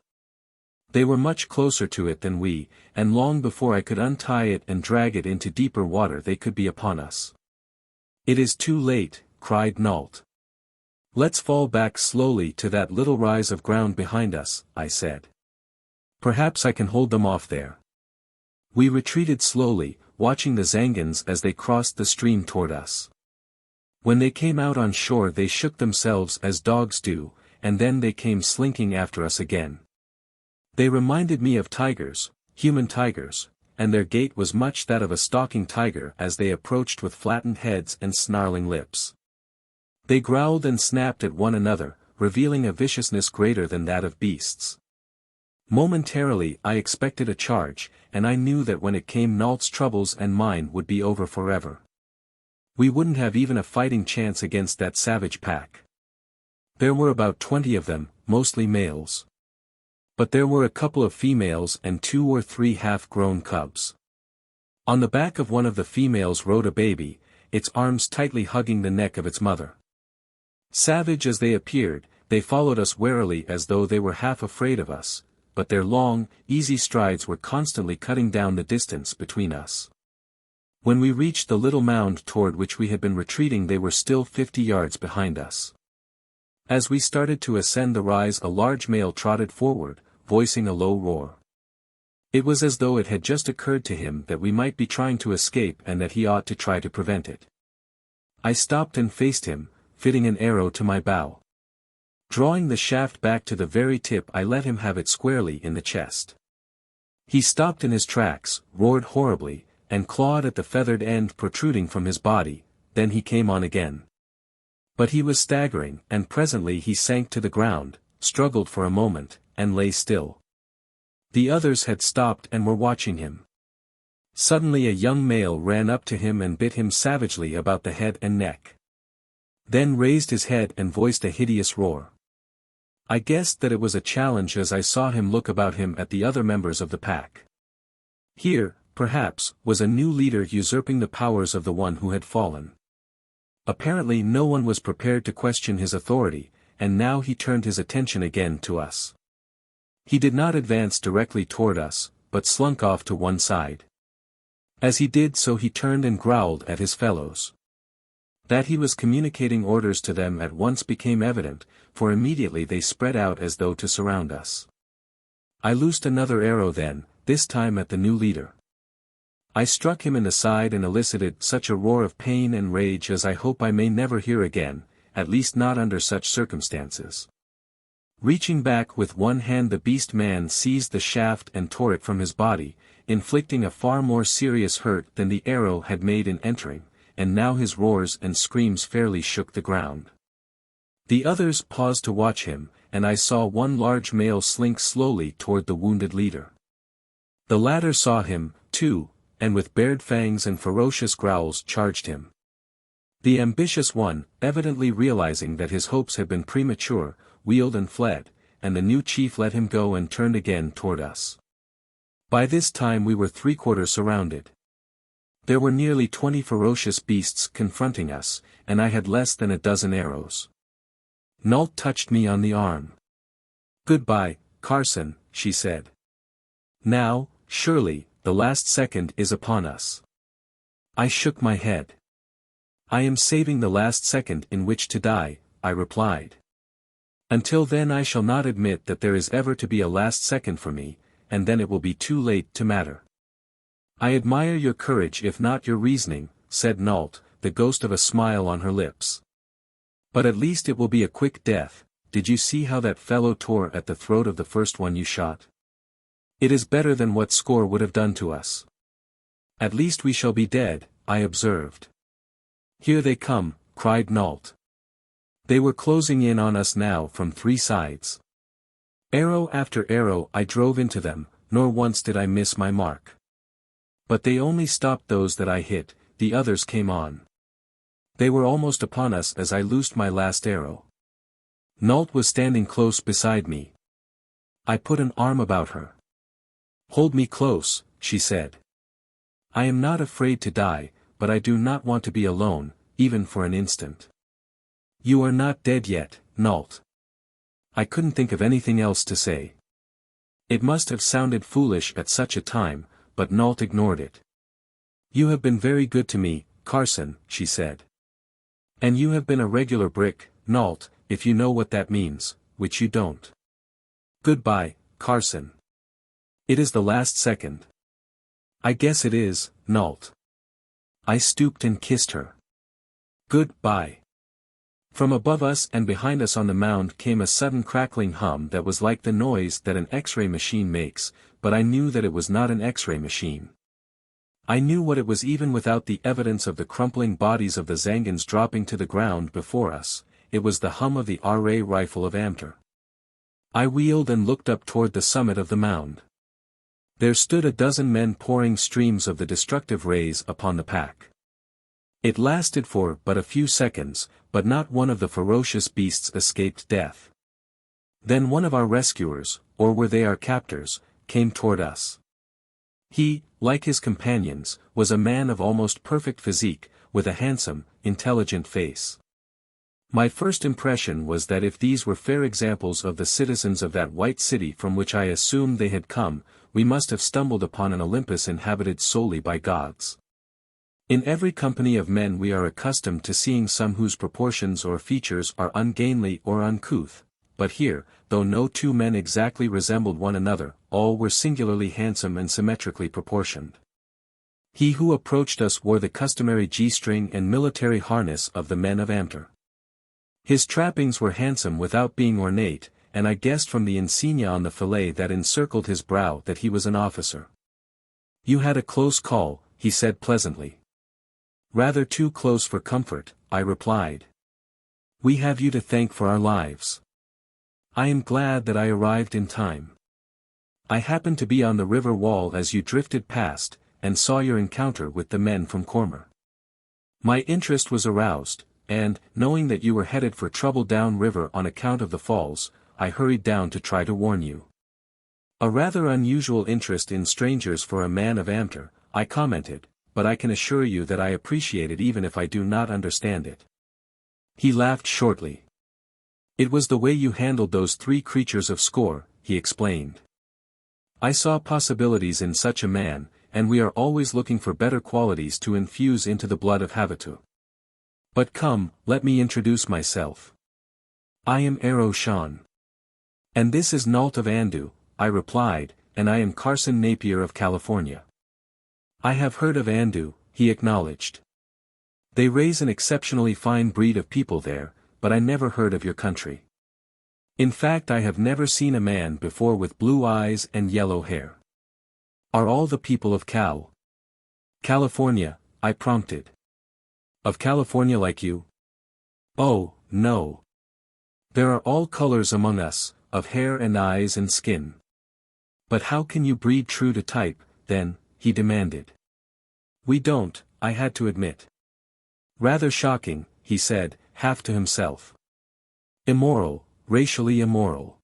They were much closer to it than we, and long before I could untie it and drag it into deeper water they could be upon us. "It is too late," cried Nault. "Let's fall back slowly to that little rise of ground behind us," I said. "Perhaps I can hold them off there." We retreated slowly, watching the Zangans as they crossed the stream toward us. When they came out on shore they shook themselves as dogs do, and then they came slinking after us again. They reminded me of tigers, human tigers, and their gait was much that of a stalking tiger as they approached with flattened heads and snarling lips. They growled and snapped at one another, revealing a viciousness greater than that of beasts. Momentarily I expected a charge, and I knew that when it came Nault's troubles and mine would be over forever. We wouldn't have even a fighting chance against that savage pack. There were about 20 of them, mostly males. But there were a couple of females and 2 or 3 half-grown cubs. On the back of one of the females rode a baby, its arms tightly hugging the neck of its mother. Savage as they appeared, they followed us warily as though they were half afraid of us, but their long, easy strides were constantly cutting down the distance between us. When we reached the little mound toward which we had been retreating they were still 50 yards behind us. As we started to ascend the rise a large male trotted forward, voicing a low roar. It was as though it had just occurred to him that we might be trying to escape and that he ought to try to prevent it. I stopped and faced him, fitting an arrow to my bow. Drawing the shaft back to the very tip I let him have it squarely in the chest. He stopped in his tracks, roared horribly, and clawed at the feathered end protruding from his body, then he came on again. But he was staggering, and presently he sank to the ground, struggled for a moment, and lay still. The others had stopped and were watching him. Suddenly a young male ran up to him and bit him savagely about the head and neck. Then raised his head and voiced a hideous roar. I guessed that it was a challenge as I saw him look about him at the other members of the pack. Here, perhaps, was a new leader usurping the powers of the one who had fallen. Apparently no one was prepared to question his authority, and now he turned his attention again to us. He did not advance directly toward us, but slunk off to one side. As he did so he turned and growled at his fellows. That he was communicating orders to them at once became evident, for immediately they spread out as though to surround us. I loosed another arrow then, this time at the new leader. I struck him in the side and elicited such a roar of pain and rage as I hope I may never hear again, at least not under such circumstances. Reaching back with one hand the beast man seized the shaft and tore it from his body, inflicting a far more serious hurt than the arrow had made in entering, and now his roars and screams fairly shook the ground. The others paused to watch him, and I saw one large male slink slowly toward the wounded leader. The latter saw him, too, and with bared fangs and ferocious growls charged him. The ambitious one, evidently realizing that his hopes had been premature, wheeled and fled, and the new chief let him go and turned again toward us. By this time we were three-quarters surrounded. There were nearly 20 ferocious beasts confronting us, and I had less than a dozen arrows. Nault touched me on the arm. "Goodbye, Carson," she said. "Now, surely, the last second is upon us." I shook my head. "I am saving the last second in which to die," I replied. "Until then I shall not admit that there is ever to be a last second for me, and then it will be too late to matter." "I admire your courage if not your reasoning," said Nault, the ghost of a smile on her lips. "But at least it will be a quick death. Did you see how that fellow tore at the throat of the first one you shot? It is better than what Score would have done to us." "At least we shall be dead," I observed. "Here they come," cried Nault. They were closing in on us now from 3 sides. Arrow after arrow I drove into them, nor once did I miss my mark. But they only stopped those that I hit, the others came on. They were almost upon us as I loosed my last arrow. Nault was standing close beside me. I put an arm about her. "Hold me close," she said. "I am not afraid to die, but I do not want to be alone, even for an instant." "You are not dead yet, Nault." I couldn't think of anything else to say. It must have sounded foolish at such a time, but Nault ignored it. "You have been very good to me, Carson," she said. "And you have been a regular brick, Nault, if you know what that means, which you don't. Goodbye, Carson. It is the last second." "I guess it is, Nault." I stooped and kissed her. "Good-bye." From above us and behind us on the mound came a sudden crackling hum that was like the noise that an X-ray machine makes, but I knew that it was not an X-ray machine. I knew what it was even without the evidence of the crumpling bodies of the Zangans dropping to the ground before us. It was the hum of the RA rifle of Amter. I wheeled and looked up toward the summit of the mound. There stood a dozen men pouring streams of the destructive rays upon the pack. It lasted for but a few seconds, but not one of the ferocious beasts escaped death. Then one of our rescuers, or were they our captors, came toward us. He, like his companions, was a man of almost perfect physique, with a handsome, intelligent face. My first impression was that if these were fair examples of the citizens of that white city from which I assumed they had come, we must have stumbled upon an Olympus inhabited solely by gods. In every company of men we are accustomed to seeing some whose proportions or features are ungainly or uncouth, but here, though no 2 men exactly resembled one another, all were singularly handsome and symmetrically proportioned. He who approached us wore the customary G-string and military harness of the men of Amter. His trappings were handsome without being ornate, and I guessed from the insignia on the fillet that encircled his brow that he was an officer. "You had a close call," he said pleasantly. "Rather too close for comfort," I replied. "We have you to thank for our lives. I am glad that I arrived in time. I happened to be on the river wall as you drifted past, and saw your encounter with the men from Cormer. My interest was aroused, and, knowing that you were headed for trouble down river on account of the falls, I hurried down to try to warn you." "A rather unusual interest in strangers for a man of Amter," I commented, "but I can assure you that I appreciate it even if I do not understand it." He laughed shortly. "It was the way you handled those 3 creatures of Score," he explained. "I saw possibilities in such a man, and we are always looking for better qualities to infuse into the blood of Havatoo. But come, let me introduce myself. I am Arrow Shan. And this is Nault of Andu," I replied, "and I am Carson Napier of California." "I have heard of Andu," he acknowledged. "They raise an exceptionally fine breed of people there, but I never heard of your country. In fact I have never seen a man before with blue eyes and yellow hair. Are all the people of California?" I prompted. "Of California like you?" "Oh, no. There are all colors among us, of hair and eyes and skin." "But how can you breed true to type, then?" he demanded. "We don't," I had to admit. "Rather shocking," he said, half to himself. "Immoral, racially immoral.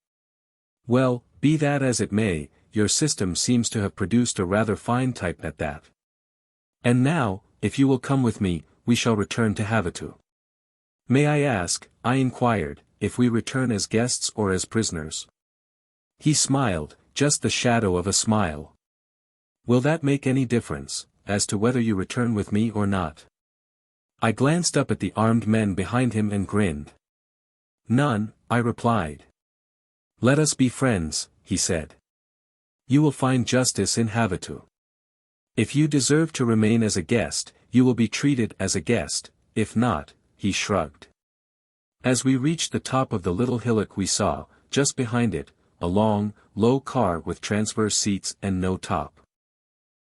Well, be that as it may, your system seems to have produced a rather fine type at that. And now, if you will come with me, we shall return to Havatoo." "May I ask," I inquired, "if we return as guests or as prisoners?" He smiled, just the shadow of a smile. Will that make any difference, as to whether you return with me or not? I glanced up at the armed men behind him and grinned. None, I replied. Let us be friends, he said. You will find justice in Havatoo. If you deserve to remain as a guest, you will be treated as a guest, if not, he shrugged. As we reached the top of the little hillock we saw, just behind it, a long, low car with transverse seats and no top.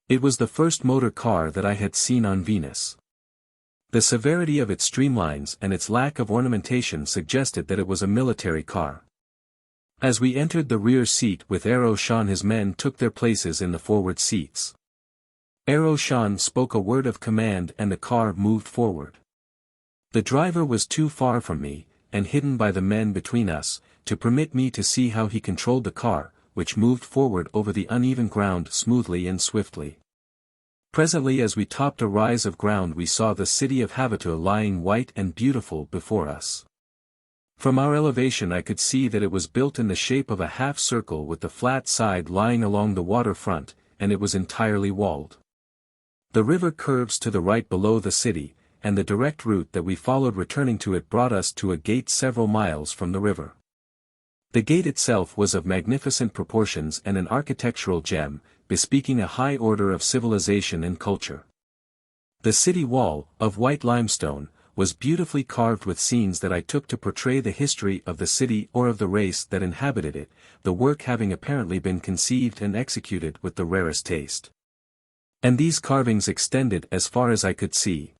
It was the first motor car that I had seen on Venus. The severity of its streamlines and its lack of ornamentation suggested that it was a military car. As we entered the rear seat with Aroshan, his men took their places in the forward seats. Aroshan spoke a word of command and the car moved forward. The driver was too far from me, and hidden by the men between us, to permit me to see how he controlled the car, which moved forward over the uneven ground smoothly and swiftly. Presently, as we topped a rise of ground, we saw the city of Havatoo lying white and beautiful before us. From our elevation I could see that it was built in the shape of a half-circle with the flat side lying along the waterfront, and it was entirely walled. The river curves to the right below the city, and the direct route that we followed returning to it brought us to a gate several miles from the river. The gate itself was of magnificent proportions and an architectural gem, bespeaking a high order of civilization and culture. The city wall, of white limestone, was beautifully carved with scenes that I took to portray the history of the city or of the race that inhabited it, the work having apparently been conceived and executed with the rarest taste. And these carvings extended as far as I could see.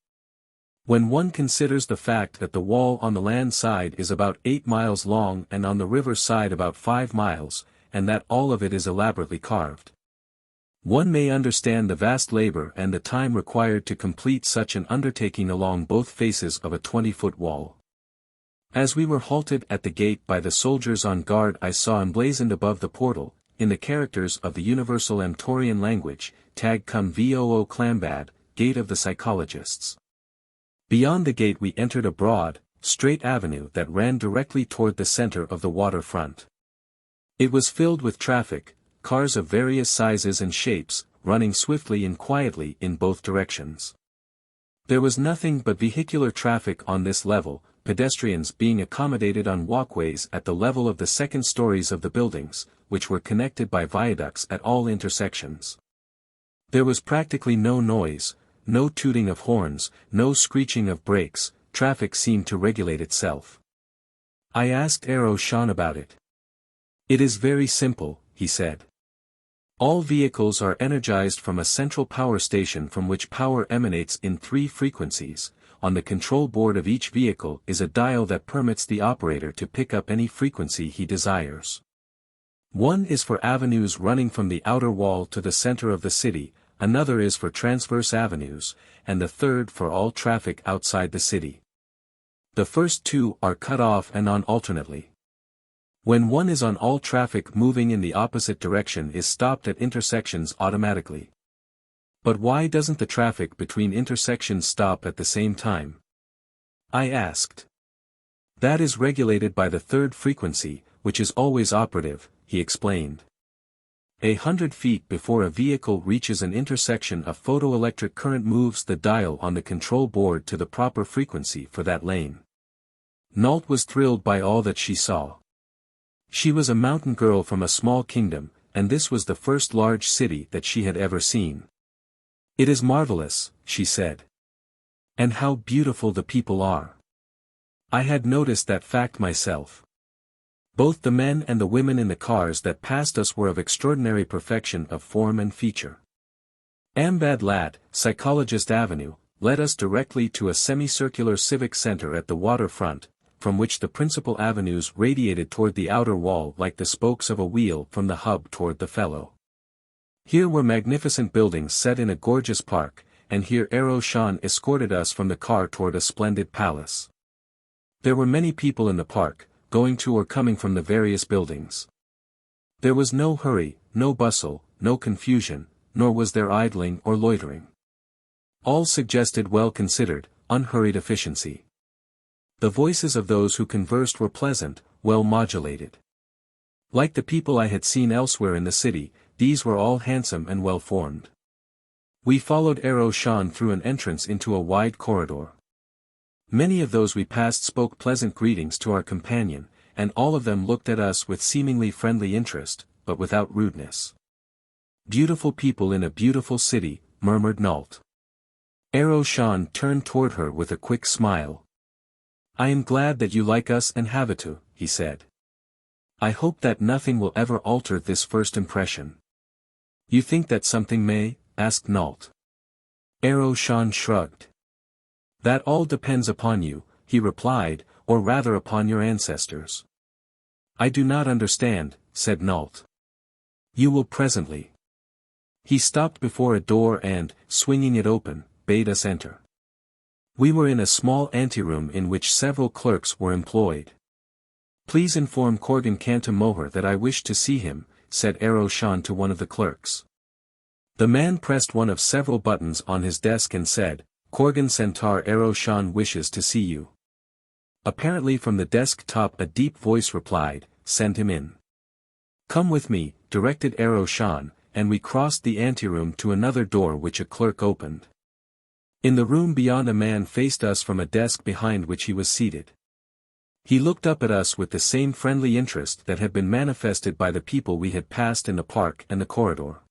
When one considers the fact that the wall on the land side is about 8 miles long and on the river side about 5 miles, and that all of it is elaborately carved, one may understand the vast labor and the time required to complete such an undertaking along both faces of a 20-foot wall. As we were halted at the gate by the soldiers on guard, I saw emblazoned above the portal, in the characters of the universal Amtorian language, Tag cum Voo Clambad, Gate of the Psychologists. Beyond the gate we entered a broad, straight avenue that ran directly toward the center of the waterfront. It was filled with traffic, cars of various sizes and shapes, running swiftly and quietly in both directions. There was nothing but vehicular traffic on this level, pedestrians being accommodated on walkways at the level of the second stories of the buildings, which were connected by viaducts at all intersections. There was practically no noise, no tooting of horns, no screeching of brakes. Traffic seemed to regulate itself. I asked Aroshan about it. It is very simple, he said. All vehicles are energized from a central power station from which power emanates in 3 frequencies. On the control board of each vehicle is a dial that permits the operator to pick up any frequency he desires. One is for avenues running from the outer wall to the center of the city, another is for transverse avenues, and the third for all traffic outside the city. The first 2 are cut off and on alternately. When one is on, all traffic moving in the opposite direction is stopped at intersections automatically. But why doesn't the traffic between intersections stop at the same time? I asked. That is regulated by the 3rd frequency, which is always operative, he explained. 100 feet before a vehicle reaches an intersection, a photoelectric current moves the dial on the control board to the proper frequency for that lane. Nault was thrilled by all that she saw. She was a mountain girl from a small kingdom, and this was the first large city that she had ever seen. It is marvelous, she said. And how beautiful the people are. I had noticed that fact myself. Both the men and the women in the cars that passed us were of extraordinary perfection of form and feature. Ambad Lat, Psychologist Avenue, led us directly to a semicircular civic center at the waterfront, from which the principal avenues radiated toward the outer wall like the spokes of a wheel from the hub toward the felloe. Here were magnificent buildings set in a gorgeous park, and here Aroshan escorted us from the car toward a splendid palace. There were many people in the park, going to or coming from the various buildings. There was no hurry, no bustle, no confusion, nor was there idling or loitering. All suggested well-considered, unhurried efficiency. The voices of those who conversed were pleasant, well modulated. Like the people I had seen elsewhere in the city, these were all handsome and well-formed. We followed Shan through an entrance into a wide corridor. Many of those we passed spoke pleasant greetings to our companion, and all of them looked at us with seemingly friendly interest, but without rudeness. "Beautiful people in a beautiful city," murmured Nault. Shan turned toward her with a quick smile. "I am glad that you like us and Havatoo," he said. "I hope that nothing will ever alter this first impression." "You think that something may?" asked Nault. Shan shrugged. "That all depends upon you," he replied, "or rather upon your ancestors." "I do not understand," said Nault. "You will presently." He stopped before a door and, swinging it open, bade us enter. We were in a small anteroom in which several clerks were employed. "Please inform Corgan Cantamoher that I wish to see him," said Shan to one of the clerks. The man pressed one of several buttons on his desk and said, "Corgan Centaur Shan wishes to see you." Apparently from the desk top a deep voice replied, "Send him in." "Come with me," directed Shan, and we crossed the anteroom to another door which a clerk opened. In the room beyond a man faced us from a desk behind which he was seated. He looked up at us with the same friendly interest that had been manifested by the people we had passed in the park and the corridor.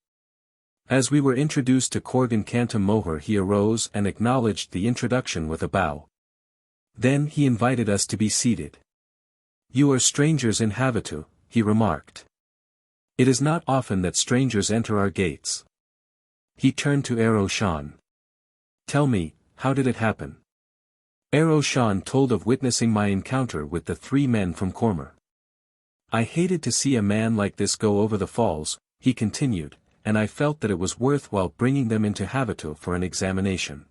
As we were introduced to Corgan Cantamoher he arose and acknowledged the introduction with a bow. Then he invited us to be seated. "You are strangers in Havatoo," he remarked. "It is not often that strangers enter our gates." He turned to Shan. "Tell me, how did it happen?" Shan told of witnessing my encounter with the 3 men from Cormer. "I hated to see a man like this go over the falls," he continued, "and I felt that it was worthwhile bringing them into Havatoo for an examination.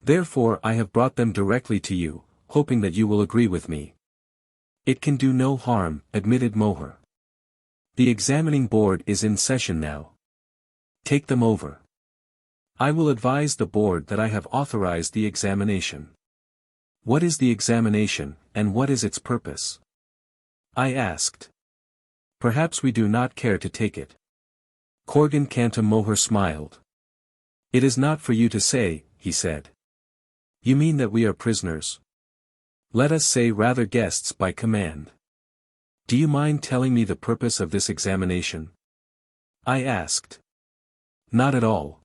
Therefore I have brought them directly to you, hoping that you will agree with me." "It can do no harm," admitted Moher. "The examining board is in session now. Take them over. I will advise the board that I have authorized the examination." "What is the examination, and what is its purpose?" I asked. "Perhaps we do not care to take it." Corgan Cantamoher smiled. "It is not for you to say," he said. "You mean that we are prisoners?" "Let us say rather guests by command." "Do you mind telling me the purpose of this examination?" I asked. "Not at all.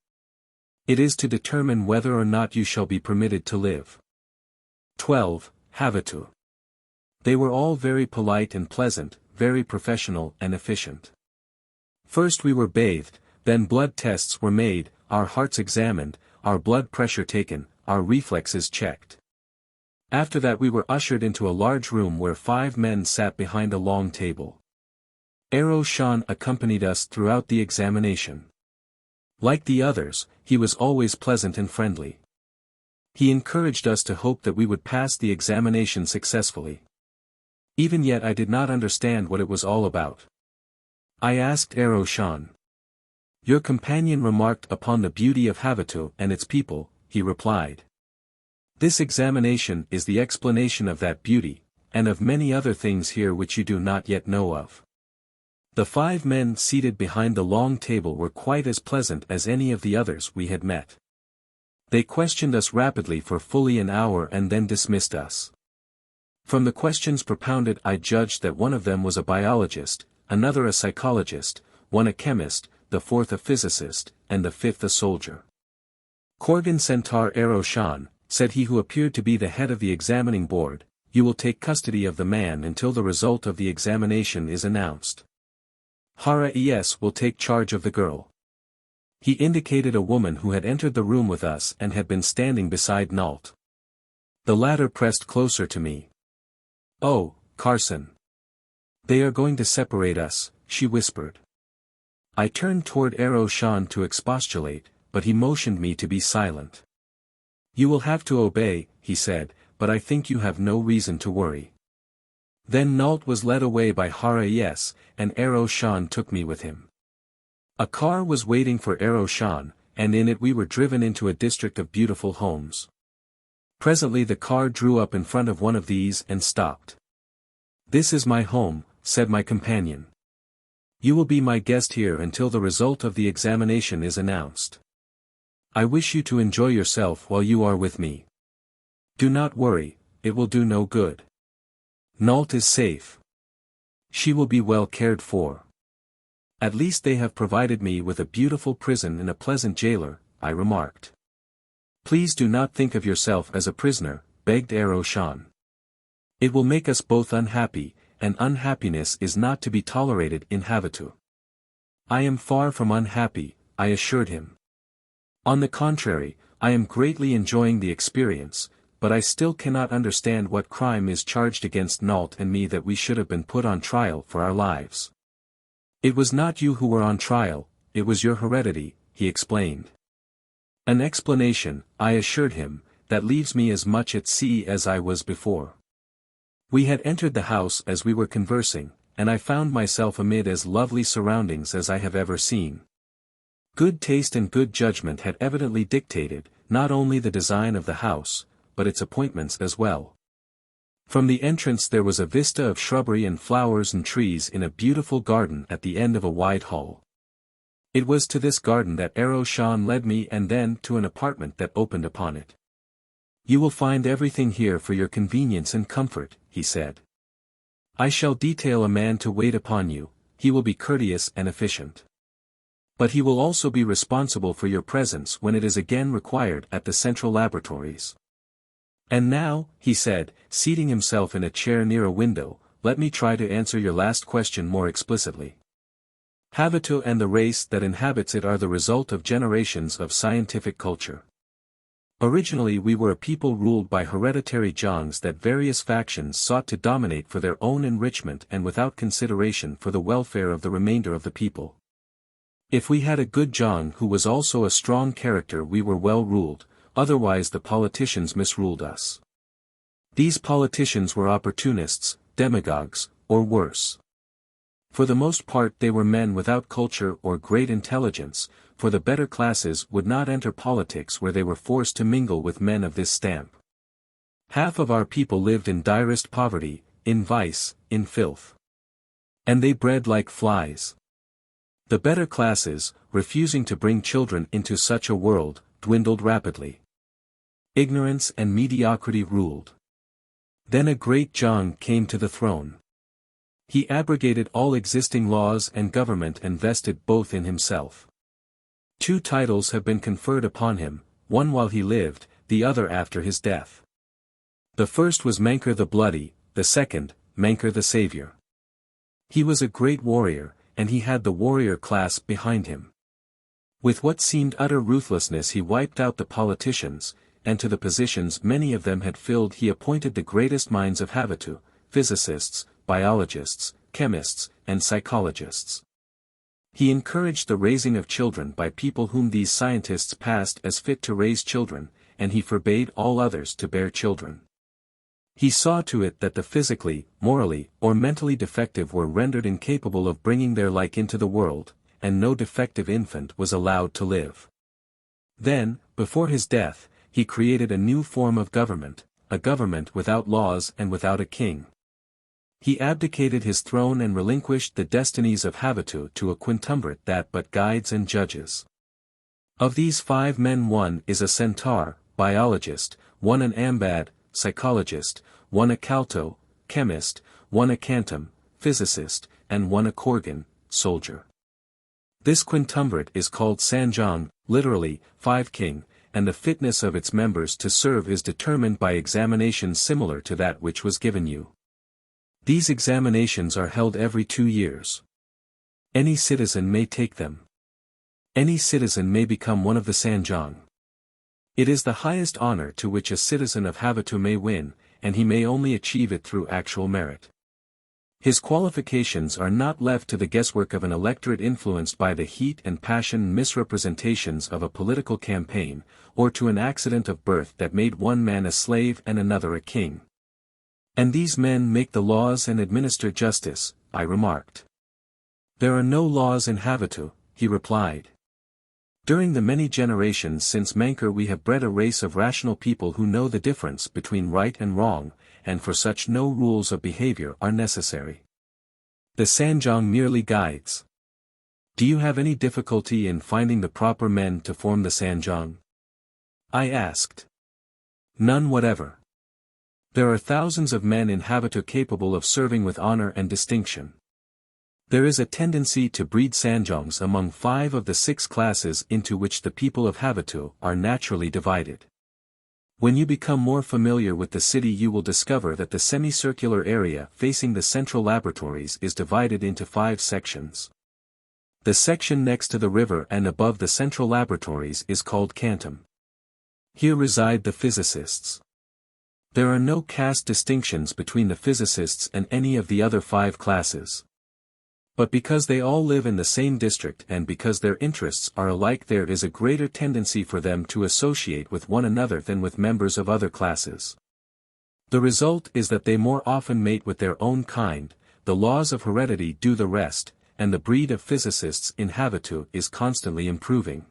It is to determine whether or not you shall be permitted to live." 12. Havatoo. They were all very polite and pleasant, very professional and efficient. First we were bathed, then blood tests were made, our hearts examined, our blood pressure taken, our reflexes checked. After that we were ushered into a large room where 5 men sat behind a long table. Shan accompanied us throughout the examination. Like the others, he was always pleasant and friendly. He encouraged us to hope that we would pass the examination successfully. Even yet I did not understand what it was all about. I asked Shan. "Your companion remarked upon the beauty of Havatoo and its people," he replied. "This examination is the explanation of that beauty, and of many other things here which you do not yet know of." The 5 men seated behind the long table were quite as pleasant as any of the others we had met. They questioned us rapidly for fully an hour and then dismissed us. From the questions propounded I judged that one of them was a biologist, another a psychologist, one a chemist, the 4th a physicist, and the 5th a soldier. "Corgan Centaur Shan," said he who appeared to be the head of the examining board, "you will take custody of the man until the result of the examination is announced. Hara-Es will take charge of the girl." He indicated a woman who had entered the room with us and had been standing beside Nault. The latter pressed closer to me. "Oh, Carson. They are going to separate us," she whispered. I turned toward Shan to expostulate, but he motioned me to be silent. "You will have to obey," he said, "but I think you have no reason to worry." Then Nault was led away by Hara-Es, and Shan took me with him. A car was waiting for Shan, and in it we were driven into a district of beautiful homes. Presently the car drew up in front of one of these and stopped. "This is my home," said my companion. You will be my guest here until the result of the examination is announced. I wish you to enjoy yourself while you are with me. Do not worry, it will do no good. Nault is safe. She will be well cared for. At least they have provided me with a beautiful prison and a pleasant jailer, I remarked. Please do not think of yourself as a prisoner, begged Aroshan. It will make us both unhappy, and unhappiness is not to be tolerated in Havatoo. I am far from unhappy, I assured him. On the contrary, I am greatly enjoying the experience, but I still cannot understand what crime is charged against Nault and me that we should have been put on trial for our lives. It was not you who were on trial, it was your heredity, he explained. An explanation, I assured him, that leaves me as much at sea as I was before. We had entered the house as we were conversing, and I found myself amid as lovely surroundings as I have ever seen. Good taste and good judgment had evidently dictated, not only the design of the house, but its appointments as well. From the entrance there was a vista of shrubbery and flowers and trees in a beautiful garden at the end of a wide hall. It was to this garden that Aroshan led me and then to an apartment that opened upon it. You will find everything here for your convenience and comfort, he said. I shall detail a man to wait upon you, he will be courteous and efficient. But he will also be responsible for your presence when it is again required at the central laboratories. And now, he said, seating himself in a chair near a window, let me try to answer your last question more explicitly. Havatoo and the race that inhabits it are the result of generations of scientific culture. Originally we were a people ruled by hereditary Jongs that various factions sought to dominate for their own enrichment and without consideration for the welfare of the remainder of the people. If we had a good Jong who was also a strong character we were well ruled, otherwise the politicians misruled us. These politicians were opportunists, demagogues, or worse. For the most part they were men without culture or great intelligence, for the better classes would not enter politics where they were forced to mingle with men of this stamp. Half of our people lived in direst poverty, in vice, in filth. And they bred like flies. The better classes, refusing to bring children into such a world, dwindled rapidly. Ignorance and mediocrity ruled. Then a great Jong came to the throne. He abrogated all existing laws and government and vested both in himself. 2 titles have been conferred upon him, one while he lived, the other after his death. The first was Mankar the Bloody, the second, Mankar the Savior. He was a great warrior, and he had the warrior class behind him. With what seemed utter ruthlessness he wiped out the politicians, and to the positions many of them had filled he appointed the greatest minds of Havatoo, physicists, biologists, chemists, and psychologists. He encouraged the raising of children by people whom these scientists passed as fit to raise children, and he forbade all others to bear children. He saw to it that the physically, morally, or mentally defective were rendered incapable of bringing their like into the world, and no defective infant was allowed to live. Then, before his death, he created a new form of government, a government without laws and without a king. He abdicated his throne and relinquished the destinies of Havatoo to a quintumvirate that but guides and judges. Of these 5 men one is a centaur, biologist, one an ambad, psychologist, one a calto, chemist, one a cantum, physicist, and one a korgan, soldier. This quintumvirate is called Sanjong, literally, 5 king, and the fitness of its members to serve is determined by examinations similar to that which was given you. These examinations are held every 2 years. Any citizen may take them. Any citizen may become one of the Sanjong. It is the highest honor to which a citizen of Havatoo may win, and he may only achieve it through actual merit. His qualifications are not left to the guesswork of an electorate influenced by the heat and passion and misrepresentations of a political campaign, or to an accident of birth that made one man a slave and another a king. And these men make the laws and administer justice, I remarked. There are no laws in Havatoo, he replied. During the many generations since Mankar we have bred a race of rational people who know the difference between right and wrong, and for such no rules of behavior are necessary. The Sanjong merely guides. Do you have any difficulty in finding the proper men to form the Sanjong? I asked. None whatever. There are thousands of men in Havatoo capable of serving with honor and distinction. There is a tendency to breed Sanjongs among 5 of the 6 classes into which the people of Havatoo are naturally divided. When you become more familiar with the city you will discover that the semicircular area facing the central laboratories is divided into 5 sections. The section next to the river and above the central laboratories is called Cantum. Here reside the physicists. There are no caste distinctions between the physicists and any of the other 5 classes. But because they all live in the same district and because their interests are alike, there is a greater tendency for them to associate with one another than with members of other classes. The result is that they more often mate with their own kind, the laws of heredity do the rest, and the breed of physicists in Havatoo is constantly improving.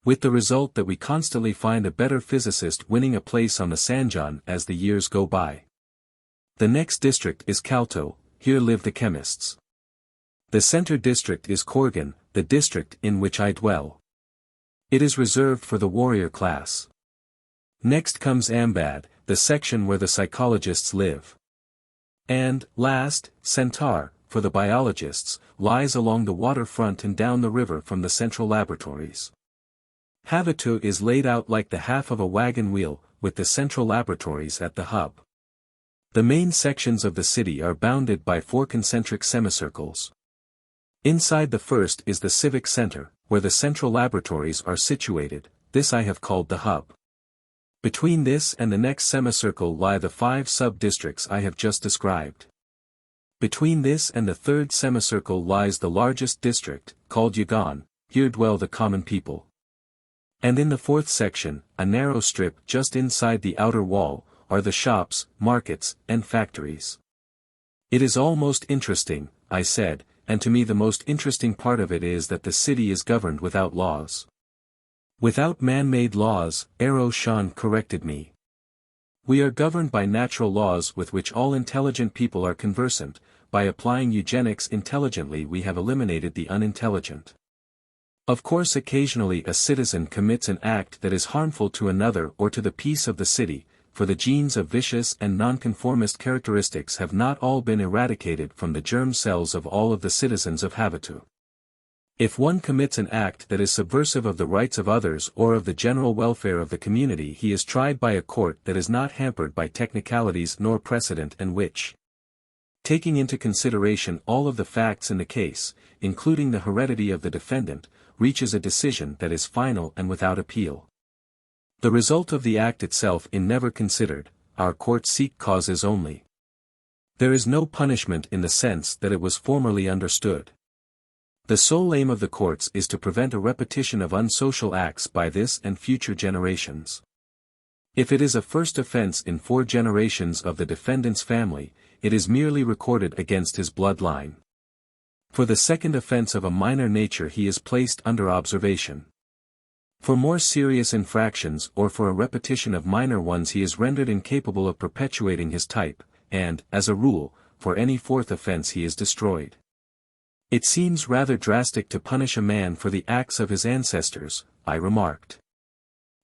With the result that we constantly find a better physicist winning a place on the Sanjon as the years go by. The next district is Kalto, here live the chemists. The center district is Korgan, the district in which I dwell. It is reserved for the warrior class. Next comes Ambad, the section where the psychologists live. And, last, Centaur, for the biologists, lies along the waterfront and down the river from the central laboratories. Havatoo is laid out like the half of a wagon wheel, with the central laboratories at the hub. The main sections of the city are bounded by 4 concentric semicircles. Inside the first is the civic center, where the central laboratories are situated, this I have called the hub. Between this and the next semicircle lie the 5 sub-districts I have just described. Between this and the third semicircle lies the largest district, called Yagan, here dwell the common people. And in the 4th section, a narrow strip just inside the outer wall, are the shops, markets, and factories. It is all most interesting, I said, and to me the most interesting part of it is that the city is governed without laws. Without man-made laws, Ero Shan corrected me. We are governed by natural laws with which all intelligent people are conversant. By applying eugenics intelligently we have eliminated the unintelligent. Of course occasionally a citizen commits an act that is harmful to another or to the peace of the city, for the genes of vicious and nonconformist characteristics have not all been eradicated from the germ cells of all of the citizens of Havatoo. If one commits an act that is subversive of the rights of others or of the general welfare of the community, he is tried by a court that is not hampered by technicalities nor precedent and which, taking into consideration all of the facts in the case, including the heredity of the defendant, reaches a decision that is final and without appeal. The result of the act itself is never considered, our courts seek causes only. There is no punishment in the sense that it was formerly understood. The sole aim of the courts is to prevent a repetition of unsocial acts by this and future generations. If it is a first offense in 4 generations of the defendant's family, it is merely recorded against his bloodline. For the second offense of a minor nature he is placed under observation. For more serious infractions or for a repetition of minor ones he is rendered incapable of perpetuating his type, and, as a rule, for any 4th offense he is destroyed. It seems rather drastic to punish a man for the acts of his ancestors, I remarked.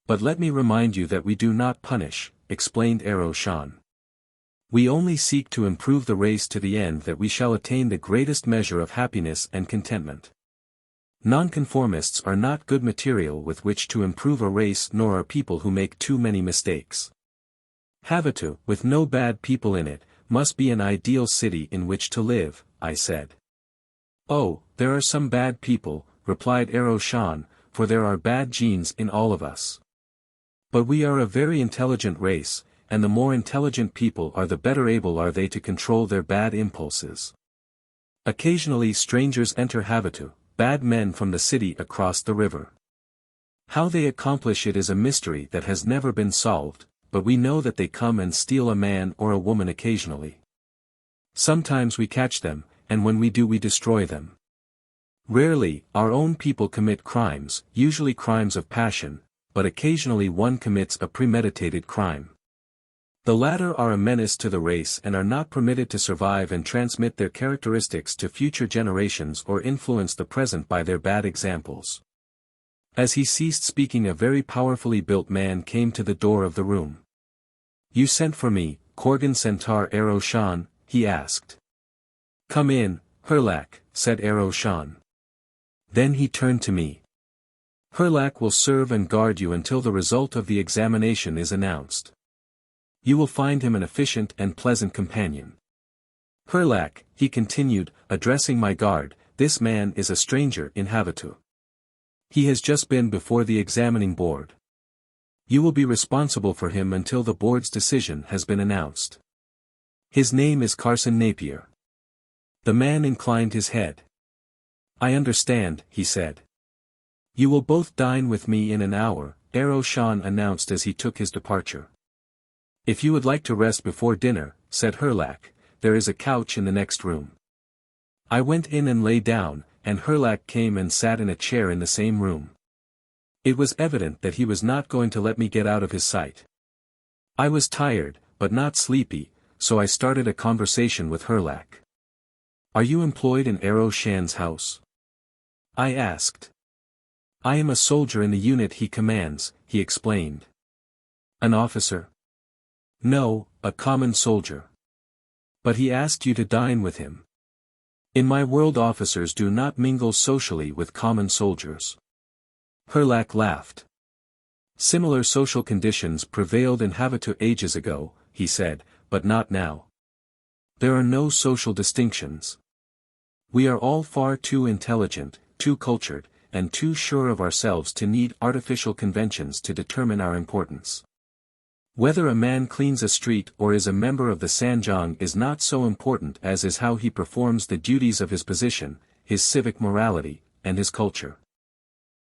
But let me remind you that we do not punish, explained Ero Shan. We only seek to improve the race to the end that we shall attain the greatest measure of happiness and contentment. Nonconformists are not good material with which to improve a race, nor are people who make too many mistakes. Havatoo, with no bad people in it, must be an ideal city in which to live, I said. Oh, there are some bad people, replied Ero Shan, for there are bad genes in all of us. But we are a very intelligent race, and the more intelligent people are the better able are they to control their bad impulses. Occasionally strangers enter Havatoo, bad men from the city across the river. How they accomplish it is a mystery that has never been solved, but we know that they come and steal a man or a woman occasionally. Sometimes we catch them, and when we do we destroy them. Rarely, our own people commit crimes, usually crimes of passion, but occasionally one commits a premeditated crime. The latter are a menace to the race and are not permitted to survive and transmit their characteristics to future generations or influence the present by their bad examples. As he ceased speaking, a very powerfully built man came to the door of the room. "You sent for me, Korgan Centaur Ero Shan?" he asked. "Come in, Herlak," said Ero Shan. Then he turned to me. "Herlak will serve and guard you until the result of the examination is announced. You will find him an efficient and pleasant companion. Herlak," he continued, addressing my guard, "this man is a stranger in Havatoo. He has just been before the examining board. You will be responsible for him until the board's decision has been announced. His name is Carson Napier." The man inclined his head. "I understand," he said. "You will both dine with me in an hour," Ero Shan announced as he took his departure. "If you would like to rest before dinner," said Herlak, "there is a couch in the next room." I went in and lay down, and Herlak came and sat in a chair in the same room. It was evident that he was not going to let me get out of his sight. I was tired, but not sleepy, so I started a conversation with Herlak. "Are you employed in Ero Shan's house?" I asked. "I am a soldier in the unit he commands," he explained. "An officer?" "No, a common soldier." "But he asked you to dine with him." "In my world, officers do not mingle socially with common soldiers." Herlak laughed. "Similar social conditions prevailed in Havatoo ages ago," he said, "but not now. There are no social distinctions. We are all far too intelligent, too cultured, and too sure of ourselves to need artificial conventions to determine our importance. Whether a man cleans a street or is a member of the Sanjang is not so important as is how he performs the duties of his position, his civic morality, and his culture.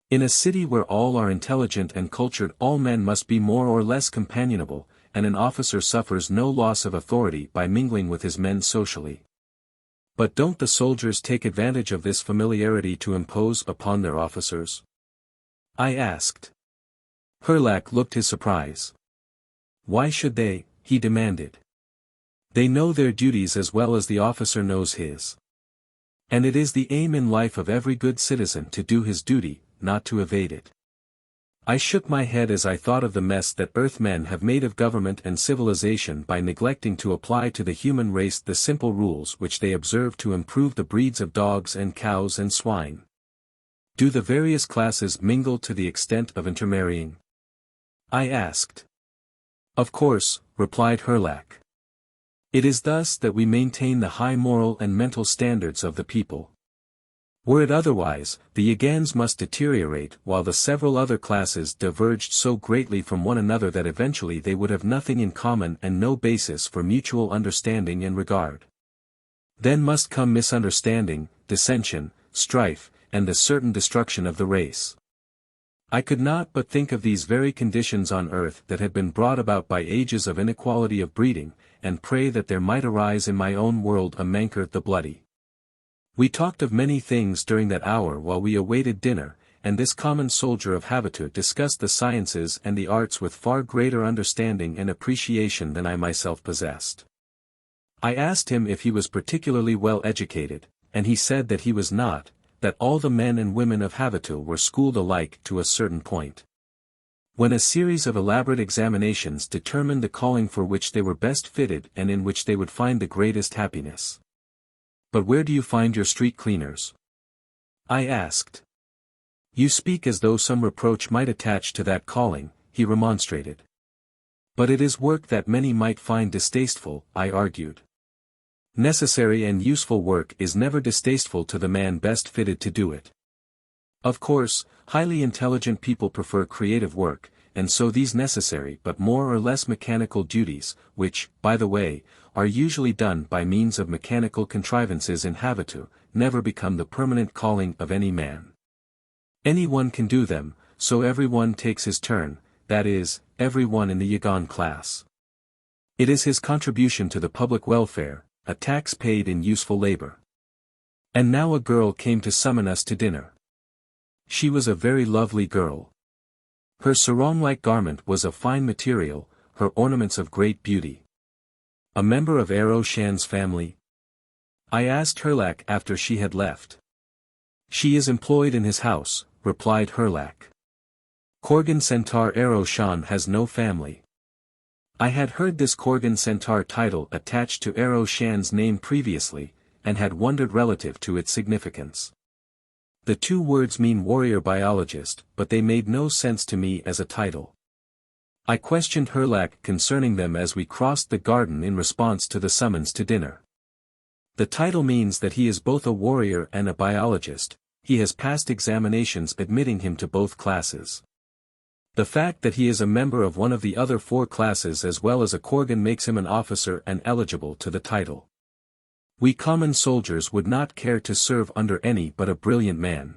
In a city where all are intelligent and cultured, all men must be more or less companionable, and an officer suffers no loss of authority by mingling with his men socially. But don't the soldiers take advantage of this familiarity to impose upon their officers?" I asked. Herlak looked his surprise. "Why should they?" he demanded. "They know their duties as well as the officer knows his. And it is the aim in life of every good citizen to do his duty, not to evade it." I shook my head as I thought of the mess that Earthmen have made of government and civilization by neglecting to apply to the human race the simple rules which they observe to improve the breeds of dogs and cows and swine. "Do the various classes mingle to the extent of intermarrying?" I asked. "Of course," replied Herlak. "It is thus that we maintain the high moral and mental standards of the people. Were it otherwise, the Yagans must deteriorate, while the several other classes diverged so greatly from one another that eventually they would have nothing in common and no basis for mutual understanding and regard. Then must come misunderstanding, dissension, strife, and the certain destruction of the race." I could not but think of these very conditions on earth that had been brought about by ages of inequality of breeding, and pray that there might arise in my own world a Mankar the Bloody. We talked of many things during that hour while we awaited dinner, and this common soldier of Havatoo discussed the sciences and the arts with far greater understanding and appreciation than I myself possessed. I asked him if he was particularly well educated, and he said that he was not, that all the men and women of Havatoo were schooled alike to a certain point. When a series of elaborate examinations determined the calling for which they were best fitted and in which they would find the greatest happiness. "But where do you find your street cleaners?" I asked. "You speak as though some reproach might attach to that calling," he remonstrated. "But it is work that many might find distasteful," I argued. "Necessary and useful work is never distasteful to the man best fitted to do it. Of course, highly intelligent people prefer creative work, and so these necessary but more or less mechanical duties, which, by the way, are usually done by means of mechanical contrivances in Havatoo, never become the permanent calling of any man. Any one can do them, so every one takes his turn, that is, every one in the Yagan class. It is his contribution to the public welfare, a tax paid in useful labor. And now a girl came to summon us to dinner. She was a very lovely girl. Her sarong-like garment was of fine material, her ornaments of great beauty. A member of Shan's family? I asked Herlack after she had left. She is employed in his house, replied Herlack. Korgan Centaur Shan has no family. I had heard this Korgan Centaur title attached to Shan's name previously, and had wondered relative to its significance. The two words mean warrior biologist, but they made no sense to me as a title. I questioned Herlack concerning them as we crossed the garden in response to the summons to dinner. The title means that he is both a warrior and a biologist. He has passed examinations admitting him to both classes. The fact that he is a member of one of the other 4 classes as well as a Korgan makes him an officer and eligible to the title. We common soldiers would not care to serve under any but a brilliant man.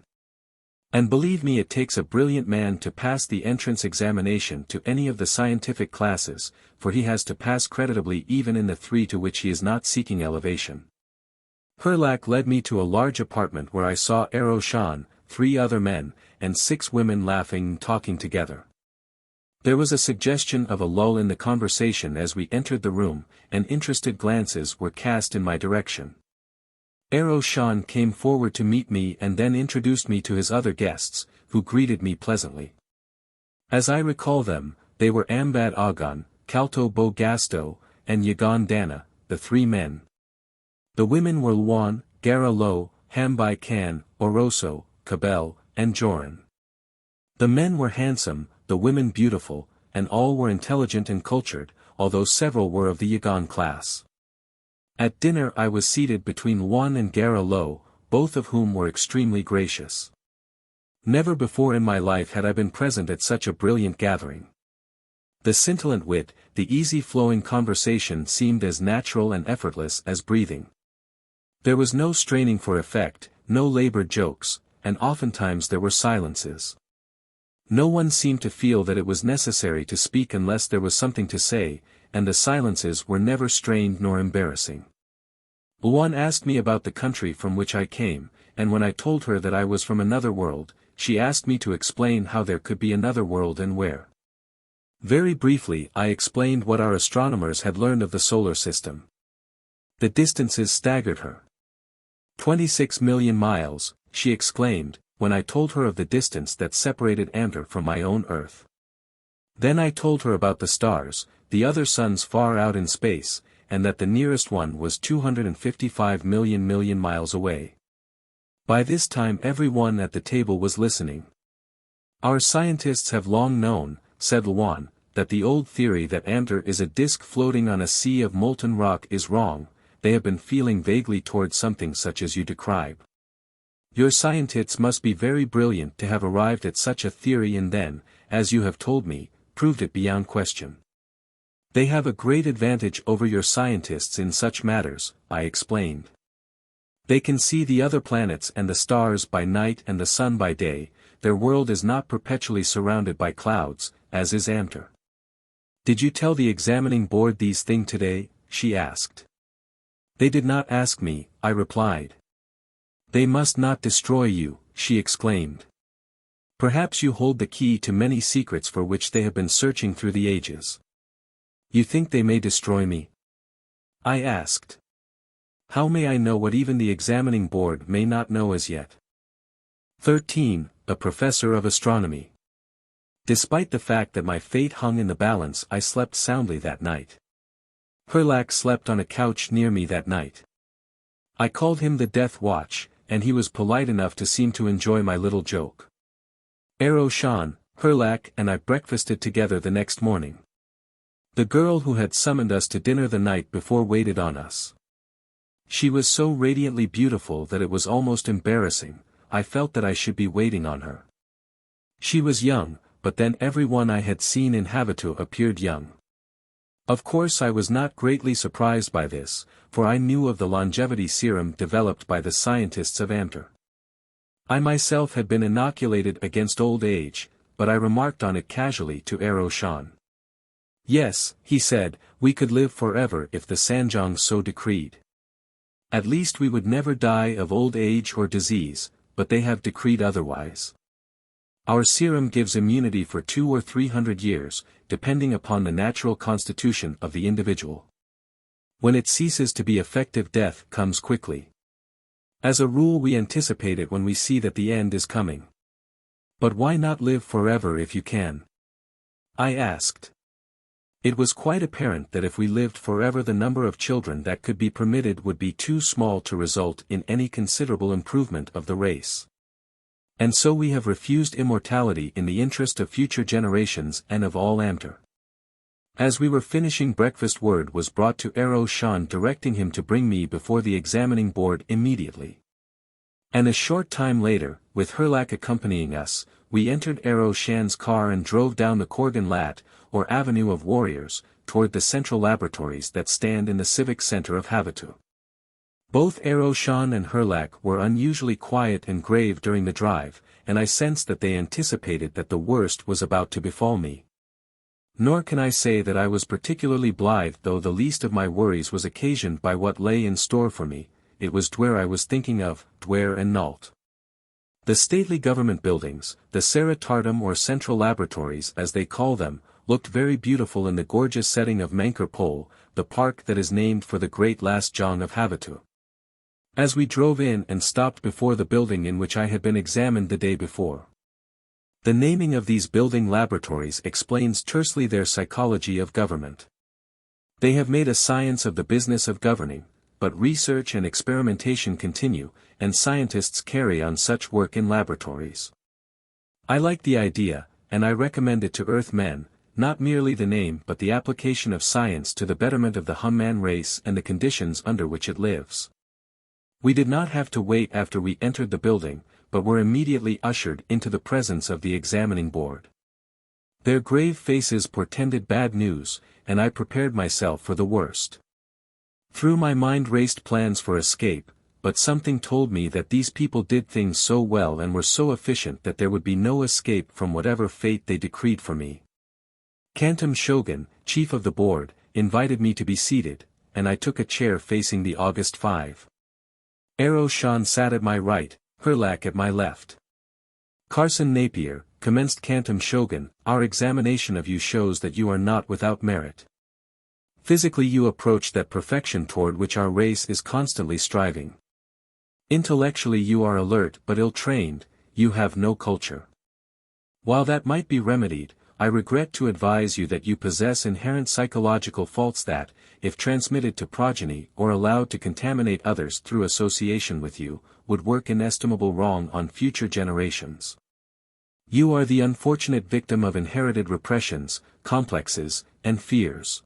And believe me, it takes a brilliant man to pass the entrance examination to any of the scientific classes, for he has to pass creditably even in the 3 to which he is not seeking elevation. Herlack led me to a large apartment where I saw Shan, 3 other men, and 6 women laughing and talking together. There was a suggestion of a lull in the conversation as we entered the room, and interested glances were cast in my direction. Shan came forward to meet me and then introduced me to his other guests, who greeted me pleasantly. As I recall them, they were Ambad Agan, Kalto Bo Gasto, and Yagan Dana, the 3 men. The women were Luan, Gara Lo, Hambai Khan, Oroso, Kabel, and Joran. The men were handsome, the women beautiful, and all were intelligent and cultured, although several were of the Yagan class. At dinner I was seated between Luan and Gara Lo, both of whom were extremely gracious. Never before in my life had I been present at such a brilliant gathering. The scintillant wit, the easy-flowing conversation seemed as natural and effortless as breathing. There was no straining for effect, no labored jokes, and oftentimes there were silences. No one seemed to feel that it was necessary to speak unless there was something to say, and the silences were never strained nor embarrassing. Luan asked me about the country from which I came, and when I told her that I was from another world, she asked me to explain how there could be another world and where. Very briefly I explained what our astronomers had learned of the solar system. The distances staggered her. 26 million miles, she exclaimed, when I told her of the distance that separated Amter from my own Earth. Then I told her about the stars, the other suns far out in space, and that the nearest one was 255 million miles away. By this time everyone at the table was listening. Our scientists have long known, said Luan, that the old theory that Amter is a disk floating on a sea of molten rock is wrong. They have been feeling vaguely towards something such as you describe. Your scientists must be very brilliant to have arrived at such a theory and then, as you have told me, proved it beyond question. They have a great advantage over your scientists in such matters, I explained. They can see the other planets and the stars by night and the sun by day. Their world is not perpetually surrounded by clouds, as is Amter. Did you tell the examining board these things today? She asked. They did not ask me, I replied. They must not destroy you, she exclaimed. Perhaps you hold the key to many secrets for which they have been searching through the ages. You think they may destroy me? I asked. How may I know what even the examining board may not know as yet? 13. A professor of astronomy. Despite the fact that my fate hung in the balance, I slept soundly that night. Herlack slept on a couch near me that night. I called him the Death Watch, and he was polite enough to seem to enjoy my little joke. Shan, Herlack and I breakfasted together the next morning. The girl who had summoned us to dinner the night before waited on us. She was so radiantly beautiful that it was almost embarrassing. I felt that I should be waiting on her. She was young, but then everyone I had seen in Havatoo appeared young. Of course I was not greatly surprised by this, for I knew of the longevity serum developed by the scientists of Amter. I myself had been inoculated against old age, but I remarked on it casually to Shan. Yes, he said, we could live forever if the Sanjong so decreed. At least we would never die of old age or disease, but they have decreed otherwise. Our serum gives immunity for 200 or 300 years, depending upon the natural constitution of the individual. When it ceases to be effective, death comes quickly. As a rule, we anticipate it when we see that the end is coming. But why not live forever if you can? I asked. It was quite apparent that if we lived forever, the number of children that could be permitted would be too small to result in any considerable improvement of the race. And so we have refused immortality in the interest of future generations and of all Amter. As we were finishing breakfast, word was brought to Shan directing him to bring me before the examining board immediately. And a short time later, with Herlack accompanying us, we entered Shan's car and drove down the Korgan Lat, or Avenue of Warriors, toward the central laboratories that stand in the civic center of Havatoo. Both Shan and Herlack were unusually quiet and grave during the drive, and I sensed that they anticipated that the worst was about to befall me. Nor can I say that I was particularly blithe, though the least of my worries was occasioned by what lay in store for me. It was Duare I was thinking of, Duare and Nault. The stately government buildings, the Serra Tartum or central laboratories as they call them, looked very beautiful in the gorgeous setting of Manker Pole, the park that is named for the great last Jong of Havatoo. As we drove in and stopped before the building in which I had been examined the day before. The naming of these building laboratories explains tersely their psychology of government. They have made a science of the business of governing, but research and experimentation continue, and scientists carry on such work in laboratories. I like the idea, and I recommend it to Earthmen, not merely the name but the application of science to the betterment of the human race and the conditions under which it lives. We did not have to wait after we entered the building, but were immediately ushered into the presence of the examining board. Their grave faces portended bad news, and I prepared myself for the worst. Through my mind raced plans for escape, but something told me that these people did things so well and were so efficient that there would be no escape from whatever fate they decreed for me. Kantam Shogun, chief of the board, invited me to be seated, and I took a chair facing the August 5. Shan sat at my right, Herlack at my left. Carson Napier, commenced Kantam Shogun, our examination of you shows that you are not without merit. Physically you approach that perfection toward which our race is constantly striving. Intellectually you are alert but ill-trained, you have no culture. While that might be remedied, I regret to advise you that you possess inherent psychological faults that, if transmitted to progeny or allowed to contaminate others through association with you, would work inestimable wrong on future generations. You are the unfortunate victim of inherited repressions, complexes, and fears.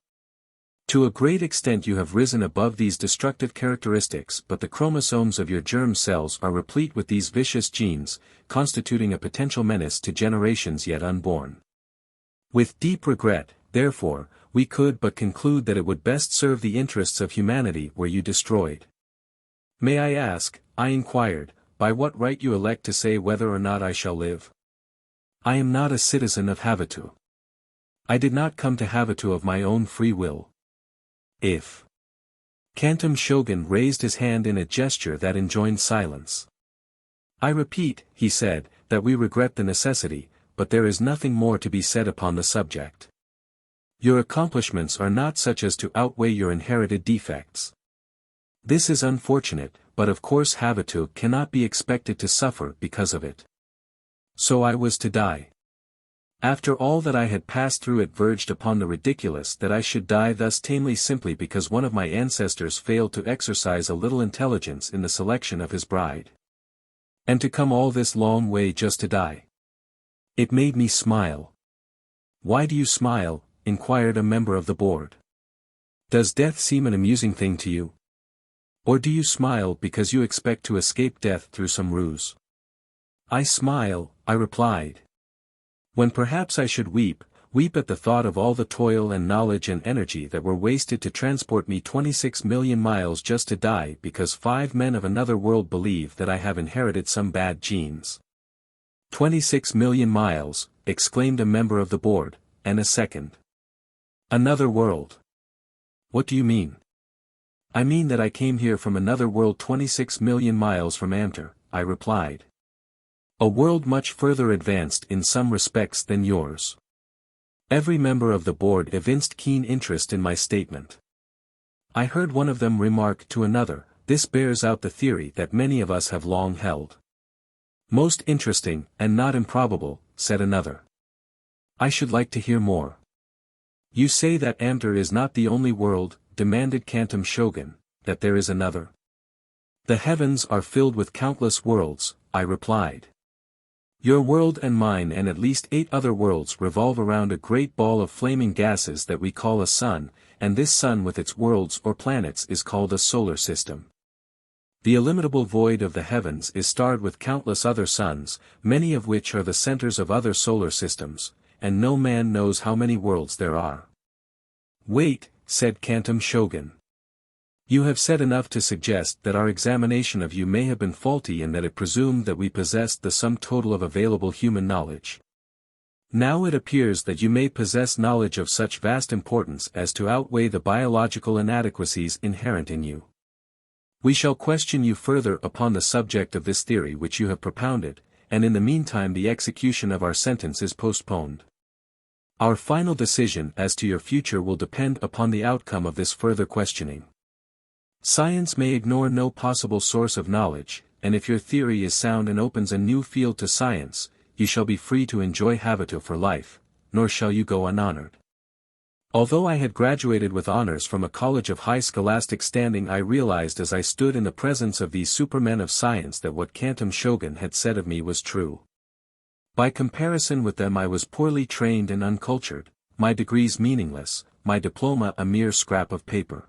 To a great extent you have risen above these destructive characteristics, but the chromosomes of your germ cells are replete with these vicious genes, constituting a potential menace to generations yet unborn. With deep regret, therefore, we could but conclude that it would best serve the interests of humanity were you destroyed. May I ask, I inquired, by what right you elect to say whether or not I shall live? I am not a citizen of Havatoo. I did not come to Havatoo of my own free will. If Kantam Shogun raised his hand in a gesture that enjoined silence. I repeat, he said, that we regret the necessity, but there is nothing more to be said upon the subject. Your accomplishments are not such as to outweigh your inherited defects. This is unfortunate, but of course Havatoo cannot be expected to suffer because of it. So I was to die. After all that I had passed through, it verged upon the ridiculous that I should die thus tamely simply because one of my ancestors failed to exercise a little intelligence in the selection of his bride. And to come all this long way just to die. It made me smile. Why do you smile? Inquired a member of the board. Does death seem an amusing thing to you? Or do you smile because you expect to escape death through some ruse? I smile, I replied. When perhaps I should weep at the thought of all the toil and knowledge and energy that were wasted to transport me 26 million miles just to die because 5 men of another world believe that I have inherited some bad genes. 26 million miles, exclaimed a member of the board, and a second. Another world. What do you mean? I mean that I came here from another world 26 million miles from Amter, I replied. A world much further advanced in some respects than yours. Every member of the board evinced keen interest in my statement. I heard one of them remark to another, "This bears out the theory that many of us have long held." "Most interesting, and not improbable," said another. "I should like to hear more." "You say that Amter is not the only world," demanded Kantam Shogun, "that there is another?" "The heavens are filled with countless worlds," I replied. "Your world and mine and at least 8 other worlds revolve around a great ball of flaming gases that we call a sun, and this sun with its worlds or planets is called a solar system. The illimitable void of the heavens is starred with countless other suns, many of which are the centers of other solar systems, and no man knows how many worlds there are." "Wait," said Kantam Shogun. "You have said enough to suggest that our examination of you may have been faulty and that it presumed that we possessed the sum total of available human knowledge. Now it appears that you may possess knowledge of such vast importance as to outweigh the biological inadequacies inherent in you. We shall question you further upon the subject of this theory which you have propounded, and in the meantime the execution of our sentence is postponed. Our final decision as to your future will depend upon the outcome of this further questioning. Science may ignore no possible source of knowledge, and if your theory is sound and opens a new field to science, you shall be free to enjoy Havatoo for life, nor shall you go unhonored." Although I had graduated with honors from a college of high scholastic standing, I realized as I stood in the presence of these supermen of science that what Kantam Shogun had said of me was true. By comparison with them I was poorly trained and uncultured, my degrees meaningless, my diploma a mere scrap of paper.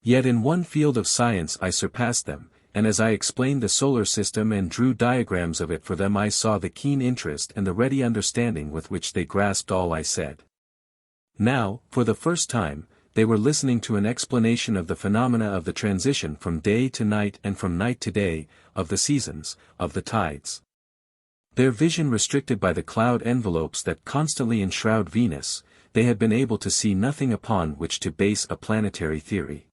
Yet in one field of science I surpassed them, and as I explained the solar system and drew diagrams of it for them I saw the keen interest and the ready understanding with which they grasped all I said. Now, for the first time, they were listening to an explanation of the phenomena of the transition from day to night and from night to day, of the seasons, of the tides. Their vision restricted by the cloud envelopes that constantly enshroud Venus, they had been able to see nothing upon which to base a planetary theory.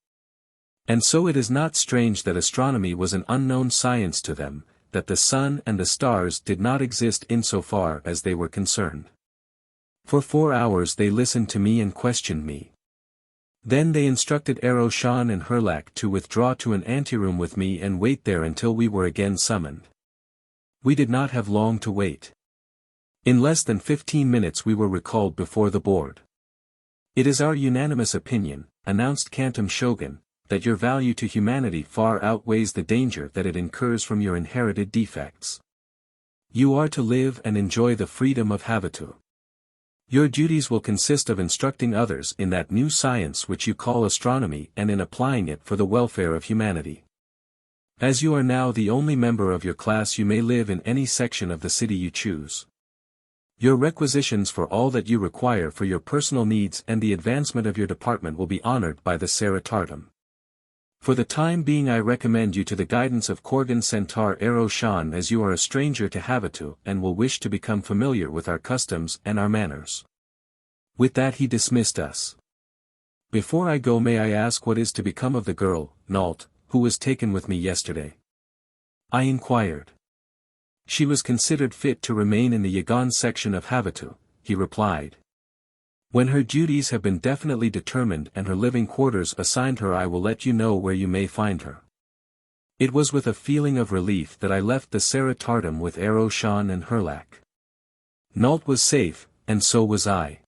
And so it is not strange that astronomy was an unknown science to them, that the sun and the stars did not exist insofar as they were concerned. For 4 hours they listened to me and questioned me. Then they instructed Aroshan and Herlack to withdraw to an anteroom with me and wait there until we were again summoned. We did not have long to wait. In less than 15 minutes we were recalled before the board. "It is our unanimous opinion," announced Kantam Shogun, "that your value to humanity far outweighs the danger that it incurs from your inherited defects. You are to live and enjoy the freedom of Havatoo. Your duties will consist of instructing others in that new science which you call astronomy and in applying it for the welfare of humanity. As you are now the only member of your class, you may live in any section of the city you choose. Your requisitions for all that you require for your personal needs and the advancement of your department will be honored by the Seratartum. For the time being I recommend you to the guidance of Korgan Centaur Aroshan, as you are a stranger to Havatoo and will wish to become familiar with our customs and our manners." With that he dismissed us. "Before I go, may I ask what is to become of the girl, Nault, who was taken with me yesterday?" I inquired. "She was considered fit to remain in the Yagan section of Havatoo," he replied. "When her duties have been definitely determined and her living quarters assigned her, I will let you know where you may find her." It was with a feeling of relief that I left the Seratartum with Aroshan and Herlack. Nault was safe, and so was I.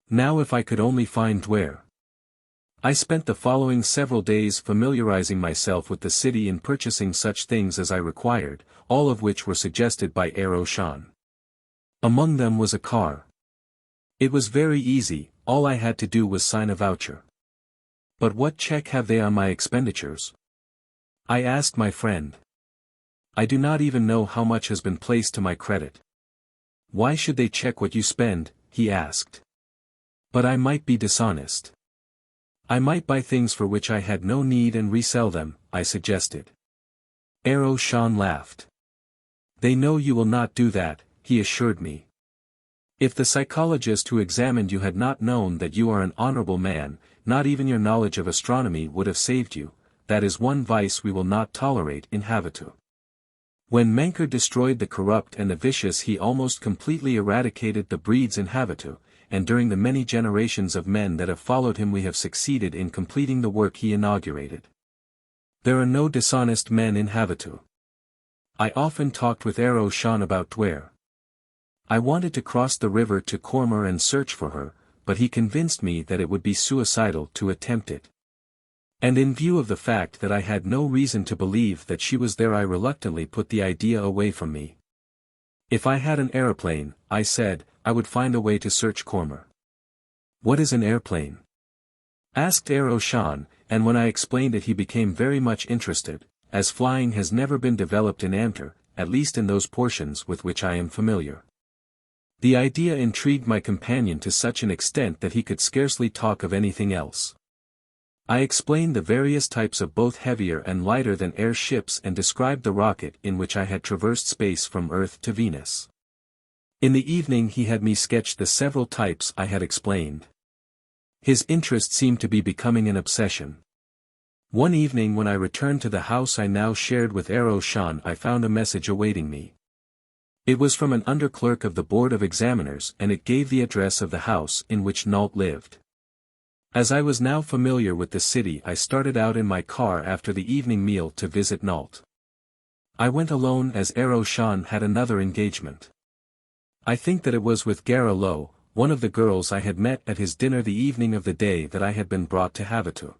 Now if I could only find Duare. I spent the following several days familiarizing myself with the city and purchasing such things as I required, all of which were suggested by Aroshan. Among them was a car. It was very easy, all I had to do was sign a voucher. "But what check have they on my expenditures?" I asked my friend. "I do not even know how much has been placed to my credit." "Why should they check what you spend?" he asked. "But I might be dishonest. I might buy things for which I had no need and resell them," I suggested. Aroshan laughed. "They know you will not do that," he assured me. "If the psychologist who examined you had not known that you are an honorable man, not even your knowledge of astronomy would have saved you. That is one vice we will not tolerate in Havatoo. When Menker destroyed the corrupt and the vicious, he almost completely eradicated the breeds in Havatoo, and during the many generations of men that have followed him we have succeeded in completing the work he inaugurated. There are no dishonest men in Havatoo. I often talked with Arrow Shan about Duare. I wanted to cross the river to Cormer and search for her, but he convinced me that it would be suicidal to attempt it. And in view of the fact that I had no reason to believe that she was there, I reluctantly put the idea away from me. If I had an aeroplane, I said, I would find a way to search Cormer. What is an airplane? Asked Arrow Shan, and when I explained it he became very much interested, as flying has never been developed in Amter, at least in those portions with which I am familiar. The idea intrigued my companion to such an extent that he could scarcely talk of anything else. I explained the various types of both heavier and lighter than air ships and described the rocket in which I had traversed space from Earth to Venus. In the evening he had me sketch the several types I had explained. His interest seemed to be becoming an obsession. One evening when I returned to the house I now shared with Arrow Shan, I found a message awaiting me. It was from an under-clerk of the Board of Examiners, and it gave the address of the house in which Nault lived. As I was now familiar with the city, I started out in my car after the evening meal to visit Nault. I went alone as Arrow Shan had another engagement. I think that it was with Gara Lo, one of the girls I had met at his dinner the evening of the day that I had been brought to Havatoo.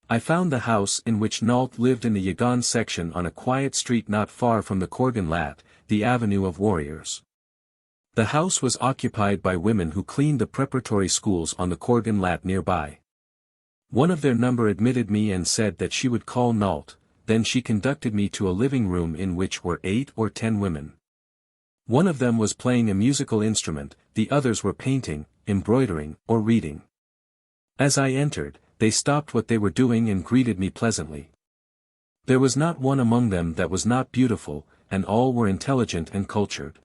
I found the house in which Nault lived in the Yagan section on a quiet street not far from the Korgan Lat, the Avenue of Warriors. The house was occupied by women who cleaned the preparatory schools on the Korgan Lat nearby. One of their number admitted me and said that she would call Nault, then she conducted me to a living room in which were 8 or 10 women. One of them was playing a musical instrument, the others were painting, embroidering, or reading. As I entered, they stopped what they were doing and greeted me pleasantly. There was not one among them that was not beautiful, and all were intelligent and cultured.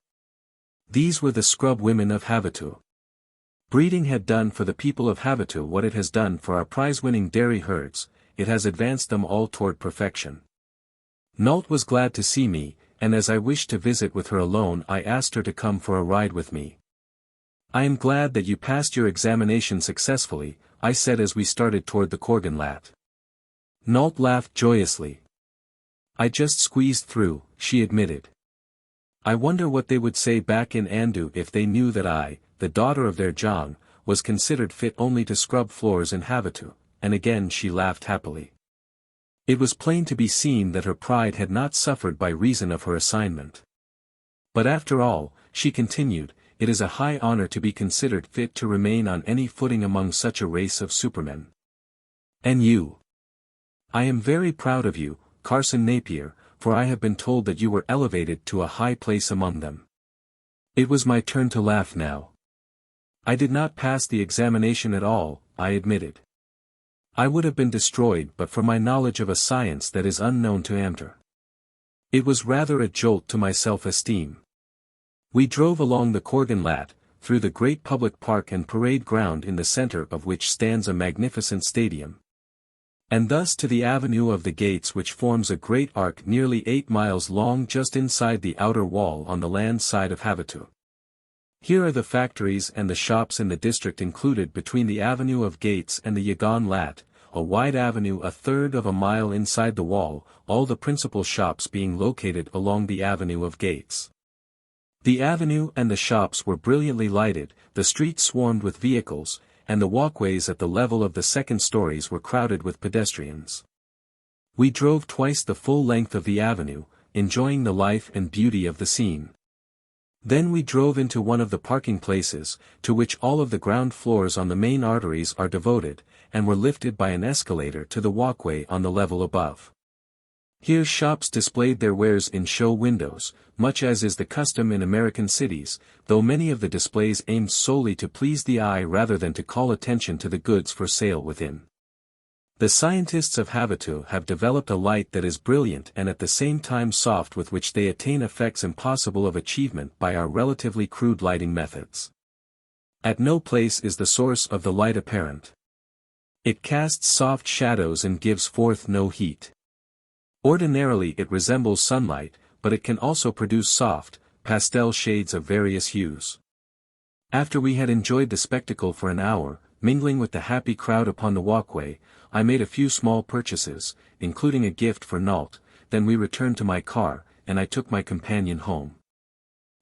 These were the scrub women of Havatoo. Breeding had done for the people of Havatoo what it has done for our prize-winning dairy herds, it has advanced them all toward perfection. Nault was glad to see me, and as I wished to visit with her alone I asked her to come for a ride with me. I am glad that you passed your examination successfully, I said as we started toward the Korgan Lat. Nault laughed joyously. I just squeezed through, she admitted. I wonder what they would say back in Andu if they knew that I, the daughter of their Jang, was considered fit only to scrub floors in Havatoo, and again she laughed happily. It was plain to be seen that her pride had not suffered by reason of her assignment. But after all, she continued, it is a high honor to be considered fit to remain on any footing among such a race of supermen. And you? I am very proud of you, Carson Napier, for I have been told that you were elevated to a high place among them. It was my turn to laugh now. I did not pass the examination at all, I admitted. I would have been destroyed but for my knowledge of a science that is unknown to Amter. It was rather a jolt to my self-esteem. We drove along the Korgan Lat, through the great public park and parade ground in the center of which stands a magnificent stadium. And thus to the Avenue of the Gates, which forms a great arc nearly 8 miles long just inside the outer wall on the land side of Havatoo. Here are the factories and the shops in the district included between the Avenue of Gates and the Yagan Lat, a wide avenue a third of a mile inside the wall, all the principal shops being located along the Avenue of Gates. The avenue and the shops were brilliantly lighted, the streets swarmed with vehicles, and the walkways at the level of the second stories were crowded with pedestrians. We drove twice the full length of the avenue, enjoying the life and beauty of the scene. Then we drove into one of the parking places, to which all of the ground floors on the main arteries are devoted, and were lifted by an escalator to the walkway on the level above. Here shops displayed their wares in show windows, much as is the custom in American cities, though many of the displays aimed solely to please the eye rather than to call attention to the goods for sale within. The scientists of Havatoo have developed a light that is brilliant and at the same time soft, with which they attain effects impossible of achievement by our relatively crude lighting methods. At no place is the source of the light apparent. It casts soft shadows and gives forth no heat. Ordinarily it resembles sunlight, but it can also produce soft, pastel shades of various hues. After we had enjoyed the spectacle for an hour, mingling with the happy crowd upon the walkway, I made a few small purchases, including a gift for Nault. Then we returned to my car, and I took my companion home.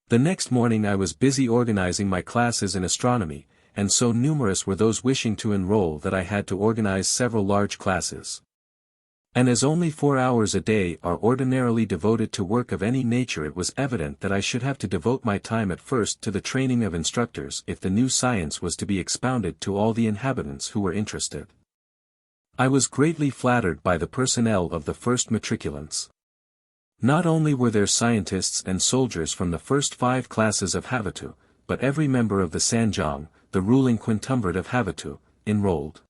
The next morning I was busy organizing my classes in astronomy, and so numerous were those wishing to enroll that I had to organize several large classes. And as only 4 hours a day are ordinarily devoted to work of any nature, it was evident that I should have to devote my time at first to the training of instructors if the new science was to be expounded to all the inhabitants who were interested. I was greatly flattered by the personnel of the first matriculants. Not only were there scientists and soldiers from the first 5 classes of Havatoo, but every member of the Sanjong, the ruling quintumvirate of Havatoo, enrolled.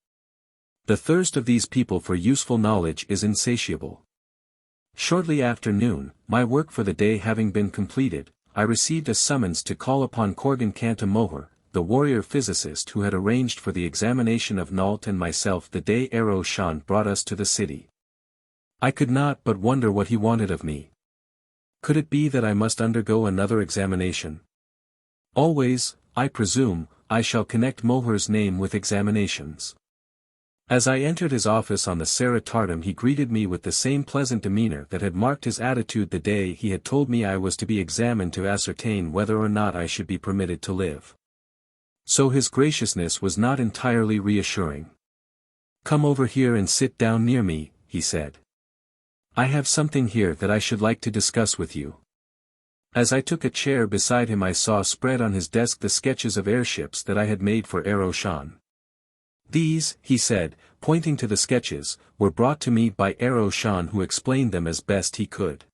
The thirst of these people for useful knowledge is insatiable. Shortly after noon, my work for the day having been completed, I received a summons to call upon Corgan Cantamoher, the warrior physicist who had arranged for the examination of Nault and myself the day Ero Shan brought us to the city. I could not but wonder what he wanted of me. Could it be that I must undergo another examination? Always, I presume, I shall connect Moher's name with examinations. As I entered his office on the Sarah Tartam, he greeted me with the same pleasant demeanor that had marked his attitude the day he had told me I was to be examined to ascertain whether or not I should be permitted to live. So his graciousness was not entirely reassuring. "Come over here and sit down near me," he said. "I have something here that I should like to discuss with you." As I took a chair beside him, I saw spread on his desk the sketches of airships that I had made for Ero Shan. These, he said, pointing to the sketches, were brought to me by Ero Shan, who explained them as best he could.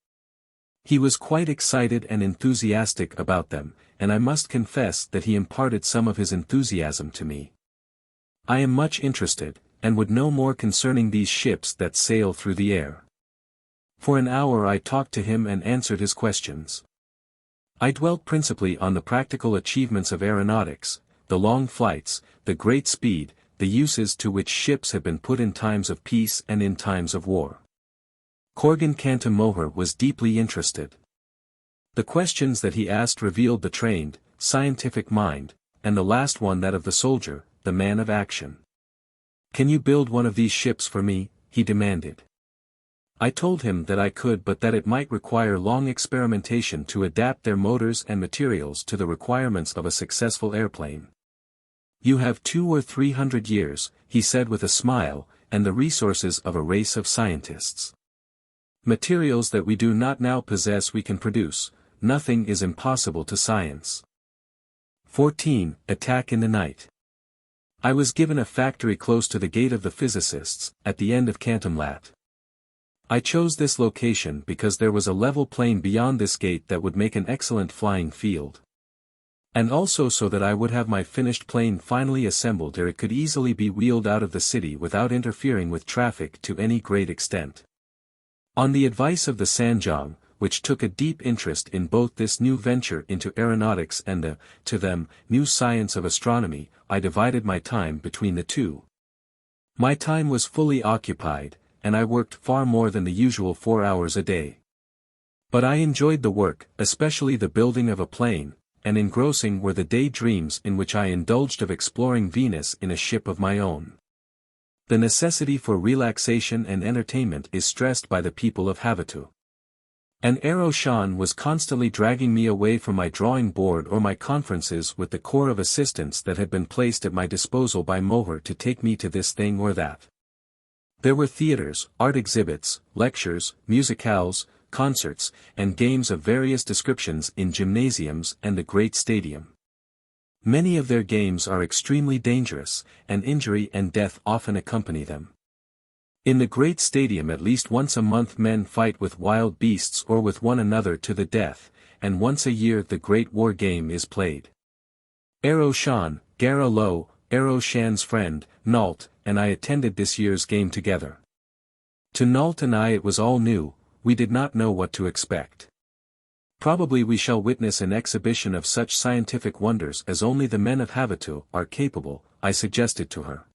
He was quite excited and enthusiastic about them, and I must confess that he imparted some of his enthusiasm to me. I am much interested, and would know more concerning these ships that sail through the air. For an hour I talked to him and answered his questions. I dwelt principally on the practical achievements of aeronautics, the long flights, the great speed, the uses to which ships have been put in times of peace and in times of war. Corgan Cantamoher was deeply interested. The questions that he asked revealed the trained, scientific mind, and the last one that of the soldier, the man of action. "Can you build one of these ships for me?" he demanded. I told him that I could, but that it might require long experimentation to adapt their motors and materials to the requirements of a successful airplane. "You have 200 or 300 years, he said with a smile, and the resources of a race of scientists. Materials that we do not now possess we can produce. Nothing is impossible to science." 14. Attack in the Night. I was given a factory close to the gate of the physicists, at the end of Cantamlat. I chose this location because there was a level plain beyond this gate that would make an excellent flying field. And also so that I would have my finished plane finally assembled ere it could easily be wheeled out of the city without interfering with traffic to any great extent. On the advice of the Sanjong, which took a deep interest in both this new venture into aeronautics and the, to them, new science of astronomy, I divided my time between the two. My time was fully occupied, and I worked far more than the usual 4 hours a day. But I enjoyed the work, especially the building of a plane, and engrossing were the day dreams in which I indulged of exploring Venus in a ship of my own. The necessity for relaxation and entertainment is stressed by the people of Havatoo. And Ero Shan was constantly dragging me away from my drawing board or my conferences with the corps of assistants that had been placed at my disposal by Moher to take me to this thing or that. There were theaters, art exhibits, lectures, musicales, concerts, and games of various descriptions in gymnasiums and the great stadium. Many of their games are extremely dangerous, and injury and death often accompany them. In the great stadium at least once a month men fight with wild beasts or with one another to the death, and once a year the great war game is played. Ero Shan, Gara Lo, Ero Shan's friend, Nault, and I attended this year's game together. To Nault and I it was all new, we did not know what to expect. "Probably we shall witness an exhibition of such scientific wonders as only the men of Havatoo are capable," I suggested to her.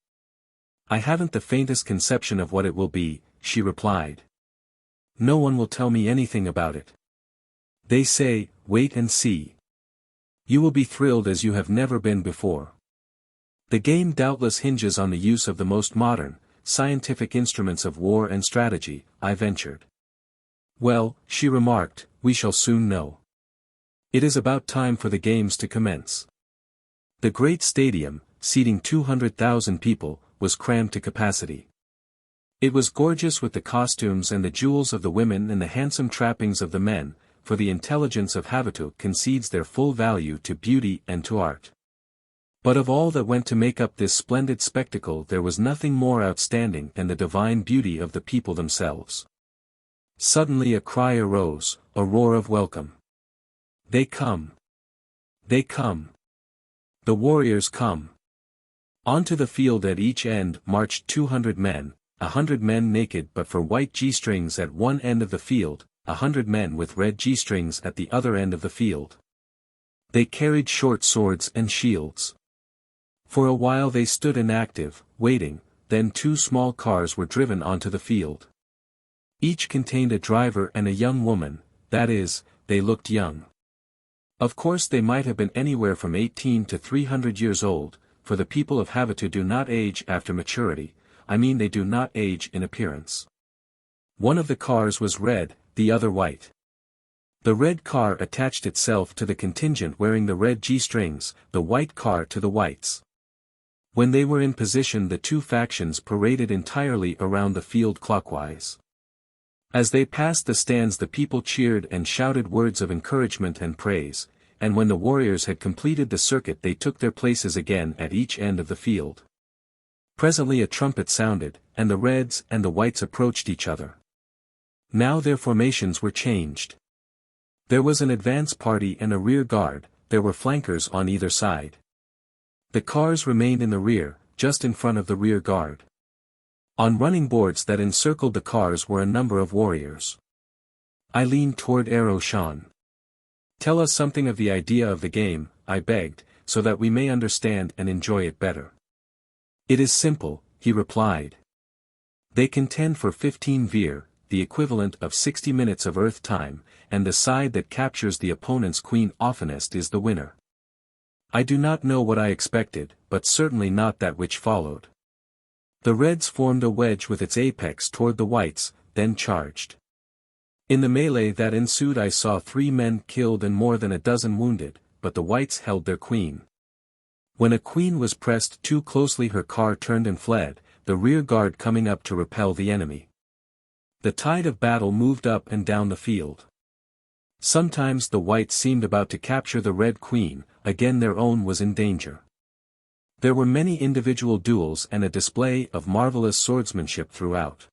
"I haven't the faintest conception of what it will be," she replied. "No one will tell me anything about it. They say, wait and see. You will be thrilled as you have never been before. The game doubtless hinges on the use of the most modern, scientific instruments of war and strategy, I ventured. Well, she remarked, we shall soon know. It is about time for the games to commence. The great stadium, seating 200,000 people, was crammed to capacity. It was gorgeous with the costumes and the jewels of the women and the handsome trappings of the men, for the intelligence of Havatoo concedes their full value to beauty and to art. But of all that went to make up this splendid spectacle there was nothing more outstanding than the divine beauty of the people themselves. Suddenly a cry arose, a roar of welcome. They come! They come! The warriors come! Onto the field at each end marched 200 men, 100 men naked but for white G-strings at one end of the field, 100 men with red G-strings at the other end of the field. They carried short swords and shields. For a while they stood inactive, waiting, then 2 small cars were driven onto the field. Each contained a driver and a young woman, that is, they looked young. Of course they might have been anywhere from 18 to 300 years old, for the people of Havatoo do not age after maturity, I mean they do not age in appearance. One of the cars was red, the other white. The red car attached itself to the contingent wearing the red G-strings, the white car to the whites. When they were in position the 2 factions paraded entirely around the field clockwise. As they passed the stands the people cheered and shouted words of encouragement and praise, and when the warriors had completed the circuit they took their places again at each end of the field. Presently a trumpet sounded, and the reds and the whites approached each other. Now their formations were changed. There was an advance party and a rear guard, there were flankers on either side. The cars remained in the rear, just in front of the rear guard. On running boards that encircled the cars were a number of warriors. I leaned toward Shan. Tell us something of the idea of the game, I begged, so that we may understand and enjoy it better. It is simple, he replied. They contend for 15 vir, the equivalent of 60 minutes of Earth time, and the side that captures the opponent's queen oftenest is the winner. I do not know what I expected, but certainly not that which followed. The reds formed a wedge with its apex toward the whites, then charged. In the melee that ensued I saw 3 men killed and more than a dozen wounded, but the whites held their queen. When a queen was pressed too closely her car turned and fled, the rear guard coming up to repel the enemy. The tide of battle moved up and down the field. Sometimes the whites seemed about to capture the red queen, again their own was in danger. There were many individual duels and a display of marvelous swordsmanship throughout.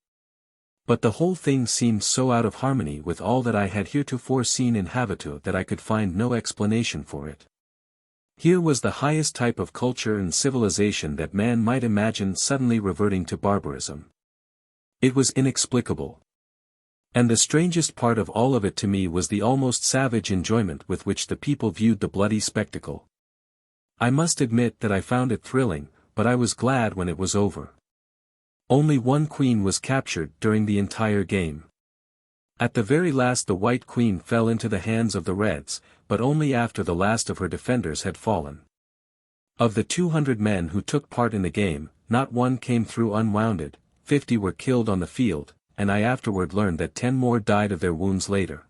But the whole thing seemed so out of harmony with all that I had heretofore seen in Havatoo that I could find no explanation for it. Here was the highest type of culture and civilization that man might imagine suddenly reverting to barbarism. It was inexplicable. And the strangest part of all of it to me was the almost savage enjoyment with which the people viewed the bloody spectacle. I must admit that I found it thrilling, but I was glad when it was over. Only 1 queen was captured during the entire game. At the very last the white queen fell into the hands of the reds, but only after the last of her defenders had fallen. Of the 200 men who took part in the game, not one came through unwounded, 50 were killed on the field, and I afterward learned that 10 more died of their wounds later.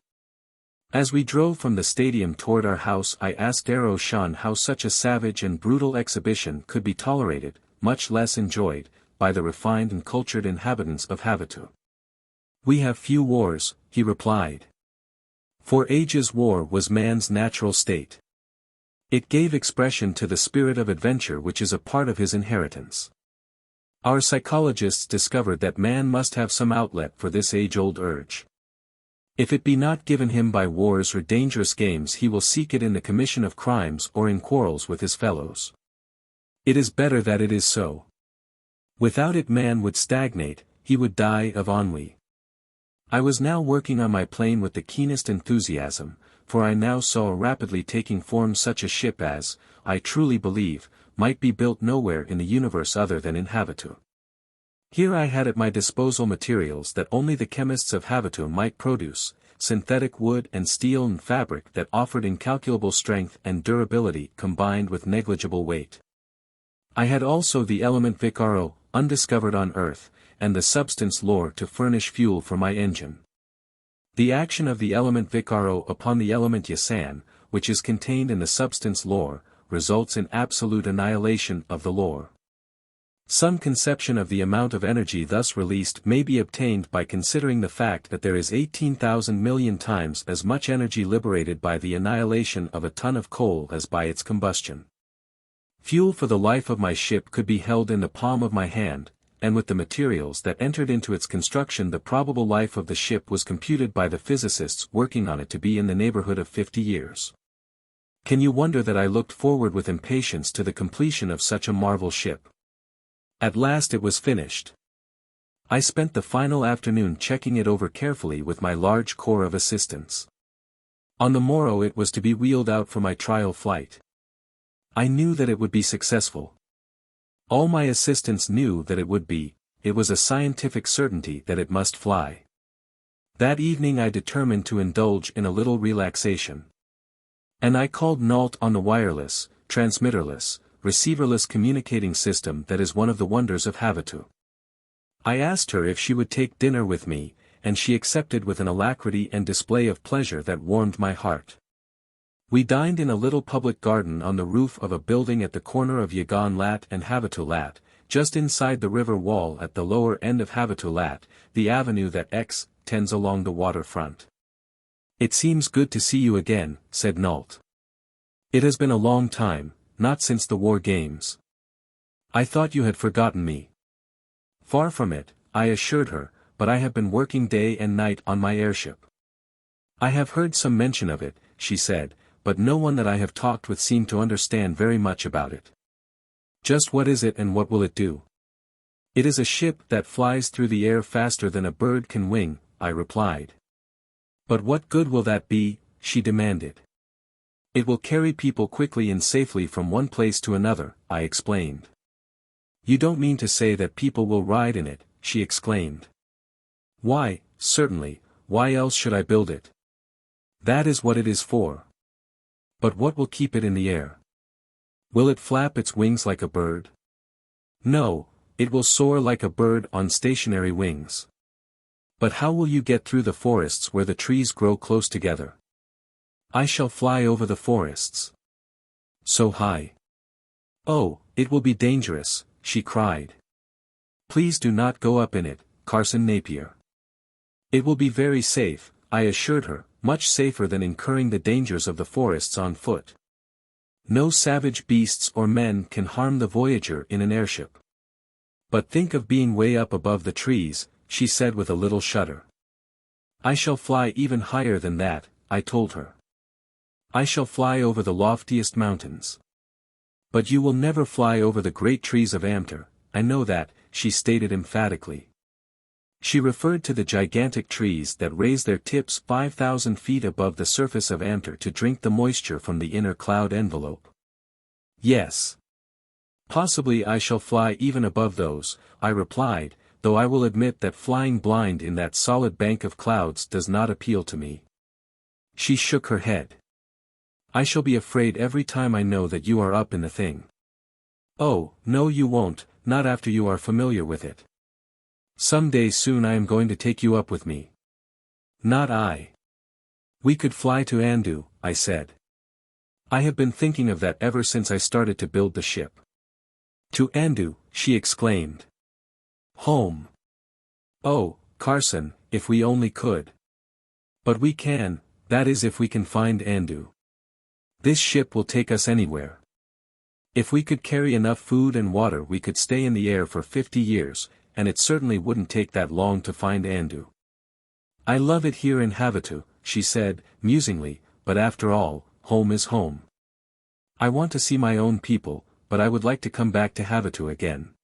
As we drove from the stadium toward our house I asked Shan how such a savage and brutal exhibition could be tolerated, much less enjoyed, by the refined and cultured inhabitants of Havatoo. We have few wars, he replied. For ages war was man's natural state. It gave expression to the spirit of adventure which is a part of his inheritance. Our psychologists discovered that man must have some outlet for this age-old urge. If it be not given him by wars or dangerous games he will seek it in the commission of crimes or in quarrels with his fellows. It is better that it is so. Without it man would stagnate, he would die of ennui. I was now working on my plane with the keenest enthusiasm, for I now saw rapidly taking form such a ship as, I truly believe, might be built nowhere in the universe other than in Havatoo. Here I had at my disposal materials that only the chemists of Havatoo might produce, synthetic wood and steel and fabric that offered incalculable strength and durability combined with negligible weight. I had also the element VIII, undiscovered on Earth, and the substance lore to furnish fuel for my engine. The action of the element VIII upon the element XIII, which is contained in the substance lore, results in absolute annihilation of the lore. Some conception of the amount of energy thus released may be obtained by considering the fact that there is 18,000 million times as much energy liberated by the annihilation of a ton of coal as by its combustion. Fuel for the life of my ship could be held in the palm of my hand, and with the materials that entered into its construction the probable life of the ship was computed by the physicists working on it to be in the neighborhood of 50 years. Can you wonder that I looked forward with impatience to the completion of such a marvel ship? At last it was finished. I spent the final afternoon checking it over carefully with my large corps of assistants. On the morrow it was to be wheeled out for my trial flight. I knew that it would be successful. All my assistants knew that it would be, it was a scientific certainty that it must fly. That evening I determined to indulge in a little relaxation. And I called Nault on the wireless, transmitterless, receiverless communicating system that is one of the wonders of Havatoo. I asked her if she would take dinner with me, and she accepted with an alacrity and display of pleasure that warmed my heart. We dined in a little public garden on the roof of a building at the corner of Yagan Lat and Havatoo Lat, just inside the river wall at the lower end of Havatoo Lat, the avenue that tends along the waterfront. "It seems good to see you again," said Nault. "It has been a long time, not since the war games. I thought you had forgotten me." "Far from it," I assured her, "but I have been working day and night on my airship." "I have heard some mention of it," she said, "but no one that I have talked with seemed to understand very much about it." "Just what is it and what will it do?" "It is a ship that flies through the air faster than a bird can wing," I replied. "But what good will that be?" she demanded. "It will carry people quickly and safely from one place to another," I explained. "You don't mean to say that people will ride in it," she exclaimed. "Why, certainly, why else should I build it? That is what it is for." "But what will keep it in the air? Will it flap its wings like a bird?" "No, it will soar like a bird on stationary wings." "But how will you get through the forests where the trees grow close together?" "I shall fly over the forests." "So high?" "Oh, it will be dangerous," she cried. "Please do not go up in it, Carson Napier." "It will be very safe," I assured her, "much safer than incurring the dangers of the forests on foot. No savage beasts or men can harm the voyager in an airship." "But think of being way up above the trees," she said with a little shudder. "I shall fly even higher than that," I told her. "I shall fly over the loftiest mountains." "But you will never fly over the great trees of Amter, I know that," she stated emphatically. She referred to the gigantic trees that raise their tips 5,000 feet above the surface of Amter to drink the moisture from the inner cloud envelope. "Yes. Possibly I shall fly even above those," I replied, though I will admit that flying blind in that solid bank of clouds does not appeal to me. She shook her head. "I shall be afraid every time I know that you are up in the thing." "Oh, no you won't, not after you are familiar with it. Some day soon I am going to take you up with me." "Not I." "We could fly to Andu," I said. "I have been thinking of that ever since I started to build the ship." "To Andu," she exclaimed. "Home. Oh, Carson, if we only could. But we can, that is if we can find Andu. This ship will take us anywhere. If we could carry enough food and water we could stay in the air for 50 years, and it certainly wouldn't take that long to find Andu." "I love it here in Havatoo," she said, musingly, "but after all, home is home. I want to see my own people, but I would like to come back to Havatoo again."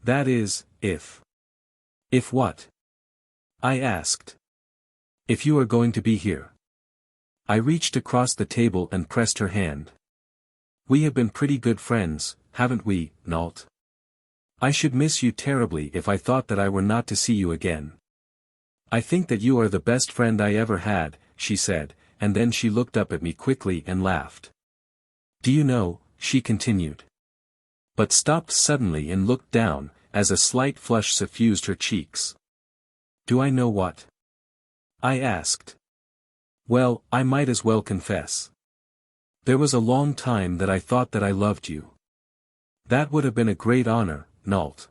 "That is, if..." "If what?" I asked. "If you are going to be here." I reached across the table and pressed her hand. "We have been pretty good friends, haven't we, Nault? I should miss you terribly if I thought that I were not to see you again." "I think that you are the best friend I ever had," she said, and then she looked up at me quickly and laughed. "Do you know," she continued. But stopped suddenly and looked down, as a slight flush suffused her cheeks. "Do I know what?" I asked. "Well, I might as well confess. There was a long time that I thought that I loved you. That would have been a great honor, Nault.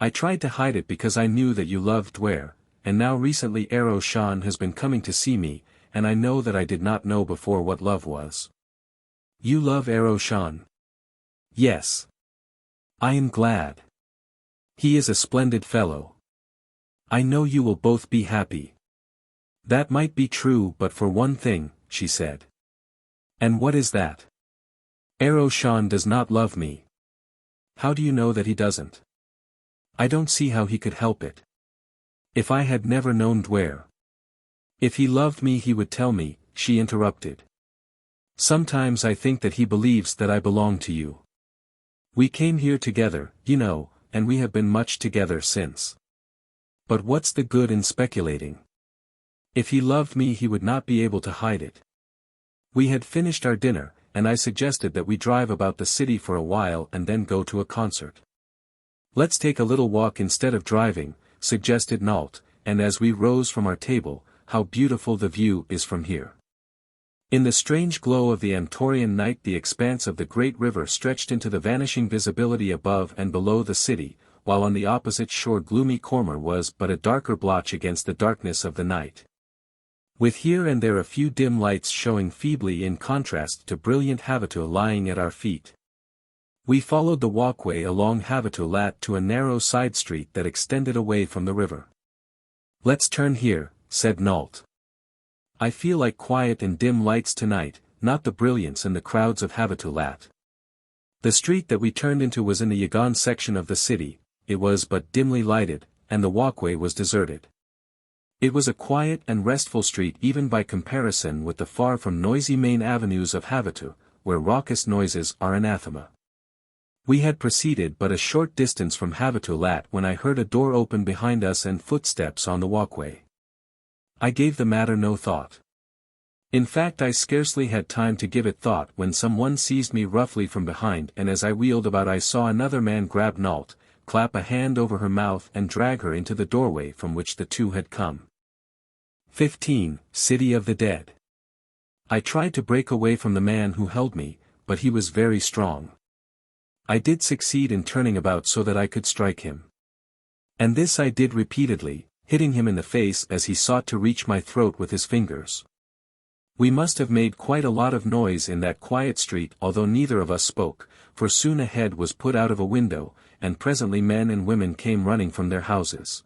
I tried to hide it because I knew that you loved Duare, and now recently Shan has been coming to see me, and I know that I did not know before what love was." "You love Shan?" "Yes. I am glad. He is a splendid fellow. I know you will both be happy." "That might be true but for one thing," she said. "And what is that?" "Shan does not love me." "How do you know that he doesn't?" "I don't see how he could help it. If I had never known Duare." "If he loved me he would tell me," she interrupted. "Sometimes I think that he believes that I belong to you. We came here together, you know, and we have been much together since. But what's the good in speculating? If he loved me he would not be able to hide it." We had finished our dinner, and I suggested that we drive about the city for a while and then go to a concert. "Let's take a little walk instead of driving," suggested Nault, and as we rose from our table, "How beautiful the view is from here." In the strange glow of the Amtorian night the expanse of the great river stretched into the vanishing visibility above and below the city, while on the opposite shore Gloomy Castle was but a darker blotch against the darkness of the night, with here and there a few dim lights showing feebly in contrast to brilliant Havatoo lying at our feet. We followed the walkway along Havatoo Lat to a narrow side street that extended away from the river. "Let's turn here," said Nault. "I feel like quiet and dim lights tonight, not the brilliance and the crowds of Havatoo Lat." The street that we turned into was in the Yagan section of the city. It was but dimly lighted, and the walkway was deserted. It was a quiet and restful street even by comparison with the far from noisy main avenues of Havatoo, where raucous noises are anathema. We had proceeded but a short distance from Havatoo Lat when I heard a door open behind us and footsteps on the walkway. I gave the matter no thought. In fact I scarcely had time to give it thought when someone seized me roughly from behind and as I wheeled about I saw another man grab Nault, clap a hand over her mouth and drag her into the doorway from which the two had come. 15. City of the Dead. I tried to break away from the man who held me, but he was very strong. I did succeed in turning about so that I could strike him. And this I did repeatedly, hitting him in the face as he sought to reach my throat with his fingers. We must have made quite a lot of noise in that quiet street although neither of us spoke, for soon a head was put out of a window, and presently men and women came running from their houses.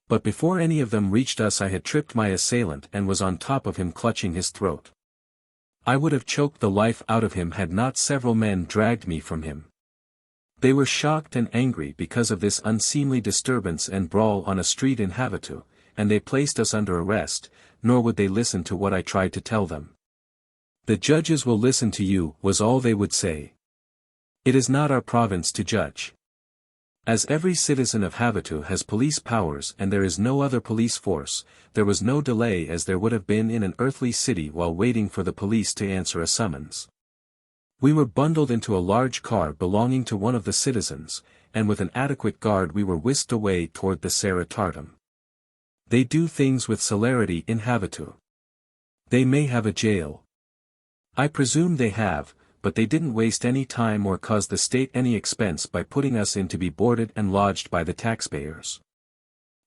But before any of them reached us I had tripped my assailant and was on top of him clutching his throat. I would have choked the life out of him had not several men dragged me from him. They were shocked and angry because of this unseemly disturbance and brawl on a street in Havatoo, and they placed us under arrest, nor would they listen to what I tried to tell them. "The judges will listen to you," was all they would say. "It is not our province to judge. As every citizen of Havatoo has police powers and there is no other police force, there was no delay as there would have been in an earthly city while waiting for the police to answer a summons. We were bundled into a large car belonging to one of the citizens, and with an adequate guard we were whisked away toward the Serra Tartam. They do things with celerity in Havatoo. They may have a jail. I presume they have, but they didn't waste any time or cause the state any expense by putting us in to be boarded and lodged by the taxpayers.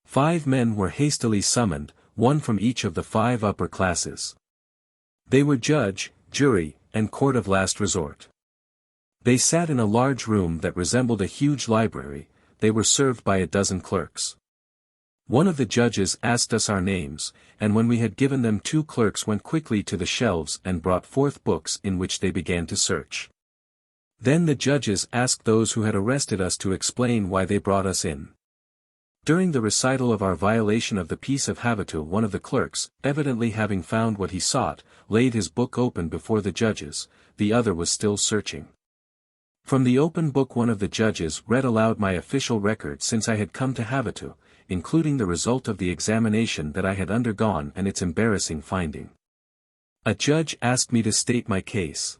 5 men were hastily summoned, one from each of the 5 upper classes. They were judge, jury, and court of last resort. They sat in a large room that resembled a huge library. They were served by a dozen clerks. One of the judges asked us our names, and when we had given them 2 clerks went quickly to the shelves and brought forth books in which they began to search. Then the judges asked those who had arrested us to explain why they brought us in. During the recital of our violation of the peace of Havatoo one of the clerks, evidently having found what he sought, laid his book open before the judges, the other was still searching. From the open book one of the judges read aloud my official record since I had come to Havatoo. including the result of the examination that I had undergone and its embarrassing finding. A judge asked me to state my case.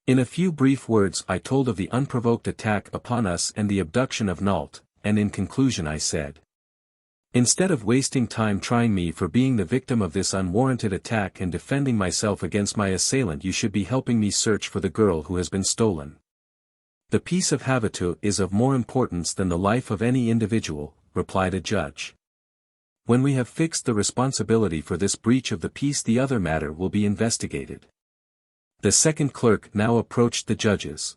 In a few brief words I told of the unprovoked attack upon us and the abduction of Nault, and in conclusion I said, "Instead of wasting time trying me for being the victim of this unwarranted attack and defending myself against my assailant, you should be helping me search for the girl who has been stolen. The peace of Havatoo is of more importance than the life of any individual," replied a judge. "When we have fixed the responsibility for this breach of the peace, the other matter will be investigated." The second clerk now approached the judges.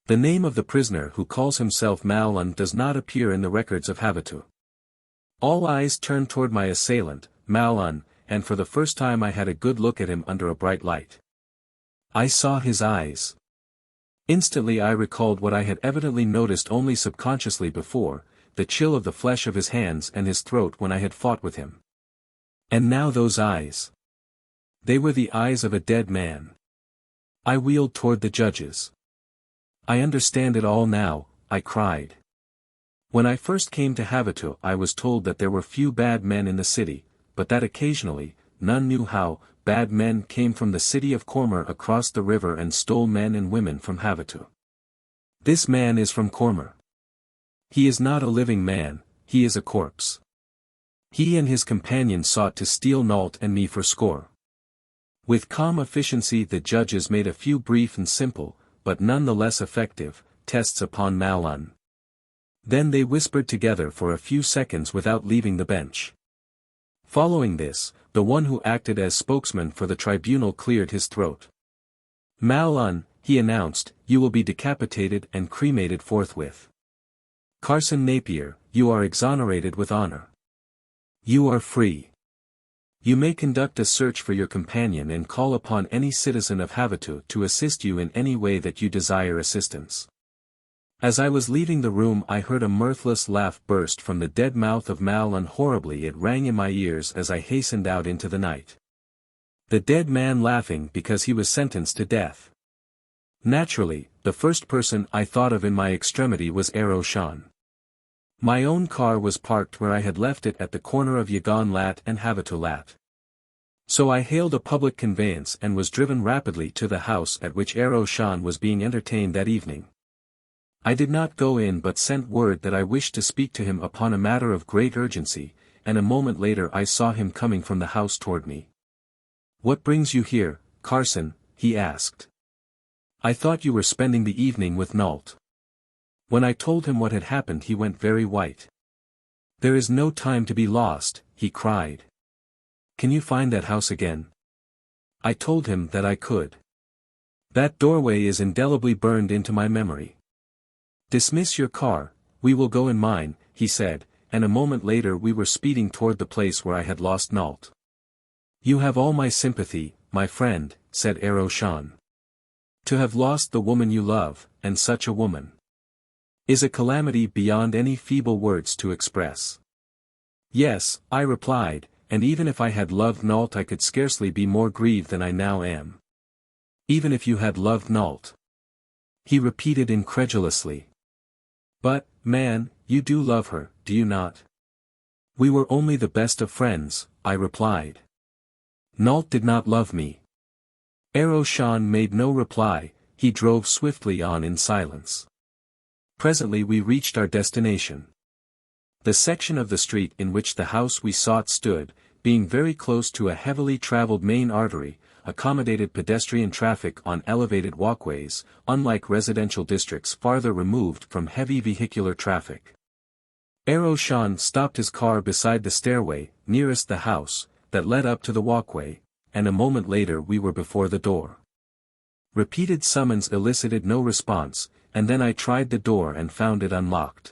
"The name of the prisoner who calls himself Malun does not appear in the records of Havatoo." All eyes turned toward my assailant, Malun, and for the first time I had a good look at him under a bright light. I saw his eyes. Instantly I recalled what I had evidently noticed only subconsciously before, the chill of the flesh of his hands and his throat when I had fought with him. And now those eyes. They were the eyes of a dead man. I wheeled toward the judges. "I understand it all now," I cried. "When I first came to Havatoo I was told that there were few bad men in the city, but that occasionally, none knew how, bad men came from the city of Cormer across the river and stole men and women from Havatoo. This man is from Cormer. He is not a living man, he is a corpse. He and his companion sought to steal Nault and me for score." With calm efficiency the judges made a few brief and simple, but none the less effective, tests upon Malun. Then they whispered together for a few seconds without leaving the bench. Following this, the one who acted as spokesman for the tribunal cleared his throat. "Malun," he announced, "you will be decapitated and cremated forthwith. Carson Napier, you are exonerated with honor. You are free. You may conduct a search for your companion and call upon any citizen of Havatoo to assist you in any way that you desire assistance." As I was leaving the room I heard a mirthless laugh burst from the dead mouth of Malun. Horribly it rang in my ears as I hastened out into the night. The dead man laughing because he was sentenced to death. Naturally, the first person I thought of in my extremity was Arrow-Shan. My own car was parked where I had left it at the corner of Yagan Lat and Havatoo Lat. So I hailed a public conveyance and was driven rapidly to the house at which Arrow-Shan was being entertained that evening. I did not go in but sent word that I wished to speak to him upon a matter of great urgency, and a moment later I saw him coming from the house toward me. "What brings you here, Carson?" he asked. "I thought you were spending the evening with Nault." When I told him what had happened he went very white. "There is no time to be lost," he cried. "Can you find that house again?" I told him that I could. "That doorway is indelibly burned into my memory." "Dismiss your car, we will go in mine," he said, and a moment later we were speeding toward the place where I had lost Nault. "You have all my sympathy, my friend," said Arrow-Shan. "To have lost the woman you love, and such a woman, is a calamity beyond any feeble words to express." "Yes," I replied, "and even if I had loved Nault I could scarcely be more grieved than I now am." "Even if you had loved Nault?" he repeated incredulously. "But, man, you do love her, do you not?" "We were only the best of friends," I replied. "Nault did not love me." Arrow-Shan made no reply, he drove swiftly on in silence. Presently we reached our destination. The section of the street in which the house we sought stood, being very close to a heavily traveled main artery, accommodated pedestrian traffic on elevated walkways, unlike residential districts farther removed from heavy vehicular traffic. Arrow-Shan stopped his car beside the stairway, nearest the house, that led up to the walkway, and a moment later we were before the door. Repeated summons elicited no response, and then I tried the door and found it unlocked.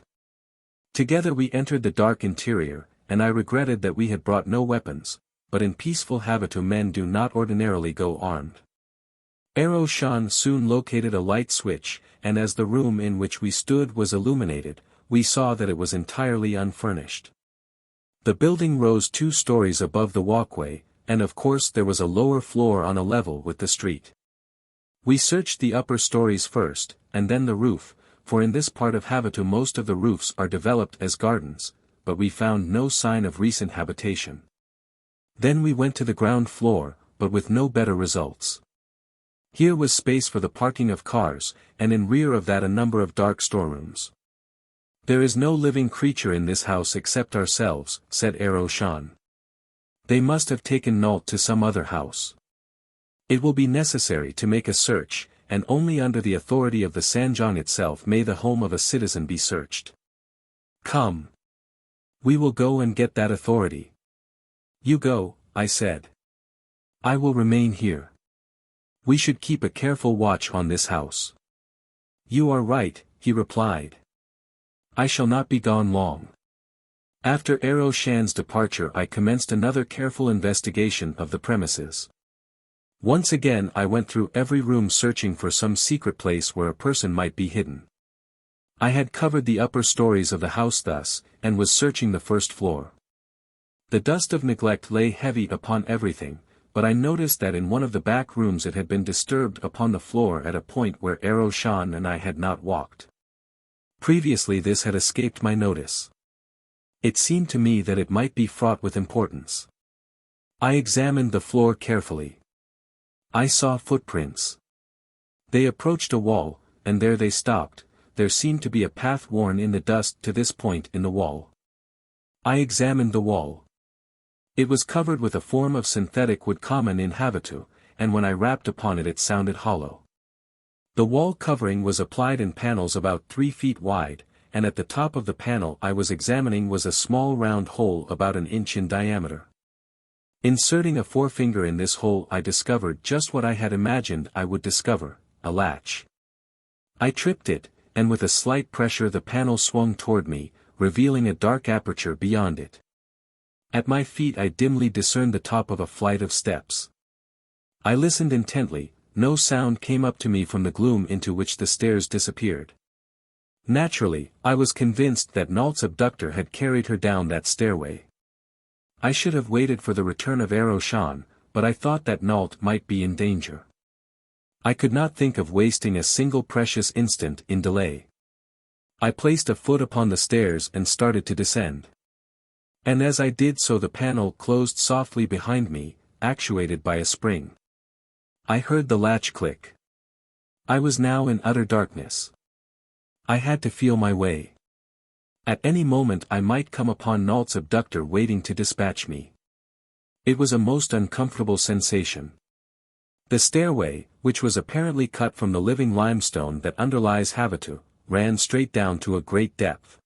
Together we entered the dark interior, and I regretted that we had brought no weapons, but in peaceful Havatoo men do not ordinarily go armed. Arrow-Shan soon located a light switch, and as the room in which we stood was illuminated, we saw that it was entirely unfurnished. The building rose 2 stories above the walkway, and of course there was a lower floor on a level with the street. We searched the upper stories first, and then the roof, for in this part of Havatoo most of the roofs are developed as gardens, but we found no sign of recent habitation. Then we went to the ground floor, but with no better results. Here was space for the parking of cars, and in rear of that a number of dark storerooms. "There is no living creature in this house except ourselves," said Shan. "They must have taken Nault to some other house. It will be necessary to make a search, and only under the authority of the Sanjong itself may the home of a citizen be searched. Come. We will go and get that authority." "You go," I said. "I will remain here. We should keep a careful watch on this house." "You are right," he replied. "I shall not be gone long." After Shan's departure I commenced another careful investigation of the premises. Once again I went through every room searching for some secret place where a person might be hidden. I had covered the upper stories of the house thus, and was searching the first floor. The dust of neglect lay heavy upon everything, but I noticed that in one of the back rooms it had been disturbed upon the floor at a point where Shan and I had not walked. Previously this had escaped my notice. It seemed to me that it might be fraught with importance. I examined the floor carefully. I saw footprints. They approached a wall, and there they stopped. There seemed to be a path worn in the dust to this point in the wall. I examined the wall. It was covered with a form of synthetic wood common in Havatoo, and when I rapped upon it it sounded hollow. The wall covering was applied in panels about 3 feet wide, and at the top of the panel I was examining was a small round hole about an inch in diameter. Inserting a forefinger in this hole I discovered just what I had imagined I would discover, a latch. I tripped it, and with a slight pressure the panel swung toward me, revealing a dark aperture beyond it. At my feet I dimly discerned the top of a flight of steps. I listened intently. No sound came up to me from the gloom into which the stairs disappeared. Naturally, I was convinced that Nault's abductor had carried her down that stairway. I should have waited for the return of Shan, but I thought that Nault might be in danger. I could not think of wasting a single precious instant in delay. I placed a foot upon the stairs and started to descend. And as I did so the panel closed softly behind me, actuated by a spring. I heard the latch click. I was now in utter darkness. I had to feel my way. At any moment I might come upon Nault's abductor waiting to dispatch me. It was a most uncomfortable sensation. The stairway, which was apparently cut from the living limestone that underlies Havatoo, ran straight down to a great depth.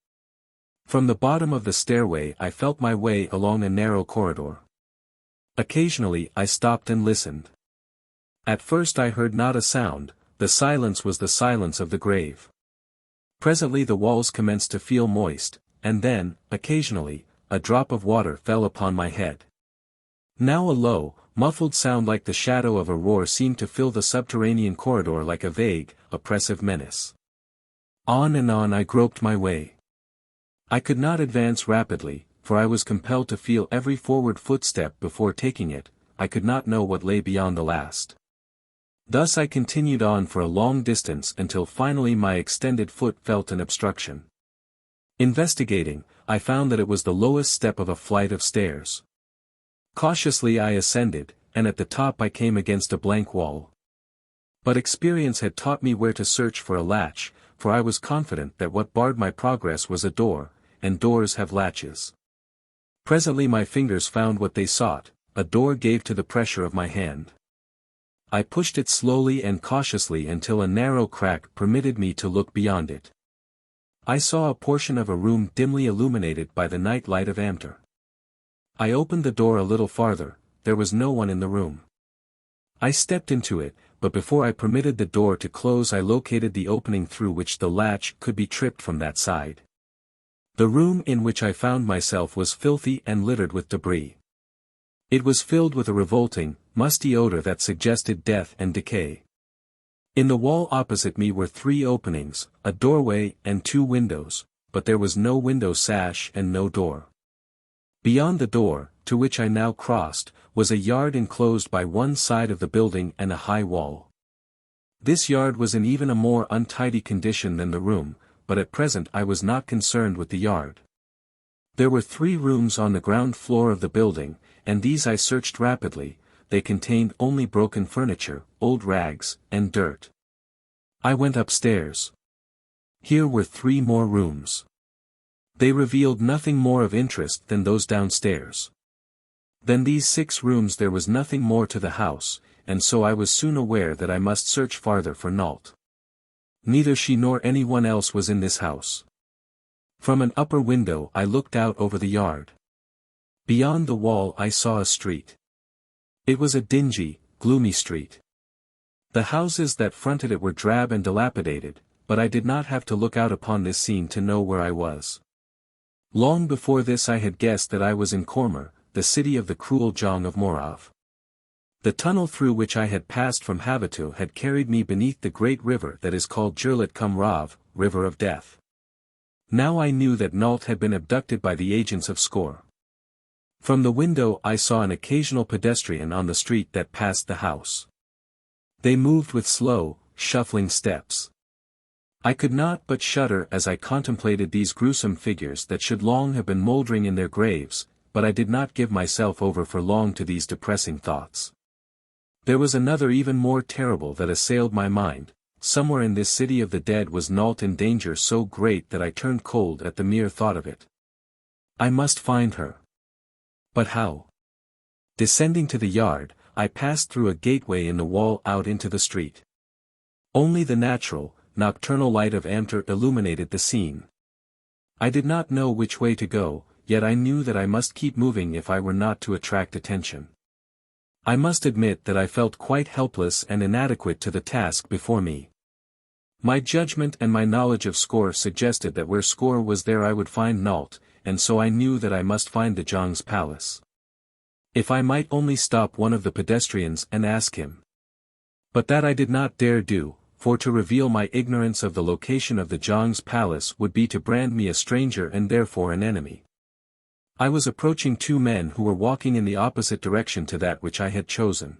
From the bottom of the stairway I felt my way along a narrow corridor. Occasionally I stopped and listened. At first I heard not a sound. The silence was the silence of the grave. Presently the walls commenced to feel moist, and then, occasionally, a drop of water fell upon my head. Now a low, muffled sound like the shadow of a roar seemed to fill the subterranean corridor like a vague, oppressive menace. On and on I groped my way. I could not advance rapidly, for I was compelled to feel every forward footstep before taking it. I could not know what lay beyond the last. Thus I continued on for a long distance until finally my extended foot felt an obstruction. Investigating, I found that it was the lowest step of a flight of stairs. Cautiously I ascended, and at the top I came against a blank wall. But experience had taught me where to search for a latch, for I was confident that what barred my progress was a door, and doors have latches. Presently my fingers found what they sought. A door gave to the pressure of my hand. I pushed it slowly and cautiously until a narrow crack permitted me to look beyond it. I saw a portion of a room dimly illuminated by the night light of Amter. I opened the door a little farther. There was no one in the room. I stepped into it, but before I permitted the door to close I located the opening through which the latch could be tripped from that side. The room in which I found myself was filthy and littered with debris. It was filled with a revolting, musty odor that suggested death and decay. In the wall opposite me were 3 openings, a doorway and 2 windows, but there was no window sash and no door. Beyond the door, to which I now crossed, was a yard enclosed by one side of the building and a high wall. This yard was in even a more untidy condition than the room, but at present I was not concerned with the yard. There were 3 rooms on the ground floor of the building, and these I searched rapidly. They contained only broken furniture, old rags, and dirt. I went upstairs. Here were 3 more rooms. They revealed nothing more of interest than those downstairs. Than these 6 rooms there was nothing more to the house, and so I was soon aware that I must search farther for Nault. Neither she nor anyone else was in this house. From an upper window I looked out over the yard. Beyond the wall I saw a street. It was a dingy, gloomy street. The houses that fronted it were drab and dilapidated, but I did not have to look out upon this scene to know where I was. Long before this I had guessed that I was in Cormer, the city of the cruel Jong of Morav. The tunnel through which I had passed from Havatoo had carried me beneath the great river that is called Jerlit cum Rav, River of Death. Now I knew that Nault had been abducted by the agents of Score. From the window I saw an occasional pedestrian on the street that passed the house. They moved with slow, shuffling steps. I could not but shudder as I contemplated these gruesome figures that should long have been mouldering in their graves, but I did not give myself over for long to these depressing thoughts. There was another even more terrible that assailed my mind. Somewhere in this city of the dead was Nault in danger so great that I turned cold at the mere thought of it. I must find her. But how? Descending to the yard, I passed through a gateway in the wall out into the street. Only the natural, nocturnal light of Amter illuminated the scene. I did not know which way to go, yet I knew that I must keep moving if I were not to attract attention. I must admit that I felt quite helpless and inadequate to the task before me. My judgment and my knowledge of Score suggested that where Score was there I would find Nault, and so I knew that I must find the Jong's palace. If I might only stop one of the pedestrians and ask him. But that I did not dare do, for to reveal my ignorance of the location of the Jong's palace would be to brand me a stranger and therefore an enemy. I was approaching 2 men who were walking in the opposite direction to that which I had chosen.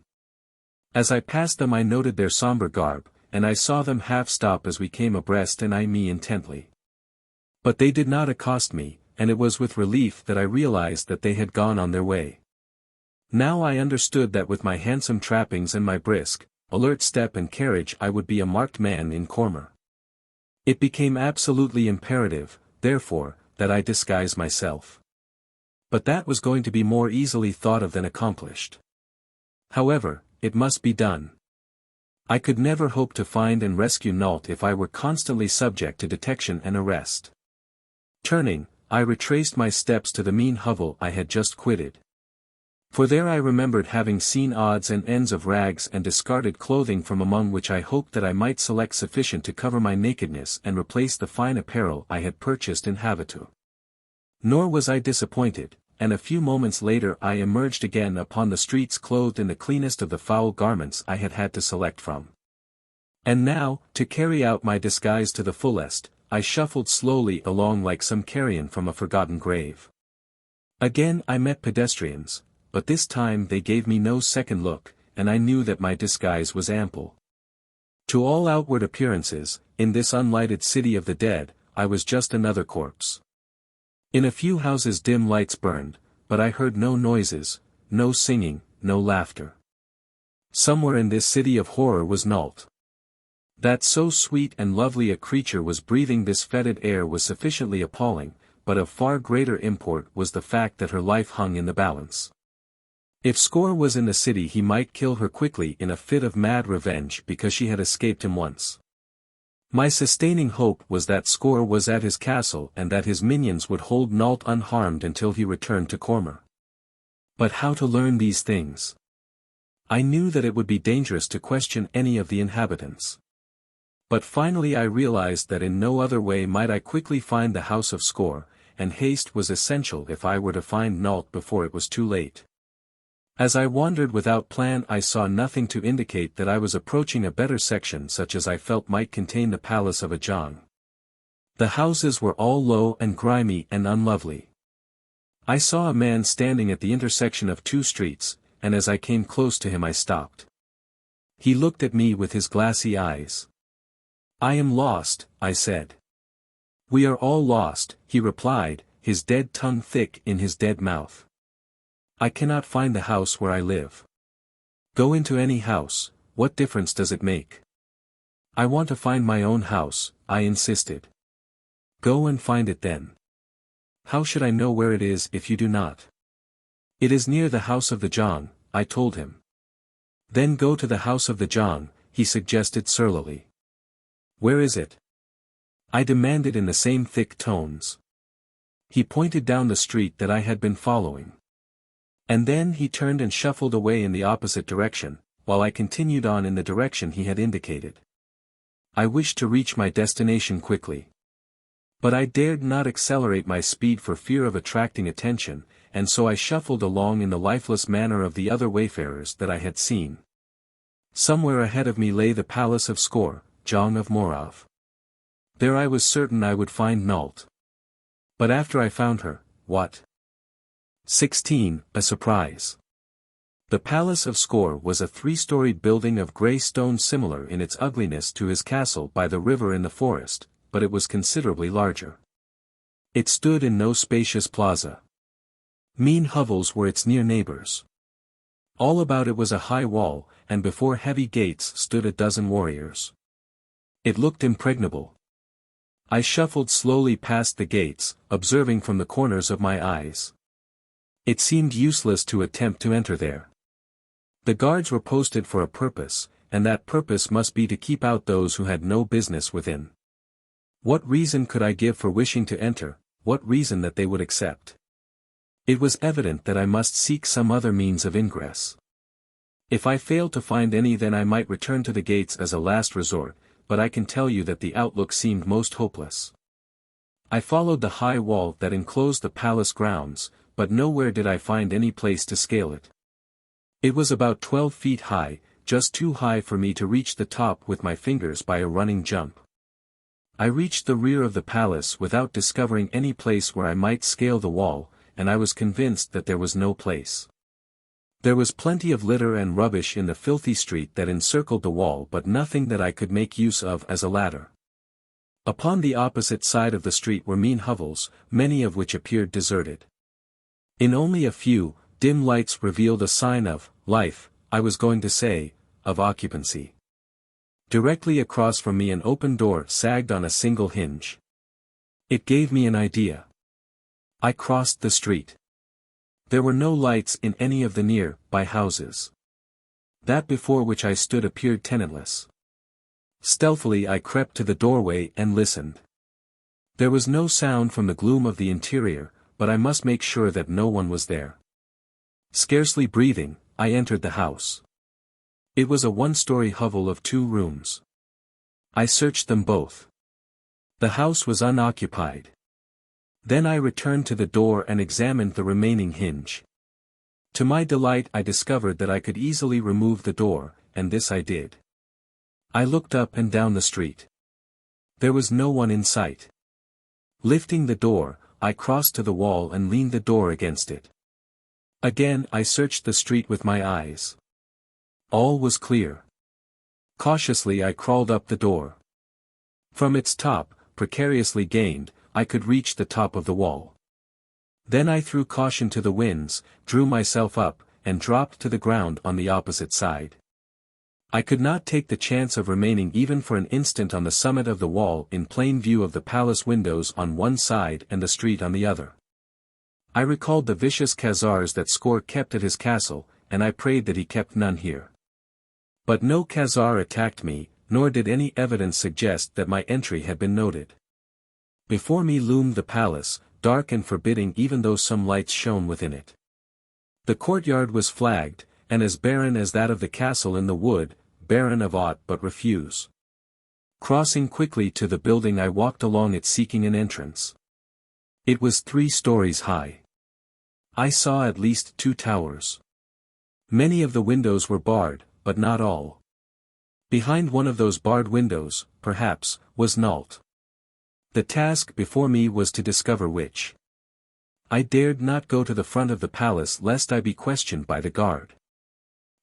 As I passed them I noted their somber garb, and I saw them half stop as we came abreast and eye me intently. But they did not accost me, and it was with relief that I realized that they had gone on their way. Now I understood that with my handsome trappings and my brisk, alert step and carriage I would be a marked man in Cormer. It became absolutely imperative, therefore, that I disguise myself. But that was going to be more easily thought of than accomplished. However, it must be done. I could never hope to find and rescue Nault if I were constantly subject to detection and arrest. Turning, I retraced my steps to the mean hovel I had just quitted. For there I remembered having seen odds and ends of rags and discarded clothing from among which I hoped that I might select sufficient to cover my nakedness and replace the fine apparel I had purchased in Havatoo. Nor was I disappointed, and a few moments later I emerged again upon the streets clothed in the cleanest of the foul garments I had had to select from. And now, to carry out my disguise to the fullest, I shuffled slowly along like some carrion from a forgotten grave. Again I met pedestrians, but this time they gave me no second look, and I knew that my disguise was ample. To all outward appearances, in this unlighted city of the dead, I was just another corpse. In a few houses dim lights burned, but I heard no noises, no singing, no laughter. Somewhere in this city of horror was Nault. That so sweet and lovely a creature was breathing this fetid air was sufficiently appalling, but of far greater import was the fact that her life hung in the balance. If Score was in the city he might kill her quickly in a fit of mad revenge because she had escaped him once. My sustaining hope was that Score was at his castle and that his minions would hold Nault unharmed until he returned to Cormer. But how to learn these things? I knew that it would be dangerous to question any of the inhabitants. But finally I realized that in no other way might I quickly find the house of Score, and haste was essential if I were to find Nault before it was too late. As I wandered without plan I saw nothing to indicate that I was approaching a better section such as I felt might contain the palace of a Jong. The houses were all low and grimy and unlovely. I saw a man standing at the intersection of 2 streets, and as I came close to him I stopped. He looked at me with his glassy eyes. "I am lost," I said. "We are all lost," he replied, his dead tongue thick in his dead mouth. I cannot find the house where I live. Go into any house, what difference does it make? I want to find my own house, I insisted. Go and find it then. How should I know where it is if you do not? It is near the house of the Zhang, I told him. Then go to the house of the Zhang, he suggested surlily. Where is it? I demanded in the same thick tones. He pointed down the street that I had been following. And then he turned and shuffled away in the opposite direction, while I continued on in the direction he had indicated. I wished to reach my destination quickly. But I dared not accelerate my speed for fear of attracting attention, and so I shuffled along in the lifeless manner of the other wayfarers that I had seen. Somewhere ahead of me lay the palace of Skor, Zhang of Morov. There I was certain I would find Nalt. But after I found her, what? 16. A surprise. The palace of Skor was a three-storied building of grey stone similar in its ugliness to his castle by the river in the forest, but it was considerably larger. It stood in no spacious plaza. Mean hovels were its near neighbors. All about it was a high wall, and before heavy gates stood a dozen warriors. It looked impregnable. I shuffled slowly past the gates, observing from the corners of my eyes. It seemed useless to attempt to enter there. The guards were posted for a purpose, and that purpose must be to keep out those who had no business within. What reason could I give for wishing to enter, what reason that they would accept? It was evident that I must seek some other means of ingress. If I failed to find any, then I might return to the gates as a last resort, but I can tell you that the outlook seemed most hopeless. I followed the high wall that enclosed the palace grounds, but nowhere did I find any place to scale it. It was about 12 feet high, just too high for me to reach the top with my fingers by a running jump. I reached the rear of the palace without discovering any place where I might scale the wall, and I was convinced that there was no place. There was plenty of litter and rubbish in the filthy street that encircled the wall, but nothing that I could make use of as a ladder. Upon the opposite side of the street were mean hovels, many of which appeared deserted. In only a few, dim lights revealed a sign of life, I was going to say, of occupancy. Directly across from me an open door sagged on a single hinge. It gave me an idea. I crossed the street. There were no lights in any of the near-by houses. That before which I stood appeared tenantless. Stealthily I crept to the doorway and listened. There was no sound from the gloom of the interior, but I must make sure that no one was there. Scarcely breathing, I entered the house. It was a one-story hovel of 2 rooms. I searched them both. The house was unoccupied. Then I returned to the door and examined the remaining hinge. To my delight I discovered that I could easily remove the door, and this I did. I looked up and down the street. There was no one in sight. Lifting the door, I crossed to the wall and leaned the door against it. Again I searched the street with my eyes. All was clear. Cautiously I crawled up the door. From its top, precariously gained, I could reach the top of the wall. Then I threw caution to the winds, drew myself up, and dropped to the ground on the opposite side. I could not take the chance of remaining even for an instant on the summit of the wall in plain view of the palace windows on one side and the street on the other. I recalled the vicious khazars that Skor kept at his castle, and I prayed that he kept none here. But no khazar attacked me, nor did any evidence suggest that my entry had been noted. Before me loomed the palace, dark and forbidding even though some lights shone within it. The courtyard was flagged, and as barren as that of the castle in the wood, barren of aught but refuse. Crossing quickly to the building I walked along it seeking an entrance. It was 3 stories high. I saw at least 2 towers. Many of the windows were barred, but not all. Behind one of those barred windows, perhaps, was Nalt. The task before me was to discover which. I dared not go to the front of the palace lest I be questioned by the guard.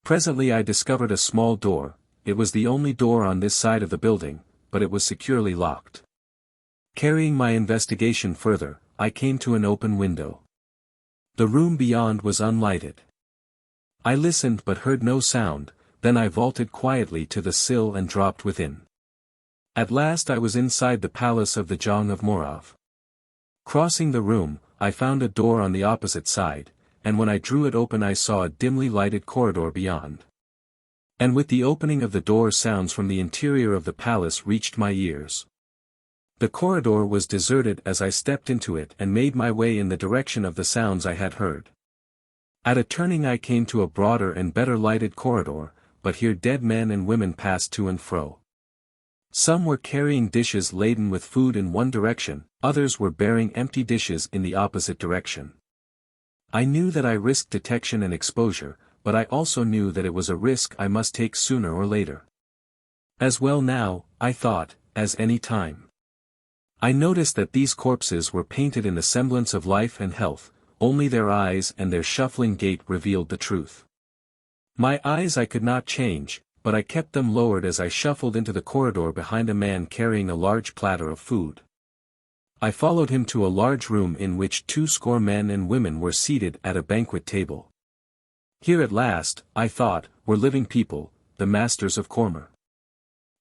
Presently I discovered a small door. It was the only door on this side of the building, but it was securely locked. Carrying my investigation further, I came to an open window. The room beyond was unlighted. I listened but heard no sound, then I vaulted quietly to the sill and dropped within. At last I was inside the palace of the Jong of Morov. Crossing the room, I found a door on the opposite side, and when I drew it open I saw a dimly lighted corridor beyond. And with the opening of the door sounds from the interior of the palace reached my ears. The corridor was deserted as I stepped into it and made my way in the direction of the sounds I had heard. At a turning I came to a broader and better lighted corridor, but here dead men and women passed to and fro. Some were carrying dishes laden with food in one direction, others were bearing empty dishes in the opposite direction. I knew that I risked detection and exposure, but I also knew that it was a risk I must take sooner or later. As well now, I thought, as any time. I noticed that these corpses were painted in the semblance of life and health, only their eyes and their shuffling gait revealed the truth. My eyes I could not change, but I kept them lowered as I shuffled into the corridor behind a man carrying a large platter of food. I followed him to a large room in which 20 men and women were seated at a banquet table. Here at last, I thought, were living people, the masters of Cormer.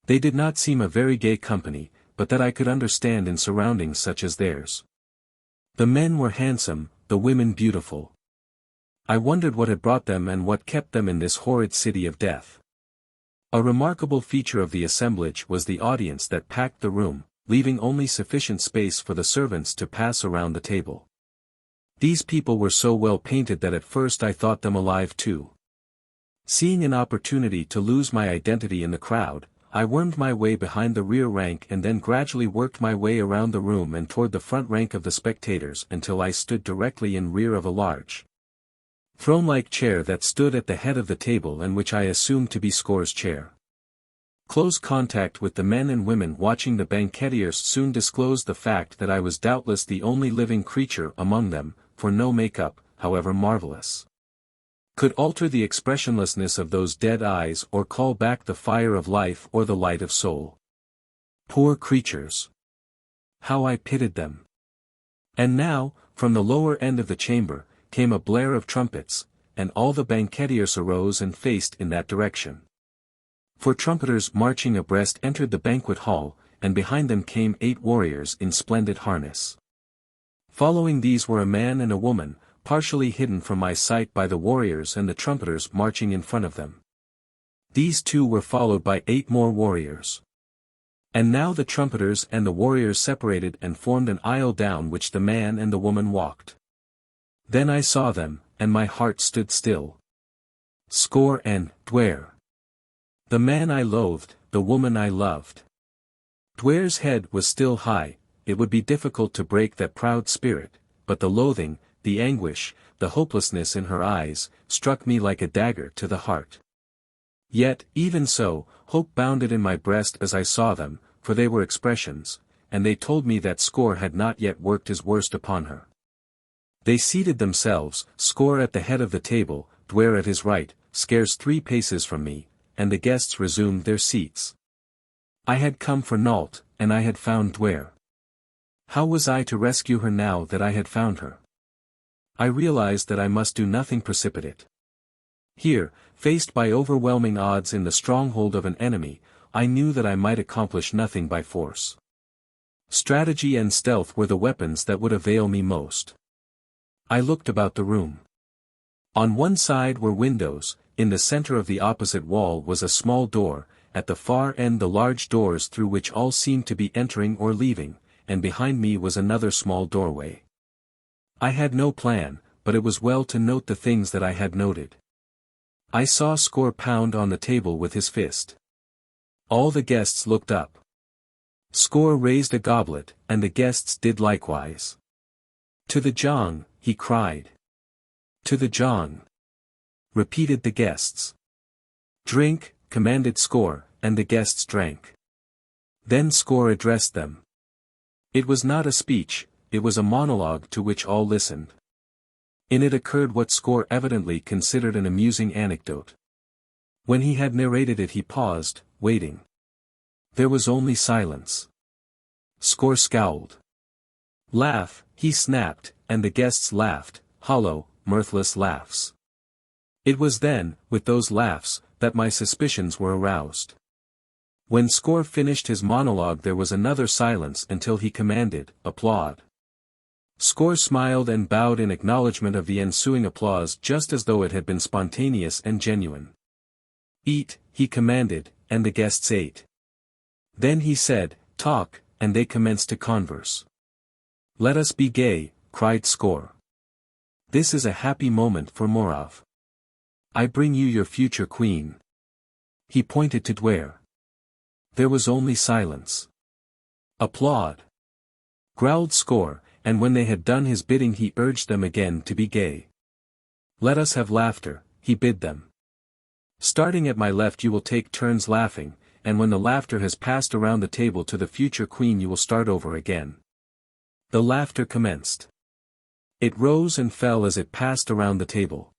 They did not seem a very gay company, but that I could understand in surroundings such as theirs. The men were handsome, the women beautiful. I wondered what had brought them and what kept them in this horrid city of death. A remarkable feature of the assemblage was the audience that packed the room, leaving only sufficient space for the servants to pass around the table. These people were so well painted that at first I thought them alive too. Seeing an opportunity to lose my identity in the crowd, I wormed my way behind the rear rank and then gradually worked my way around the room and toward the front rank of the spectators until I stood directly in rear of a large throne-like chair that stood at the head of the table and which I assumed to be Score's chair. Close contact with the men and women watching the banquetiers soon disclosed the fact that I was doubtless the only living creature among them, for no makeup, however marvelous, could alter the expressionlessness of those dead eyes or call back the fire of life or the light of soul. Poor creatures! How I pitied them! And now, from the lower end of the chamber, came a blare of trumpets, and all the banquetiers arose and faced in that direction. 4 trumpeters marching abreast entered the banquet hall, and behind them came 8 warriors in splendid harness. Following these were a man and a woman, partially hidden from my sight by the warriors and the trumpeters marching in front of them. These 2 were followed by 8 more warriors. And now the trumpeters and the warriors separated and formed an aisle down which the man and the woman walked. Then I saw them, and my heart stood still. Score and Duare. The man I loathed, the woman I loved. Duare's head was still high, it would be difficult to break that proud spirit, but the loathing, the anguish, the hopelessness in her eyes, struck me like a dagger to the heart. Yet, even so, hope bounded in my breast as I saw them, for they were expressions, and they told me that Score had not yet worked his worst upon her. They seated themselves, Score at the head of the table, Duare at his right, scarce 3 paces from me, and the guests resumed their seats. I had come for naught, and I had found Duare. How was I to rescue her now that I had found her? I realized that I must do nothing precipitate. Here, faced by overwhelming odds in the stronghold of an enemy, I knew that I might accomplish nothing by force. Strategy and stealth were the weapons that would avail me most. I looked about the room. On one side were windows, in the center of the opposite wall was a small door, at the far end the large doors through which all seemed to be entering or leaving, and behind me was another small doorway. I had no plan, but it was well to note the things that I had noted. I saw Score pound on the table with his fist. All the guests looked up. Score raised a goblet, and the guests did likewise. To the Jong, he cried. To the Jong, repeated the guests. Drink, commanded Score, and the guests drank. Then Score addressed them. It was not a speech, it was a monologue to which all listened. In it occurred what Score evidently considered an amusing anecdote. When he had narrated it he paused, waiting. There was only silence. Score scowled. Laugh, he snapped, and the guests laughed, hollow, mirthless laughs. It was then, with those laughs, that my suspicions were aroused. When Score finished his monologue there was another silence until he commanded, "Applaud." Score smiled and bowed in acknowledgement of the ensuing applause just as though it had been spontaneous and genuine. "Eat," he commanded, and the guests ate. Then he said, "Talk," and they commenced to converse. "Let us be gay," cried Score. "This is a happy moment for Morav. I bring you your future queen." He pointed to Duare. There was only silence. "Applaud," growled Score, and when they had done his bidding he urged them again to be gay. "Let us have laughter," he bid them. "Starting at my left you will take turns laughing, and when the laughter has passed around the table to the future queen you will start over again." The laughter commenced. It rose and fell as it passed around the table.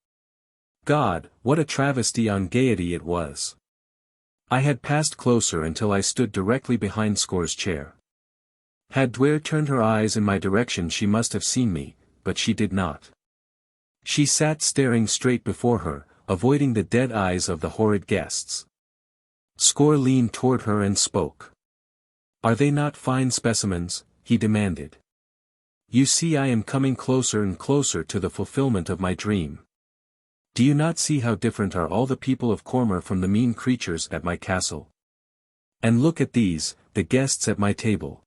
God, what a travesty on gaiety it was! I had passed closer until I stood directly behind Score's chair. Had Duare turned her eyes in my direction she must have seen me, but she did not. She sat staring straight before her, avoiding the dead eyes of the horrid guests. Score leaned toward her and spoke. "Are they not fine specimens?" he demanded. "You see I am coming closer and closer to the fulfillment of my dream. Do you not see how different are all the people of Cormer from the mean creatures at my castle? And look at these, the guests at my table.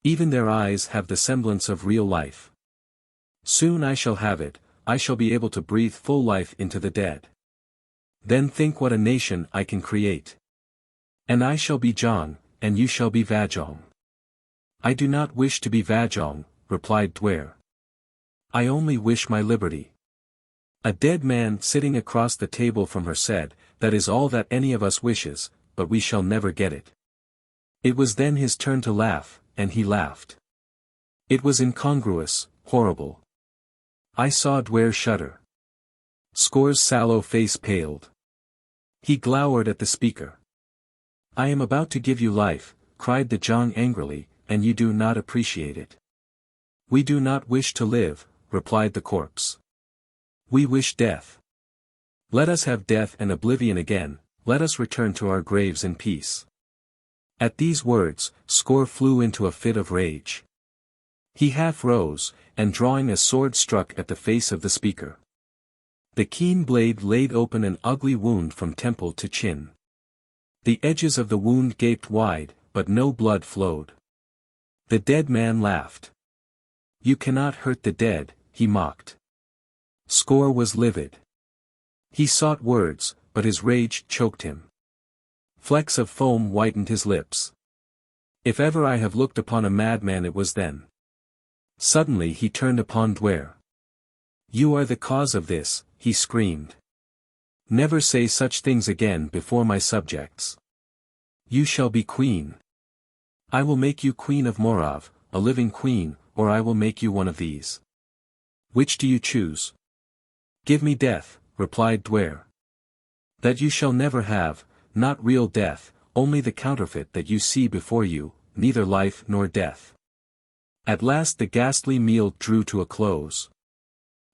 Even their eyes have the semblance of real life. Soon I shall have it, I shall be able to breathe full life into the dead. Then think what a nation I can create. And I shall be John, and you shall be Vajong." "I do not wish to be Vajong," replied Duare. "I only wish my liberty." A dead man sitting across the table from her said, "That is all that any of us wishes, but we shall never get it." It was then his turn to laugh, and he laughed. It was incongruous, horrible. I saw Duare shudder. Score's sallow face paled. He glowered at the speaker. "I am about to give you life," cried the Zhang angrily, "and you do not appreciate it." "We do not wish to live," replied the corpse. "We wish death. Let us have death and oblivion again, let us return to our graves in peace." At these words, Score flew into a fit of rage. He half rose, and drawing a sword struck at the face of the speaker. The keen blade laid open an ugly wound from temple to chin. The edges of the wound gaped wide, but no blood flowed. The dead man laughed. "You cannot hurt the dead," he mocked. Score was livid. He sought words, but his rage choked him. Flecks of foam whitened his lips. If ever I have looked upon a madman it was then. Suddenly he turned upon Duare. "You are the cause of this," he screamed. "Never say such things again before my subjects. You shall be queen. I will make you queen of Morav, a living queen, or I will make you one of these. Which do you choose?" "Give me death," replied Duare. "That you shall never have, not real death, only the counterfeit that you see before you, neither life nor death." At last the ghastly meal drew to a close.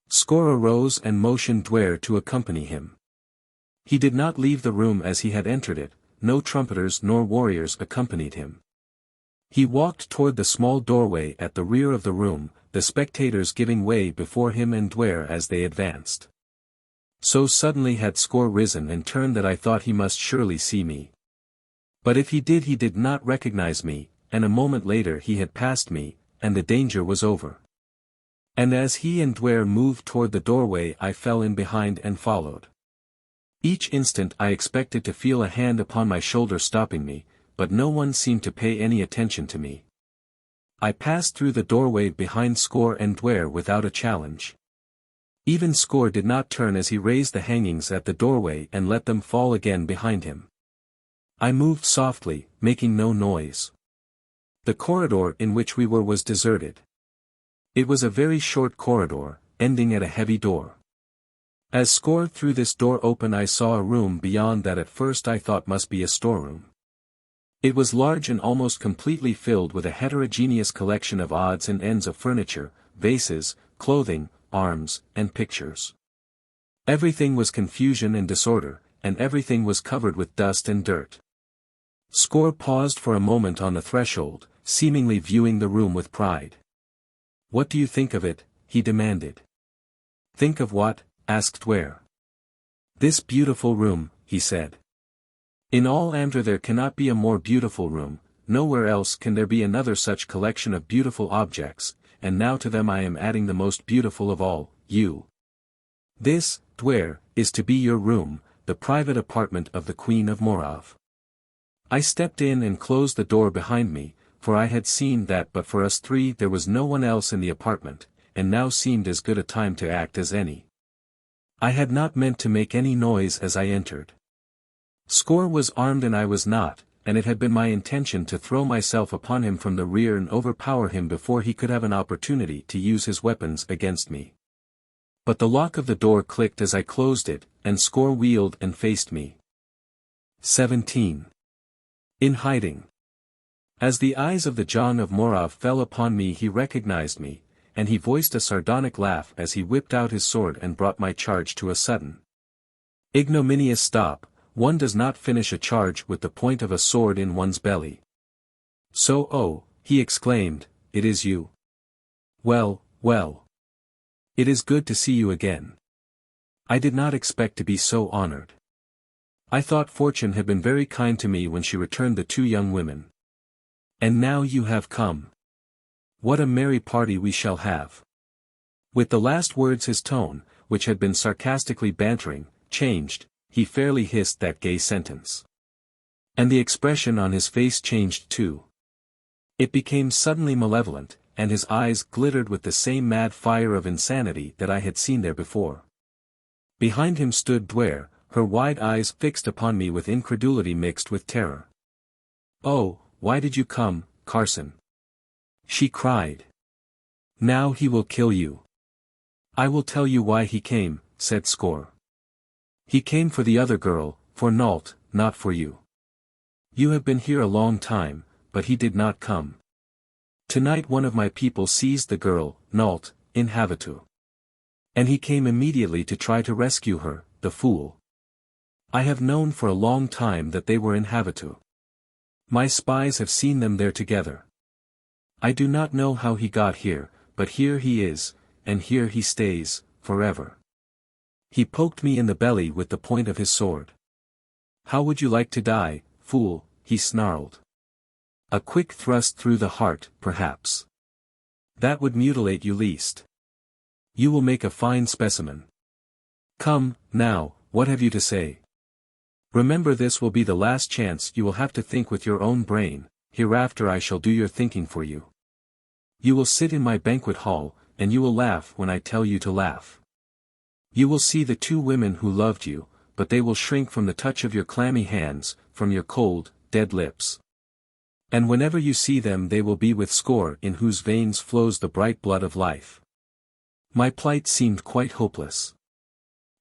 Score arose and motioned Duare to accompany him. He did not leave the room as he had entered it, no trumpeters nor warriors accompanied him. He walked toward the small doorway at the rear of the room, the spectators giving way before him and Duare as they advanced. So suddenly had Score risen and turned that I thought he must surely see me. But if he did not recognize me, and a moment later he had passed me, and the danger was over. And as he and Duare moved toward the doorway I fell in behind and followed. Each instant I expected to feel a hand upon my shoulder stopping me, but no one seemed to pay any attention to me. I passed through the doorway behind Score and Duare without a challenge. Even Score did not turn as he raised the hangings at the doorway and let them fall again behind him. I moved softly, making no noise. The corridor in which we were was deserted. It was a very short corridor, ending at a heavy door. As Score threw this door open I saw a room beyond that at first I thought must be a storeroom. It was large and almost completely filled with a heterogeneous collection of odds and ends of furniture, vases, clothing, arms, and pictures. Everything was confusion and disorder, and everything was covered with dust and dirt. Score paused for a moment on the threshold, seemingly viewing the room with pride. "What do you think of it?" he demanded. "Think of what?" asked Duare. "This beautiful room," he said. "In all Amdra there cannot be a more beautiful room, nowhere else can there be another such collection of beautiful objects, and now to them I am adding the most beautiful of all, you. This, Duare, is to be your room, the private apartment of the Queen of Morav." I stepped in and closed the door behind me, for I had seen that but for us three there was no one else in the apartment, and now seemed as good a time to act as any. I had not meant to make any noise as I entered. Score was armed and I was not, and it had been my intention to throw myself upon him from the rear and overpower him before he could have an opportunity to use his weapons against me. But the lock of the door clicked as I closed it, and Score wheeled and faced me. 17. In hiding. As the eyes of the John of Morav fell upon me he recognized me, and he voiced a sardonic laugh as he whipped out his sword and brought my charge to a sudden, ignominious stop. One does not finish a charge with the point of a sword in one's belly. "So oh," he exclaimed, "it is you. Well, well. It is good to see you again. I did not expect to be so honored. I thought fortune had been very kind to me when she returned the two young women. And now you have come. What a merry party we shall have." With the last words his tone, which had been sarcastically bantering, changed. He fairly hissed that gay sentence. And the expression on his face changed too. It became suddenly malevolent, and his eyes glittered with the same mad fire of insanity that I had seen there before. Behind him stood Duare, her wide eyes fixed upon me with incredulity mixed with terror. "Oh, why did you come, Carson?" she cried. "Now he will kill you." "I will tell you why he came," said Score. "He came for the other girl, for Nault, not for you. You have been here a long time, but he did not come. Tonight one of my people seized the girl, Nault, in Havatoo. And he came immediately to try to rescue her, the fool. I have known for a long time that they were in Havatoo. My spies have seen them there together. I do not know how he got here, but here he is, and here he stays, forever. He poked me in the belly with the point of his sword. How would you like to die, fool?" he snarled. "A quick thrust through the heart, perhaps. That would mutilate you least. You will make a fine specimen. Come, now, what have you to say? Remember this will be the last chance you will have to think with your own brain, hereafter I shall do your thinking for you. You will sit in my banquet hall, and you will laugh when I tell you to laugh. You will see the two women who loved you, but they will shrink from the touch of your clammy hands, from your cold, dead lips. And whenever you see them they will be with Score in whose veins flows the bright blood of life." My plight seemed quite hopeless.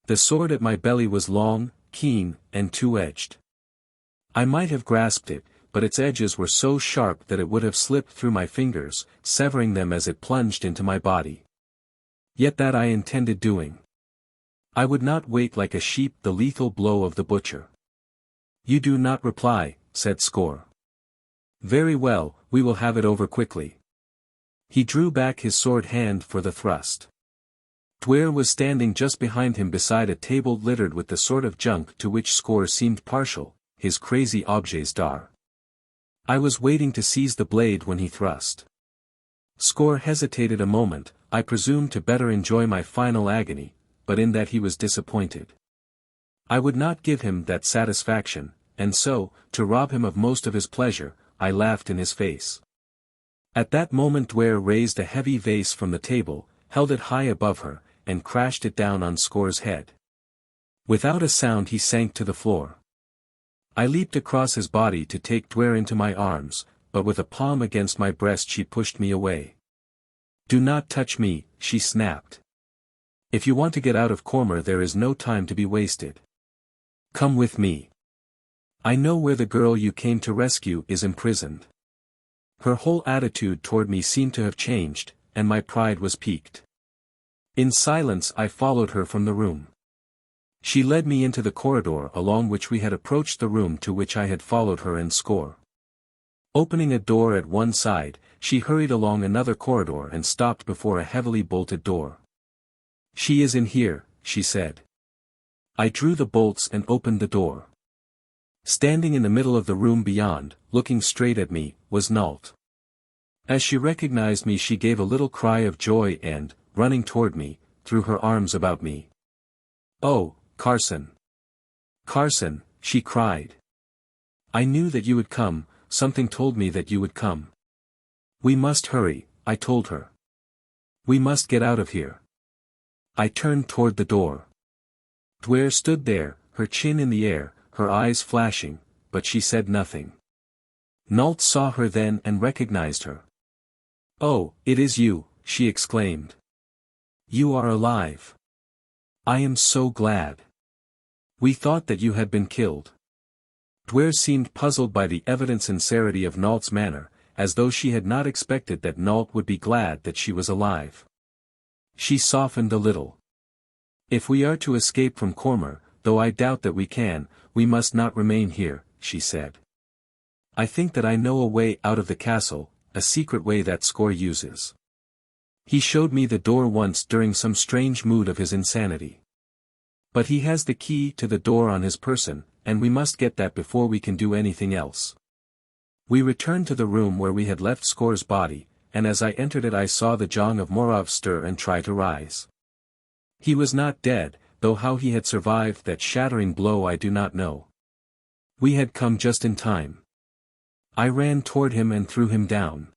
The sword at my belly was long, keen, and two-edged. I might have grasped it, but its edges were so sharp that it would have slipped through my fingers, severing them as it plunged into my body. Yet that I intended doing. I would not wait like a sheep the lethal blow of the butcher. "You do not reply," said Score. "Very well, we will have it over quickly." He drew back his sword hand for the thrust. Duare was standing just behind him beside a table littered with the sort of junk to which Score seemed partial, his crazy objets d'art. I was waiting to seize the blade when he thrust. Score hesitated a moment, I presume to better enjoy my final agony, but in that he was disappointed. I would not give him that satisfaction, and so, to rob him of most of his pleasure, I laughed in his face. At that moment Duare raised a heavy vase from the table, held it high above her, and crashed it down on Score's head. Without a sound he sank to the floor. I leaped across his body to take Duare into my arms, but with a palm against my breast she pushed me away. "Do not touch me," she snapped. "If you want to get out of Cormer there is no time to be wasted. Come with me." I know where the girl you came to rescue is imprisoned. Her whole attitude toward me seemed to have changed, and my pride was piqued. In silence I followed her from the room. She led me into the corridor along which we had approached the room to which I had followed her and score. Opening a door at one side, she hurried along another corridor and stopped before a heavily bolted door. "She is in here," she said. I drew the bolts and opened the door. Standing in the middle of the room beyond, looking straight at me, was Nault. As she recognized me she gave a little cry of joy and, running toward me, threw her arms about me. "Oh, Carson! Carson," she cried. "I knew that you would come, something told me that you would come. We must hurry," I told her. "We must get out of here." I turned toward the door. Duare stood there, her chin in the air, her eyes flashing, but she said nothing. Nault saw her then and recognized her. "Oh, it is you," she exclaimed. "You are alive. I am so glad. We thought that you had been killed." Duare seemed puzzled by the evident sincerity of Nault's manner, as though she had not expected that Nault would be glad that she was alive. She softened a little. "If we are to escape from Cormer, though I doubt that we can, we must not remain here," she said. "I think that I know a way out of the castle, a secret way that Score uses. He showed me the door once during some strange mood of his insanity. But he has the key to the door on his person, and we must get that before we can do anything else." We returned to the room where we had left Score's body, and as I entered it I saw the Jong of Morov stir and try to rise. He was not dead, though how he had survived that shattering blow I do not know. We had come just in time. I ran toward him and threw him down.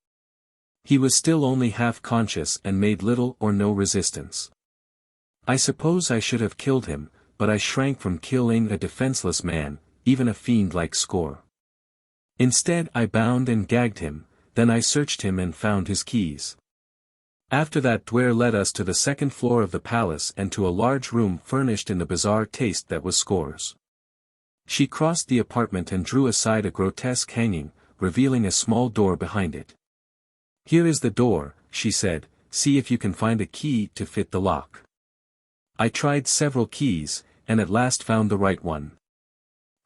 He was still only half conscious and made little or no resistance. I suppose I should have killed him, but I shrank from killing a defenseless man, even a fiend like Score. Instead I bound and gagged him, then I searched him and found his keys. After that Duare led us to the second floor of the palace and to a large room furnished in the bizarre taste that was Score's. She crossed the apartment and drew aside a grotesque hanging, revealing a small door behind it. "Here is the door," she said, "see if you can find a key to fit the lock." I tried several keys, and at last found the right one.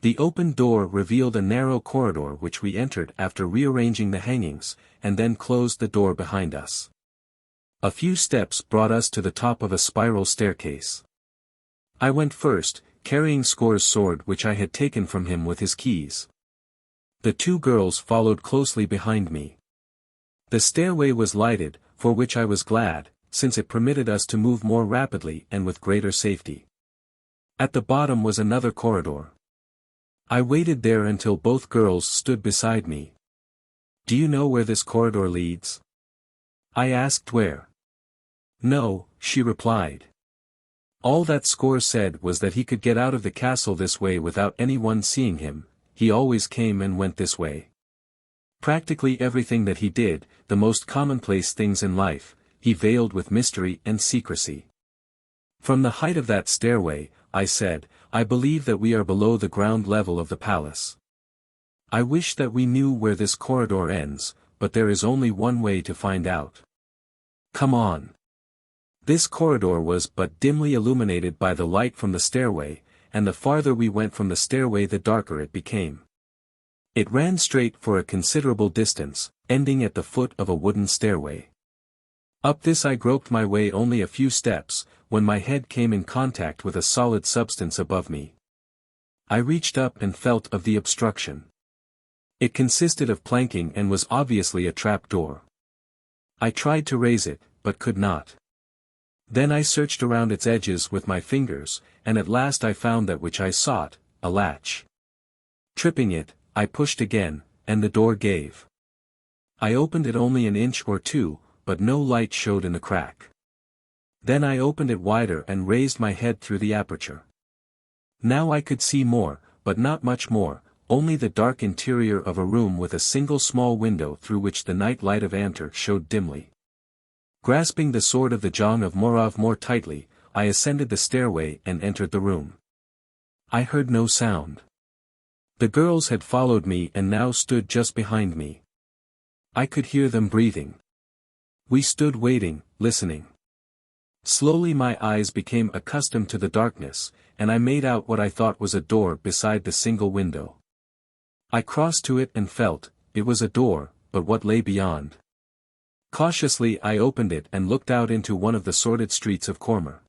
The open door revealed a narrow corridor which we entered after rearranging the hangings, and then closed the door behind us. A few steps brought us to the top of a spiral staircase. I went first, carrying Score's sword which I had taken from him with his keys. The two girls followed closely behind me. The stairway was lighted, for which I was glad, since it permitted us to move more rapidly and with greater safety. At the bottom was another corridor. I waited there until both girls stood beside me. "Do you know where this corridor leads?" I asked Duare. "No," she replied. All that Score said was that he could get out of the castle this way without anyone seeing him. He always came and went this way. Practically everything that he did, the most commonplace things in life, he veiled with mystery and secrecy. "From the height of that stairway," I said, "I believe that we are below the ground level of the palace. I wish that we knew where this corridor ends, but there is only one way to find out. Come on." This corridor was but dimly illuminated by the light from the stairway, and the farther we went from the stairway the darker it became. It ran straight for a considerable distance, ending at the foot of a wooden stairway. Up this I groped my way only a few steps, when my head came in contact with a solid substance above me. I reached up and felt of the obstruction. It consisted of planking and was obviously a trap door. I tried to raise it, but could not. Then I searched around its edges with my fingers, and at last I found that which I sought, a latch. Tripping it, I pushed again, and the door gave. I opened it only an inch or two, but no light showed in the crack. Then I opened it wider and raised my head through the aperture. Now I could see more, but not much more, only the dark interior of a room with a single small window through which the night light of Antar showed dimly. Grasping the sword of the Jong of Morov more tightly, I ascended the stairway and entered the room. I heard no sound. The girls had followed me and now stood just behind me. I could hear them breathing. We stood waiting, listening. Slowly my eyes became accustomed to the darkness, and I made out what I thought was a door beside the single window. I crossed to it and felt, it was a door, but what lay beyond? Cautiously I opened it and looked out into one of the sordid streets of Cormer.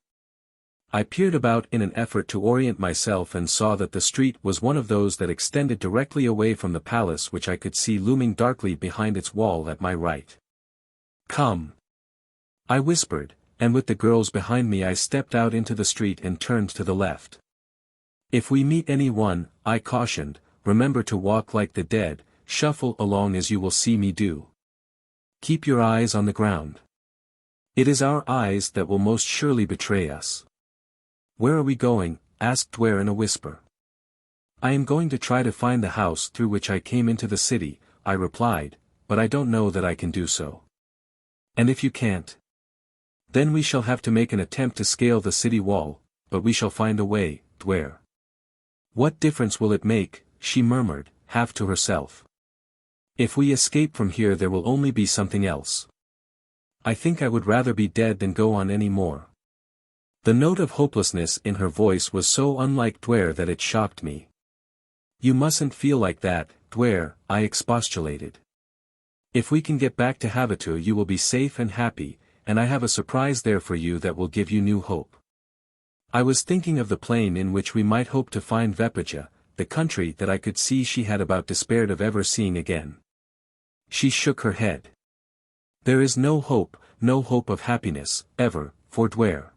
I peered about in an effort to orient myself and saw that the street was one of those that extended directly away from the palace, which I could see looming darkly behind its wall at my right. "Come," I whispered, and with the girls behind me I stepped out into the street and turned to the left. "If we meet anyone," I cautioned, "remember to walk like the dead, shuffle along as you will see me do. Keep your eyes on the ground. It is our eyes that will most surely betray us." "Where are we going?" asked Duare in a whisper. "I am going to try to find the house through which I came into the city," I replied, "but I don't know that I can do so." "And if you can't? Then we shall have to make an attempt to scale the city wall, but we shall find a way, Duare." "What difference will it make?" she murmured, half to herself. "If we escape from here there will only be something else. I think I would rather be dead than go on any more." The note of hopelessness in her voice was so unlike Duare that it shocked me. "You mustn't feel like that, Duare," I expostulated. "If we can get back to Havatoo you will be safe and happy, and I have a surprise there for you that will give you new hope." I was thinking of the plain in which we might hope to find Vepaja, the country that I could see she had about despaired of ever seeing again. She shook her head. "There is no hope of happiness, ever, for Duare."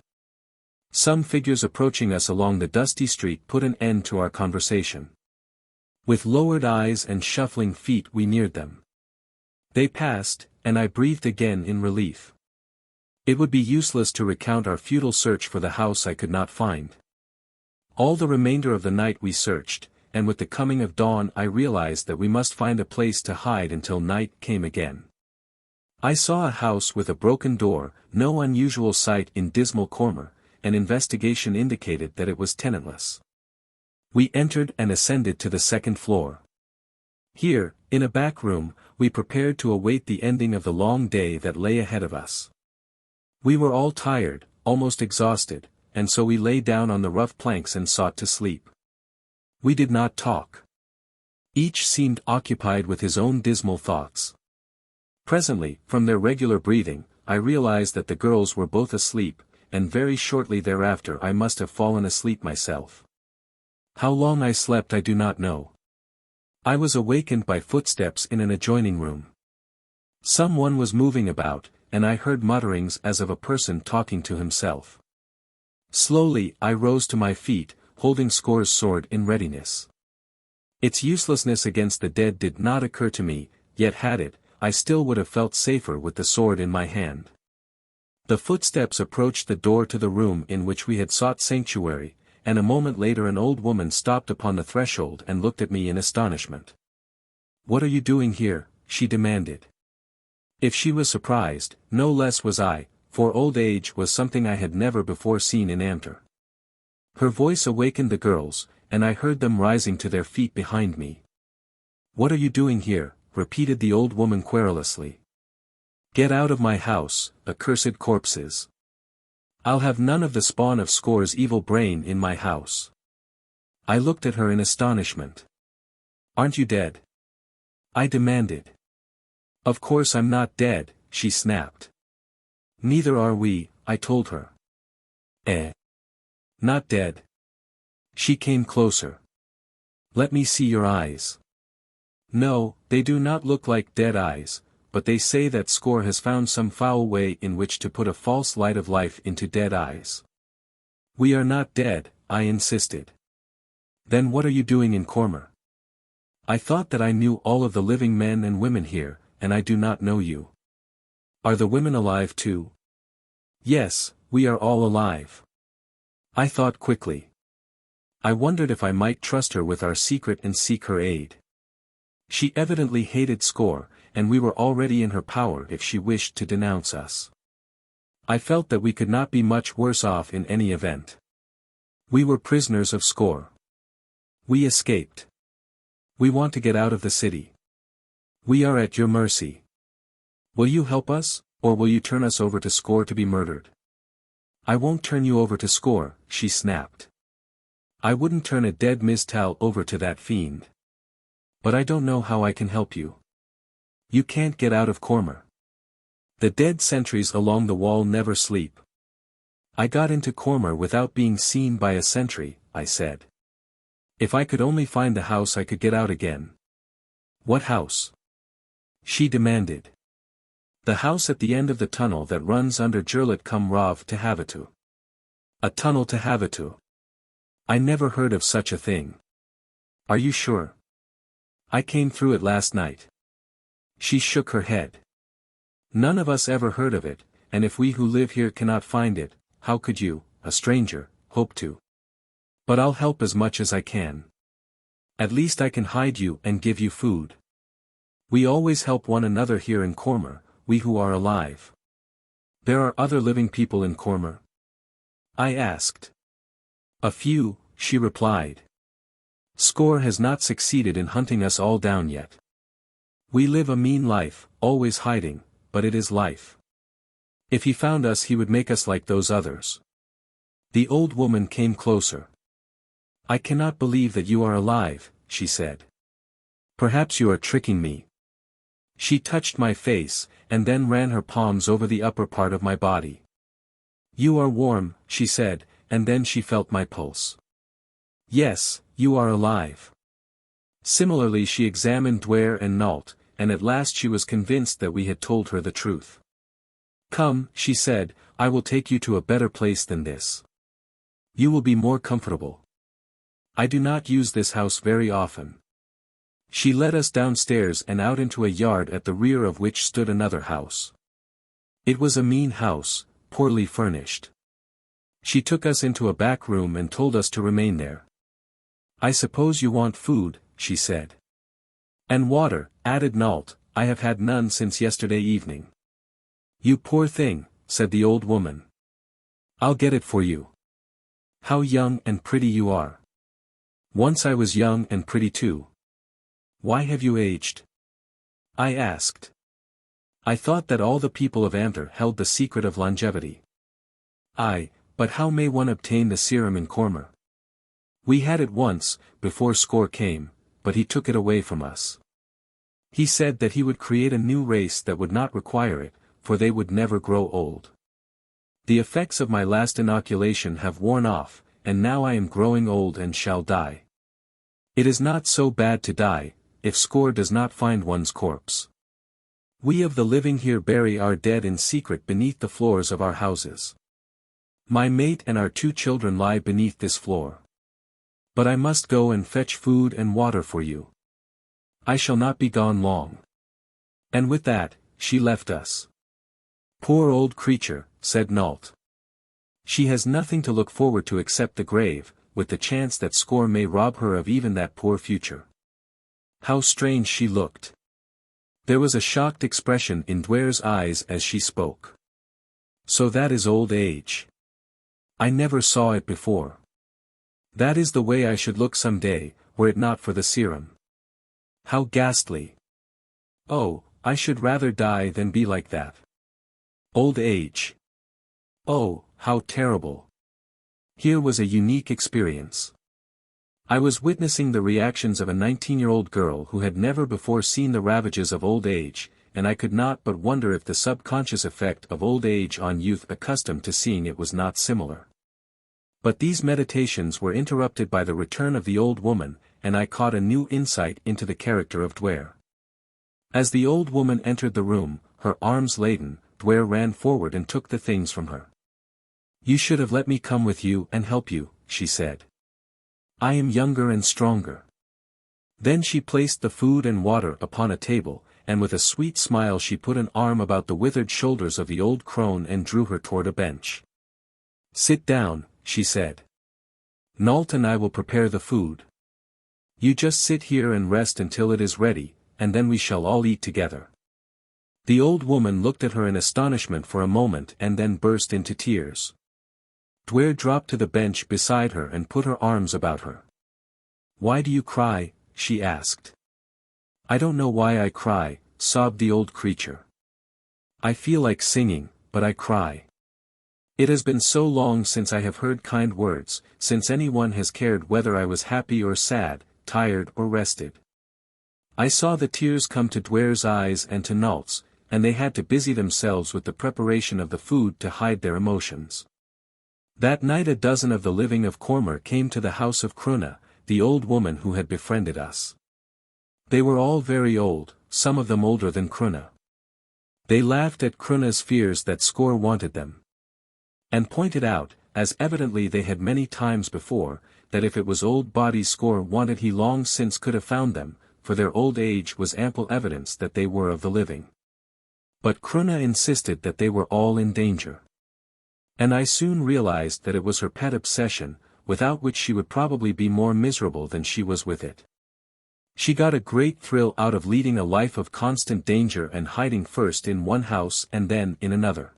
Some figures approaching us along the dusty street put an end to our conversation. With lowered eyes and shuffling feet we neared them. They passed, and I breathed again in relief. It would be useless to recount our futile search for the house I could not find. All the remainder of the night we searched, and with the coming of dawn I realized that we must find a place to hide until night came again. I saw a house with a broken door, no unusual sight in dismal Cormer, and investigation indicated that it was tenantless. We entered and ascended to the second floor. Here, in a back room, we prepared to await the ending of the long day that lay ahead of us. We were all tired, almost exhausted, and so we lay down on the rough planks and sought to sleep. We did not talk. Each seemed occupied with his own dismal thoughts. Presently, from their regular breathing, I realized that the girls were both asleep, and very shortly thereafter I must have fallen asleep myself. How long I slept I do not know. I was awakened by footsteps in an adjoining room. Someone was moving about, and I heard mutterings as of a person talking to himself. Slowly I rose to my feet, holding Score's sword in readiness. Its uselessness against the dead did not occur to me, yet had it, I still would have felt safer with the sword in my hand. The footsteps approached the door to the room in which we had sought sanctuary, and a moment later an old woman stopped upon the threshold and looked at me in astonishment. "What are you doing here?" she demanded. If she was surprised, no less was I, for old age was something I had never before seen in Amter. Her voice awakened the girls, and I heard them rising to their feet behind me. "What are you doing here?" repeated the old woman querulously. "Get out of my house, accursed corpses. I'll have none of the spawn of Score's evil brain in my house." I looked at her in astonishment. "Aren't you dead?" I demanded. "Of course I'm not dead," she snapped. "Neither are we," I told her. "Eh? Not dead?" She came closer. "Let me see your eyes." "No, they do not look like dead eyes, but they say that Score has found some foul way in which to put a false light of life into dead eyes." "We are not dead," I insisted. "Then what are you doing in Cormer?" "I thought that I knew all of the living men and women here, and I do not know you." "Are the women alive too?" "Yes, we are all alive." I thought quickly. I wondered if I might trust her with our secret and seek her aid. She evidently hated Score, and we were already in her power if she wished to denounce us. I felt that we could not be much worse off in any event. We were prisoners of Score. We escaped. We want to get out of the city. We are at your mercy. Will you help us, or will you turn us over to Score to be murdered? I won't turn you over to Score, she snapped. I wouldn't turn a dead mistal over to that fiend. But I don't know how I can help you. You can't get out of Cormer. The dead sentries along the wall never sleep. I got into Cormer without being seen by a sentry, I said. If I could only find the house I could get out again. What house? She demanded. The house at the end of the tunnel that runs under Jurlet cum Rov to Havatoo. A tunnel to Havatoo. I never heard of such a thing. Are you sure? I came through it last night. She shook her head. None of us ever heard of it, and if we who live here cannot find it, how could you, a stranger, hope to? But I'll help as much as I can. At least I can hide you and give you food. We always help one another here in Cormer, we who are alive. There are other living people in Cormer? I asked. A few, she replied. Score has not succeeded in hunting us all down yet. We live a mean life, always hiding, but it is life. If he found us he would make us like those others. The old woman came closer. I cannot believe that you are alive, she said. Perhaps you are tricking me. She touched my face, and then ran her palms over the upper part of my body. You are warm, she said, and then she felt my pulse. Yes, you are alive. Similarly she examined Duare and Nault, and at last she was convinced that we had told her the truth. Come, she said, I will take you to a better place than this. You will be more comfortable. I do not use this house very often. She led us downstairs and out into a yard at the rear of which stood another house. It was a mean house, poorly furnished. She took us into a back room and told us to remain there. I suppose you want food, she said. And water, added Nault, I have had none since yesterday evening. You poor thing, said the old woman. I'll get it for you. How young and pretty you are. Once I was young and pretty too. Why have you aged? I asked. I thought that all the people of Anther held the secret of longevity. But how may one obtain the serum in Cormer? We had it once, before Score came, but he took it away from us. He said that he would create a new race that would not require it, for they would never grow old. The effects of my last inoculation have worn off, and now I am growing old and shall die. It is not so bad to die, if Score does not find one's corpse. We of the living here bury our dead in secret beneath the floors of our houses. My mate and our 2 children lie beneath this floor. But I must go and fetch food and water for you. I shall not be gone long. And with that, she left us. Poor old creature, said Nault. She has nothing to look forward to except the grave, with the chance that Score may rob her of even that poor future. How strange she looked. There was a shocked expression in Duare's eyes as she spoke. So that is old age. I never saw it before. That is the way I should look some day, were it not for the serum. How ghastly. Oh, I should rather die than be like that. Old age. Oh, how terrible. Here was a unique experience. I was witnessing the reactions of a 19-year-old girl who had never before seen the ravages of old age, and I could not but wonder if the subconscious effect of old age on youth accustomed to seeing it was not similar. But these meditations were interrupted by the return of the old woman, and I caught a new insight into the character of Duare. As the old woman entered the room, her arms laden, Duare ran forward and took the things from her. You should have let me come with you and help you, she said. I am younger and stronger. Then she placed the food and water upon a table, and with a sweet smile she put an arm about the withered shoulders of the old crone and drew her toward a bench. Sit down, she said. Nault and I will prepare the food. You just sit here and rest until it is ready, and then we shall all eat together. The old woman looked at her in astonishment for a moment and then burst into tears. Duare dropped to the bench beside her and put her arms about her. Why do you cry? she asked. I don't know why I cry, sobbed the old creature. I feel like singing, but I cry. It has been so long since I have heard kind words, since anyone has cared whether I was happy or sad, tired or rested. I saw the tears come to Duare's eyes and to Nault's, and they had to busy themselves with the preparation of the food to hide their emotions. That night a dozen of the living of Cormer came to the house of Cruna, the old woman who had befriended us. They were all very old, some of them older than Cruna. They laughed at Cruna's fears that Score wanted them. And pointed out, as evidently they had many times before, that if it was old body Score wanted he long since could have found them, for their old age was ample evidence that they were of the living. But Cruna insisted that they were all in danger. And I soon realized that it was her pet obsession, without which she would probably be more miserable than she was with it. She got a great thrill out of leading a life of constant danger and hiding first in one house and then in another.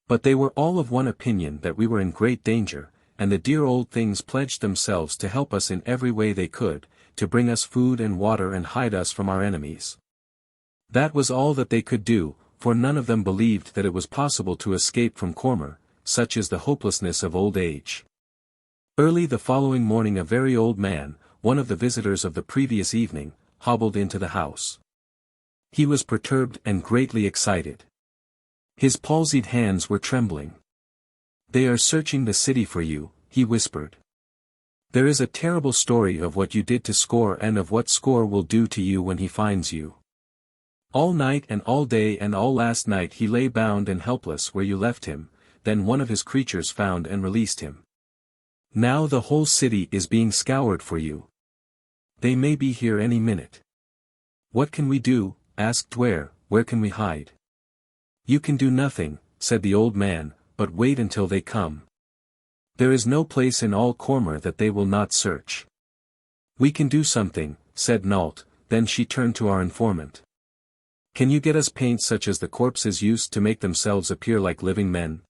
But they were all of one opinion that we were in great danger, and the dear old things pledged themselves to help us in every way they could, to bring us food and water and hide us from our enemies. That was all that they could do, for none of them believed that it was possible to escape from Cormer, such is the hopelessness of old age. Early the following morning a very old man, one of the visitors of the previous evening, hobbled into the house. He was perturbed and greatly excited. His palsied hands were trembling. They are searching the city for you, he whispered. There is a terrible story of what you did to Score and of what Score will do to you when he finds you. All night and all day and all last night he lay bound and helpless where you left him, then one of his creatures found and released him. Now the whole city is being scoured for you. They may be here any minute. What can we do? Asked Duare. Where can we hide? You can do nothing, said the old man, but wait until they come. There is no place in all Cormer that they will not search. We can do something, said Nault, then she turned to our informant. Can you get us paint such as the corpses used to make themselves appear like living men?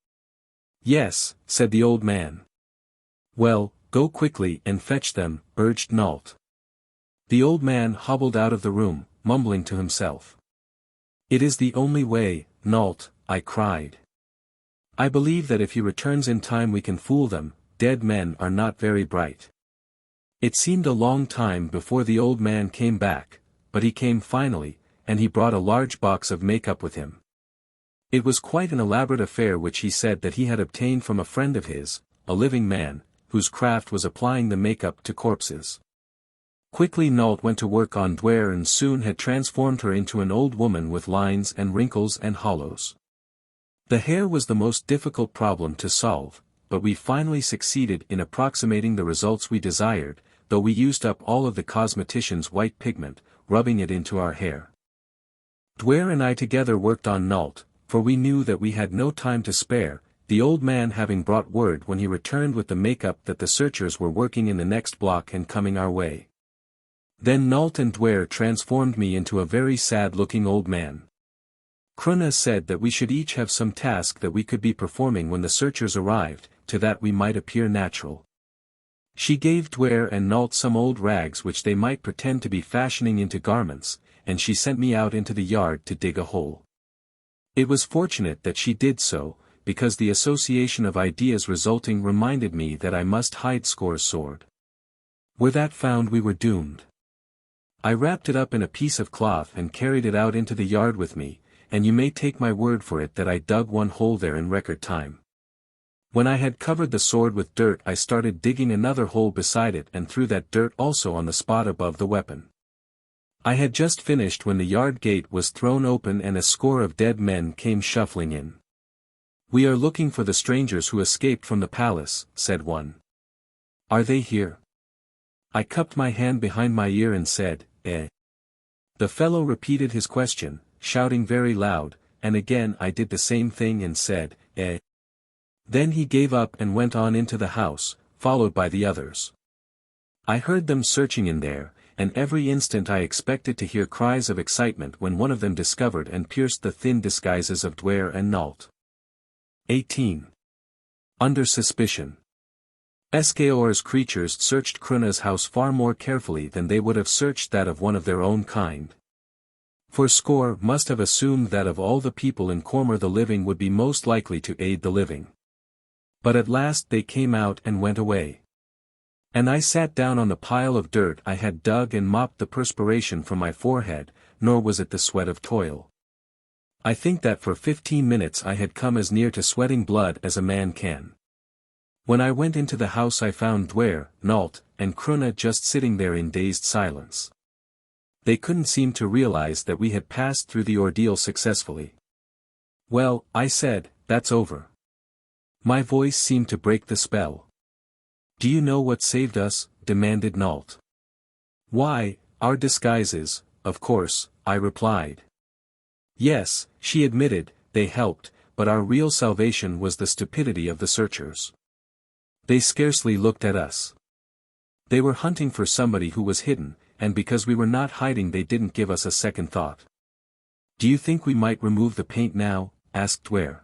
Yes, said the old man. Well, go quickly and fetch them, urged Nault. The old man hobbled out of the room, mumbling to himself. It is the only way, Nault, I cried. I believe that if he returns in time we can fool them, dead men are not very bright. It seemed a long time before the old man came back, but he came finally, and he brought a large box of makeup with him. It was quite an elaborate affair which he said that he had obtained from a friend of his, a living man, whose craft was applying the makeup to corpses. Quickly Nault went to work on Duare and soon had transformed her into an old woman with lines and wrinkles and hollows. The hair was the most difficult problem to solve, but we finally succeeded in approximating the results we desired, though we used up all of the cosmetician's white pigment, rubbing it into our hair. Duare and I together worked on Nault, for we knew that we had no time to spare, the old man having brought word when he returned with the makeup that the searchers were working in the next block and coming our way. Then Nault and Duare transformed me into a very sad-looking old man. Cruna said that we should each have some task that we could be performing when the searchers arrived, to that we might appear natural. She gave Duare and Nault some old rags which they might pretend to be fashioning into garments, and she sent me out into the yard to dig a hole. It was fortunate that she did so, because the association of ideas resulting reminded me that I must hide Score's sword. Were that found we were doomed. I wrapped it up in a piece of cloth and carried it out into the yard with me, and you may take my word for it that I dug one hole there in record time. When I had covered the sword with dirt I started digging another hole beside it and threw that dirt also on the spot above the weapon. I had just finished when the yard gate was thrown open and a score of dead men came shuffling in. We are looking for the strangers who escaped from the palace, said one. Are they here? I cupped my hand behind my ear and said, eh. The fellow repeated his question, shouting very loud, and again I did the same thing and said, eh. Then he gave up and went on into the house, followed by the others. I heard them searching in there, and every instant I expected to hear cries of excitement when one of them discovered and pierced the thin disguises of Duare and Nault. 18. Under suspicion. Escarpment's creatures searched Kruna's house far more carefully than they would have searched that of one of their own kind. For Score must have assumed that of all the people in Cormer the living would be most likely to aid the living. But at last they came out and went away. And I sat down on the pile of dirt I had dug and mopped the perspiration from my forehead, nor was it the sweat of toil. I think that for 15 minutes I had come as near to sweating blood as a man can. When I went into the house I found Duare, Nault, and Kruna just sitting there in dazed silence. They couldn't seem to realize that we had passed through the ordeal successfully. "Well," I said, "that's over." My voice seemed to break the spell. "Do you know what saved us?" demanded Nault. "Why, our disguises, of course," I replied. "Yes," she admitted, "they helped, but our real salvation was the stupidity of the searchers. They scarcely looked at us. They were hunting for somebody who was hidden, and because we were not hiding they didn't give us a second thought." "Do you think we might remove the paint now?" asked Duare.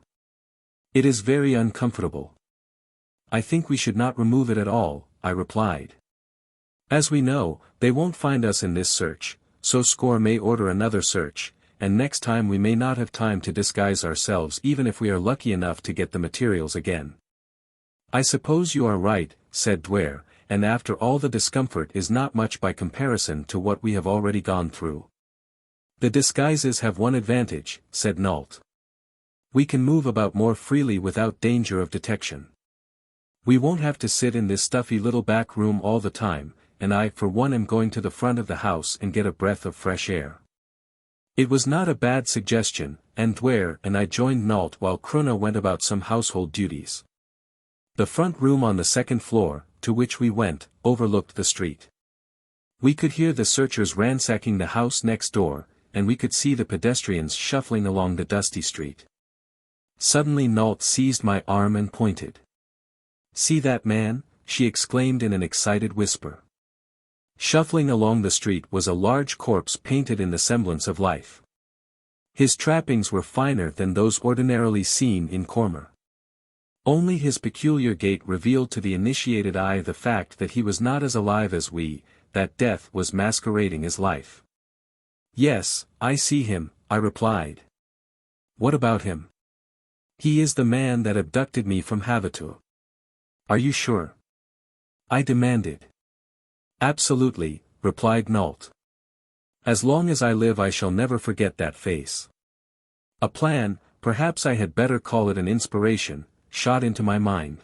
"It is very uncomfortable." "I think we should not remove it at all," I replied. "As we know, they won't find us in this search, so Score may order another search, and next time we may not have time to disguise ourselves even if we are lucky enough to get the materials again." "I suppose you are right," said Duare, "and after all the discomfort is not much by comparison to what we have already gone through." "The disguises have one advantage," said Nault. "We can move about more freely without danger of detection. We won't have to sit in this stuffy little back room all the time, and I for one am going to the front of the house and get a breath of fresh air." It was not a bad suggestion, and Duare and I joined Nault while Kruna went about some household duties. The front room on the second floor, to which we went, overlooked the street. We could hear the searchers ransacking the house next door, and we could see the pedestrians shuffling along the dusty street. Suddenly Nault seized my arm and pointed. "See that man?" she exclaimed in an excited whisper. Shuffling along the street was a large corpse painted in the semblance of life. His trappings were finer than those ordinarily seen in Cormer. Only his peculiar gait revealed to the initiated eye the fact that he was not as alive as we, that death was masquerading as life. "Yes, I see him," I replied. "What about him?" "He is the man that abducted me from Havatoo." "Are you sure?" I demanded. "Absolutely," replied Nault. "As long as I live I shall never forget that face." A plan, perhaps I had better call it an inspiration, shot into my mind.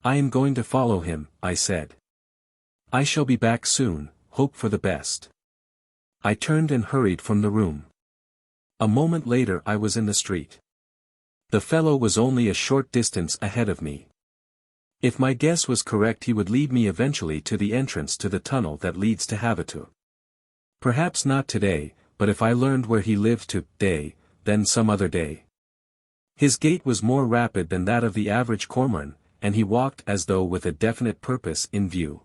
"I am going to follow him," I said. "I shall be back soon, hope for the best." I turned and hurried from the room. A moment later I was in the street. The fellow was only a short distance ahead of me. If my guess was correct he would lead me eventually to the entrance to the tunnel that leads to Havatoo. Perhaps not today, but if I learned where he lived today, then some other day. His gait was more rapid than that of the average Cormoran, and he walked as though with a definite purpose in view.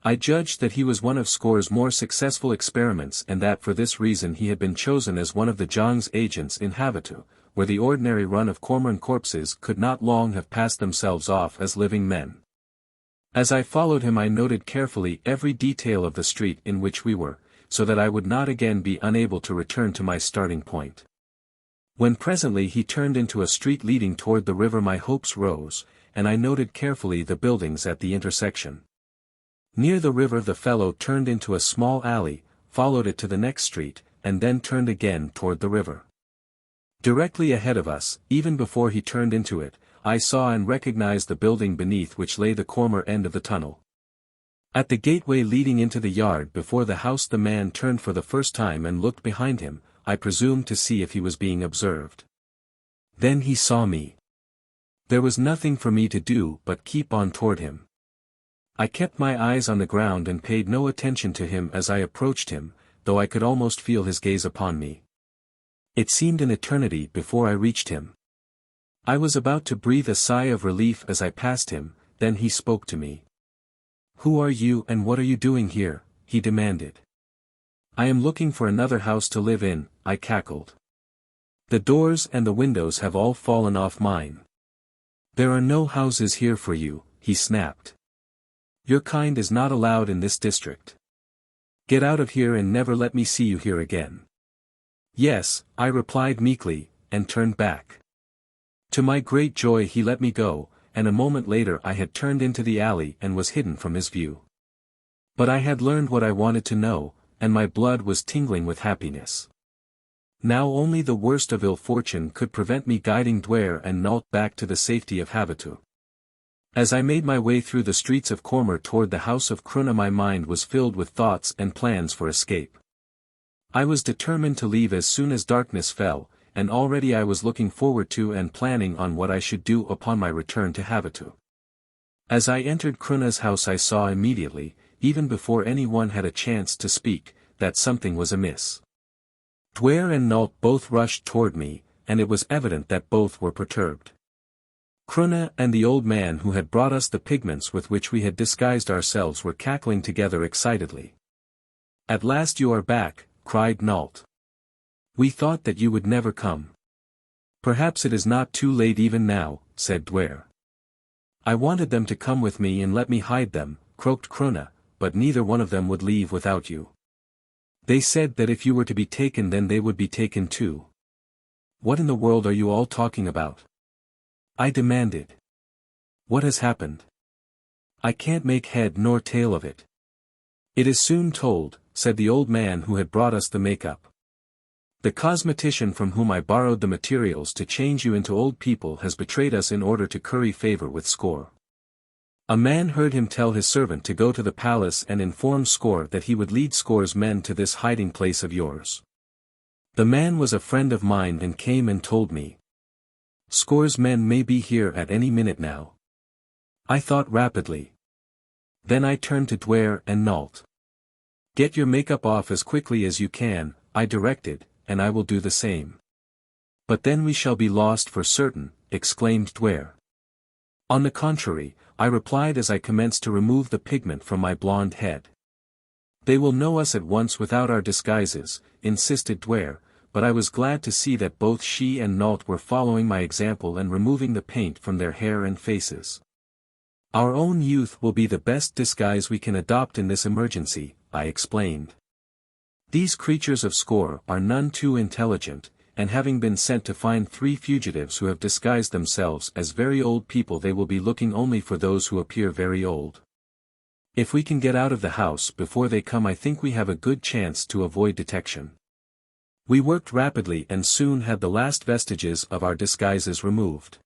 I judged that he was one of Score's more successful experiments and that for this reason he had been chosen as one of the Zhang's agents in Havatoo, where the ordinary run of Cormoran corpses could not long have passed themselves off as living men. As I followed him I noted carefully every detail of the street in which we were, so that I would not again be unable to return to my starting point. When presently he turned into a street leading toward the river my hopes rose, and I noted carefully the buildings at the intersection. Near the river the fellow turned into a small alley, followed it to the next street, and then turned again toward the river. Directly ahead of us, even before he turned into it, I saw and recognized the building beneath which lay the Cormer end of the tunnel. At the gateway leading into the yard before the house the man turned for the first time and looked behind him, I presumed to see if he was being observed. Then he saw me. There was nothing for me to do but keep on toward him. I kept my eyes on the ground and paid no attention to him as I approached him, though I could almost feel his gaze upon me. It seemed an eternity before I reached him. I was about to breathe a sigh of relief as I passed him, then he spoke to me. "Who are you and what are you doing here?" he demanded. "I am looking for another house to live in," I cackled. "The doors and the windows have all fallen off mine." "There are no houses here for you," he snapped. Your kind is not allowed in this district. Get out of here and never let me see you here again. Yes, I replied meekly, and turned back. To my great joy he let me go, and a moment later I had turned into the alley and was hidden from his view. But I had learned what I wanted to know, and my blood was tingling with happiness. Now only the worst of ill fortune could prevent me guiding Duare and Nault back to the safety of Havatoo. As I made my way through the streets of Cormer toward the house of Cruna, my mind was filled with thoughts and plans for escape. I was determined to leave as soon as darkness fell, and already I was looking forward to and planning on what I should do upon my return to Havatoo. As I entered Cruna's house I saw immediately, even before anyone had a chance to speak, that something was amiss. Duare and Nault both rushed toward me, and it was evident that both were perturbed. Cruna and the old man who had brought us the pigments with which we had disguised ourselves were cackling together excitedly. At last you are back, cried Nault. We thought that you would never come. Perhaps it is not too late even now, said Duare. I wanted them to come with me and let me hide them, croaked Cruna, but neither one of them would leave without you. They said that if you were to be taken then they would be taken too. What in the world are you all talking about? I demanded. What has happened? I can't make head nor tail of it. It is soon told, said the old man who had brought us the makeup. The cosmetician from whom I borrowed the materials to change you into old people has betrayed us in order to curry favor with Score. A man heard him tell his servant to go to the palace and inform Score that he would lead Score's men to this hiding place of yours. The man was a friend of mine and came and told me. Score's men may be here at any minute now. I thought rapidly. Then I turned to Duare and Nault. Get your makeup off as quickly as you can, I directed, and I will do the same. But then we shall be lost for certain, exclaimed Duare. On the contrary, I replied as I commenced to remove the pigment from my blonde head. They will know us at once without our disguises, insisted Duare, but I was glad to see that both she and Nault were following my example and removing the paint from their hair and faces. Our own youth will be the best disguise we can adopt in this emergency, I explained. These creatures of Score are none too intelligent, and having been sent to find 3 fugitives who have disguised themselves as very old people they will be looking only for those who appear very old. If we can get out of the house before they come I think we have a good chance to avoid detection. We worked rapidly and soon had the last vestiges of our disguises removed.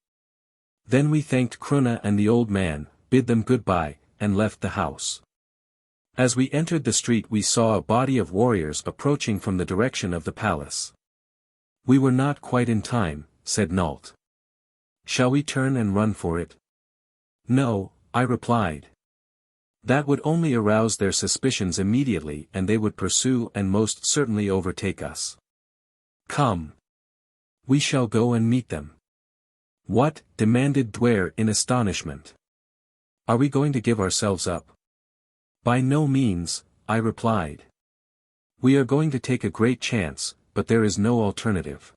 Then we thanked Cruna and the old man, bid them goodbye, and left the house. As we entered the street we saw a body of warriors approaching from the direction of the palace. We were not quite in time, said Nault. Shall we turn and run for it? No, I replied. That would only arouse their suspicions immediately and they would pursue and most certainly overtake us. Come. We shall go and meet them. What? Demanded Duare in astonishment. Are we going to give ourselves up? By no means, I replied. We are going to take a great chance, but there is no alternative.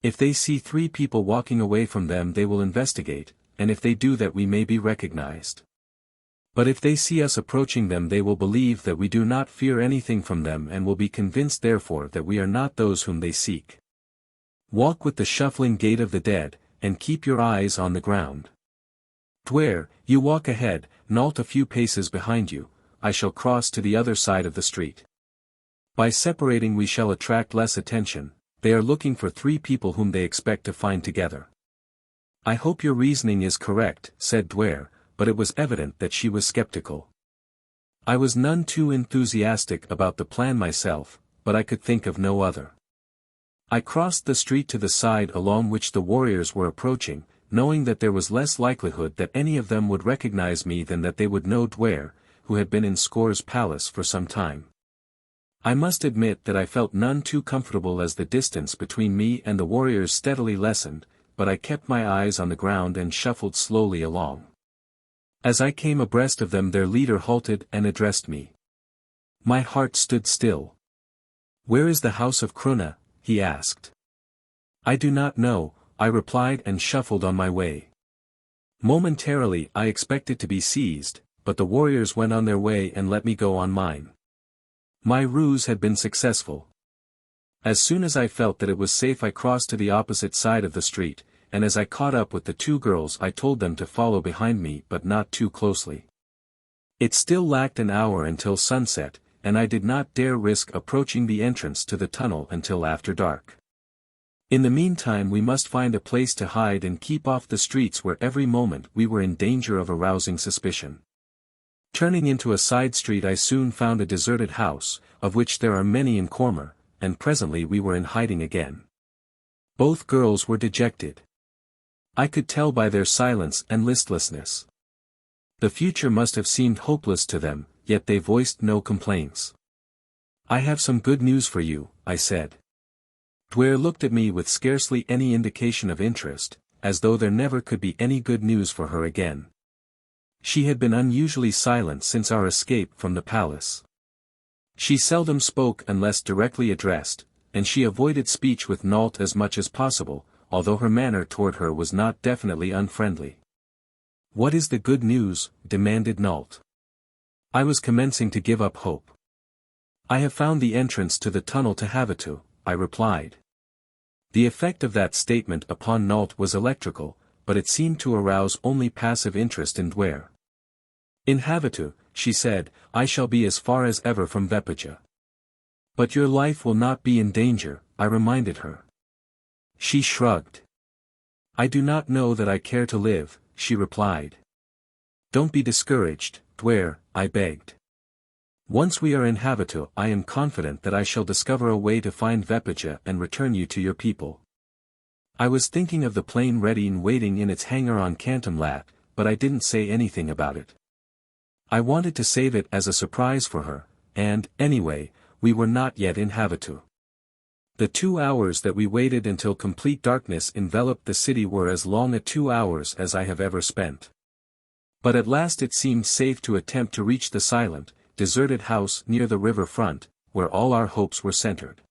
If they see 3 people walking away from them they will investigate, and if they do that we may be recognized. But if they see us approaching them they will believe that we do not fear anything from them and will be convinced therefore that we are not those whom they seek. Walk with the shuffling gait of the dead, and keep your eyes on the ground. Duare, you walk ahead, Nault a few paces behind you, I shall cross to the other side of the street. By separating we shall attract less attention, they are looking for 3 people whom they expect to find together. I hope your reasoning is correct, said Duare, but it was evident that she was skeptical. I was none too enthusiastic about the plan myself, but I could think of no other. I crossed the street to the side along which the warriors were approaching, knowing that there was less likelihood that any of them would recognize me than that they would know Duare, who had been in Score's palace for some time. I must admit that I felt none too comfortable as the distance between me and the warriors steadily lessened, but I kept my eyes on the ground and shuffled slowly along. As I came abreast of them their leader halted and addressed me. My heart stood still. Where is the house of Cruna? He asked. I do not know, I replied and shuffled on my way. Momentarily I expected to be seized, but the warriors went on their way and let me go on mine. My ruse had been successful. As soon as I felt that it was safe I crossed to the opposite side of the street, and as I caught up with the two girls I told them to follow behind me but not too closely. It still lacked an hour until sunset, and I did not dare risk approaching the entrance to the tunnel until after dark. In the meantime we must find a place to hide and keep off the streets where every moment we were in danger of arousing suspicion. Turning into a side street I soon found a deserted house, of which there are many in Cormer, and presently we were in hiding again. Both girls were dejected. I could tell by their silence and listlessness. The future must have seemed hopeless to them, yet they voiced no complaints. "I have some good news for you," I said. Duare looked at me with scarcely any indication of interest, as though there never could be any good news for her again. She had been unusually silent since our escape from the palace. She seldom spoke unless directly addressed, and she avoided speech with Nault as much as possible, although her manner toward her was not definitely unfriendly. "What is the good news?" demanded Nault. I was commencing to give up hope. "I have found the entrance to the tunnel to Havatoo," I replied. The effect of that statement upon Nault was electrical, but it seemed to arouse only passive interest in Duare. "In Havatoo," she said, "I shall be as far as ever from Vepaja." "But your life will not be in danger," I reminded her. She shrugged. "I do not know that I care to live," she replied. "Don't be discouraged, Duare," I begged. "Once we are in Havatoo I am confident that I shall discover a way to find Vepaja and return you to your people." I was thinking of the plane ready and waiting in its hangar on Canton Lat, but I didn't say anything about it. I wanted to save it as a surprise for her, and, anyway, we were not yet in Havatoo. The 2 hours that we waited until complete darkness enveloped the city were as long a 2 hours as I have ever spent. But at last it seemed safe to attempt to reach the silent, deserted house near the river front, where all our hopes were centered.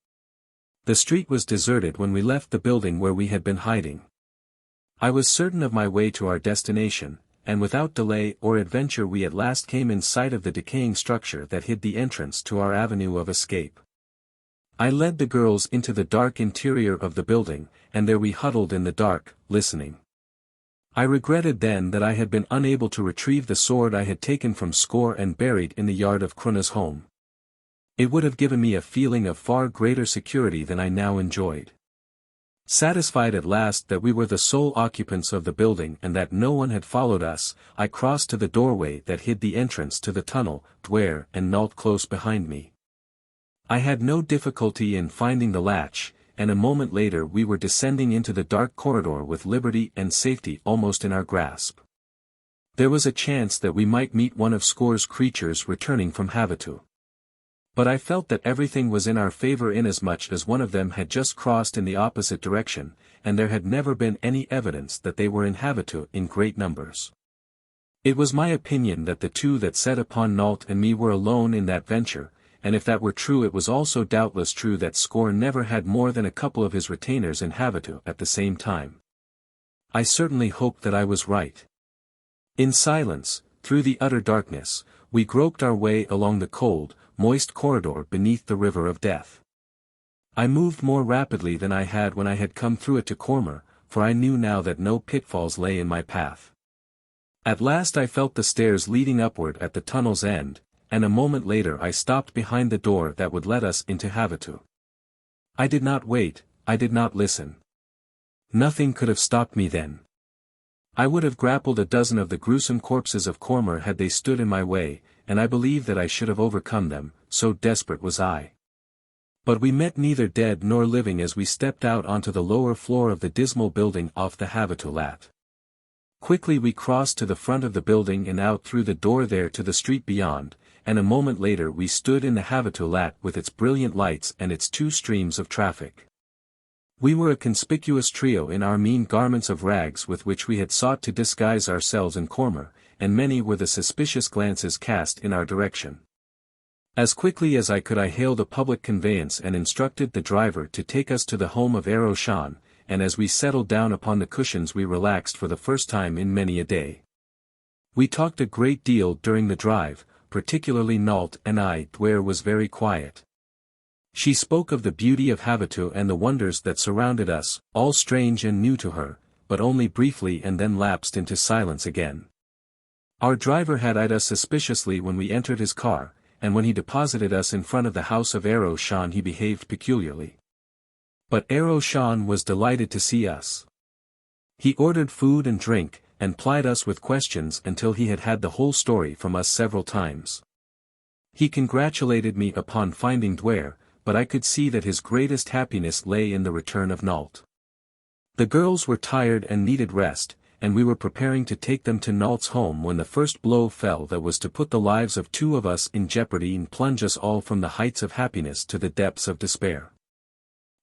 The street was deserted when we left the building where we had been hiding. I was certain of my way to our destination, and without delay or adventure we at last came in sight of the decaying structure that hid the entrance to our avenue of escape. I led the girls into the dark interior of the building, and there we huddled in the dark, listening. I regretted then that I had been unable to retrieve the sword I had taken from Score and buried in the yard of Kruna's home. It would have given me a feeling of far greater security than I now enjoyed. Satisfied at last that we were the sole occupants of the building and that no one had followed us, I crossed to the doorway that hid the entrance to the tunnel, Duare and Nault close behind me. I had no difficulty in finding the latch, and a moment later we were descending into the dark corridor with liberty and safety almost in our grasp. There was a chance that we might meet one of Score's creatures returning from Havatoo. But I felt that everything was in our favor inasmuch as one of them had just crossed in the opposite direction, and there had never been any evidence that they were in Havatoo in great numbers. It was my opinion that the two that set upon Nault and me were alone in that venture, and if that were true it was also doubtless true that Score never had more than a couple of his retainers in Havatoo at the same time. I certainly hoped that I was right. In silence, through the utter darkness, we groped our way along the cold, moist corridor beneath the river of death. I moved more rapidly than I had when I had come through it to Cormer, for I knew now that no pitfalls lay in my path. At last I felt the stairs leading upward at the tunnel's end, and a moment later I stopped behind the door that would let us into Havatoo. I did not wait, I did not listen. Nothing could have stopped me then. I would have grappled a dozen of the gruesome corpses of Cormer had they stood in my way, and I believe that I should have overcome them, so desperate was I. But we met neither dead nor living as we stepped out onto the lower floor of the dismal building off the Havatoo Lat. Quickly we crossed to the front of the building and out through the door there to the street beyond, and a moment later we stood in the Havatoo Lat with its brilliant lights and its two streams of traffic. We were a conspicuous trio in our mean garments of rags with which we had sought to disguise ourselves in Cormer, and many were the suspicious glances cast in our direction. As quickly as I could I hailed a public conveyance and instructed the driver to take us to the home of Aroshan, and as we settled down upon the cushions we relaxed for the first time in many a day. We talked a great deal during the drive, particularly Nault and I. Duare was very quiet. She spoke of the beauty of Havatoo and the wonders that surrounded us, all strange and new to her, but only briefly and then lapsed into silence again. Our driver had eyed us suspiciously when we entered his car, and when he deposited us in front of the house of XIII he behaved peculiarly. But XIII was delighted to see us. He ordered food and drink, and plied us with questions until he had had the whole story from us several times. He congratulated me upon finding Duare, but I could see that his greatest happiness lay in the return of Nault. The girls were tired and needed rest, and we were preparing to take them to Nault's home when the first blow fell that was to put the lives of two of us in jeopardy and plunge us all from the heights of happiness to the depths of despair.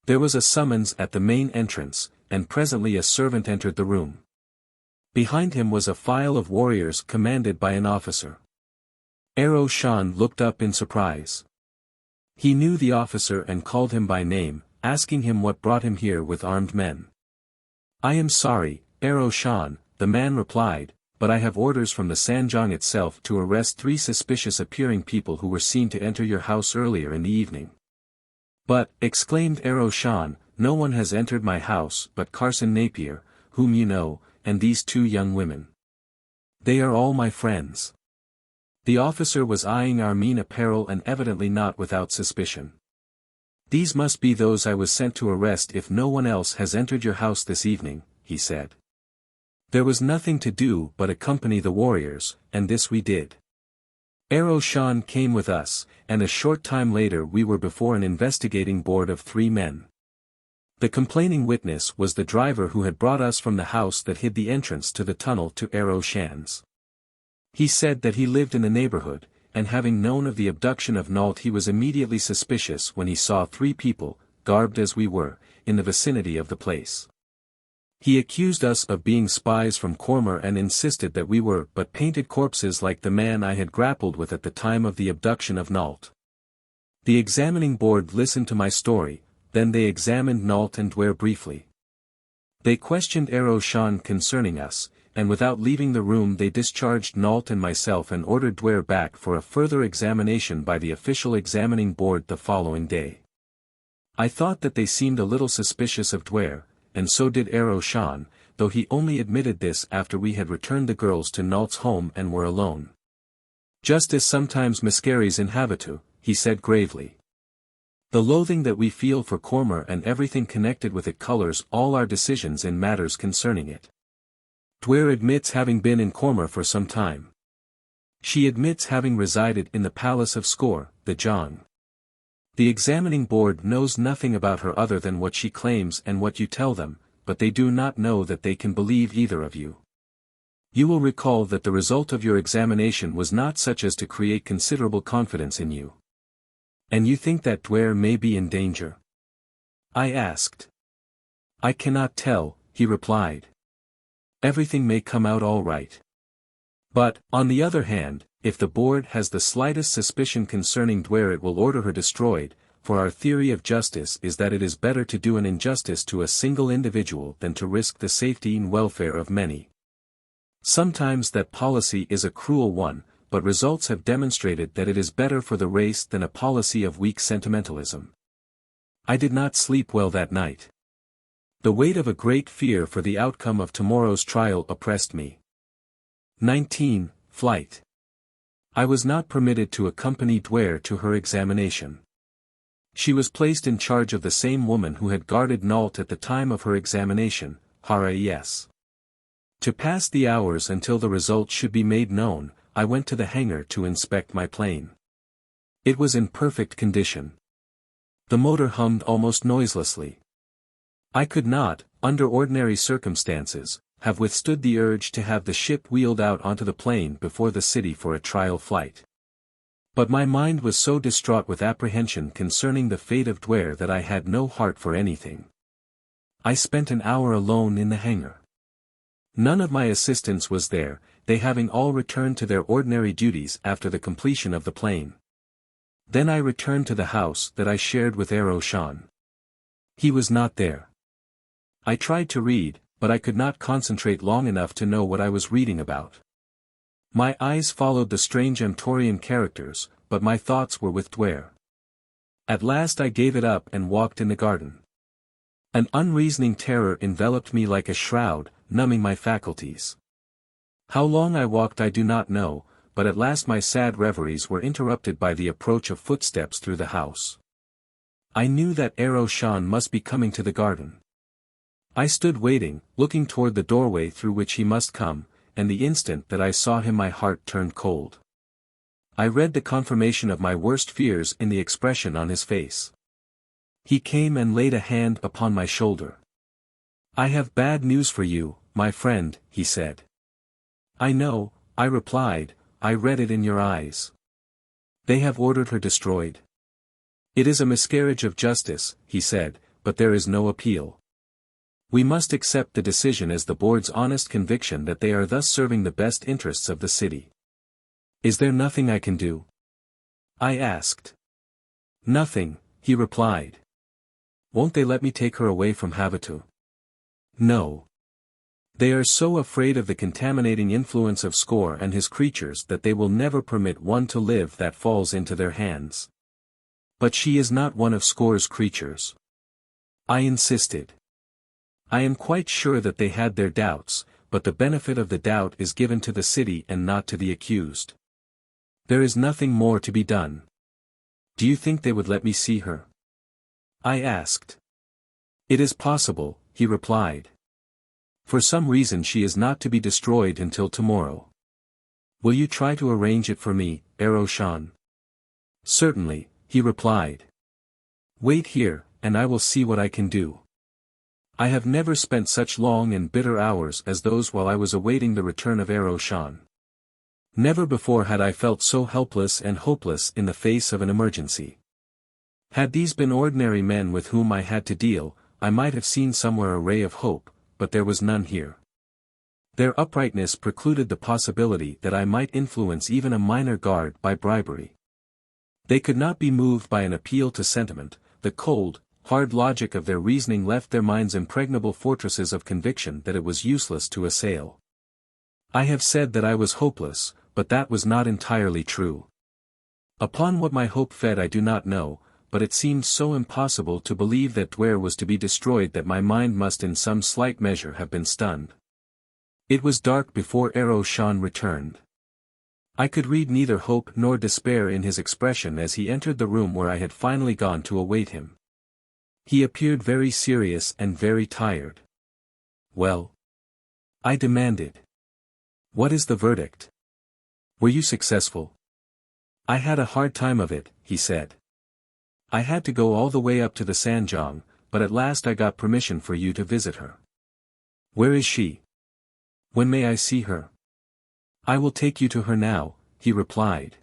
There was a summons at the main entrance, and presently a servant entered the room. Behind him was a file of warriors commanded by an officer. XIII looked up in surprise. He knew the officer and called him by name, asking him what brought him here with armed men. "I am sorry, XIII," the man replied, "but I have orders from the Sanjong itself to arrest 3 suspicious-appearing people who were seen to enter your house earlier in the evening." "But," exclaimed XIII, "no one has entered my house but Carson Napier, whom you know, and these 2 young women. They are all my friends." The officer was eyeing our mean apparel and evidently not without suspicion. "These must be those I was sent to arrest if no one else has entered your house this evening," he said. There was nothing to do but accompany the warriors, and this we did. XIII came with us, and a short time later we were before an investigating board of 3 men. The complaining witness was the driver who had brought us from the house that hid the entrance to the tunnel to XIII's. He said that he lived in the neighborhood, and having known of the abduction of Nault he was immediately suspicious when he saw 3 people, garbed as we were, in the vicinity of the place. He accused us of being spies from Cormer and insisted that we were but painted corpses like the man I had grappled with at the time of the abduction of Nault. The examining board listened to my story, then they examined Nault and Duare briefly. They questioned XIII concerning us, and without leaving the room they discharged Nault and myself and ordered Duare back for a further examination by the official examining board the following day. I thought that they seemed a little suspicious of Duare, and so did XIII, though he only admitted this after we had returned the girls to Nault's home and were alone. "Justice sometimes miscarries in Havatoo," he said gravely. "The loathing that we feel for Cormer and everything connected with it colors all our decisions in matters concerning it. Duare admits having been in Cormer for some time. She admits having resided in the palace of Skor, the Jong. The examining board knows nothing about her other than what she claims and what you tell them, but they do not know that they can believe either of you. You will recall that the result of your examination was not such as to create considerable confidence in you. And you think that Duare may be in danger?" I asked. "I cannot tell," he replied. "Everything may come out all right. But, on the other hand, if the board has the slightest suspicion concerning Duare it will order her destroyed, for our theory of justice is that it is better to do an injustice to a single individual than to risk the safety and welfare of many. Sometimes that policy is a cruel one, but results have demonstrated that it is better for the race than a policy of weak sentimentalism." I did not sleep well that night. The weight of a great fear for the outcome of tomorrow's trial oppressed me. 19. Flight. I was not permitted to accompany Duare to her examination. She was placed in charge of the same woman who had guarded Nault at the time of her examination, Harais. To pass the hours until the result should be made known, I went to the hangar to inspect my plane. It was in perfect condition. The motor hummed almost noiselessly. I could not, under ordinary circumstances, have withstood the urge to have the ship wheeled out onto the plain before the city for a trial flight. But my mind was so distraught with apprehension concerning the fate of Duare that I had no heart for anything. I spent an hour alone in the hangar. None of my assistants was there, they having all returned to their ordinary duties after the completion of the plane. Then I returned to the house that I shared with XIII. He was not there. I tried to read, but I could not concentrate long enough to know what I was reading about. My eyes followed the strange Emptorian characters, but my thoughts were with Duare. At last I gave it up and walked in the garden. An unreasoning terror enveloped me like a shroud, numbing my faculties. How long I walked I do not know, but at last my sad reveries were interrupted by the approach of footsteps through the house. I knew that Shan must be coming to the garden. I stood waiting, looking toward the doorway through which he must come, and the instant that I saw him my heart turned cold. I read the confirmation of my worst fears in the expression on his face. He came and laid a hand upon my shoulder. "I have bad news for you, my friend," he said. "I know," I replied, "I read it in your eyes. They have ordered her destroyed." "It is a miscarriage of justice," he said, "but there is no appeal. We must accept the decision as the board's honest conviction that they are thus serving the best interests of the city." "Is there nothing I can do?" I asked. "Nothing," he replied. "Won't they let me take her away from Havatoo?" "No. They are so afraid of the contaminating influence of Score and his creatures that they will never permit one to live that falls into their hands." "But she is not one of Score's creatures," I insisted. "I am quite sure that they had their doubts, but the benefit of the doubt is given to the city and not to the accused. There is nothing more to be done. Do you think they would let me see her?" I asked. "It is possible," he replied. "For some reason she is not to be destroyed until tomorrow. Will you try to arrange it for me, Shan?" "Certainly," he replied. "Wait here, and I will see what I can do." I have never spent such long and bitter hours as those while I was awaiting the return of Shan. Never before had I felt so helpless and hopeless in the face of an emergency. Had these been ordinary men with whom I had to deal, I might have seen somewhere a ray of hope, but there was none here. Their uprightness precluded the possibility that I might influence even a minor guard by bribery. They could not be moved by an appeal to sentiment. The cold, hard logic of their reasoning left their minds impregnable fortresses of conviction that it was useless to assail. I have said that I was hopeless, but that was not entirely true. Upon what my hope fed I do not know, but it seemed so impossible to believe that Duare was to be destroyed that my mind must in some slight measure have been stunned. It was dark before Shan returned. I could read neither hope nor despair in his expression as he entered the room where I had finally gone to await him. He appeared very serious and very tired. "Well?" I demanded. "What is the verdict? Were you successful?" "I had a hard time of it," he said. "I had to go all the way up to the Sanjiang, but at last I got permission for you to visit her." "Where is she? When may I see her?" "I will take you to her now," he replied.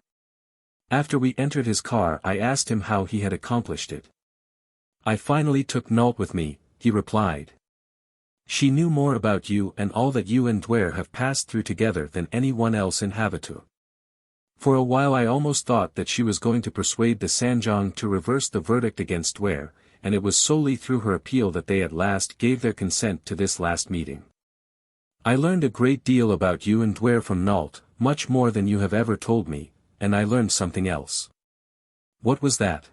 After we entered his car I asked him how he had accomplished it. "I finally took Nault with me," he replied. "She knew more about you and all that you and Duare have passed through together than anyone else in Havatoo. For a while I almost thought that she was going to persuade the Sanjiang to reverse the verdict against Duare, and it was solely through her appeal that they at last gave their consent to this last meeting. I learned a great deal about you and Duare from Nault, much more than you have ever told me, and I learned something else." "What was that?"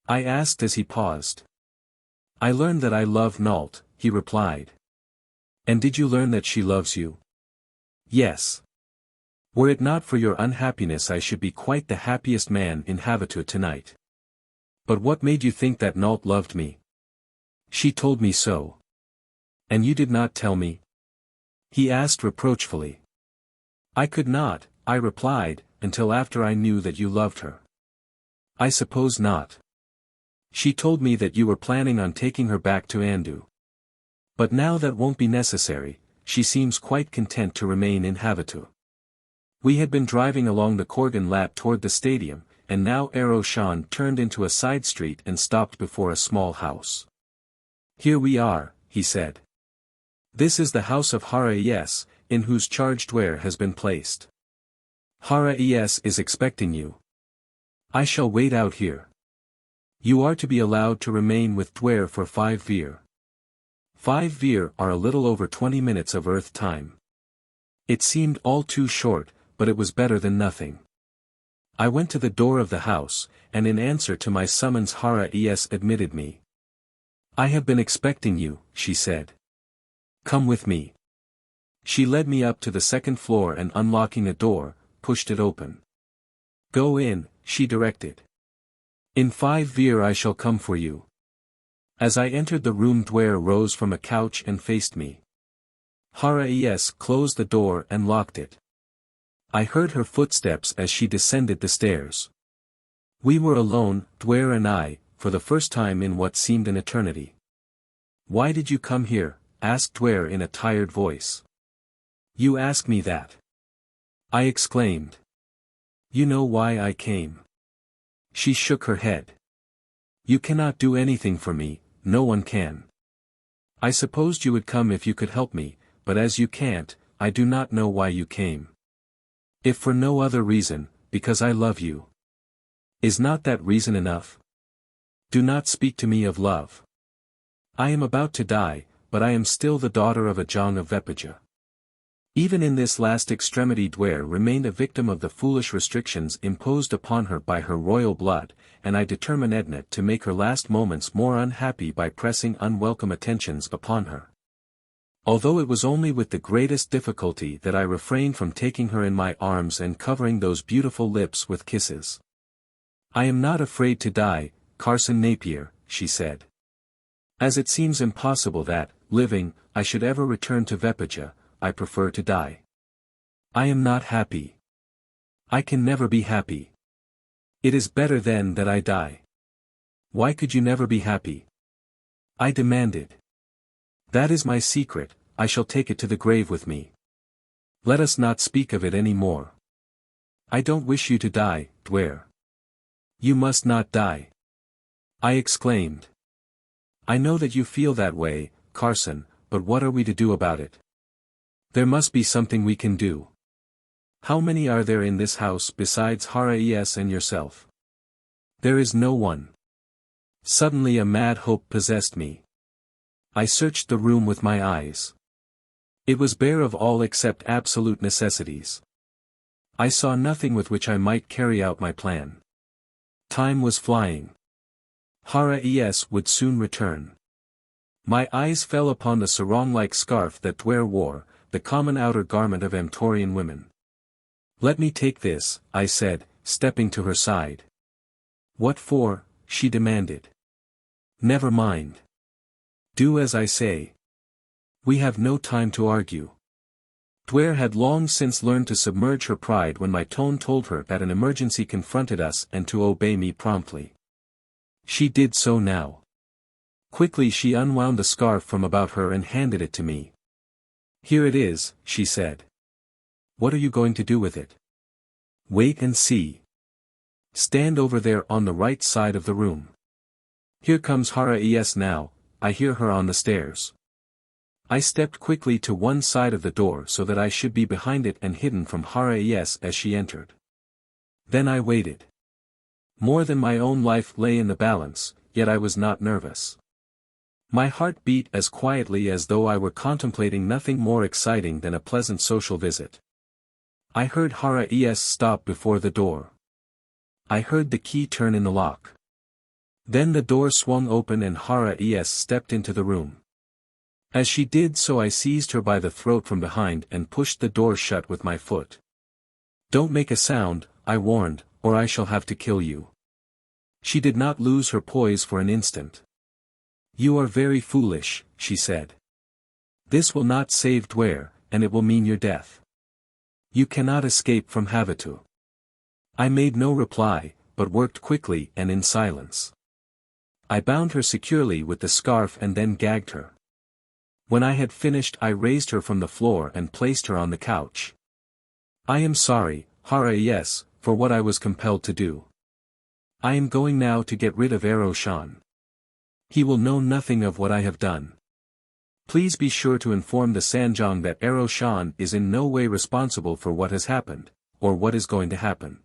I asked as he paused. "I learned that I love Nault," he replied. "And did you learn that she loves you?" "Yes. Were it not for your unhappiness I should be quite the happiest man in Havatoo tonight." "But what made you think that Nault loved me?" "She told me so." "And you did not tell me?" he asked reproachfully. "I could not," I replied, "until after I knew that you loved her." "I suppose not. She told me that you were planning on taking her back to Andu. But now that won't be necessary, she seems quite content to remain in Havatoo." We had been driving along the Korgan Lat toward the stadium, and now Shan turned into a side street and stopped before a small house. "Here we are," he said. "This is the house of Harais, in whose charge Duare has been placed. Harais is expecting you. I shall wait out here. You are to be allowed to remain with Duare for 5 years. 5 Vir are a little over 20 minutes of Earth time. It seemed all too short, but it was better than nothing. I went to the door of the house, and in answer to my summons Hara-es admitted me. "I have been expecting you," she said. "Come with me." She led me up to the second floor and unlocking a door, pushed it open. "Go in," she directed. "In 5 Vir I shall come for you." As I entered the room, Duare rose from a couch and faced me. Hara-es closed the door and locked it. I heard her footsteps as she descended the stairs. We were alone, Duare and I, for the first time in what seemed an eternity. "Why did you come here?" asked Duare in a tired voice. "You ask me that?" I exclaimed. "You know why I came." She shook her head. "You cannot do anything for me, no one can. I supposed you would come if you could help me, but as you can't, I do not know why you came. If for no other reason, because I love you. Is not that reason enough? Do not speak to me of love. I am about to die, but I am still the daughter of a Jong of Vepaja." Even in this last extremity, Duare remained a victim of the foolish restrictions imposed upon her by her royal blood, and I determined to make her last moments more unhappy by pressing unwelcome attentions upon her. Although it was only with the greatest difficulty that I refrained from taking her in my arms and covering those beautiful lips with kisses. "I am not afraid to die, Carson Napier," she said. "As it seems impossible that, living, I should ever return to Vepaja, I prefer to die. I am not happy. I can never be happy. It is better then that I die." "Why could you never be happy?" I demanded. "That is my secret, I shall take it to the grave with me. Let us not speak of it any more. I don't wish you to die, Duare." "You must not die," I exclaimed. "I know that you feel that way, Carson, but what are we to do about it? There must be something we can do. How many are there in this house besides Hara-es and yourself?" "There is no one." Suddenly a mad hope possessed me. I searched the room with my eyes. It was bare of all except absolute necessities. I saw nothing with which I might carry out my plan. Time was flying. Hara-es would soon return. My eyes fell upon the sarong-like scarf that Duare wore, the common outer garment of Amtorian women. "Let me take this," I said, stepping to her side. "What for?" she demanded. "Never mind. Do as I say. We have no time to argue." Duare had long since learned to submerge her pride when my tone told her that an emergency confronted us and to obey me promptly. She did so now. Quickly she unwound the scarf from about her and handed it to me. "Here it is," she said. "What are you going to do with it?" "Wait and see. Stand over there on the right side of the room. Here comes Hara-es now, I hear her on the stairs." I stepped quickly to one side of the door so that I should be behind it and hidden from Hara-es as she entered. Then I waited. More than my own life lay in the balance, yet I was not nervous. My heart beat as quietly as though I were contemplating nothing more exciting than a pleasant social visit. I heard Hara-es stop before the door. I heard the key turn in the lock. Then the door swung open and Hara-es stepped into the room. As she did so I seized her by the throat from behind and pushed the door shut with my foot. "Don't make a sound," I warned, "or I shall have to kill you." She did not lose her poise for an instant. "You are very foolish," she said. "This will not save Duare, and it will mean your death. You cannot escape from Havatoo." I made no reply, but worked quickly and in silence. I bound her securely with the scarf and then gagged her. When I had finished I raised her from the floor and placed her on the couch. "I am sorry, Hara-es, for what I was compelled to do. I am going now to get rid of Earthman. He will know nothing of what I have done. Please be sure to inform the Sanjong that Earthman is in no way responsible for what has happened, or what is going to happen.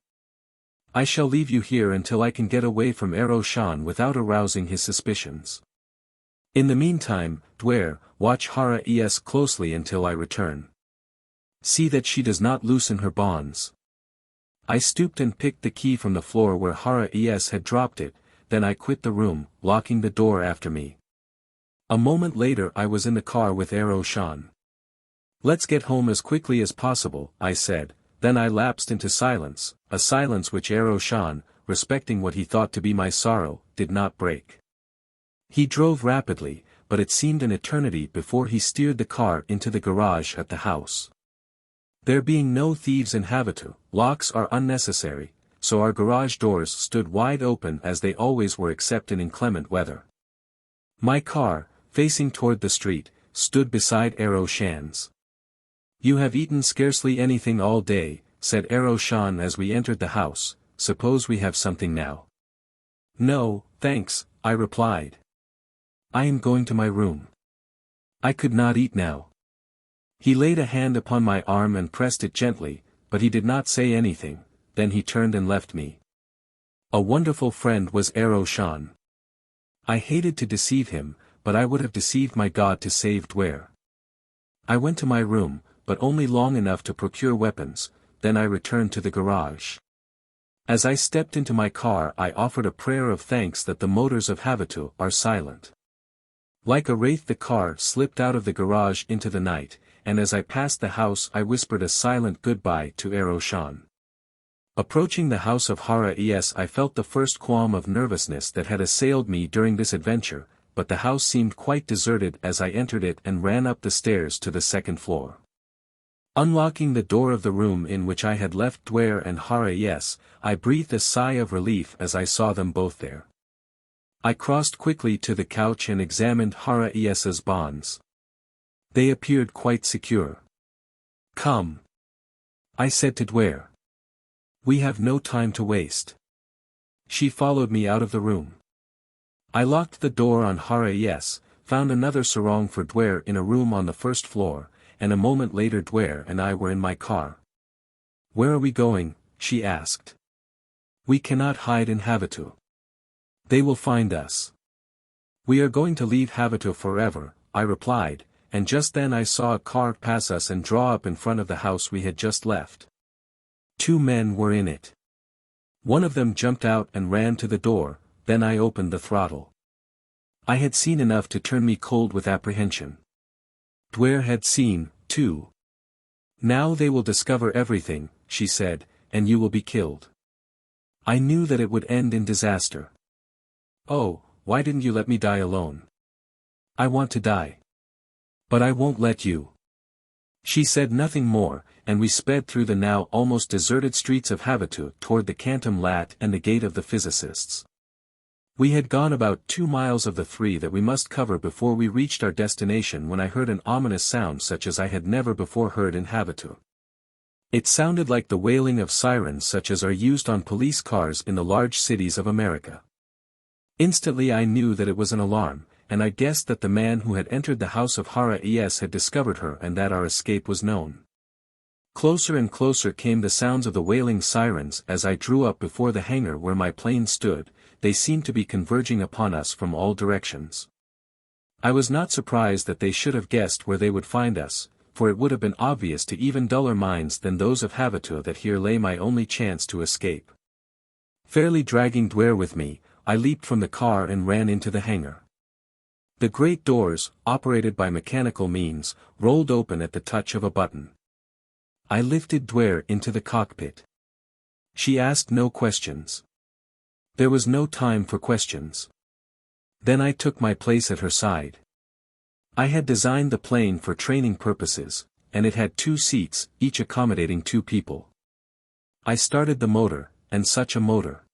I shall leave you here until I can get away from Earthman without arousing his suspicions. In the meantime, Duare, watch Hara-es closely until I return. See that she does not loosen her bonds. I stooped and picked the key from the floor where Hara-es had dropped it, then I quit the room, locking the door after me. A moment later I was in the car with Ero-shan. "Let's get home as quickly as possible," I said, then I lapsed into silence, a silence which Ero-shan, respecting what he thought to be my sorrow, did not break. He drove rapidly, but it seemed an eternity before he steered the car into the garage at the house. There being no thieves in Havatoo, locks are unnecessary, so our garage doors stood wide open as they always were except in inclement weather. My car, facing toward the street, stood beside Ero-shan's. "You have eaten scarcely anything all day," said Ero-shan as we entered the house. "Suppose we have something now?" "No, thanks," I replied. "I am going to my room. I could not eat now." He laid a hand upon my arm and pressed it gently, but he did not say anything, then he turned and left me. A wonderful friend was Ero-shan. I hated to deceive him, but I would have deceived my God to save Duare. I went to my room, but only long enough to procure weapons, then I returned to the garage. As I stepped into my car I offered a prayer of thanks that the motors of Havatoo are silent. Like a wraith the car slipped out of the garage into the night, and as I passed the house I whispered a silent goodbye to Ero-shan. Approaching the house of Hara-es I felt the first qualm of nervousness that had assailed me during this adventure, but the house seemed quite deserted as I entered it and ran up the stairs to the second floor. Unlocking the door of the room in which I had left Duare and Hara-es, I breathed a sigh of relief as I saw them both there. I crossed quickly to the couch and examined Hara-es's bonds. They appeared quite secure. "Come," I said to Duare. "We have no time to waste." She followed me out of the room. I locked the door on Hara-es, found another sarong for Duare in a room on the first floor, and a moment later Duare and I were in my car. "Where are we going?" she asked. "We cannot hide in Havatoo. They will find us." "We are going to leave Havatoo forever," I replied, and just then I saw a car pass us and draw up in front of the house we had just left. 2 men were in it. One of them jumped out and ran to the door, then I opened the throttle. I had seen enough to turn me cold with apprehension. Duare had seen, too. "Now they will discover everything," she said, "and you will be killed." I knew that it would end in disaster. "Oh, why didn't you let me die alone?" "I want to die. But I won't let you." She said nothing more, and we sped through the now almost deserted streets of Havatoo toward the Cantum Lat and the Gate of the Physicists. We had gone about 2 miles of the 3 that we must cover before we reached our destination when I heard an ominous sound such as I had never before heard in Havatoo. It sounded like the wailing of sirens such as are used on police cars in the large cities of America. Instantly I knew that it was an alarm, and I guessed that the man who had entered the house of Hara-es had discovered her and that our escape was known. Closer and closer came the sounds of the wailing sirens as I drew up before the hangar where my plane stood. They seemed to be converging upon us from all directions. I was not surprised that they should have guessed where they would find us, for it would have been obvious to even duller minds than those of Havatoo that here lay my only chance to escape. Fairly dragging Duare with me, I leaped from the car and ran into the hangar. The great doors, operated by mechanical means, rolled open at the touch of a button. I lifted Duare into the cockpit. She asked no questions. There was no time for questions. Then I took my place at her side. I had designed the plane for training purposes, and it had 2 seats, each accommodating 2 people. I started the motor, and such a motor.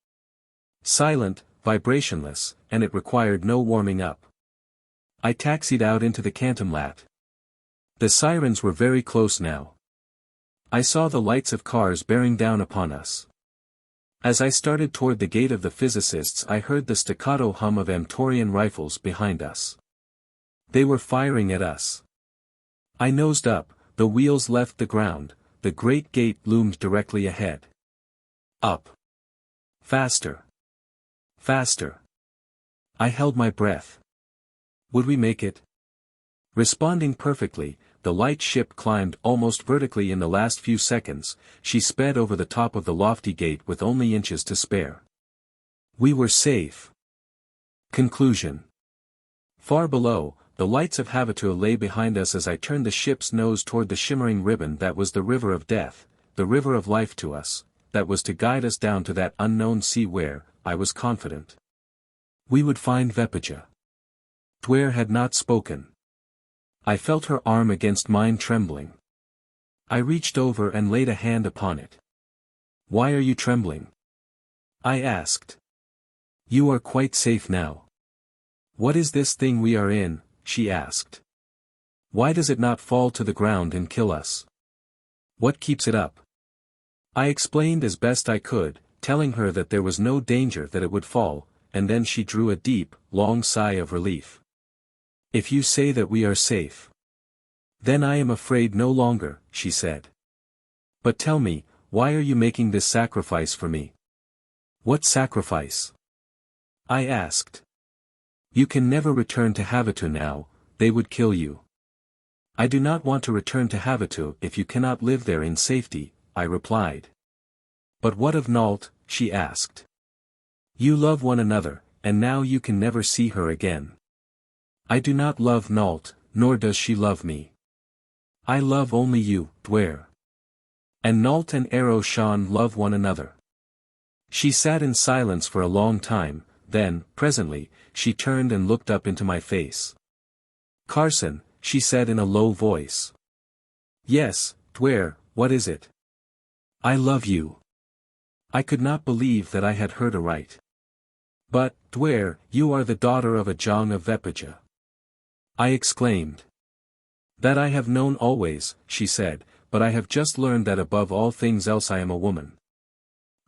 Silent, vibrationless, and it required no warming up. I taxied out into the Cantum Lat. The sirens were very close now. I saw the lights of cars bearing down upon us. As I started toward the Gate of the Physicists I heard the staccato hum of Amtorian rifles behind us. They were firing at us. I nosed up, the wheels left the ground, the great gate loomed directly ahead. Up. Faster. Faster. I held my breath. Would we make it? Responding perfectly, the light ship climbed almost vertically in the last few seconds. She sped over the top of the lofty gate with only inches to spare. We were safe. Conclusion. Far below, the lights of Havatoo lay behind us as I turned the ship's nose toward the shimmering ribbon that was the river of death, the river of life to us, that was to guide us down to that unknown sea where, I was confident, we would find Vepaja. Duare had not spoken. I felt her arm against mine trembling. I reached over and laid a hand upon it. "Why are you trembling?" I asked. "You are quite safe now." "What is this thing we are in?" she asked. "Why does it not fall to the ground and kill us? What keeps it up?" I explained as best I could, telling her that there was no danger that it would fall, and then she drew a deep, long sigh of relief. "If you say that we are safe, then I am afraid no longer," she said. "But tell me, why are you making this sacrifice for me?" "What sacrifice?" I asked. "You can never return to Havatoo now, they would kill you." "I do not want to return to Havatoo if you cannot live there in safety," I replied. "But what of Nault?" she asked. "You love one another, and now you can never see her again." "I do not love Nault, nor does she love me. I love only you, Duare. And Nault and Shan love one another." She sat in silence for a long time, then, presently, she turned and looked up into my face. "Carson," she said in a low voice. "Yes, Duare, what is it?" "I love you." I could not believe that I had heard aright. "But, Duare, you are the daughter of a Jong of Vepaja," I exclaimed. "That I have known always," she said, "but I have just learned that above all things else I am a woman."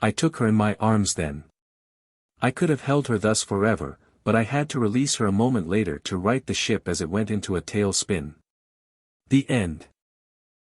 I took her in my arms then. I could have held her thus forever, but I had to release her a moment later to right the ship as it went into a tail spin. The end.